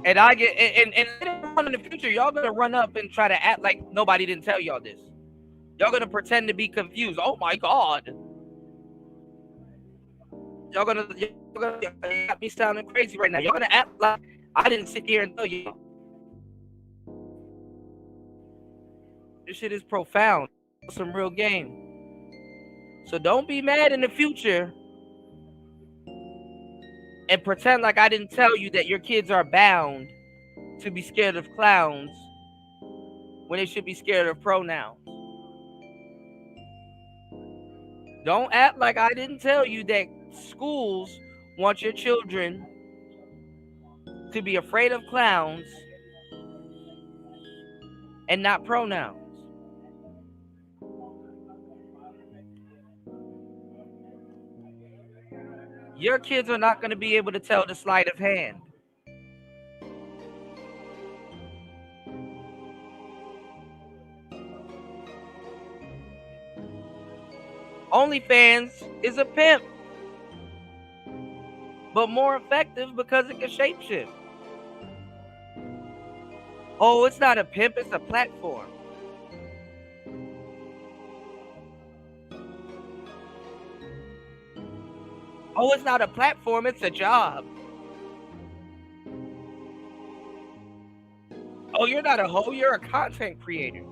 And later on in the future, y'all gonna run up and try to act like nobody didn't tell y'all this. Y'all gonna pretend to be confused. Oh my God. Y'all gonna got me sounding crazy right now. Y'all gonna act like I didn't sit here and tell you. This shit is profound. Some real game. So don't be mad in the future and pretend like I didn't tell you that your kids are bound to be scared of clowns when they should be scared of pronouns. Don't act like I didn't tell you that schools want your children to be afraid of clowns and not pronouns. Your kids are not going to be able to tell the sleight of hand. OnlyFans is a pimp, but more effective because it can shapeshift. Oh, it's not a pimp, it's a platform. Oh, it's not a platform, it's a job. Oh, you're not a hoe, you're a content creator.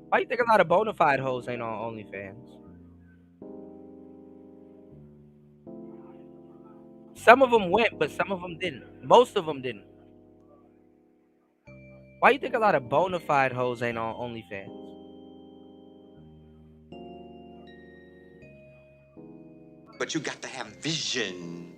Why you think a lot of bona fide hoes ain't on OnlyFans? Some of them went, but some of them didn't. Most of them didn't. Why you think a lot of bona fide hoes ain't on OnlyFans? But you got to have vision.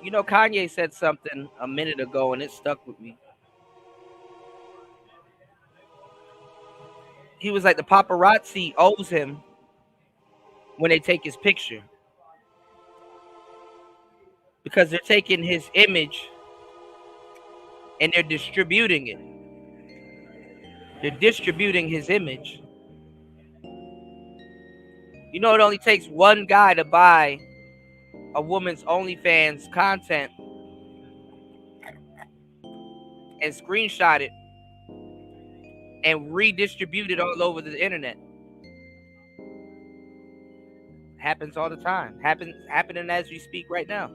You know, Kanye said something a minute ago and it stuck with me. He was like, the paparazzi owes him when they take his picture. Because they're taking his image and they're distributing it. They're distributing his image. You know, it only takes one guy to buy a woman's OnlyFans content and screenshot it and redistribute it all over the internet. Happens all the time. Happening as we speak right now.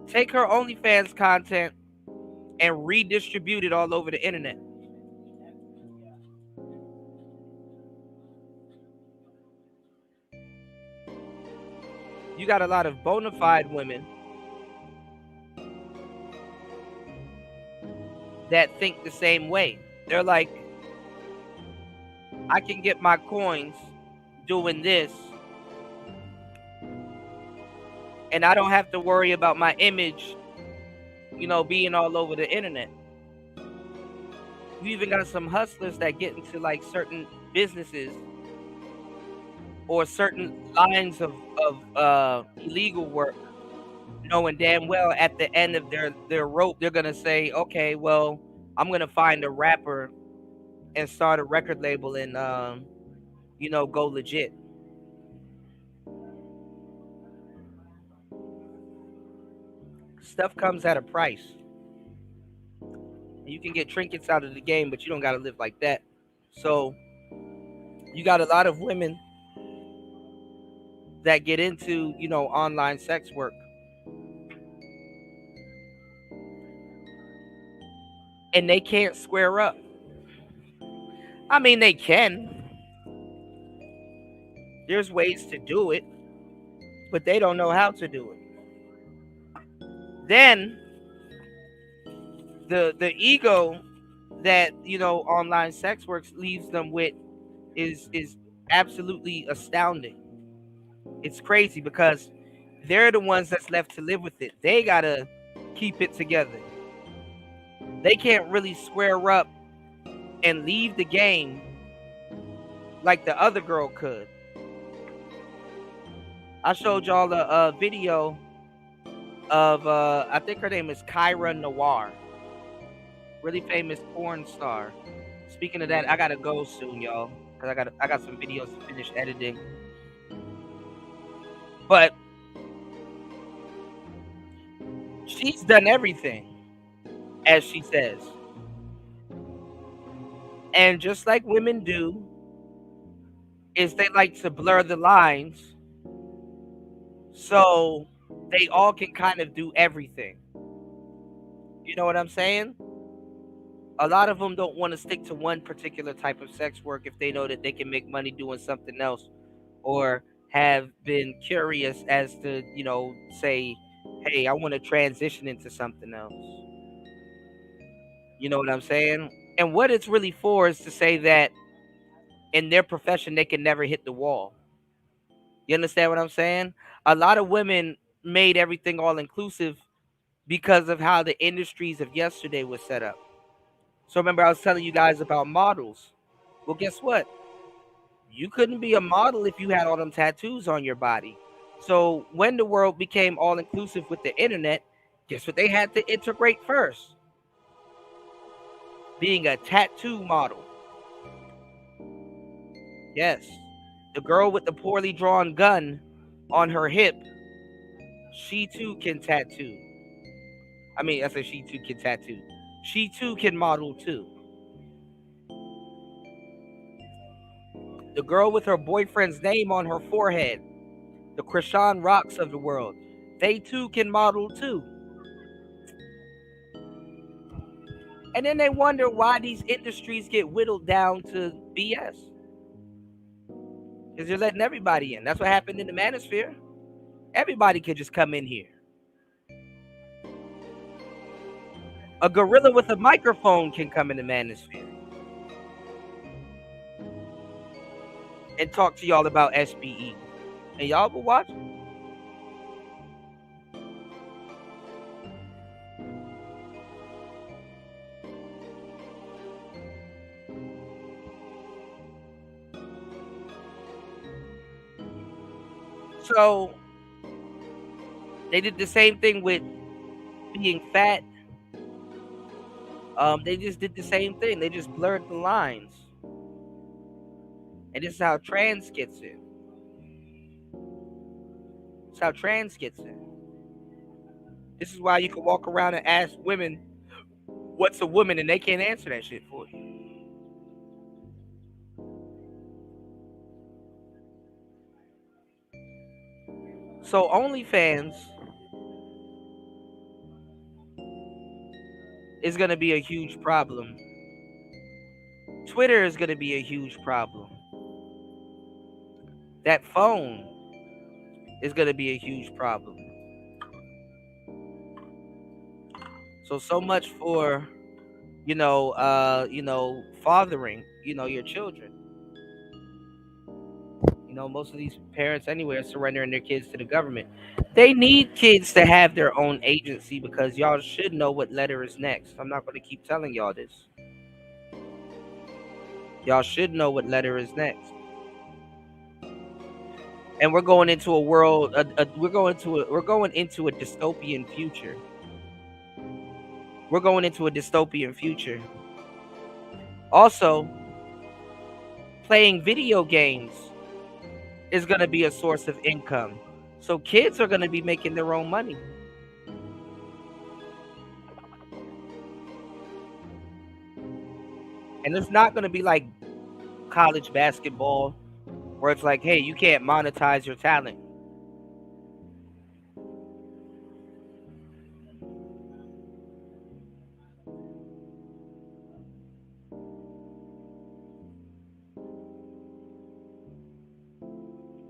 Take her OnlyFans content and redistribute it all over the internet. You got a lot of bona fide women that think the same way. They're like, I can get my coins doing this, and I don't have to worry about my image, being all over the internet. You even got some hustlers that get into like certain businesses or certain lines of illegal work, knowing damn well at the end of their rope, they're going to say, okay, well, I'm going to find a rapper and start a record label and, go legit. Stuff comes at a price. You can get trinkets out of the game, but you don't got to live like that. So you got a lot of women that get into, online sex work. And they can't square up. I mean, they can. There's ways to do it, but they don't know how to do it. Then the ego that, you know, online sex work leaves them with is absolutely astounding. It's crazy because they're the ones that's left to live with it. They gotta keep it together. They can't really square up and leave the game like the other girl could. I showed y'all a video of I think her name is Kyra Noir, really famous porn star. Speaking of that, I gotta go soon, y'all, because I got some videos to finish editing. But she's done everything, as she says. And just like women do, is they like to blur the lines so they all can kind of do everything. You know what I'm saying? A lot of them don't want to stick to one particular type of sex work if they know that they can make money doing something else, or have been curious as to, you know, say, hey, I want to transition into something else. You know what I'm saying? And what it's really for is to say that in their profession, they can never hit the wall. You understand what I'm saying? A lot of women made everything all inclusive because of how the industries of yesterday was set up. So remember, I was telling you guys about models. Well, guess what? You couldn't be a model if you had all them tattoos on your body. So when the world became all inclusive with the internet, guess what they had to integrate first? Being a tattoo model. Yes. The girl with the poorly drawn gun on her hip, she too can tattoo. I mean, I said she too can tattoo. She too can model too. The girl with her boyfriend's name on her forehead, the Krishan Rocks of the world, they too can model too. And then they wonder why these industries get whittled down to BS. Because you're letting everybody in. That's what happened in the manosphere. Everybody could just come in here. A gorilla with a microphone can come in the manosphere and talk to y'all about SBE. And y'all will watch it. So they did the same thing with being fat. They just did the same thing. They just blurred the lines. And this is how trans gets in. This is how trans gets in. This is why you can walk around and ask women, what's a woman? And they can't answer that shit for you. So OnlyFans is going to be a huge problem. Twitter is going to be a huge problem. That phone is going to be a huge problem. So much for, fathering, your children. Most of these parents anyway are surrendering their kids to the government. They need kids to have their own agency because y'all should know what letter is next. I'm not going to keep telling y'all this. Y'all should know what letter is next. And we're going into a world. We're going into a dystopian future. We're going into a dystopian future. Also, playing video games is going to be a source of income. So kids are going to be making their own money. And it's not going to be like college basketball where it's like, hey, you can't monetize your talent.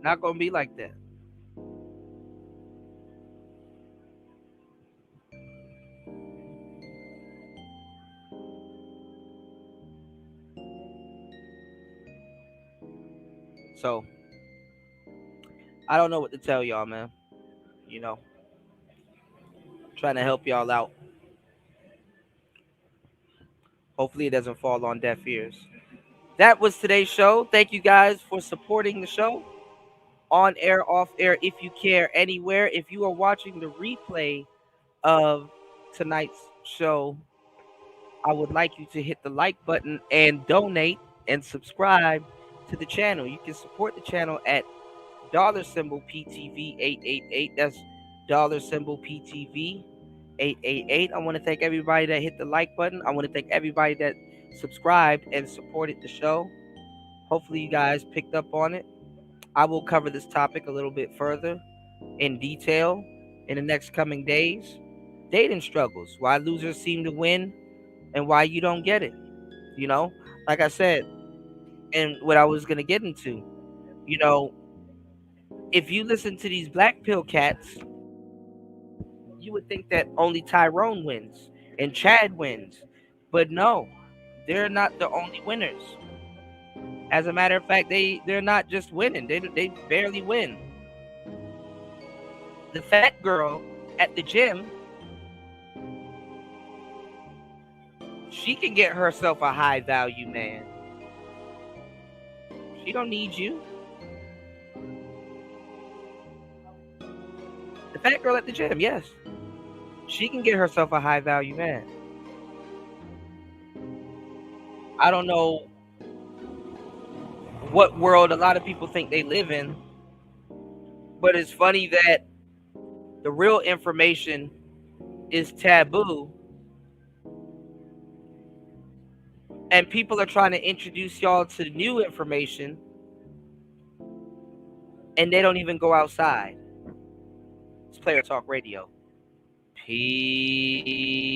Not going to be like that. So I don't know what to tell y'all, man. Trying to help y'all out. Hopefully it doesn't fall on deaf ears. That was today's show. Thank you guys for supporting the show. On air, off air, if you care, anywhere. If you are watching the replay of tonight's show, I would like you to hit the like button and donate and subscribe to the channel. You can support the channel at $PTV 888. That's $PTV 888. I want to thank everybody that hit the like button. I want to thank everybody that subscribed and supported the show. Hopefully you guys picked up on it. I will cover this topic a little bit further in detail in the next coming days. Dating struggles, why losers seem to win and why you don't get it. Like I said, and what I was going to get into, if you listen to these black pill cats, you would think that only Tyrone wins and Chad wins. But no, they're not the only winners. As a matter of fact, they're not just winning. They barely win. The fat girl at the gym, she can get herself a high value man. She don't need you. The fat girl at the gym, yes. She can get herself a high value man. I don't know what world a lot of people think they live in, but it's funny that the real information is taboo, and people are trying to introduce y'all to new information, and they don't even go outside. It's Player Talk Radio. Peace.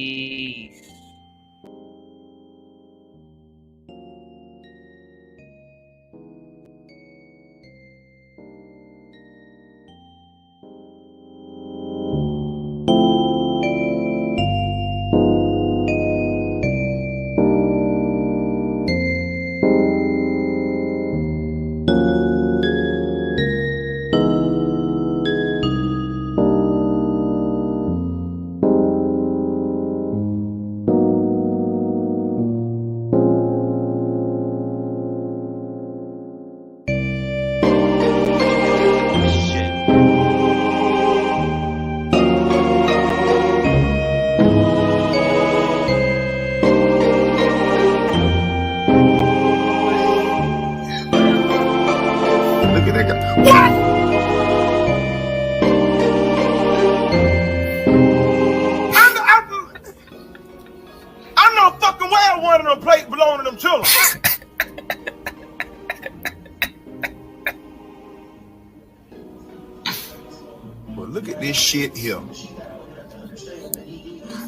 Shit here.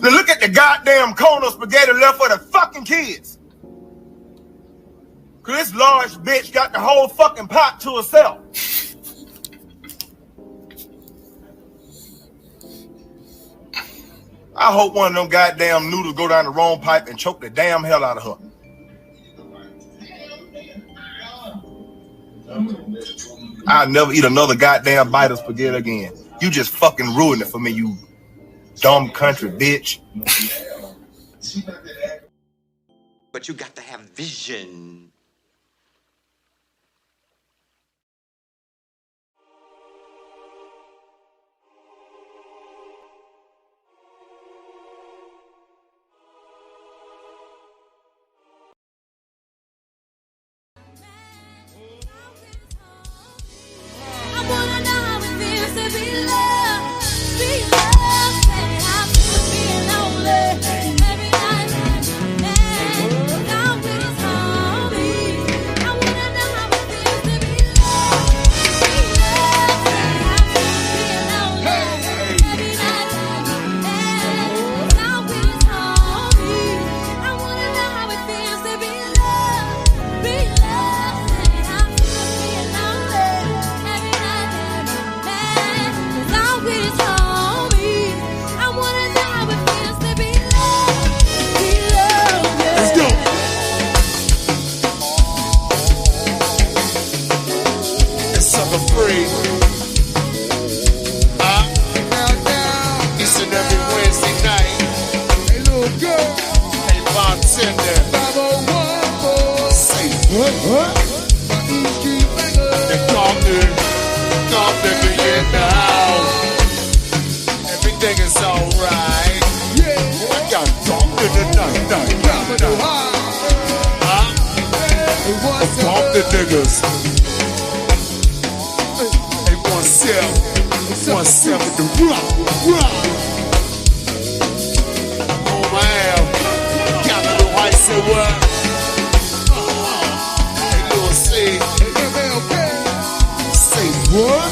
Now look at the goddamn cone of spaghetti left for the fucking kids. Cause this large bitch got the whole fucking pot to herself. I hope one of them goddamn noodles go down the wrong pipe and choke the damn hell out of her. I'll never eat another goddamn bite of spaghetti again. You just fucking ruined it for me, you dumb country bitch. But you got to have vision. Every night, I'm living in the house. Everything is alright. I got talk to the night. I'm talk to niggas. 817 the rock. Oh man, Capital Heights say what? Hey Lil C, say what?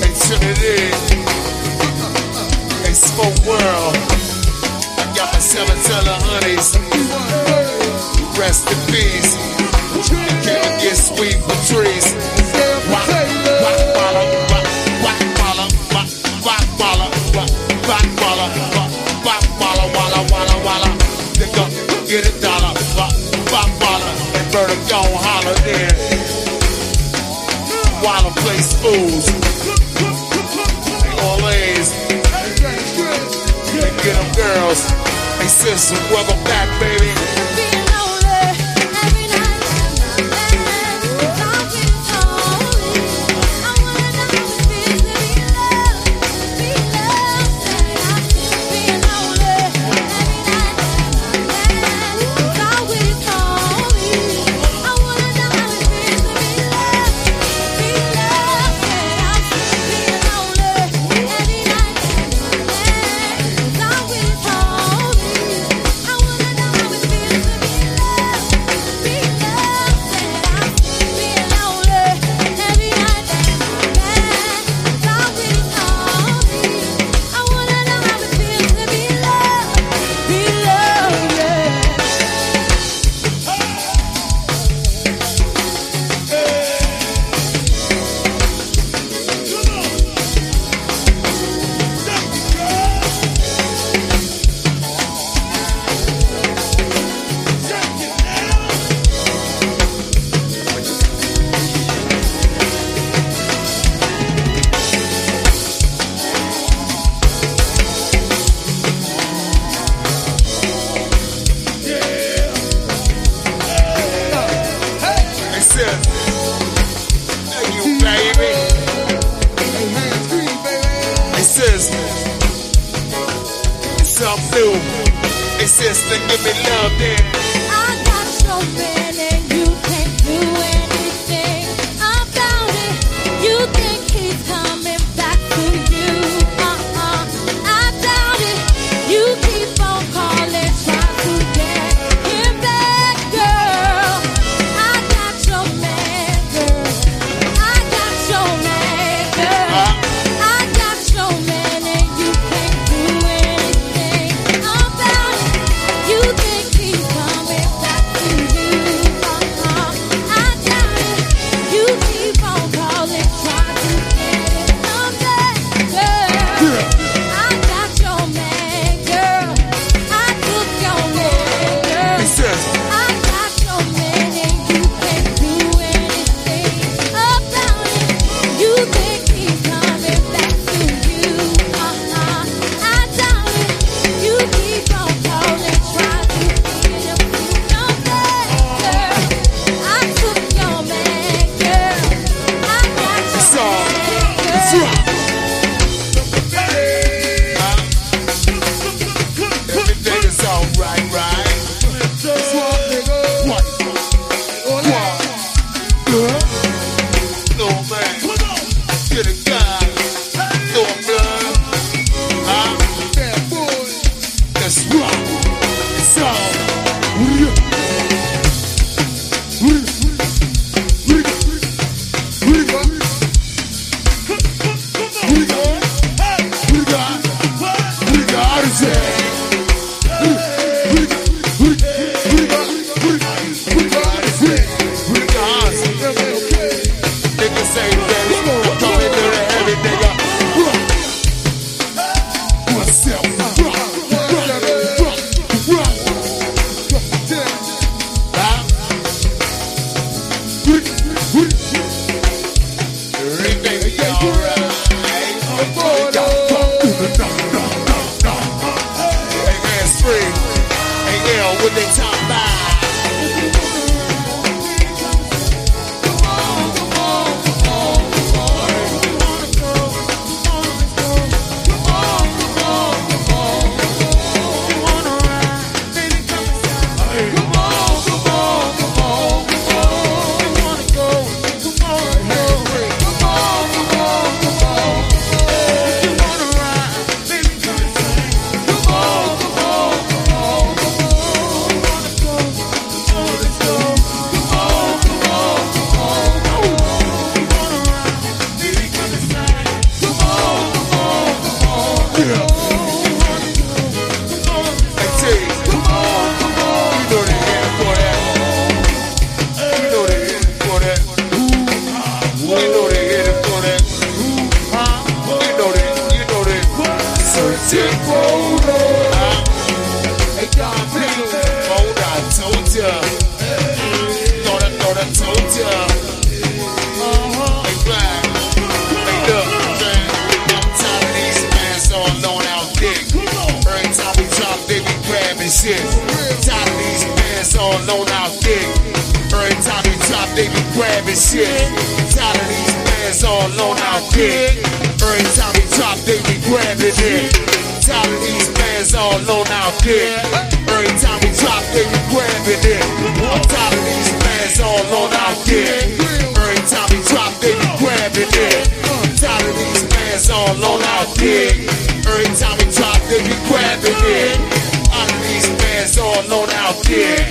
Hey Trinity, hey Smoke World. I got my 7 teller honeys. Rest in peace. Can't get sweet Patrice. Get a dollar, and Berta gon' holler in. Waller place fools. Orleans. They get them girls. Hey sister, welcome back, baby. know they hit it for that. You know that. Certain photo. Hey, God, please. Hold on, I told ya. Thought I told ya. Hey, Black. Hey, look, man. I'm tired of these fans all known out dick. Every time we drop, they be grabbing shit. Tired of these fans all known out dick. Every time we drop, they be grabbing shit. Tired of these fans all known out dick. Every time we drop, they be grabbing it. Tired of these fans all known out dick. Every time we drop, they be grabbing it. I'm tired of these fans all known out dick. Every time we drop, they be grabbing it. Tired of these fans all known out dick. Every time we drop, they be grabbing it. Out of these fans all known out dick.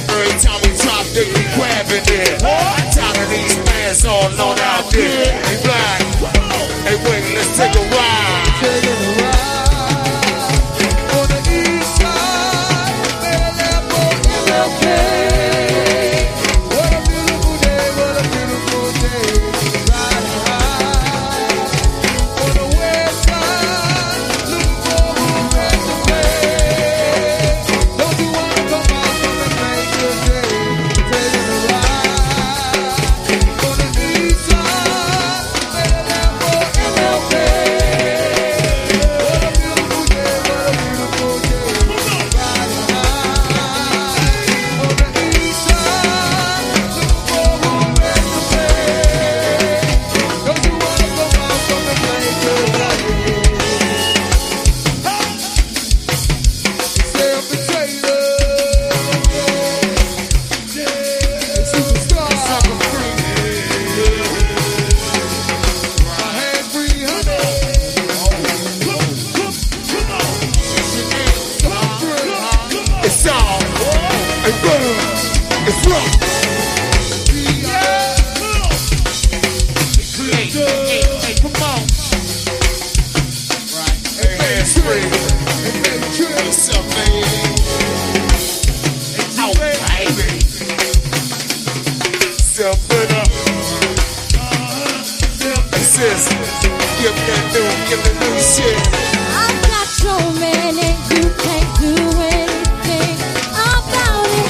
Every time we drop, they be grabbing it. Tired of these fans all known out dick. Hey, Black. Hey, wait, let's take a ride. On the east side, okay. What a beautiful day, what a beautiful day. Ride high. On the west side, look for who ran away. Don't you want to come out from the make your day? Taking a ride. On the east side, okay. What a beautiful day, what a beautiful day. Ride high. On the east side, look for who ran away. Don't you want to come out from the make your day? Stay up the trailer. Superstar. Sucker free. My hands free, honey. It's on. It's boom. It's rock. Hey, come on. Right. Hey, hands free. What's up, man? Oh, baby. Step it up. Assist. Give the new shit. I got so many, you can't do anything about it.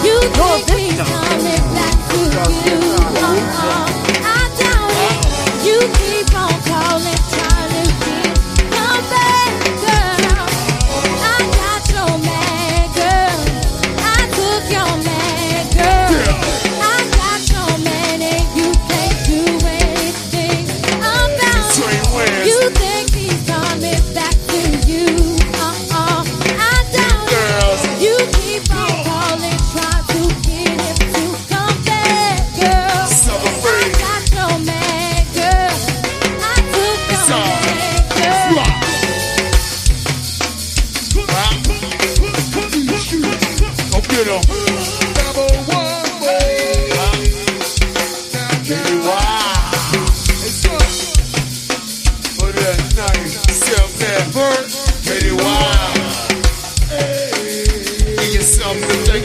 You think he's coming back to you. I doubt it. You keep on calling, trying to get come back, girl. I got so mad, girl. I took your mad, girl. I got so many, you can't do anything about it. You think he's coming back to you. I doubt it. You keep on calling, trying to get him to come back, girl. I got so mad, girl. I took your mad, girl. Go get him. Number one, boy. Baby, wow. It's up. For that night. Self-effort. Baby, wow. Hey. Give you something to think